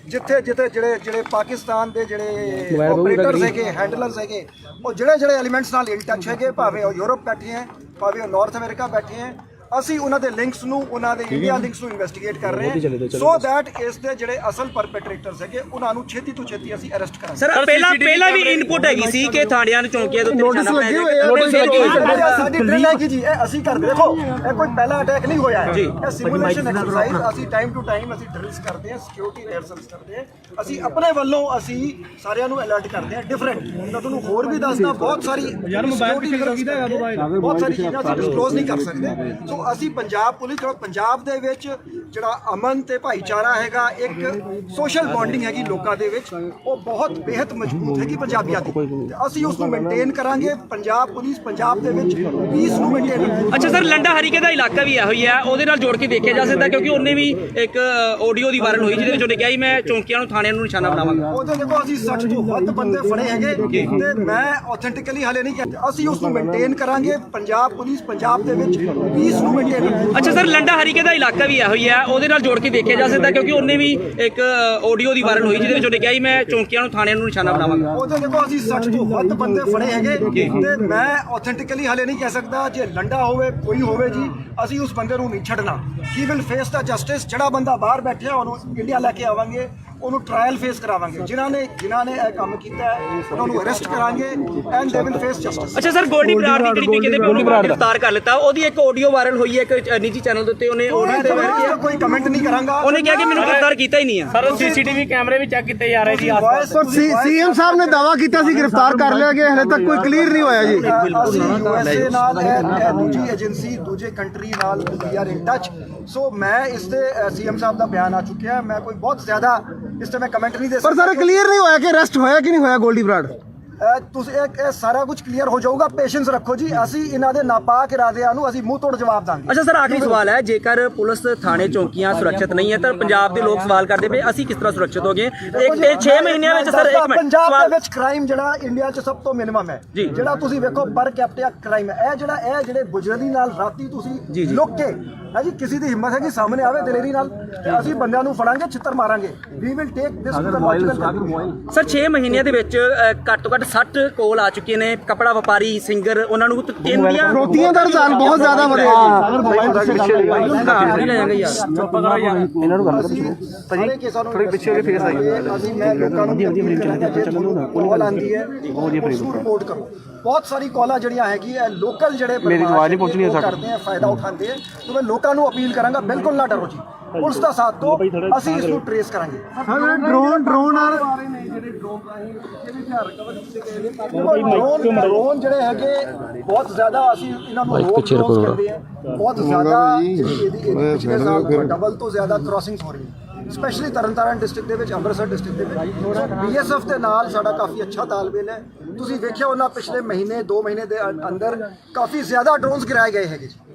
ਜਿੱਥੇ ਜਿਹੜੇ ਪਾਕਿਸਤਾਨ ਦੇ ਜਿਹੜੇ ਆਪਰੇਟਰਸ ਹੈਗੇ ਹੈਂਡਲਰਸ ਹੈਗੇ ਉਹ ਜਿਹੜੇ ਐਲੀਮੈਂਟਸ ਨਾਲ ਇਨ ਟੱਚ ਹੈਗੇ ਭਾਵੇਂ ਉਹ ਯੂਰਪ ਬੈਠੇ ਹੈ ਭਾਵੇਂ ਉਹ ਨਾਰਥ ਅਮਰੀਕਾ ਬੈਠੇ ਹੈ ਅਸੀਂ ਉਹਨਾਂ ਦੇ ਲਿੰਕਸ ਨੂੰ ਉਹਨਾਂ ਦੇ ਇੰਡੀਆ ਲਿੰਕਸ ਨੂੰ ਇਨਵੈਸਟੀਗੇਟ ਕਰ ਰਹੇ ਹਾਂ ਸੋ ਦੈਟ ਇਸ ਦੇ ਜਿਹੜੇ ਅਸਲ ਪਰਪੈਟਰੇਟਰਸ ਹੈਗੇ ਉਹਨਾਂ ਨੂੰ ਛੇਤੀ ਤੋਂ ਛੇਤੀ ਅਸੀਂ ਅਰੈਸਟ ਕਰਾਂਗੇ ਸਰ ਪਹਿਲਾਂ ਵੀ ਇਨਪੁਟ ਹੈਗੀ ਸੀ ਕਿ ਥਾਣਿਆਂ ਨੂੰ ਚੌਂਕੀਆਂ ਦੇ ਉੱਤੇ ਨੋਟਿਸ ਲੱਗੇ ਹੋਏ ਆ ਸਾਡੀ ਡਰਿਲ ਹੈ ਕਿ ਜੀ ਇਹ ਅਸੀਂ ਕਰਦੇ ਦੇਖੋ ਇਹ ਕੋਈ ਪਹਿਲਾ ਅਟੈਕ ਨਹੀਂ ਹੋਇਆ ਹੈ ਇਹ ਸਿਮੂਲੇਸ਼ਨ ਐਕਸਰਸਾਈਜ਼ ਅਸੀਂ ਟਾਈਮ ਟੂ ਟਾਈਮ ਅਸੀਂ ਡਰਿਲਸ ਕਰਦੇ ਹਾਂ ਸਿਕਿਉਰਿਟੀ ਰਿਹਰਸਲਸ ਕਰਦੇ ਹਾਂ ਅਸੀਂ ਆਪਣੇ ਵੱਲੋਂ ਅਸੀਂ ਸਾਰਿਆਂ ਨੂੰ ਅਲਰਟ ਕਰਦੇ ਹਾਂ ਡਿਫਰੈਂਟ ਮੈਂ ਤੁਹਾਨੂੰ ਹੋਰ ਵੀ ਦੱਸਦਾ ਬਹੁਤ ਸਾਰੀ ਬਹੁਤ ਸਾਰੀ ਚੀਜ਼ਾਂ ਅਸੀਂ ਡਿਸਕਲੋਜ਼ ਨਹੀਂ ਕਰ ਸਕਦੇ ਸੋ ਅਸੀਂ ਪੰਜਾਬ ਪੁਲਿਸ ਪੰਜਾਬ ਦੇ ਵਿੱਚ ਜਿਹੜਾ ਅਮਨ ਤੇ ਭਾਈਚਾਰਾ ਹੈਗਾ ਇੱਕ ਸੋਸ਼ਲ ਬੌਂਡਿੰਗ ਹੈਗੀ ਲੋਕਾਂ ਦੇ ਵਿੱਚ ਉਹ ਬਹੁਤ ਬੇहद ਮਜ਼ਬੂਤ ਹੈਗੀ ਪੰਜਾਬੀਆਂ ਦੀ ਅਸੀਂ ਉਸ ਨੂੰ ਮੇਨਟੇਨ ਕਰਾਂਗੇ ਪੰਜਾਬ ਪੁਲਿਸ ਪੰਜਾਬ ਦੇ ਵਿੱਚ ਪੀਸ ਨੂੰ ਮੇਨਟੇਨ ਅੱਛਾ ਸਰ ਲੰਡਾ ਹਰੀਕੇ ਦਾ ਇਲਾਕਾ ਵੀ ਇਹੋ ਹੀ ਹੈ ਉਹਦੇ ਨਾਲ ਜੋੜ ਕੇ ਦੇਖਿਆ ਜਾ ਸਕਦਾ ਕਿਉਂਕਿ ਉਹਨੇ ਵੀ ਇੱਕ ਆਡੀਓ ਦੀ ਵਾਇਰਲ ਹੋਈ ਜਿਹਦੇ ਵਿੱਚ ਉਹਨੇ ਕਿਹਾ ਸੀ ਮੈਂ ਚੌਂਕੀਆਂ ਨੂੰ ਥਾਣਿਆਂ ਨੂੰ ਨਿਸ਼ਾਨਾ ਬਣਾਵਾਂਗਾ ਉਹਦੇ ਦੇਖੋ ਅਸੀਂ 60 ਤੋਂ ਵੱਧ ਬੰਦੇ ਫੜੇ ਹੈਗੇ ਤੇ ਮੈਂ ਆਥੈਂਟਿਕਲੀ ਹਾਲੇ ਨਹੀਂ ਕਹਿੰਦਾ ਅਸੀਂ ਉਸ ਨੂੰ ਮੇਨਟੇਨ ਕਰਾਂਗੇ ਪੰਜਾਬ ਪੁਲਿਸ ਪੰਜਾਬ ਦੇ ਵਿੱਚ ਪੀਸ ਨੂੰ ਅੱਛਾ ਸਰ ਲੰਡਾ ਹਰੀਕੇ ਦਾ ਇਲਾਕਾ ਵੀ ਇਹੋ ਹੀ ਹੈ ਉਹਦੇ ਨਾਲ ਜੋੜ ਕੇ ਦੇਖਿਆ ਜਾ ਸਕਦਾ ਕਿਉਂਕਿ ਉਹਨੇ ਵੀ ਇੱਕ ਆਡੀਓ ਦੀ ਵਾਇਰਲ ਹੋਈ ਜਿਹਦੇ ਵਿੱਚ ਉਹਨੇ ਕਿਹਾ ਸੀ ਮੈਂ ਚੌਂਕੀਆਂ ਨੂੰ ਥਾਣਿਆਂ ਨੂੰ ਨਿਸ਼ਾਨਾ ਬਣਾਵਾਂਗਾ ਉਹਦੇ ਦੇਖੋ ਅਸੀਂ 60 ਤੋਂ ਵੱਧ ਬੰਦੇ ਫੜੇ ਹੈਗੇ ਤੇ ਮੈਂ ਆਥੈਂਟਿਕਲੀ ਹਾਲੇ ਨਹੀਂ ਕਹਿ ਸਕਦਾ ਜੇ ਲੰਡਾ ਹੋਵੇ ਕੋਈ ਹੋਵੇ ਜੀ ਅਸੀਂ ਉਸ ਬੰਦੇ ਨੂੰ ਨਹੀਂ ਛੱਡਣਾ he will face the justice ਜਿਹੜਾ ਬੰਦਾ ਬਾਹਰ ਬੈਠਿਆ ਉਹਨੂੰ ਇੰਡੀਆ ਲੈ ਕੇ ਆਵਾਂਗੇ ਉਹਨੂੰ ਟ੍ਰਾਇਲ ਫੇਸ ਕਰਾਵਾਂਗੇ ਜਿਨ੍ਹਾਂ ਨੇ ਇਹ ਕੰਮ ਕੀਤਾ ਹੈ ਉਹਨਾਂ ਨੂੰ ਅਰੈਸਟ ਕਰਾਂਗੇ and they will face justice ਅੱਛਾ ਸਰ ਗੋਲਡੀ ਬਰਾੜ ਦੀ ਜਿਹੜੀ ਕਹਿੰਦੇ ਗ੍ਰਿਫਤਾਰ ਕਰ ਲਿੱਤਾ ਉਹਦੀ ਇੱਕ ਆਡੀਓ ਵਾਇਰਲ ਹੋਈ ਹੈ ਇੱਕ ਨਿੱਜੀ ਚੈਨਲ ਦੇ ਉੱਤੇ ਉਹਨੇ ਕੋਈ ਕਮੈਂਟ ਨਹੀਂ ਕਰਾਂਗਾ ਉਹਨੇ ਕਿਹਾ ਕਿ ਮੈਨੂੰ ਗ੍ਰਿਫਤਾਰ ਕੀਤਾ ਹੀ ਨਹੀਂ ਆ ਸਰ ਸੀਸੀਟੀਵੀ ਕੈਮਰੇ ਵੀ ਚੈੱਕ ਕੀਤੇ ਜਾ ਰਹੇ ਸੀ ਪਰ ਸੀਐਮ ਸਾਹਿਬ ਨੇ ਦਾਵਾ ਕੀਤਾ ਸੀ ਗ੍ਰਿਫਤਾਰ ਕਰ ਲਿਆ ਗਿਆ ਹਲੇ ਤੱਕ ਕੋਈ ਕਲੀਅਰ ਨਹੀਂ ਹੋਇਆ ਜੀ ਅਸੀਂ ਯੂਐਸਏ ਨਾਲ ਦੂਜੀ ਏਜੰਸੀ ਦੂਜੇ ਕੰਟਰੀ ਨਾਲ ਵੀ ਆਰ ਇਨ ਟੱਚ ਸੋ ਮੈਂ ਇਸ ਤੇ ਸੀਐਮ ਸਾਹਿਬ ਦਾ ਬਿਆਨ ਆ ਚੁੱਕਿਆ ਮੈਂ ਕੋਈ ਬਹੁਤ ਜ਼ਿਆਦਾ ਇਸ ਤੇ ਮੈਂ ਕਮੈਂਟ ਨਹੀਂ ਦੇ ਪਰ ਸਰ ਕਲੀਅਰ ਨਹੀਂ ਹੋਇਆ ਕਿ ਅਰੈਸਟ ਹੋਇਆ ਕਿ ਨਹੀਂ ਹੋਇਆ ਗੋਲਡੀ ਬਰਾੜ ਤੁਸੀਂ ਇਹ ਸਾਰਾ ਕੁਝ ਕਲੀਅਰ ਹੋ ਜਾਊਗਾ ਪੇਸ਼ੈਂਸ ਰੱਖੋ ਜੀ ਅਸੀਂ ਇਹਨਾਂ ਦੇ ਨਾਪਾਕ ਇਰਾਦਿਆਂ ਨੂੰ ਅਸੀਂ ਮੂੰਹ ਤੋੜ ਜਵਾਬ ਦਾਂਗੇ ਅੱਛਾ ਸਰ ਆਖਰੀ ਸਵਾਲ ਹੈ ਜੇਕਰ ਪੁਲਿਸ ਥਾਣੇ ਚੌਂਕੀਆਂ ਸੁਰੱਖਿਅਤ ਨਹੀਂ ਹੈ ਤਾਂ ਪੰਜਾਬ ਦੇ ਲੋਕ ਸਵਾਲ ਕਰਦੇ ਪਏ ਅਸੀਂ ਕਿਸ ਤਰ੍ਹਾਂ ਸੁਰੱਖਿਤ ਹੋਗੇ ਇੱਕ 6 ਮਹੀਨਿਆਂ ਵਿੱਚ ਸਰ ਇੱਕ ਮਿੰਟ ਪੰਜਾਬ ਦੇ ਵਿੱਚ ਕ੍ਰਾਈਮ ਜਿਹੜਾ ਇੰਡੀਆ 'ਚ ਸਭ ਤੋਂ ਮਿਨੀਮਮ ਹੈ ਜਿਹੜਾ ਤੁਸੀਂ ਵੇਖੋ ਪਰ ਕੈਪੀਟਾ ਕ੍ਰਾਈਮ ਹੈ ਇਹ ਜਿਹੜੇ ਗੁਜਰਦੀ ਨਾਲ ਰਾਤੀ ਤੁਸੀਂ ਲੁੱਕ ਕੇ ਹੈ ਜੀ ਕਿਸੇ ਦੀ ਹਿੰਮਤ ਹੈ ਕਿ ਸਾਹਮਣੇ ਆਵੇ ਦਲੇਰੀ ਨਾਲ ਅਸੀਂ ਬੰਦਿਆਂ ਨੂੰ ਫੜਾਂਗੇ ਛਿੱਤਰ ਮਾਰਾਂਗੇ we will take this to the logical sir 6 ਮਹੀਨਿਆਂ ਦੇ ਵਿੱਚ ਘੱਟ ਤੋਂ ਘੱਟ 60 ਕੋਲ ਆ ਚੁੱਕੇ ਨੇ ਕਪੜਾ ਵਪਾਰੀ ਸਿੰਗਰ ਉਹਨਾਂ ਨੂੰ ਫਰੋਤੀਆਂ ਦਾ ਰੁਝਾਨ ਬਹੁਤ ਜ਼ਿਆਦਾ ਵਧਿਆ ਇਹਨਾਂ ਨੂੰ ਗੱਲ ਕਰੋ ਕੇਸਾਂ ਨੂੰ ਥੋੜੀ ਪਿੱਛੇ ਕੇ ਫੇਸ ਆਈ ਅਸੀਂ ਮੈਂ ਲੋਕਾਂ ਨੂੰ ਕਾਲ ਆਂਦੀ ਹੈ ਉਹ ਰਿਪੋਰਟ ਕਰੋ ਬਹੁਤ ਸਾਰੀ ਕਾਲਾਂ ਜਿਹੜੀਆਂ ਹੈਗੀ ਹੈ ਲੋਕਲ ਜਿਹੜੇ ਮੇਰੀ ਆਵਾਜ਼ ਨਹੀਂ ਪਹੁੰਚਣੀ ਕਰਦੇ ਆ ਫਾਇਦਾ ਉਠਾਉਂਦੇ ਆ ਤੇ ਮੈਂ ਲੋਕਾਂ ਨੂੰ ਅਪੀਲ ਕਰਾਂਗਾ ਬਿਲਕੁਲ ਨਾ ਡਰੋ ਜੀ ਪੁਲਿਸ ਦਾ ਸਾਥ ਦਿਓ ਅਸੀਂ ਇਸ ਨੂੰ ਟ੍ਰੇਸ ਕਰਾਂਗੇ ਡਰੋਨ ਨਾਲ ਜਿਹੜੇ ਡਰੋਨ ਰਾਹੀਂ ਕਿਹੜੇ ਹਥਿਆਰ ਰਿਕਵਰ ਕੀਤੇ ਗਏ ਨੇ ਡਰੋਨ ਜਿਹੜੇ ਹੈਗੇ ਬਹੁਤ ਜ਼ਿਆਦਾ ਅਸੀਂ ਇਹਨਾਂ ਨੂੰ ਰੋਕ ਕਰਦੇ ਆ ਬਹੁਤ ਜ਼ਿਆਦਾ ਇਹਦੀ ਪਿਛਲੇ ਸਾਲ ਡਬਲ ਤੋਂ ਜ਼ਿਆਦਾ ਕ੍ਰਾਸਿੰਗਸ ਹੋ ਰਹੀਆਂ ਸਪੈਸ਼ਲੀ ਤਰਨਤਾਰਨ ਡਿਸਟ੍ਰਿਕਟ ਦੇ ਵਿੱਚ ਅੰਮ੍ਰਿਤਸਰ ਡਿਸਟ੍ਰਿਕਟ ਦੇ ਵਿੱਚ ਬੀਐਸਐਫ ਦੇ ਨਾਲ ਸਾਡਾ ਕਾਫੀ ਅੱਛਾ ਤਾਲਮੇਲ ਹੈ ਤੁਸੀਂ ਵੇਖਿਆ ਉਹਨਾਂ ਪਿਛਲੇ ਮਹੀਨੇ 2 ਮਹੀਨੇ ਦੇ ਅੰਦਰ ਕਾਫੀ ਜ਼ਿਆਦਾ ਡਰੋਨਸ ਗਿਰਾਏ ਗਏ ਹੈਗੇ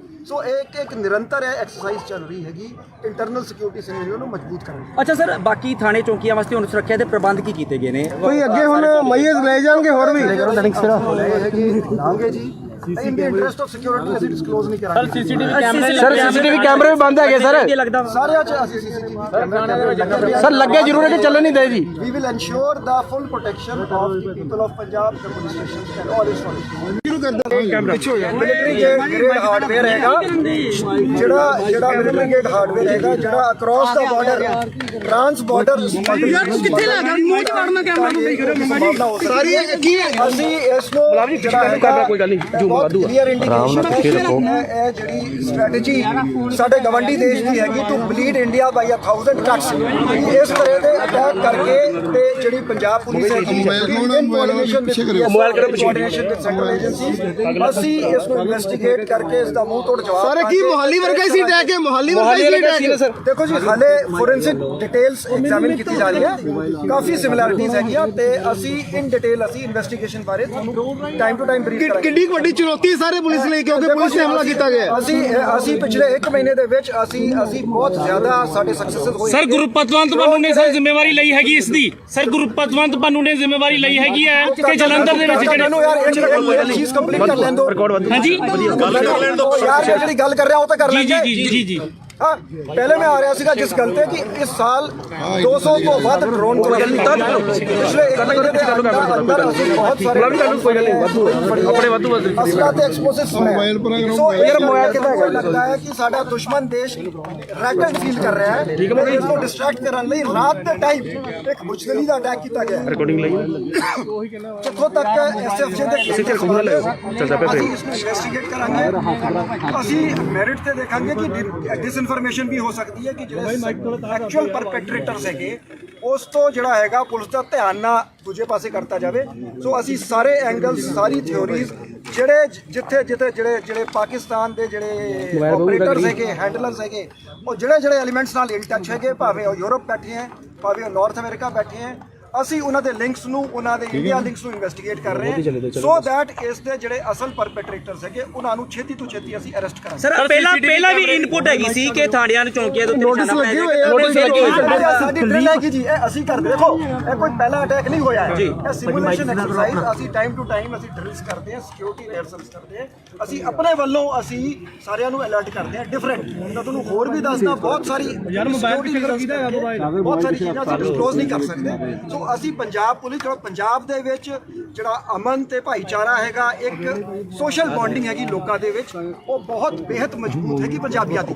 ਸੋ ਇੱਕ ਨਿਰੰਤਰ ਐਕਸਰਸਾਈਜ਼ ਚੱਲ ਰਹੀ ਹੈਗੀ ਇੰਟਰਨਲ ਸਿਕਿਉਰਿਟੀ ਸਿਨੈਰੀਓ ਨੂੰ ਮਜ਼ਬੂਤ ਕਰਨ ਦੀ ਅੱਛਾ ਸਰ ਬਾਕੀ ਥਾਣੇ ਚੌਂਕੀਆਂ ਵਾਸਤੇ ਹੁਣ ਸੁਰੱਖਿਆ ਦੇ ਪ੍ਰਬੰਧ ਕੀ ਕੀਤੇ ਗਏ ਨੇ ਕੋਈ ਅੱਗੇ ਹੁਣ ਮਈਜ਼ ਲੈ ਜਾਣਗੇ ਹੋਰ ਵੀ ਲਾਂਗੇ ਜੀ ਇਨ ਦੀ ਇੰਟਰਸਟ ਆਫ ਸਿਕਿਉਰਿਟੀ ਅਸੀਂ ਡਿਸਕਲੋਜ਼ ਨਹੀਂ ਕਰਾਂਗੇ ਸੀਸੀਟੀਵੀ ਕੈਮਰੇ ਵੀ ਬੰਦ ਹੈਗੇ ਸਰ ਲੱਗਦਾ ਸਾਰਿਆਂ 'ਚ ਅਸੀਂ ਸੀਸੀਟੀਵੀ ਕੈਮਰੇ ਸਰ ਲੱਗੇ ਜ਼ਰੂਰ ਹੈ ਕਿ ਚੱਲਣ ਨਹੀਂ ਦੇ ਜੀ we will ensure the full protection of the people of Punjab, the police stations and all its ਸ਼ੁਰੂ ਕਰ ਦਿਓ ਮਿਲਟਰੀ ਗ੍ਰੇਡ ਹਾਰਡਵੇयर ਹੈਗਾ ਜਿਹੜਾ ਮਿਲਟਰੀ ਗ੍ਰੇਡ ਹਾਰਡਵੇयर ਹੈਗਾ ਜਿਹੜਾ ਅਕ੍ਰੋਸ ਦਾ ਬਾਰਡਰ ਟ੍ਰਾਂਸ ਬਾਰਡਰ ਯਾਰ ਤੂੰ ਕਿੱਥੇ ਲੈ ਗਿਆ ਮੂੰਹ ਚ ਵੜਨਾ ਕੈਮਰਾ ਨੂੰ ਦੇਖ ਰਹੇ ਹੋ ਸਾਰੀ ਕੀ ਅਸੀਂ ਇਸ ਨੂੰ ਜਿਹੜਾ ਕੋਈ ਗੱਲ ਨਹੀਂ ਜੂਮ ਵਾਧੂ ਕਲੀਅਰ ਇੰਡੀਕੇਸ਼ਨ ਹੈ ਜਿਹੜੀ ਸਟ੍ਰੈਟਜੀ ਸਾਡੇ ਗਵੰਡੀ ਦੇਸ਼ ਦੀ ਹੈਗੀ ਟੂ ਬਲੀਡ ਇੰਡੀਆ ਬਾਈ 1000 ਟਰਕਸ ਇਸ ਤਰ੍ਹਾਂ ਦੇ ਅਟੈਕ ਕਰਕੇ ਤੇ ਜਿਹੜੀ ਪੰਜਾਬ ਪੁਲਿਸ ਹੈਗੀ ਮੋਬਾਈਲ ਕਰੋ ਕੋਆਰਡੀਨੇਸ਼ਨ ਵਿਦ ਸੈਂਟਰਲ ਏਜੰਸੀ ਅਸੀਂ ਇਸ ਨੂੰ ਇਨਵੈਸਟੀਗੇਟ ਕਰਕੇ ਇਸ ਦਾ ਮੂੰਹ ਤੋੜ ਜਵਾਬ ਸਾਰੇ ਕੀ ਮੋਹਾਲੀ ਵਰਗਾ ਹੀ ਸੀ ਅਟੈਕ ਹੈ ਮੋਹਾਲੀ ਵਰਗਾ ਹੀ ਸੀ ਅਟੈਕ ਦੇਖੋ ਜੀ ਹਾਲੇ ਫੋਰੈਂਸਿਕ ਡਿਟੇਲਸ ਐਗਜ਼ਾਮਿਨ ਕੀਤੀ ਜਾ ਰਹੀ ਹੈ ਕਾਫੀ ਸਿਮਿਲੈਰਿਟੀਜ਼ ਹੈਗੀਆਂ ਤੇ ਅਸੀਂ ਇਨ ਡਿਟੇਲ ਅਸੀਂ ਇਨਵੈਸਟੀਗੇਸ਼ਨ ਬਾਰੇ ਤੁਹਾਨੂੰ ਟਾਈਮ ਟੂ ਟਾਈਮ ਬਰੀਫ ਕਰਾਂਗੇ ਕਿੰਨੀ ਵੱਡੀ ਚੁਣੌਤੀ ਸਾਰੇ ਪੁਲਿਸ ਲਈ ਕਿਉਂਕਿ ਪੁਲਿਸ ਨੇ ਹਮਲਾ ਕੀਤਾ ਗਿਆ ਅਸੀਂ ਪਿਛਲੇ 1 ਮਹੀਨੇ ਦੇ ਵਿੱਚ ਅਸੀਂ ਬਹੁਤ ਜ਼ਿਆਦਾ ਸਾਡੇ ਸਕਸੈਸਸ ਹੋਏ ਸਰ ਗੁਰਪਤਵੰਤ ਪੰਨੂ ਨੇ ਸਰ ਜ਼ਿੰਮੇਵਾਰੀ ਲਈ ਹੈਗੀ ਇਸ ਦੀ ਸਰ ਗੁਰਪਤਵੰਤ ਪੰਨੂ ਨੇ ਜ਼ਿੰਮੇਵਾਰੀ ਲਈ ਹੈਗੀ ਹੈ ਕਿ ਜਲੰਧਰ ਦੇ ਵਿੱਚ ਜਿਹੜੇ ਮੈਨੂੰ ਯਾਰ ਇੱਕ ਚੀਜ਼ ਕੰਪਲੀਟ ਕਰ ਲੈਣ ਦਿਓ ਹਾਂਜੀ ਯਾਰ ਜਿਹੜੀ ਗੱਲ ਕਰ ਰਿਹਾ ਉਹ ਤਾਂ ਕਰ ਲੈਂਗੇ ਜੀ हाँ पहले मैं आ रहा सीगा जिस गल पे कि इस साल 200 तो ਵੱਧ ਡਰੋਨ ਪਿਛਲੇ 1 ਮਹੀਨੇ ਦੇ ਅੰਦਰ ਅਸੀਂ ਬਹੁਤ ਸਾਰੇ ਆਪਣੇ ਵਾਧੂ ਅਸਲਾ ਤੇ ਐਕਸਪਲੋਸਿਵਸ ਮੋਬਾਈਲ ਕਿਦਾਂ ਹੈਗਾ ਲੱਗਦਾ ਹੈ ਕਿ ਸਾਡਾ ਦੁਸ਼ਮਣ ਦੇਸ਼ ਰੈਕਟ ਫੀਲ ਕਰ ਰਿਹਾ ਹੈ ਇਸ ਨੂੰ ਡਿਸਟਰੈਕਟ ਕਰਨ ਲਈ ਰਾਤ ਦੇ ਟਾਈਮ ਇੱਕ ਬੁਝਦਲੀ ਦਾ ਅਟੈਕ ਕੀਤਾ ਗਿਆ ਰਿਕਾਰਡਿੰਗ ਲਈ ਜਿੱਥੋਂ ਤੱਕ ਐਸਐਫਜੀ ਦੇ ਚੱਲਦਾ ਪਿਆ ਅਸੀਂ ਇਸ ਨੂੰ ਇਨਵੈਸਟੀਗੇਟ ਕਰਾਂਗੇ ਅਸੀਂ ਮੈਰਿਟ ਤੇ ਦੇਖਾਂਗੇ ਕਿ ਇਨਫੋਰਮੇਸ਼ਨ ਵੀ ਹੋ ਸਕਦੀ ਹੈ ਕਿ ਜਿਹੜੇ ਐਕਚੁਅਲ ਪਰਪੈਟਰੇਟਰਸ ਹੈਗੇ ਉਸ ਤੋਂ ਜਿਹੜਾ ਹੈਗਾ ਪੁਲਿਸ ਦਾ ਧਿਆਨ ਨਾ ਦੂਜੇ ਪਾਸੇ ਕਰਤਾ ਜਾਵੇ ਸੋ ਅਸੀਂ ਸਾਰੇ ਐਂਗਲਸ ਸਾਰੀ ਥਿਉਰੀਜ਼ ਜਿੱਥੇ ਜਿਹੜੇ ਪਾਕਿਸਤਾਨ ਦੇ ਜਿਹੜੇ ਆਪਰੇਟਰਸ ਹੈਗੇ ਹੈਂਡਲਰਸ ਹੈਗੇ ਉਹ ਜਿਹੜੇ ਐਲੀਮੈਂਟਸ ਨਾਲ ਇਨ ਟੱਚ ਹੈਗੇ ਭਾਵੇਂ ਉਹ ਯੂਰਪ ਬੈਠੇ ਹੈ ਭਾਵੇਂ ਉਹ ਨਾਰਥ ਅਮਰੀਕਾ ਬੈਠੇ ਹੈ ਅਸੀਂ ਉਹਨਾਂ ਦੇ ਲਿੰਕਸ ਨੂੰ ਉਹਨਾਂ ਦੇ ਇੰਡੀਆ ਲਿੰਕਸ ਨੂੰ ਇਨਵੈਸਟੀਗੇਟ ਕਰ ਰਹੇ ਹਾਂ ਸੋ ਦੈਟ ਇਸ ਦੇ ਜਿਹੜੇ ਅਸਲ ਪਰਪੈਟਰੇਟਰਸ ਹੈਗੇ ਉਹਨਾਂ ਨੂੰ ਛੇਤੀ ਤੋਂ ਛੇਤੀ ਅਸੀਂ ਅਰੈਸਟ ਕਰਾਂਗੇ ਸਰ ਪਹਿਲਾਂ ਵੀ ਇਨਪੁਟ ਹੈਗੀ ਸੀ ਕਿ ਥਾਣਿਆਂ ਨੂੰ ਚੌਂਕੀਆਂ ਦੇ ਉੱਤੇ ਨੋਟਿਸ ਲੱਗੇ ਹੋਏ ਆ ਸਾਡੀ ਡਰਿਲ ਹੈਗੀ ਜੀ ਇਹ ਅਸੀਂ ਕਰਦੇ ਦੇਖੋ ਇਹ ਕੋਈ ਪਹਿਲਾ ਅਟੈਕ ਨਹੀਂ ਹੋਇਆ ਹੈ ਇਹ ਸਿਮੂਲੇਸ਼ਨ ਐਕਸਰਸਾਈਜ਼ ਅਸੀਂ ਟਾਈਮ ਟੂ ਟਾਈਮ ਅਸੀਂ ਡਰਿਲਸ ਕਰਦੇ ਹਾਂ ਸਿਕਿਉਰਿਟੀ ਰਿਹਰਸਲਸ ਕਰਦੇ ਹਾਂ ਅਸੀਂ ਆਪਣੇ ਵੱਲੋਂ ਅਸੀਂ ਸਾਰਿਆਂ ਨੂੰ ਅਲਰਟ ਕਰਦੇ ਹਾਂ ਡਿਫਰੈਂਟ ਮੈਂ ਤੁਹਾਨੂੰ ਹੋਰ ਵੀ ਦੱਸਦਾ ਬਹੁਤ ਸਾਰੀ ਬਹੁਤ ਸਾਰੀ ਚੀਜ਼ਾਂ ਅਸੀਂ ਡਿਸਕਲੋਜ਼ ਨਹੀਂ ਕਰ ਸਕਦੇ ਸੋ ਅਸੀਂ ਪੰਜਾਬ ਪੁਲਿਸ ਪੰਜਾਬ ਦੇ ਵਿੱਚ ਜਿਹੜਾ ਅਮਨ ਤੇ ਭਾਈਚਾਰਾ ਹੈਗਾ ਇੱਕ ਸੋਸ਼ਲ ਬੌਂਡਿੰਗ ਹੈਗੀ ਲੋਕਾਂ ਦੇ ਵਿੱਚ ਉਹ ਬਹੁਤ ਬੇहद ਮਜ਼ਬੂਤ ਹੈਗੀ ਪੰਜਾਬੀਆਂ ਦੀ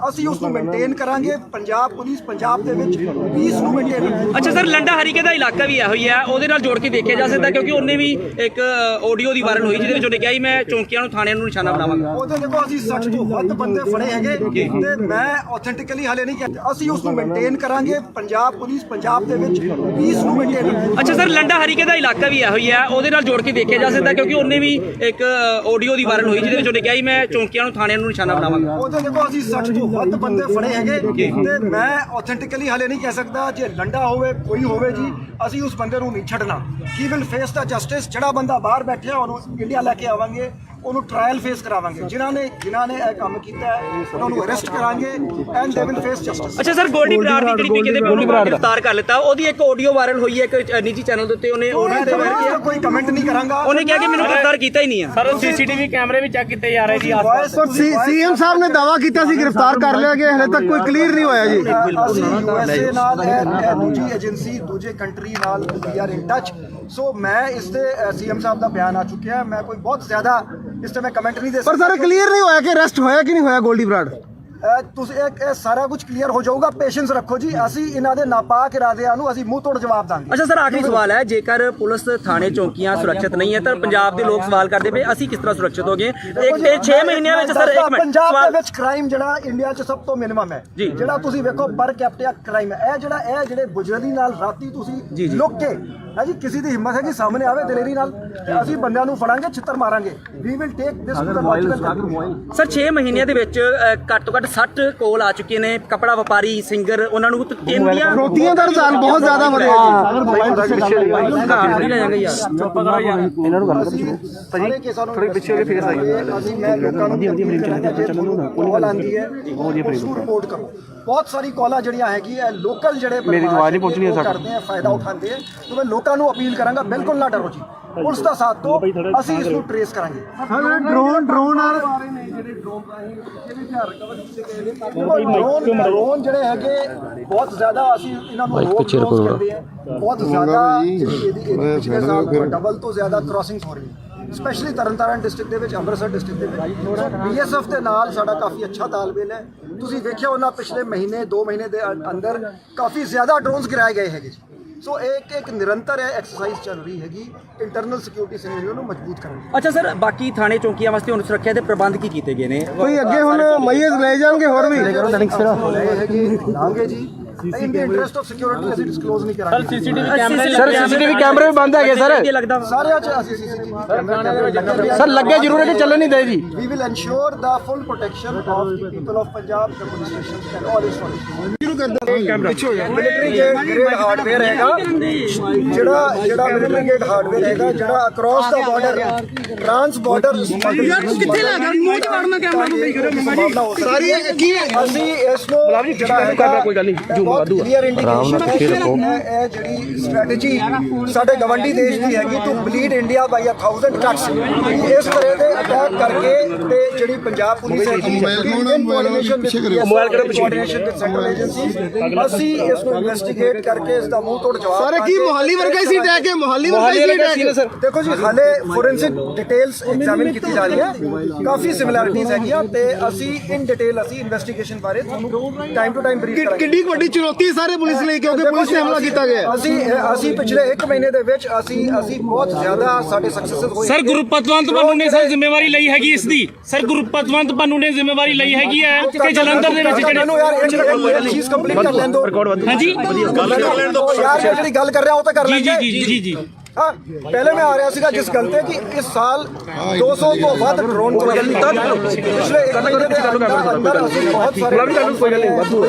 ਅਸੀਂ ਉਸ ਨੂੰ ਮੇਨਟੇਨ ਕਰਾਂਗੇ ਪੰਜਾਬ ਪੁਲਿਸ ਪੰਜਾਬ ਦੇ ਵਿੱਚ ਪੀਸ ਨੂੰ ਮੇਨਟੇਨ ਅੱਛਾ ਸਰ ਲੰਡਾ ਹਰੀਕੇ ਦਾ ਇਲਾਕਾ ਵੀ ਇਹੋ ਹੀ ਹੈ ਉਹਦੇ ਨਾਲ ਜੋੜ ਕੇ ਦੇਖਿਆ ਜਾ ਸਕਦਾ ਕਿਉਂਕਿ ਉਹਨੇ ਵੀ ਇੱਕ ਆਡੀਓ ਦੀ ਵਾਇਰਲ ਹੋਈ ਜਿਹਦੇ ਵਿੱਚ ਉਹਨੇ ਕਿਹਾ ਸੀ ਮੈਂ ਚੌਂਕੀਆਂ ਨੂੰ ਥਾਣਿਆਂ ਨੂੰ ਨਿਸ਼ਾਨਾ ਬਣਾਵਾਂਗਾ ਉਹਦੇ ਦੇਖੋ ਅਸੀਂ 60 ਤੋਂ ਵੱਧ ਬੰਦੇ ਫੜੇ ਹੈਗੇ ਤੇ ਮੈਂ ਆਥੈਂਟਿਕਲੀ ਹਾਲੇ ਨਹੀਂ ਕਿਹਾ ਅਸੀਂ ਉਸ ਨੂੰ ਮੇਨਟੇਨ ਕਰਾਂਗੇ ਪੰਜਾਬ ਪੁਲਿਸ ਪੰਜਾਬ ਦੇ ਵਿੱਚ ਪੀਸ ਨੂੰ ਮੇਨਟੇਨ ਅੱਛਾ ਸਰ ਲੰਡਾ ਹਰੀਕੇ ਦਾ ਇਲਾਕਾ ਵੀ ਇਹੋ ਹੀ ਹੈ ਉਹਦੇ ਨਾਲ ਜੋੜ ਕੇ ਦੇਖਿਆ ਜਾ ਸਕਦਾ ਕਿਉਂਕਿ ਉਹਨੇ ਵੀ ਇੱਕ ਆਡੀਓ ਦੀ ਵਾਇਰਲ ਹੋਈ ਜਿਹਦੇ ਵਿੱਚ ਉਹਨੇ ਕਿਹਾ ਸੀ ਮੈਂ ਚੌਂਕੀਆਂ ਨੂੰ ਥਾਣਿਆਂ ਨੂੰ ਨਿਸ਼ਾਨਾ ਬਣਾਵਾਂਗਾ ਉਹਦੇ ਦੇਖੋ ਅਸੀਂ 60 ਤੋਂ ਵੱਧ ਬੰਦੇ ਫੜੇ ਹੈਗੇ ਤੇ ਮੈਂ ਆਥੈਂਟਿਕਲੀ ਹਾਲੇ ਨਹੀਂ ਕਹਿ ਸਕਦਾ ਜੇ ਲੰਡਾ ਹੋਵੇ ਕੋਈ ਹੋਵੇ ਜੀ ਅਸੀਂ ਉਸ ਬੰਦੇ ਨੂੰ ਨਹੀਂ ਛੱਡਣਾ he will face the justice ਜਿਹੜਾ ਬੰਦਾ ਬਾਹਰ ਬੈਠਿਆ ਉਹਨੂੰ ਇੰਡੀਆ ਲੈ ਕੇ ਆਵਾਂਗੇ ਉਹਨੂੰ ਟ੍ਰਾਇਲ ਫੇਸ ਕਰਾਵਾਂਗੇ ਜਿਨ੍ਹਾਂ ਨੇ ਇਹ ਕੰਮ ਕੀਤਾ ਹੈ ਉਹਨਾਂ ਨੂੰ ਅਰੈਸਟ ਕਰਾਂਗੇ and they will face justice ਅੱਛਾ ਸਰ ਗੋਲਡੀ ਬਰਾੜ ਦੀ ਜਿਹੜੀ ਕਹਿੰਦੇ ਉਹਨੂੰ ਗ੍ਰਿਫਤਾਰ ਕਰ ਲਿੱਤਾ ਉਹਦੀ ਇੱਕ ਆਡੀਓ ਵਾਇਰਲ ਹੋਈ ਹੈ ਇੱਕ ਨਿੱਜੀ ਚੈਨਲ ਦੇ ਉੱਤੇ ਉਹਨੇ ਆਡੀਓ ਤੇ ਵਾਇਰਲ ਕੀਤਾ ਕੋਈ ਕਮੈਂਟ ਨਹੀਂ ਕਰਾਂਗਾ ਉਹਨੇ ਕਿਹਾ ਕਿ ਮੈਨੂੰ ਗ੍ਰਿਫਤਾਰ ਕੀਤਾ ਹੀ ਨਹੀਂ ਹੈ ਸਰ ਸੀਸੀਟੀਵੀ ਕੈਮਰੇ ਵੀ ਚੈੱਕ ਕੀਤੇ ਜਾ ਰਹੇ ਜੀ ਪਰ ਸੀਐਮ ਸਾਹਿਬ ਨੇ ਦਾਵਾ ਕੀਤਾ ਸੀ ਗ੍ਰਿਫਤਾਰ ਕਰ ਲਿਆ ਗਿਆ ਹਲੇ ਤੱਕ ਕੋਈ ਕਲੀਅਰ ਨਹੀਂ ਹੋਇਆ ਜੀ ਅਸੀਂ ਯੂਐਸਏ ਨਾਲ ਇਹ ਦੂਜੀ ਏਜੰਸੀ ਦੂਜੇ ਕੰਟਰੀ ਨਾਲ ਵੀ ਆਰ ਇਨ ਟੱਚ ਸੋ ਮੈਂ ਇਸ ਤੇ ਸੀਐਮ ਸਾਹਿਬ ਦਾ ਬਿਆਨ ਆ ਚੁੱਕਿਆ ਮੈਂ ਕੋਈ ਬਹੁਤ ਜ਼ਿਆਦਾ ਇਸ ਤੇ ਮੈਂ ਕਮੈਂਟ ਨਹੀਂ ਦੇ ਪਰ ਸਰ ਕਲੀਅਰ ਨਹੀਂ ਹੋਇਆ ਕਿ ਅਰੈਸਟ ਹੋਇਆ ਕਿ ਨਹੀਂ ਹੋਇਆ ਗੋਲਡੀ ਬਰਾੜ ਤੁਸੀਂ ਇਹ ਸਾਰਾ ਕੁਝ ਕਲੀਅਰ ਹੋ ਜਾਊਗਾ ਪੇਸ਼ੈਂਸ ਰੱਖੋ ਜੀ ਅਸੀਂ ਇਹਨਾਂ ਦੇ ਨਾਪਾਕ ਇਰਾਦਿਆਂ ਨੂੰ ਅਸੀਂ ਮੂੰਹ ਤੋੜ ਜਵਾਬ ਦਾਂਗੇ ਅੱਛਾ ਸਰ ਆਖਰੀ ਸਵਾਲ ਹੈ ਜੇਕਰ ਪੁਲਿਸ ਥਾਣੇ ਚੌਂਕੀਆਂ ਸੁਰੱਖਿਅਤ ਨਹੀਂ ਹੈ ਤਾਂ ਪੰਜਾਬ ਦੇ ਲੋਕ ਸਵਾਲ ਕਰਦੇ ਪਏ ਅਸੀਂ ਕਿਸ ਤਰ੍ਹਾਂ ਸੁਰੱਖਿਅਤ ਹੋਗੇ ਇੱਕ ਤੇ 6 ਮਹੀਨਿਆਂ ਵਿੱਚ ਸਰ ਇੱਕ ਮਿੰਟ ਪੰਜਾਬ ਦੇ ਵਿੱਚ ਕ੍ਰਾਈਮ ਜਿਹੜਾ ਇੰਡੀਆ 'ਚ ਸਭ ਤੋਂ ਮਿਨੀਮਮ ਹੈ ਜਿਹੜਾ ਤੁਸੀਂ ਵੇਖੋ ਪਰ ਕੈਪੀਟਾ ਕ੍ਰਾਈਮ ਹੈ ਇਹ ਜਿਹੜੇ ਬੁਜਰਦੀ ਨਾਲ ਰਾਤੀ ਤੁਸੀਂ ਲੁੱਕ ਕੇ ਹੈ ਜੀ ਕਿਸੇ ਦੀ ਹਿੰਮਤ ਹੈ ਕਿ ਸਾਹਮਣੇ ਆਵੇ ਦਲੇਰੀ ਨਾਲ ਅਸੀਂ ਬੰਦਿਆਂ ਨੂੰ ਫੜਾਂਗੇ ਛਿੱਤਰ ਮਾਰਾਂਗੇ we will take this to the logical sir 6 ਮਹੀਨਿਆਂ ਦੇ ਵਿੱਚ ਘੱਟ ਤੋਂ ਘੱਟ 60 ਕੋਲ ਆ ਚੁੱਕੇ ਨੇ ਕਪੜਾ ਵਪਾਰੀ ਸਿੰਗਰ ਉਹਨਾਂ ਨੂੰ ਕਿੰਨੀਆਂ ਫਰੋਤੀਆਂ ਦਾ ਰੁਝਾਨ ਬਹੁਤ ਜ਼ਿਆਦਾ ਵਧਿਆ ਜੀ ਇਹਨਾਂ ਨੂੰ ਗੱਲ ਭਾਜੀ ਥੋੜੇ ਪਿੱਛੇ ਹੋ ਕੇ ਫੇਸ ਆਈ ਅਸੀਂ ਮੈਂ ਲੋਕਾਂ ਨੂੰ ਕੋਲ ਆਂਦੀ ਹੈ ਉਹ ਰਿਪੋਰਟ ਕਰੋ ਬਹੁਤ ਸਾਰੀ ਕਾਲਾਂ ਜਿਹੜੀਆਂ ਹੈਗੀ ਹੈ ਲੋਕਲ ਜਿਹੜੇ ਮੇਰੀ ਆਵਾਜ਼ ਨਹੀਂ ਪਹੁੰਚਣੀ ਕਰਦੇ ਆ ਫਾਇਦਾ ਉਠਾਉਂਦੇ ਆ ਤੇ ਮੈਂ ਲੋਕਾਂ ਨੂੰ ਅਪੀਲ ਕਰਾਂਗਾ ਬਿਲਕੁਲ ਨਾ ਡਰੋ ਜੀ ਪੁਲਿਸ ਦਾ ਸਾਥ ਦਿਓ ਅਸੀਂ ਇਸ ਨੂੰ ਟ੍ਰੇਸ ਕਰਾਂਗੇ ਡਰੋਨ ਨਾਲ ਜਿਹੜੇ ਡਰੋਨ ਰਾਹੀਂ ਕਿਸੇ ਵੀ ਹਥਿਆਰ ਰਿਕਵਰ ਕੀਤੇ ਗਏ ਨੇ ਡਰੋਨ ਜਿਹੜੇ ਹੈਗੇ ਬਹੁਤ ਜ਼ਿਆਦਾ ਅਸੀਂ ਇਹਨਾਂ ਨੂੰ ਰੋਕ ਕਰਦੇ ਆ ਬਹੁਤ ਜ਼ਿਆਦਾ ਇਹਦੀ ਡਬਲ ਤੋਂ ਜ਼ਿਆਦਾ ਕ੍ਰਾਸਿੰਗਸ ਹੋ ਰਹੀ ਹੈ ਸਪੈਸ਼ਲੀ ਤਰਨਤਾਰਨ ਡਿਸਟ੍ਰਿਕਟ ਦੇ ਵਿੱਚ, ਅੰਮ੍ਰਿਤਸਰ ਡਿਸਟ੍ਰਿਕਟ ਦੇ ਵਿੱਚ। ਸੋ BSF ਦੇ ਨਾਲ ਸਾਡਾ ਕਾਫੀ ਅੱਛਾ ਤਾਲਮੇਲ ਹੈ। ਤੁਸੀਂ ਵੇਖਿਆ ਉਹਨਾਂ ਪਿਛਲੇ ਮਹੀਨੇ 2 ਮਹੀਨੇ ਦੇ ਅੰਦਰ ਕਾਫੀ ਜ਼ਿਆਦਾ ਡਰੋਨਸ ਗਿਰਾਏ ਗਏ ਹੈਗੇ ਜੀ। ਸੋ ਇੱਕ ਨਿਰੰਤਰ ਹੈ ਐਕਸਰਸਾਈਜ਼ ਚੱਲ ਰਹੀ ਹੈਗੀ ਇੰਟਰਨਲ ਸਿਕਿਉਰਿਟੀ ਸਿਨੈਰੀਓ ਨੂੰ ਮਜ਼ਬੂਤ ਕਰਨ ਦੀ। ਅੱਛਾ ਸਰ, ਬਾਕੀ ਥਾਣੇ ਚੌਂਕੀਆਂ ਵਾਸਤੇ ਹੁਣ ਸੁਰੱਖਿਆ ਦੇ ਪ੍ਰਬੰਧ ਕੀ ਕੀਤੇ ਗਏ ਨੇ? ਕੋਈ ਅੱਗੇ ਹੁਣ ਮਈਜ਼ ਲੈ ਜਾਣਗੇ ਹੋਰ ਵੀ? ਲਾਂਗੇ ਜੀ, ਇਨ ਦੀ ਇੰਟਰਸਟ ਆਫ ਸਿਕਿਉਰਿਟੀ ਅਸੀਂ ਡਿਸਕਲੋਜ਼ ਨਹੀਂ ਕਰਾਂਗੇ। CCTV ਕੈਮਰੇ ਵੀ ਬੰਦ ਹੈਗੇ ਸਰ। ਕੀ ਲੱਗਦਾ ਵਾ? ਸਾਰਿਆਂ 'ਚ ਅਸੀਂ CCTV ਕੈਮਰੇ ਸਰ ਲੱਗੇ ਜ਼ਰੂਰ ਹੈ ਕਿ ਚੱਲਣ ਨਹੀਂ ਦੇ ਜੀ। We will ensure the full protection of the people of Punjab, the police stations and all installations. Military gate hardware ਹੈਗਾ, ਜਿਹੜਾ ਮਿਲਟਰੀ ਗੇਟ ਹਾਰਡਵੇਅਰ ਹੈਗਾ, ਜਿਹੜਾ ਅਕ੍ਰੋਸ ਦਾ ਬਾਰਡਰ ਟ੍ਰਾਂਸ ਬਾਰਡਰ ਯਾਰ ਤੂੰ ਕਿੱਥੇ ਲੈ ਗਿਆ ਮੂੰਹ ਚ ਵੜਨਾ ਕੈਮਰਾ ਨੂੰ ਕਹੀ ਕਰੋ ਮੰਮਾ ਜੀ ਸਾਰੀ ਕੀ ਅਸੀਂ ਇਸ ਨੂੰ ਜਿਹੜਾ ਹੈਗਾ ਕੋਈ ਗੱਲ ਨਹੀਂ ਜੂਮ ਵਾਧੂ ਕਲੀਅਰ ਇੰਡੀਕੇਸ਼ਨ ਹੈ। ਇਹ ਜਿਹੜੀ ਸਟ੍ਰੈਟਜੀ ਸਾਡੇ ਗਵੰਡੀ ਦੇਸ਼ ਦੀ ਹੈਗੀ ਟੂ ਬਲੀਡ ਇੰਡੀਆ ਬਾਈ 1000 ਟਰਕਸ, ਇਸ ਤਰ੍ਹਾਂ ਦੇ ਅਟੈਕ ਕਰਕੇ ਤੇ ਜਿਹੜੀ ਪੰਜਾਬ ਪੁਲਿਸ ਹੈਗੀ ਕੋਆਰਡੀਨੇਸ਼ਨ ਵਿਦ ਸੈਂਟਰਲ ਏਜੰਸੀਜ਼ ਅਸੀਂ ਇਸ ਨੂੰ ਇਨਵੈਸਟੀਗੇਟ ਕਰਕੇ ਇਸ ਦਾ ਮੂੰਹ ਤੋੜ ਜਵਾਬ ਸਰ ਕੀ ਮੁਹਾਲੀ ਵਰਗਾ ਸੀ ਅਟੈਕ ਹੈ? ਮੁਹਾਲੀ ਵਰਗਾ ਸੀ ਅਟੈਕ ਸਰ? ਦੇਖੋ ਜੀ, ਹਾਲੇ ਫੋਰੈਂਸਿਕ ਡਿਟੇਲਸ ਐਗਜ਼ਾਮਿਨ ਕੀਤੀ ਜਾ ਰਹੀ ਹੈ, ਕਾਫੀ ਸਿਮਿਲੈਰਿਟੀਜ਼ ਹੈਗੀਆਂ ਤੇ ਅਸੀਂ ਇਨ ਡਿਟੇਲ ਅਸੀਂ ਇਨਵੈਸਟੀਗੇਸ਼ਨ ਬਾਰੇ ਤੁਹਾਨੂੰ ਟਾਈਮ ਟੂ ਟਾਈਮ ਬਰੀਫ ਕਰਾਂਗੇ। ਕਿੰਨੀ ਵੱਡੀ ਚੁਣੌਤੀ ਸਾਰੇ ਪੁਲਿਸ ਲਈ, ਕਿਉਂਕਿ ਪੁਲਿਸ ਨੇ ਹਮਲਾ ਕੀਤਾ ਗਿਆ। ਅਸੀਂ ਪਿਛਲੇ 1 ਮਹੀਨੇ ਦੇ ਵਿੱਚ ਅਸੀਂ ਬਹੁਤ ਜ਼ਿਆਦਾ ਸਾਡੇ ਸਕਸੈਸ ਹੋਏ। ਸਰ ਗੁਰਪਤਵੰਤ ਪੰਨੂ ਨੇ ਸਰ ਜ਼ਿੰਮੇਵਾਰੀ ਲਈ ਹੈਗੀ ਇਸ ਦੀ? ਸਰ ਗੁਰਪਤਵੰਤ ਪੰਨੂ ਨੇ ਜ਼ਿੰਮੇਵਾਰੀ ਲਈ ਹੈਗੀ ਹੈ ਕਿ ਜਲੰਧਰ ਦੇ ਵਿੱਚ ਮੈਨੂੰ ਯਾਰ ਇੱਕ ਚੀਜ਼ ਕੰਪਲੀਟ ਕਰ ਲੈਣ ਦਿਓ। ਹਾਂਜੀ ਯਾਰ ਜਿਹੜੀ ਗੱਲ ਕਰ ਰਿਹਾ ਉਹ ਤਾਂ ਕਰ ਲੈਂਦੇ। ਜੀ हाँ, पहले मैं आ रहा सीगा जिस गल पे कि इस साल 200 तो ਵੱਧ ਡਰੋਨ ਪਿਛਲੇ 1 ਮਹੀਨੇ ਦੇ ਅੰਦਰ ਅਸੀਂ ਬਹੁਤ ਸਾਰੇ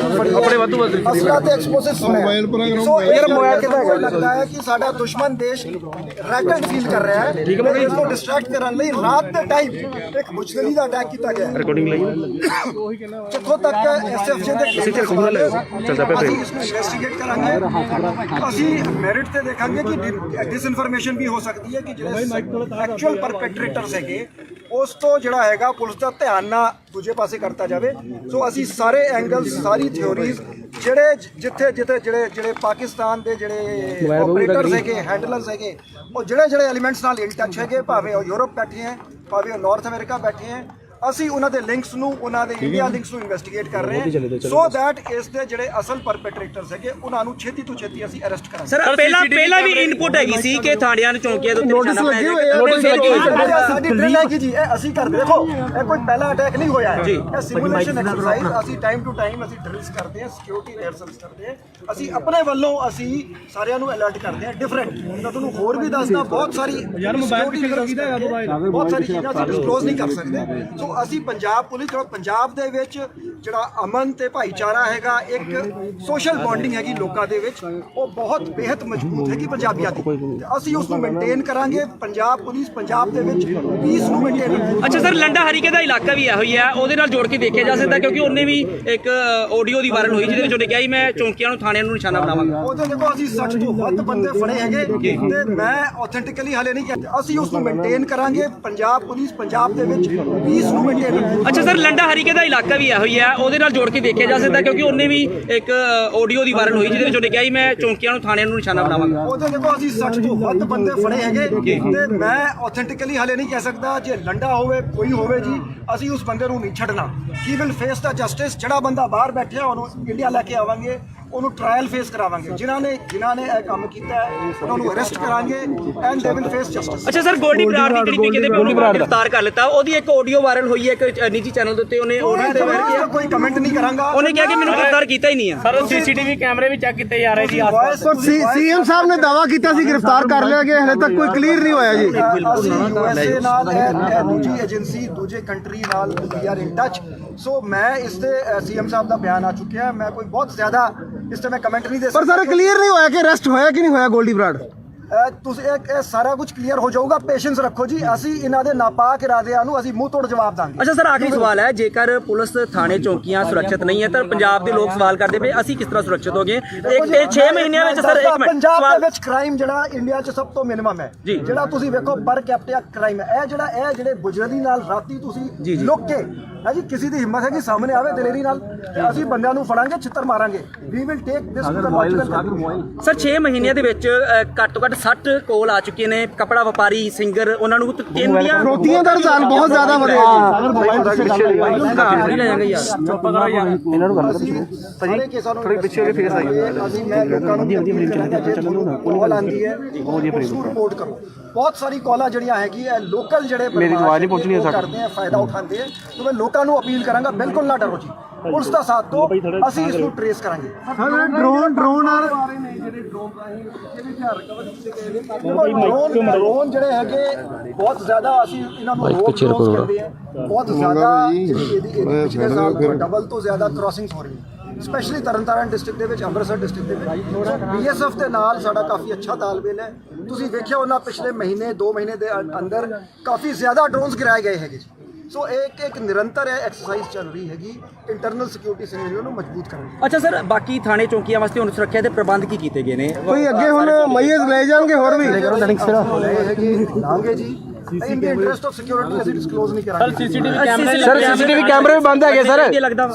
ਅਸਲਾ ਤੇ ਐਕਸਪਲੋਸਿਵ ਸੋ ਇਹ ਮੋਬਾਈਲ ਕਿਹਦਾ ਲੱਗਦਾ ਹੈ ਕਿ ਸਾਡਾ ਦੁਸ਼ਮਨ ਦੇਸ਼ ਰੈਕਟ ਫੀਲ ਕਰ ਰਿਹਾ ਹੈ। ਠੀਕ ਹੈ, ਇਸ ਨੂੰ ਡਿਸਟਰੈਕਟ ਕਰਨ ਲਈ ਰਾਤ ਦੇ ਟਾਈਮ ਇੱਕ ਮੁਸ਼ਕਲੀ ਦਾ ਅਟੈਕ ਕੀਤਾ ਗਿਆ। ਰਿਕਾਰਡਿੰਗ ਲਈ ਜਿੱਥੋਂ ਤੱਕ ਐਸਐਫਜੀ ਦੇ ਕਿਸੇ ਸਵਾਲ ਹੈ ਚੱਲਦਾ ਪਿਆ, ਅਸੀਂ ਇਸ ਨੂੰ ਇਨਵੈਸਟੀਗੇਟ ਕਰਾਂਗੇ। ਅਸੀਂ ਮੈਰਿਟ ਤੇ ਦੇਖਾਂਗੇ ਕਿ ਇਨਫੋਰਮੇਸ਼ਨ ਵੀ ਹੋ ਸਕਦੀ ਹੈ ਕਿ ਜਿਹੜੇ ਐਕਚੁਅਲ ਪਰਪੈਟਰੇਟਰਸ ਹੈਗੇ ਉਸ ਤੋਂ ਜਿਹੜਾ ਹੈਗਾ ਪੁਲਿਸ ਦਾ ਧਿਆਨ ਨਾ ਦੂਜੇ ਪਾਸੇ ਕਰਤਾ ਜਾਵੇ। ਸੋ ਅਸੀਂ ਸਾਰੇ ਐਂਗਲਸ, ਸਾਰੀ ਥਿਓਰੀਜ਼ ਜਿੱਥੇ ਜਿਹੜੇ ਪਾਕਿਸਤਾਨ ਦੇ ਜਿਹੜੇ ਆਪਰੇਟਰਸ ਹੈਗੇ, ਹੈਂਡਲਰਸ ਹੈਗੇ, ਉਹ ਜਿਹੜੇ ਐਲੀਮੈਂਟਸ ਨਾਲ ਇਨ ਟੱਚ ਹੈਗੇ, ਭਾਵੇਂ ਉਹ ਯੂਰਪ ਬੈਠੇ ਹੈ, ਭਾਵੇਂ ਉਹ ਨਾਰਥ ਅਮਰੀਕਾ ਬੈਠੇ ਹੈ, ਅਸੀਂ ਉਹਨਾਂ ਦੇ ਲਿੰਕਸ ਨੂੰ, ਉਹਨਾਂ ਦੇ ਇੰਡੀਆ ਲਿੰਕਸ ਨੂੰ ਇਨਵੈਸਟੀਗੇਟ ਕਰ ਰਹੇ ਹਾਂ ਸੋ ਦੈਟ ਇਸ ਦੇ ਜਿਹੜੇ ਅਸਲ ਪਰਪੈਟਰੇਟਰਸ ਹੈਗੇ ਉਹਨਾਂ ਨੂੰ ਛੇਤੀ ਤੋਂ ਛੇਤੀ ਅਸੀਂ ਅਰੈਸਟ ਕਰਾਂਗੇ। ਸਰ ਪਹਿਲਾਂ ਵੀ ਇਨਪੁਟ ਹੈਗੀ ਸੀ ਕਿ ਥਾਣਿਆਂ ਨੂੰ ਚੌਂਕੀਆਂ ਦੇ ਉੱਤੇ ਨੋਟਿਸ ਲੱਗੇ ਹੋਏ ਆ। ਸਾਡੀ ਡਰਿਲ ਹੈਗੀ ਜੀ, ਇਹ ਅਸੀਂ ਕਰਦੇ। ਦੇਖੋ ਇਹ ਕੋਈ ਪਹਿਲਾ ਅਟੈਕ ਨਹੀਂ ਹੋਇਆ ਹੈ, ਇਹ ਸਿਮੂਲੇਸ਼ਨ ਐਕਸਰਸਾਈਜ਼ ਅਸੀਂ ਟਾਈਮ ਟੂ ਟਾਈਮ ਅਸੀਂ ਡਰਿਲਸ ਕਰਦੇ ਹਾਂ, ਸਿਕਿਉਰਿਟੀ ਰਿਹਰਸਲਸ ਕਰਦੇ ਹਾਂ। ਅਸੀਂ ਆਪਣੇ ਵੱਲੋਂ ਅਸੀਂ ਸਾਰਿਆਂ ਨੂੰ ਅਲਰਟ ਕਰਦੇ ਹਾਂ ਡਿਫਰੈਂਟ। ਮੈਂ ਤੁਹਾਨੂੰ ਹੋਰ ਵੀ ਦੱਸਦਾ, ਬਹੁਤ ਸਾਰੀ ਬਹੁਤ ਸਾਰੀ ਚੀਜ਼ਾਂ ਅਸੀਂ ਡਿਸਕਲੋਜ਼ ਨਹੀਂ ਕਰ ਸਕਦੇ। ਸੋ ਅਸੀਂ ਪੰਜਾਬ ਪੁਲਿਸ ਪੰਜਾਬ ਦੇ ਵਿੱਚ ਜਿਹੜਾ ਅਮਨ ਤੇ ਭਾਈਚਾਰਾ ਹੈਗਾ, ਇੱਕ ਸੋਸ਼ਲ ਬੌਂਡਿੰਗ ਹੈਗੀ ਲੋਕਾਂ ਦੇ ਵਿੱਚ, ਉਹ ਬਹੁਤ ਬੇहद ਮਜ਼ਬੂਤ ਹੈਗੀ ਪੰਜਾਬੀਆਂ ਦੀ। ਅਸੀਂ ਉਸ ਨੂੰ ਮੇਨਟੇਨ ਕਰਾਂਗੇ। ਪੰਜਾਬ ਪੁਲਿਸ ਪੰਜਾਬ ਦੇ ਵਿੱਚ ਪੀਸ ਨੂੰ ਮੇਨਟੇਨ ਕਰਾਂਗੇ। ਅੱਛਾ ਸਰ, ਲੰਡਾ ਹਰੀਕੇ ਦਾ ਇਲਾਕਾ ਵੀ ਇਹੋ ਹੀ ਹੈ, ਉਹਦੇ ਨਾਲ ਜੋੜ ਕੇ ਦੇਖਿਆ ਜਾ ਸਕਦਾ ਕਿਉਂਕਿ ਉਹਨੇ ਵੀ ਇੱਕ ਆਡੀਓ ਦੀ ਵਾਇਰਲ ਹੋਈ ਜਿਹਦੇ ਵਿੱਚ ਉਹਨੇ ਕਿਹਾ ਸੀ ਮੈਂ ਚੌਂਕੀਆਂ ਨੂੰ ਥਾਣਿਆਂ ਨੂੰ ਨਿਸ਼ਾਨਾ ਬਣਾਵਾਂਗਾ। ਉਹਦੇ ਦੇਖੋ ਅਸੀਂ 60 ਤੋਂ ਵੱਧ ਬੰਦੇ ਫੜੇ ਹੈਗੇ ਤੇ ਮੈਂ ਆਥੈਂਟਿਕਲੀ ਹਾਲੇ ਨਹੀਂ ਕਿਹਾ। ਅਸੀਂ ਉਸ ਨੂੰ ਮੇਨਟੇਨ ਕਰਾਂਗੇ। ਪੰਜਾਬ ਪੁਲਿਸ ਪੰਜਾਬ ਦੇ ਵਿੱਚ ਪੀਸ ਨੂੰ ਮੇਨਟੇਨ। ਅੱਛਾ ਸਰ, ਲੰਡਾ ਹਰੀਕੇ ਦਾ ਇਲਾਕਾ ਵੀ ਇਹੋ ਹੀ ਹੈ, ਉਹਦੇ ਨਾਲ ਜੋੜ ਕੇ ਦੇਖਿਆ ਜਾ ਸਕਦਾ ਕਿਉਂਕਿ ਉਹਨੇ ਵੀ ਇੱਕ ਆਡੀਓ ਦੀ ਵਾਇਰਲ ਹੋਈ ਜਿਹਦੇ ਵਿੱਚ ਉਹਨੇ ਕਿਹਾ ਸੀ ਮੈਂ ਚੌਂਕੀਆਂ ਨੂੰ ਥਾਣਿਆਂ ਨੂੰ ਨਿਸ਼ਾਨਾ ਬਣਾਵਾਂਗਾ। ਉਹਦੇ ਦੇਖੋ ਅਸੀਂ 60 ਤੋਂ ਵੱਧ ਬੰਦੇ ਫੜੇ ਹੈਗੇ ਤੇ ਮੈਂ ਆਥੈਂਟਿਕਲੀ ਹਾਲੇ ਨਹੀਂ ਕਹਿ ਸਕਦਾ। ਜੇ ਲੰਡਾ ਹੋਵੇ ਕੋਈ ਹੋਵੇ ਜੀ, ਅਸੀਂ ਉਸ ਬੰਦੇ ਨੂੰ ਨਹੀਂ ਛੱਡਣਾ। He will face the justice. ਜਿਹੜਾ ਬੰਦਾ ਬਾਹਰ ਬੈਠਿਆ ਉਹਨੂੰ ਇੰਡੀਆ ਲੈ ਕੇ ਆਵਾਂਗੇ, ਉਹਨੂੰ ਟ੍ਰਾਇਲ ਫੇਸ ਕਰਾਵਾਂਗੇ। ਜਿਨ੍ਹਾਂ ਨੇ ਇਹ ਕੰਮ ਕੀਤਾ ਹੈ ਉਹਨਾਂ ਨੂੰ ਅਰੈਸਟ ਕਰਾਂਗੇ and they will face justice. ਅੱਛਾ ਸਰ, ਗੋਲਡੀ ਬਰਾੜ ਦੀ ਜਿਹੜੀ ਕਹਿੰਦੇ ਉਹਨੂੰ ਗ੍ਰਿਫਤਾਰ ਕਰ ਲਿੱਤਾ, ਉਹਦੀ ਇੱਕ ਆਡੀਓ ਵਾਇਰਲ ਹੋਈ ਹੈ ਇੱਕ ਨਿੱਜੀ ਚੈਨਲ ਦੇ ਉੱਤੇ। ਉਹਨੇ ਕੋਈ ਕਮੈਂਟ ਨਹੀਂ ਕਰਾਂਗਾ। ਉਹਨੇ ਕਿਹਾ ਕਿ ਮੈਨੂੰ ਗ੍ਰਿਫਤਾਰ ਕੀਤਾ ਹੀ ਨਹੀਂ ਹੈ। ਸਰ CCTV ਕੈਮਰੇ ਵੀ ਚੈੱਕ ਕੀਤੇ ਜਾ ਰਹੇ ਜੀ ਆਸ-ਪਾਸ। ਸੀਐਮ ਸਾਹਿਬ ਨੇ ਦਾਅਵਾ ਕੀਤਾ ਸੀ ਗ੍ਰਿਫਤਾਰ ਕਰ ਲਿਆ ਗਿਆ, ਹਲੇ ਤੱਕ ਕੋਈ ਕਲੀਅਰ ਨਹੀਂ ਹੋਇਆ ਜੀ। ਅਸੀਂ USA ਨਾਲ ਦੂਜੀ ਏਜੰਸੀ ਦੂਜੇ ਕੰਟਰੀ ਨਾਲ ਵੀ ਆਰ ਇਨ ਟੱਚ। ਸੋ ਮੈਂ ਇਸ ਤੇ ਸੀਐਮ ਸਾਹਿਬ ਦਾ ਬਿਆਨ ਆ ਚੁੱਕਿਆ। ਮੈਂ ਕੋਈ ਬਹੁਤ ਜ਼ਿਆਦਾ ਇਸ ਤੇ ਮੈਂ ਕਮੈਂਟ ਨਹੀਂ ਦੇ ਪਰ ਸਰ ਕਲੀਅਰ ਨਹੀਂ ਹੋਇਆ ਕਿ ਅਰੈਸਟ ਹੋਇਆ ਕਿ ਨਹੀਂ ਹੋਇਆ ਗੋਲਡੀ ਬਰਾੜ। ਤੁਸੀਂ ਇਹ ਸਾਰਾ ਕੁਝ ਕਲੀਅਰ ਹੋ ਜਾਊਗਾ। ਪੇਸ਼ੈਂਸ ਰੱਖੋ ਜੀ। ਅਸੀਂ ਇਹਨਾਂ ਦੇ ਨਾਪਾਕ ਇਰਾਦਿਆਂ ਨੂੰ ਅਸੀਂ ਮੂੰਹ ਤੋੜ ਜਵਾਬ ਦਾਂਗੇ। ਅੱਛਾ ਸਰ, ਆਖਰੀ ਸਵਾਲ ਹੈ, ਜੇਕਰ ਪੁਲਿਸ ਥਾਣੇ ਚੌਂਕੀਆਂ ਸੁਰੱਖਿਅਤ ਨਹੀਂ ਹੈ ਤਾਂ ਪੰਜਾਬ ਦੇ ਲੋਕ ਸਵਾਲ ਕਰਦੇ ਪਏ ਅਸੀਂ ਕਿਸ ਤਰ੍ਹਾਂ ਸੁਰੱਖਿਤ ਹੋ ਗਏ? 6 ਮਹੀਨਿਆਂ ਵਿੱਚ ਸਰ ਇੱਕ ਮਿੰਟ ਪੰਜਾਬ ਦੇ ਵਿੱਚ ਕ੍ਰਾਈਮ ਜਿਹੜਾ ਇੰਡੀਆ 'ਚ ਸਭ ਤੋਂ ਮਿਨੀਮਮ ਹੈ। ਜਿਹੜਾ ਤੁਸੀਂ ਵੇਖੋ ਪਰ ਕੈਪੀਟਾ ਕ੍ਰਾਈਮ ਹੈ। ਇਹ ਜਿਹੜੇ ਬੁਜਰਦੀ ਨਾਲ ਰਾਤੀ ਤੁਸੀਂ ਲੁੱਕ ਕੇ ਹੈ ਜੀ, ਕਿਸੇ ਦੀ ਹਿੰਮਤ ਹੈ ਕਿ ਸਾਹਮਣੇ ਆਵੇ ਦਲੇਰੀ ਨਾਲ, ਅਸੀਂ ਬੰਦਿਆਂ ਨੂੰ ਫੜਾਂਗੇ, ਛਿੱਤਰ ਮਾਰਾਂਗੇ। We will take this to the logical. Sir 6 ਮਹੀਨਿਆਂ ਦੇ ਵਿੱਚ ਘੱਟ ਤੋਂ ਘੱਟ 60 ਕੋਲ ਆ ਚੁੱਕੇ ਨੇ, ਕਪੜਾ ਵਪਾਰੀ, ਸਿੰਗਰ, ਉਹਨਾਂ ਨੂੰ ਤਿੰਨ ਦੀਆਂ ਫਰੋਤੀਆਂ ਦਾ ਰੁਝਾਨ ਬਹੁਤ ਜ਼ਿਆਦਾ ਵਧਿਆ ਸਾਰੇ ਕੇਸਾਂ ਨੂੰ ਥੋੜੀ ਪਿੱਛੇ ਹੋ ਕੇ ਫੇਸ ਆਈ ਅਸੀਂ ਮੈਂ ਲੋਕਾਂ ਨੂੰ ਕਾਲ ਆਂਦੀ ਹੈ ਉਸਨੂੰ ਰਿਪੋਰਟ ਕਰੋ। ਬਹੁਤ ਸਾਰੀ ਕਾਲਾਂ ਜਿਹੜੀਆਂ ਹੈਗੀ ਹੈ ਲੋਕਲ ਜਿਹੜੇ ਮੇਰੀ ਆਵਾਜ਼ ਨਹੀਂ ਪਹੁੰਚਣੀ ਕਰਦੇ ਆ, ਫਾਇਦਾ ਉਠਾਉਂਦੇ ਆ। तो मैं लोगों को अपील करांगा, बिल्कुल ना डरो जी, पुलिस का साथ दो, ਅਸੀਂ ਇਸ ਨੂੰ ਟ੍ਰੇਸ ਕਰਾਂਗੇ। ਡਰੋਨ ਜਿਹੜੇ ਹੈਗੇ ਬਹੁਤ ਜ਼ਿਆਦਾ ਅਸੀਂ ਇਹਨਾਂ ਨੂੰ ਰੋਕ ਕਰਦੇ ਆ, ਬਹੁਤ ਜ਼ਿਆਦਾ ਪਿਛਲੇ ਸਾਲ ਡਬਲ ਤੋਂ ਜ਼ਿਆਦਾ ਕ੍ਰਾਸਿੰਗਸ ਹੋ ਰਹੀਆਂ, ਸਪੈਸ਼ਲੀ ਤਰਨਤਾਰਨ ਡਿਸਟ੍ਰਿਕਟ ਦੇ ਵਿੱਚ, ਅੰਮ੍ਰਿਤਸਰ ਡਿਸਟ੍ਰਿਕਟ ਦੇ ਵਿੱਚ। BSF ਦੇ ਨਾਲ ਸਾਡਾ ਕਾਫੀ ਅੱਛਾ ਤਾਲਮੇਲ ਹੈ। ਤੁਸੀਂ ਵੇਖਿਆ ਉਹਨਾਂ ਪਿਛਲੇ ਮਹੀਨੇ 2 ਮਹੀਨੇ ਦੇ ਅੰਦਰ ਕਾਫੀ ਜ਼ਿਆਦਾ ਡਰੋਨਸ ਗਿਰਾਏ ਗਏ ਹੈਗੇ ਜੀ। ਸੋ ਇੱਕ ਨਿਰੰਤਰ ਐਕਸਰਸਾਈਜ਼ ਚੱਲ ਰਹੀ ਹੈਗੀ ਇੰਟਰਨਲ ਸਿਕਿਉਰਿਟੀ ਸਿਨੈਰੀਓ ਨੂੰ ਮਜ਼ਬੂਤ ਕਰਨ ਦੀ। ਅੱਛਾ ਸਰ, ਬਾਕੀ ਥਾਣੇ ਚੌਂਕੀਆਂ ਵਾਸਤੇ ਹੁਣ ਸੁਰੱਖਿਆ ਦੇ ਪ੍ਰਬੰਧ ਕੀ ਕੀਤੇ ਗਏ ਨੇ? ਕੋਈ ਅੱਗੇ ਹੁਣ ਮਈਜ਼ ਲੈ ਜਾਣਗੇ ਹੋਰ ਵੀ ਲਾਂਗੇ ਜੀ। ਇਨ ਦੀ ਇੰਟਰਸਟ ਆਫ ਸਿਕਿਉਰਿਟੀ ਅਸੀਂ ਡਿਸਕਲੋਜ਼ ਨਹੀਂ ਕਰਾਂਗੇ। CCTV ਕੈਮਰੇ ਵੀ ਬੰਦ ਹੈਗੇ ਸਰ,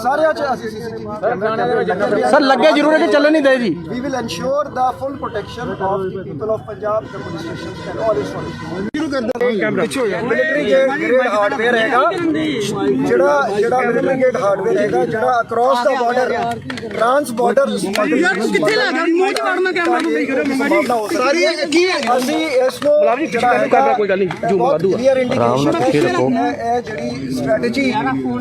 ਸਾਰਿਆਂ 'ਚ ਅਸੀਂ CCTV ਕੈਮਰੇ ਸਰ ਲੱਗੇ ਜ਼ਰੂਰ ਹੈ ਕਿ ਚੱਲਣ ਨਹੀਂ ਦੇ ਜੀ। We will ensure the full protection of the people of Punjab, the police stations and all its military grade hardware ਹੈਗਾ, ਜਿਹੜਾ ਮਿਲਟਰੀ ਗ੍ਰੇਡ ਹਾਰਡਵੇਅਰ ਹੈਗਾ, ਜਿਹੜਾ ਅਕ੍ਰੋਸ ਦਾ ਬਾਰਡਰ ਟ੍ਰਾਂਸ ਬਾਰਡਰ ਕਿੱਥੇ ਲੱਗਾ ਮੂੰਹ ਚ ਵੜਨਾ ਕੈਮਰਾ ਨੂੰ ਸਾਰੀ ਕੀ ਅਸੀਂ ਇਸ ਨੂੰ ਜਿਹੜਾ ਹੈਗਾ ਕੋਈ ਗੱਲ ਨਹੀਂ ਕਲੀਅਰ ਇੰਡੀਕੇਸ਼ਨ ਹੈ। ਇਹ ਜਿਹੜੀ ਸਟ੍ਰੈਟਜੀ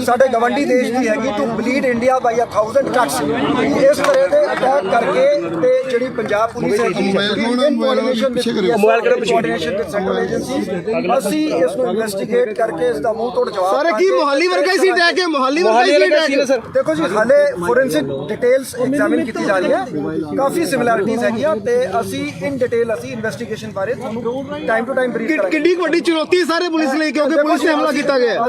ਸਾਡੇ ਗਵੰਡੀ ਦੇਸ਼ ਦੀ ਹੈਗੀ ਟੂ ਬਲੀਡ ਇੰਡੀਆ ਬਾਈ 1000 ਟਰਕਸ, ਇਸ ਤਰ੍ਹਾਂ ਦੇ ਅਟੈਕ ਕਰਕੇ ਤੇ ਜਿਹੜੀ ਪੰਜਾਬ ਪੁਲਿਸ ਹੈਗੀ ਕੋਆਰਡੀਨੇਸ਼ਨ ਵਿਦ ਸੈਂਟਰਲ ਏਜੰਸੀਜ਼ ਅਸੀਂ ਇਸ ਨੂੰ ਇਨਵੈਸਟੀਗੇਟ ਕਰਕੇ ਇਸ ਦਾ ਮੂੰਹ ਤੋੜ ਜਵਾਬ। ਸਰ ਕੀ ਮੁਹਾਲੀ ਵਰਗਾ ਹੀ ਸੀ ਅਟੈਕ ਹੈ? ਮੁਹਾਲੀ ਵਰਗਾ ਹੀ ਅਟੈਕ ਹੈ ਸਰ? ਦੇਖੋ ਜੀ, ਹਾਲੇ ਫੋਰੈਂਸਿਕ ਡਿਟੇਲਸ ਐਗਜ਼ਾਮਿਨ ਕੀਤੀ ਜਾ ਰਹੀ ਹੈ, ਕਾਫੀ ਸਿਮਿਲੈਰਿਟੀਜ਼ ਹੈਗੀਆਂ ਤੇ ਅਸੀਂ ਇਨ ਡਿਟੇਲ ਅਸੀਂ ਇਨਵੈਸਟੀਗੇਸ਼ਨ ਬਾਰੇ ਤੁਹਾਨੂੰ ਟਾਈਮ ਟੂ ਟਾਈਮ ਬਰੀਫ ਕਰਾਂਗੇ। ਕਿੰਨੀ ਵੱਡੀ ਚੁਣੌਤੀ ਹੈ ਸਾਰੇ ਪੁਲਿਸ ਲਈ, ਕਿਉਂਕਿ ਪੁਲਿਸ ਤੇ ਹਮਲਾ ਕੀਤਾ ਗਿਆ।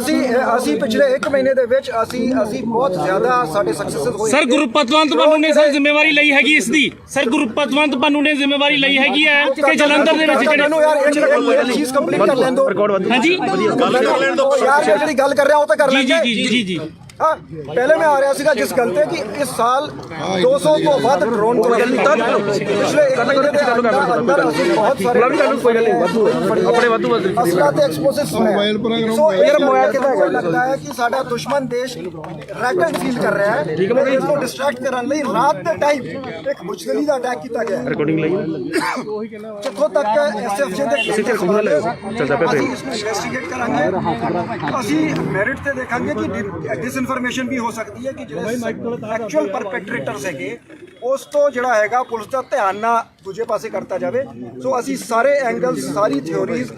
ਅਸੀਂ ਪਿਛਲੇ 1 ਮਹੀਨੇ ਦੇ ਵਿੱਚ ਅਸੀਂ ਬਹੁਤ ਜ਼ਿਆਦਾ ਸਾਡੇ ਸਕਸੈਸ ਹੋਏ। ਸਰ ਗੁਰਪਤਵੰਤ ਪੰਨੂ ਨੇ ਸਰ ਜ਼ਿੰਮੇਵਾਰੀ ਲਈ ਹੈਗੀ ਇਸ ਦੀ? ਸਰ ਗੁਰਪਤਵੰਤ ਪੰਨੂ ਨੇ ਜ਼ਿੰਮੇਵਾਰੀ ਲਈ ਹੈਗੀ ਹੈ ਕਿ ਜਲੰਧਰ ਦੇ ਵਿੱਚ ਜਿਹੜੇ ਯਾਰ ਚੀਜ਼ ਕੰਪਲੀਟ ਕਰ ਲੈਣ ਦੋ। ਹਾਂਜੀ ਯਾਰ ਜਿਹੜੀ ਗੱਲ ਕਰ ਰਿਹਾ ਉਹ ਤਾਂ ਕਰ ਲੈਂਦੇ। ਜੀ ਹਾਂ, ਪਹਿਲੇ ਮੈਂ ਆ ਰਿਹਾ ਸੀਗਾ ਜਿਸ ਗੱਲ ਤੇ ਕਿ ਇਸ ਸਾਲ 200 ਤੋਂ ਵੱਧ ਡਰੋਨ ਪਿਛਲੇ 1 ਮਹੀਨੇ ਦੇ ਅੰਦਰ ਅਸੀਂ ਬਹੁਤ ਸਾਰੇ ਆਪਣੇ ਵਾਧੂ ਅਸਲਾ ਤੇ ਐਕਸਪਲੋਸਿਵ ਸੋ ਇਹ ਮੋਬਾਈਲ ਕਿਹਦਾ ਲੱਗਦਾ ਹੈ ਕਿ ਸਾਡਾ ਦੁਸ਼ਮਣ ਦੇਸ਼ ਰੈਕਟ ਫੀਲ ਕਰ ਰਿਹਾ ਹੈ। ਇਸ ਨੂੰ ਡਿਸਟਰੈਕਟ ਕਰਨ ਲਈ ਰਾਤ ਦੇ ਟਾਈਮ ਇੱਕ ਮੁਸ਼ਕਲੀ ਦਾ ਅਟੈਕ ਕੀਤਾ ਗਿਆ ਰਿਕਾਰਡਿੰਗ ਲਈ ਜਿੱਥੋਂ ਤੱਕ SFJ ਦੇ ਅਸੀਂ ਇਸ ਨੂੰ ਇਨਵੈਸਟੀਗੇਟ ਕਰਾਂਗੇ। ਅਸੀਂ ਮੈਰਿਟ ਤੇ ਦੇਖਾਂਗੇ ਕਿ ਇਨਫੋਰਮੇਸ਼ਨ ਵੀ ਹੋ ਸਕਦੀ ਹੈ ਕਿ ਜਿਹੜੇ ਐਕਚੁਅਲ ਪਰਪੈਟਰੇਟਰਸ ਹੈਗੇ ਉਸ ਤੋਂ ਜਿਹੜਾ ਹੈਗਾ ਪੁਲਿਸ ਦਾ ਧਿਆਨ ਨਾ ਦੂਜੇ ਪਾਸੇ ਕਰਤਾ ਜਾਵੇ। ਸੋ ਅਸੀਂ ਸਾਰੇ ਐਂਗਲਸ, ਸਾਰੀ ਥਿਓਰੀਜ਼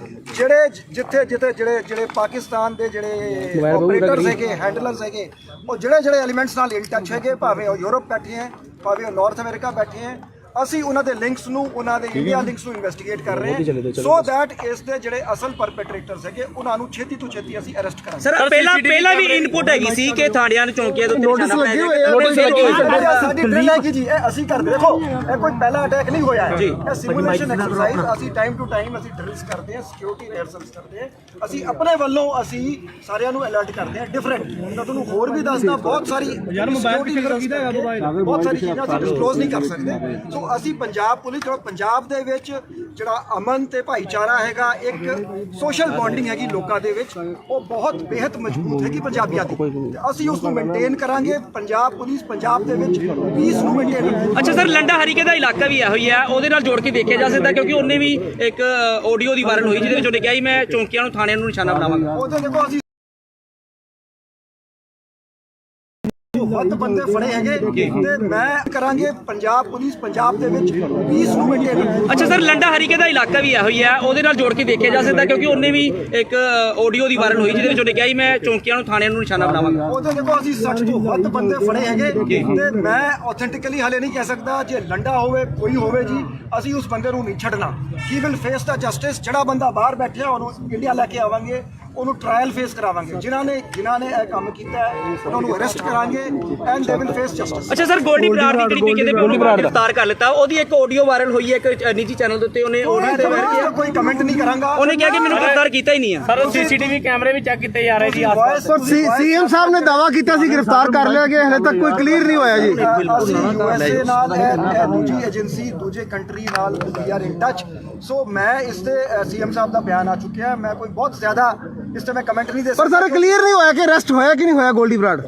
ਜਿੱਥੇ ਜਿਹੜੇ ਪਾਕਿਸਤਾਨ ਦੇ ਜਿਹੜੇ ਆਪਰੇਟਰਸ ਹੈਗੇ, ਹੈਂਡਲਰਸ ਹੈਗੇ, ਉਹ ਜਿਹੜੇ ਐਲੀਮੈਂਟਸ ਨਾਲ ਇਨ ਟੱਚ ਹੈਗੇ, ਭਾਵੇਂ ਉਹ ਯੂਰਪ ਬੈਠੇ ਹੈ, ਭਾਵੇਂ ਉਹ ਨਾਰਥ ਅਮਰੀਕਾ ਬੈਠੇ ਹੈ, ਅਸੀਂ ਉਹਨਾਂ ਦੇ ਲਿੰਕਸ ਨੂੰ, ਉਹਨਾਂ ਦੇ ਇੰਡੀਆ ਲਿੰਕਸ ਨੂੰ ਇਨਵੈਸਟੀਗੇਟ ਕਰ ਰਹੇ ਹਾਂ ਸੋ ਦੈਟ ਇਸ ਦੇ ਜਿਹੜੇ ਅਸਲ ਪਰਪੈਟਰੇਟਰਸ ਹੈਗੇ ਉਹਨਾਂ ਨੂੰ ਛੇਤੀ ਤੋਂ ਛੇਤੀ ਅਸੀਂ ਅਰੈਸਟ ਕਰਾਂਗੇ। ਸਰ ਪਹਿਲਾਂ ਵੀ ਇਨਪੁਟ ਹੈਗੀ ਸੀ ਕਿ ਥਾਣਿਆਂ ਨੂੰ ਚੌਂਕੀਆਂ ਦੇ ਉੱਤੇ ਨਿਸ਼ਾਨਾ ਪੈ ਜਾਏਗਾ। ਸਾਡੀ ਡਰਿਲ ਹੈ ਕਿ ਜੀ ਇਹ ਅਸੀਂ ਕਰਦੇ, ਦੇਖੋ ਇਹ ਕੋਈ ਪਹਿਲਾ ਅਟੈਕ ਨਹੀਂ ਹੋਇਆ ਹੈ, ਇਹ ਸਿਮੂਲੇਸ਼ਨ ਐਕਸਰਸਾਈਜ਼ ਅਸੀਂ ਟਾਈਮ ਟੂ ਟਾਈਮ ਅਸੀਂ ਡਰਿਲਸ ਕਰਦੇ ਹਾਂ, ਸਿਕਿਉਰਿਟੀ ਰਿਹਰਸਲਸ ਕਰਦੇ ਹਾਂ, ਅਸੀਂ ਆਪਣੇ ਵੱਲੋਂ ਅਸੀਂ ਸਾਰਿਆਂ ਨੂੰ ਅਲਰਟ ਕਰਦੇ ਹਾਂ। ਡਿਫਰੈਂਟ ਮੈਂ ਤੁਹਾਨੂੰ ਹੋਰ ਵੀ ਦੱਸਦਾ, ਬਹੁਤ ਸਾਰੀ ਬਹੁਤ ਸਾਰੀ ਚੀਜ਼ਾਂ ਅਸੀਂ ਡਿਸਕਲੋਜ਼ ਨਹੀਂ ਕਰ ਸਕਦੇ। ਸੋ ਅਸੀਂ ਪੰਜਾਬ ਪੁਲਿਸ ਪੰਜਾਬ ਦੇ ਵਿੱਚ ਜਿਹੜਾ ਅਮਨ ਤੇ ਭਾਈਚਾਰਾ ਹੈਗਾ, ਇੱਕ ਸੋਸ਼ਲ ਬੌਂਡਿੰਗ ਹੈਗੀ ਲੋਕਾਂ ਦੇ ਵਿੱਚ, ਉਹ ਬਹੁਤ ਬੇहद ਮਜ਼ਬੂਤ ਹੈਗੀ ਪੰਜਾਬੀਆਂ ਦੀ, ਅਸੀਂ ਉਸ ਨੂੰ ਮੇਨਟੇਨ ਕਰਾਂਗੇ। ਪੰਜਾਬ ਪੁਲਿਸ ਪੰਜਾਬ ਦੇ ਵਿੱਚ ਪੀਸ ਨੂੰ ਮੇਨਟੇਨ। ਅੱਛਾ ਸਰ, ਲੰਡਾ ਹਰੀਕੇ ਦਾ ਇਲਾਕਾ ਵੀ ਇਹੋ ਹੀ ਹੈ, ਉਹਦੇ ਨਾਲ ਜੋੜ ਕੇ ਦੇਖਿਆ ਜਾ ਸਕਦਾ ਕਿਉਂਕਿ ਉਹਨੇ ਵੀ ਇੱਕ ਆਡੀਓ ਦੀ ਵਾਇਰਲ ਹੋਈ ਜਿਹਦੇ ਵਿੱਚ ਉਹਨੇ ਕਿਹਾ ਸੀ ਮੈਂ ਚੌਂਕੀਆਂ ਨੂੰ, ਥਾਣਿਆਂ ਨੂੰ ਨਿਸ਼ਾਨਾ ਬਣਾਵਾਂਗਾ। ਉਹਦੇ ਦੇਖੋ ਅਸੀਂ ਵੱਧ ਬੰਦੇ ਫੜੇ ਹੈਗੇ ਤੇ ਮੈਂ ਕਰਾਂਗੇ ਪੰਜਾਬ ਪੁਲਿਸ ਪੰਜਾਬ ਦੇ ਵਿੱਚ ਪੀਸ ਨੂੰ ਮੇਨਟੇਨ। ਅੱਛਾ ਸਰ, ਲੰਡਾ ਹਰੀਕੇ ਦਾ ਇਲਾਕਾ ਵੀ ਇਹੋ ਹੀ ਹੈ, ਉਹਦੇ ਨਾਲ ਜੋੜ ਕੇ ਦੇਖਿਆ ਜਾ ਸਕਦਾ ਕਿਉਂਕਿ ਉਹਨੇ ਵੀ ਇੱਕ ਆਡੀਓ ਦੀ ਵਾਇਰਲ ਹੋਈ ਜਿਹਦੇ ਵਿੱਚ ਉਹਨੇ ਕਿਹਾ ਸੀ ਮੈਂ ਚੌਂਕੀਆਂ ਨੂੰ, ਥਾਣਿਆਂ ਨੂੰ ਨਿਸ਼ਾਨਾ ਬਣਾਵਾਂਗਾ। ਉਹਦੇ ਦੇਖੋ ਅਸੀਂ 60 ਤੋਂ ਵੱਧ ਬੰਦੇ ਫੜੇ ਹੈਗੇ ਤੇ ਮੈਂ ਆਥੈਂਟਿਕਲੀ ਹਾਲੇ ਨਹੀਂ ਕਹਿ ਸਕਦਾ। ਜੇ ਲੰਡਾ ਹੋਵੇ ਕੋਈ ਹੋਵੇ ਜੀ, ਅਸੀਂ ਉਸ ਬੰਦੇ ਨੂੰ ਨਹੀਂ ਛੱਡਣਾ। He will face the justice. ਜਿਹੜਾ ਬੰਦਾ ਬਾਹਰ ਬੈਠਿਆ ਉਹਨੂੰ ਇੰਡੀਆ ਲੈ ਕੇ ਆਵਾਂਗੇ, ਉਹਨੂੰ ਟ੍ਰਾਇਲ ਫੇਸ ਕਰਾਵਾਂਗੇ। ਜਿਨ੍ਹਾਂ ਨੇ ਇਹ ਕੰਮ ਕੀਤਾ ਹੈ ਉਹਨਾਂ ਨੂੰ ਅਰੈਸਟ ਕਰਾਂਗੇ and they will face justice. ਅੱਛਾ ਸਰ, ਗੋਲਡੀ ਬਰਾੜ ਦੀ ਜਿਹੜੀ ਵੀ ਕਹਿੰਦੇ ਉਹਨੂੰ ਗ੍ਰਿਫਤਾਰ ਕਰ ਲਿੱਤਾ, ਉਹਦੀ ਇੱਕ ਆਡੀਓ ਵਾਇਰਲ ਹੋਈ ਹੈ ਇੱਕ ਨਿੱਜੀ ਚੈਨਲ ਦੇ ਉੱਤੇ, ਉਹਨੇ ਆਡੀਓ ਤੇ ਵਾਇਰਲ ਕੀਤਾ, ਕੋਈ ਕਮੈਂਟ ਨਹੀਂ ਕਰਾਂਗਾ। ਉਹਨੇ ਕਿਹਾ ਕਿ ਮੈਨੂੰ ਗ੍ਰਿਫਤਾਰ ਕੀਤਾ ਹੀ ਨਹੀਂ ਆ। ਸਰ ਸੀਸੀਟੀਵੀ ਕੈਮਰੇ ਵੀ ਚੈੱਕ ਕੀਤੇ ਜਾ ਰਹੇ ਜੀ ਆਸ-ਪਾਸ। ਪਰ ਸੀਐਮ ਸਾਹਿਬ ਨੇ ਦਾਵਾ ਕੀਤਾ ਸੀ ਗ੍ਰਿਫਤਾਰ ਕਰ ਲਿਆ ਗਿਆ, ਹਲੇ ਤੱਕ ਕੋਈ ਕਲੀਅਰ ਨਹੀਂ ਹੋਇਆ ਜੀ। ਅਸੀਂ USA ਨਾਲ ਇਹ ਦੂਜੀ ਏਜੰਸੀ ਦੂਜੇ ਕੰਟਰੀ ਨਾਲ ਵੀ ਆਰ ਇਨ ਟੱਚ। ਸੋ ਮੈਂ ਇਸ ਤੇ ਸੀਐਮ ਸਾਹਿਬ ਦਾ ਬਿਆਨ ਆ ਚੁੱਕਿਆ ਹੈ, ਮੈਂ ਕੋਈ ਬਹੁਤ ਜ਼ਿਆਦਾ ਇਸ ਤੇ ਮੈਂ ਕਮੈਂਟ ਨਹੀਂ ਦੇ ਪਰ ਸਰ ਕਲੀਅਰ ਨਹੀਂ ਹੋਇਆ ਕਿ ਅਰੈਸਟ ਹੋਇਆ ਕਿ ਨਹੀਂ ਹੋਇਆ ਗੋਲਡੀ ਬਰਾੜ।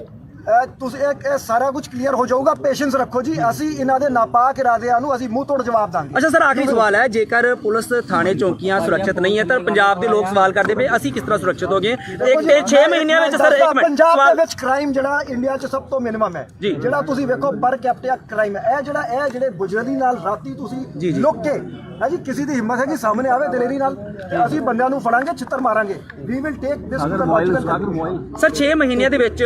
ਤੁਸੀਂ ਇਹ ਸਾਰਾ ਕੁਝ ਕਲੀਅਰ ਹੋ ਜਾਊਗਾ, ਪੇਸ਼ੈਂਸ ਰੱਖੋ ਜੀ। ਅਸੀਂ ਇਹਨਾਂ ਦੇ ਨਾਪਾਕ ਇਰਾਦਿਆਂ ਨੂੰ ਅਸੀਂ ਮੂੰਹ ਤੋੜ ਜਵਾਬ ਦਾਂਗੇ। ਅੱਛਾ ਸਰ, ਆਖਰੀ ਸਵਾਲ ਹੈ, ਜੇਕਰ ਪੁਲਿਸ ਥਾਣੇ ਚੌਂਕੀਆਂ ਸੁਰੱਖਿਅਤ ਨਹੀਂ ਹੈ ਤਾਂ ਪੰਜਾਬ ਦੇ ਲੋਕ ਸਵਾਲ ਕਰਦੇ ਪਏ ਅਸੀਂ ਕਿਸ ਤਰ੍ਹਾਂ ਸੁਰੱਖਿਤ ਹੋ ਗਏ? ਇੱਕ 6 ਮਹੀਨਿਆਂ ਵਿੱਚ ਸਰ, ਇੱਕ ਮਿੰਟ, ਪੰਜਾਬ ਦੇ ਵਿੱਚ ਕ੍ਰਾਈਮ ਜਿਹੜਾ ਇੰਡੀਆ 'ਚ ਸਭ ਤੋਂ ਮਿਨੀਮਮ ਹੈ, ਜੀ। ਜਿਹੜਾ ਤੁਸੀਂ ਵੇਖੋ ਪਰ ਕੈਪੀਟਾ ਕ੍ਰਾਈਮ ਹੈ, ਇਹ ਜਿਹੜੇ ਬੁਜਰਦੀ ਨਾਲ ਰਾਤੀ ਤੁਸੀਂ ਲੁੱਕ ਕੇ ਹੈ ਜੀ, ਕਿਸੇ ਦੀ ਹਿੰਮਤ ਹੈ ਕਿ ਸਾਹਮਣੇ ਆਵੇ ਦਲੇਰੀ ਨਾਲ, ਤੇ ਅਸੀਂ ਬੰਦਿਆਂ ਨੂੰ ਫੜਾਂਗੇ, ਛਿੱਤਰ ਮਾਰਾਂਗੇ। We will take this to the logical. Sir 6 ਮਹੀਨਿਆਂ ਦੇ ਵਿੱਚ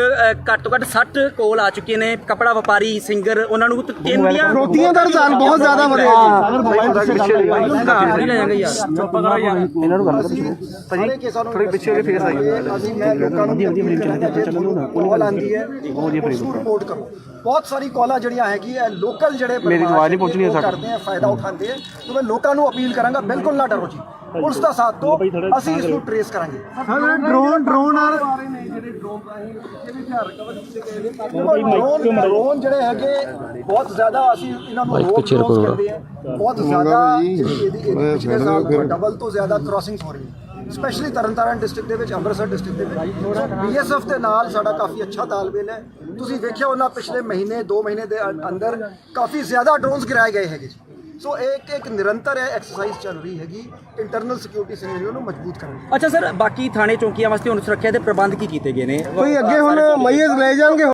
ਘੱਟ ਤੋਂ ਘੱਟ 60 ਕੋਲ ਆ ਚੁੱਕੇ ਨੇ, ਕਪੜਾ ਵਪਾਰੀ, ਸਿੰਗਰ, ਉਹਨਾਂ ਨੂੰ ਫਰੋਤੀਆਂ ਦਾ ਰੁਝਾਨ ਬਹੁਤ ਜ਼ਿਆਦਾ ਵਧਿਆ ਸਾਰੇ ਕੇਸਾਂ ਨੂੰ ਥੋੜੇ ਪਿੱਛੇ ਕੇ ਫੇਸ ਆਈ ਅਸੀਂ ਮੈਂ ਲੋਕਾਂ ਨੂੰ ਕਾਲ ਆਂਦੀ ਹੈ ਉਸ ਰਿਪੋਰਟ ਕਰੋ। ਬਹੁਤ ਸਾਰੀ ਕਾਲਾਂ ਜਿਹੜੀਆਂ ਹੈਗੀ ਹੈ ਲੋਕਲ ਜਿਹੜੇ ਮੇਰੀ ਆਵਾਜ਼ ਨਹੀਂ ਪਹੁੰਚਣੀ ਹੈ ਕਰਦੇ ਆ, ਫਾਇਦਾ ਉਠਾਉਂਦੇ ਆ। ਤੇ ਮੈਂ ਲੋਕਾਂ ਨੂੰ ਅਪੀਲ ਕਰਾਂਗਾ, ਬਿਲਕੁਲ ਨਾ ਡਰੋ ਜੀ, ਪੁਲਿਸ ਦਾ ਸਾਥ ਦਿਓ, ਅਸੀਂ ਇਸ ਨੂੰ ਟ੍ਰੇਸ ਕਰਾਂਗੇ। ਡਰੋਨ ਜਿਹੜੇ ਹੈਗੇ ਬਹੁਤ ਜ਼ਿਆਦਾ ਅਸੀਂ ਇਹਨਾਂ ਨੂੰ ਪਿੱਛੇ ਕਰਦੇ ਆ, ਬਹੁਤ ਜ਼ਿਆਦਾ ਪਿਛਲੇ ਸਾਲ ਤੋਂ ਡਬਲ ਤੋਂ ਜ਼ਿਆਦਾ ਕ੍ਰਾਸਿੰਗਸ ਹੋ ਰਹੀਆਂ, ਸਪੈਸ਼ਲੀ ਤਰਨਤਾਰਨ ਡਿਸਟ੍ਰਿਕਟ ਦੇ ਵਿੱਚ, ਅੰਮ੍ਰਿਤਸਰ ਡਿਸਟ੍ਰਿਕਟ ਦੇ ਵਿੱਚ। ਸੋ BSF ਦੇ ਨਾਲ ਸਾਡਾ ਕਾਫੀ ਅੱਛਾ ਤਾਲਮੇਲ ਹੈ। ਤੁਸੀਂ ਵੇਖਿਆ ਉਹਨਾਂ ਪਿਛਲੇ ਮਹੀਨੇ 2 ਮਹੀਨੇ ਦੇ ਅੰਦਰ ਕਾਫੀ ਜ਼ਿਆਦਾ ਡਰੋਨਸ ਗਿਰਾਏ ਗਏ ਹੈਗੇ। ਸੋ ਇੱਕ ਨਿਰੰਤਰ ਐਕਸਰਸਾਈਜ਼ ਚੱਲ ਰਹੀ ਹੈਗੀ ਇੰਟਰਨਲ ਸਿਕਿਉਰਿਟੀ ਸਿਨੈਰੀਓ ਨੂੰ ਮਜ਼ਬੂਤ ਕਰਨ ਦੀ। ਅੱਛਾ ਸਰ, ਬਾਕੀ ਥਾਣੇ ਚੌਂਕੀਆਂ ਵਾਸਤੇ ਹੁਣ ਸੁਰੱਖਿਆ ਦੇ ਪ੍ਰਬੰਧ ਕੀ ਕੀਤੇ ਗਏ ਨੇ? ਕੋਈ ਅੱਗੇ ਹੁਣ ਮਈਜ਼ ਲੈ ਜਾਣਗੇ।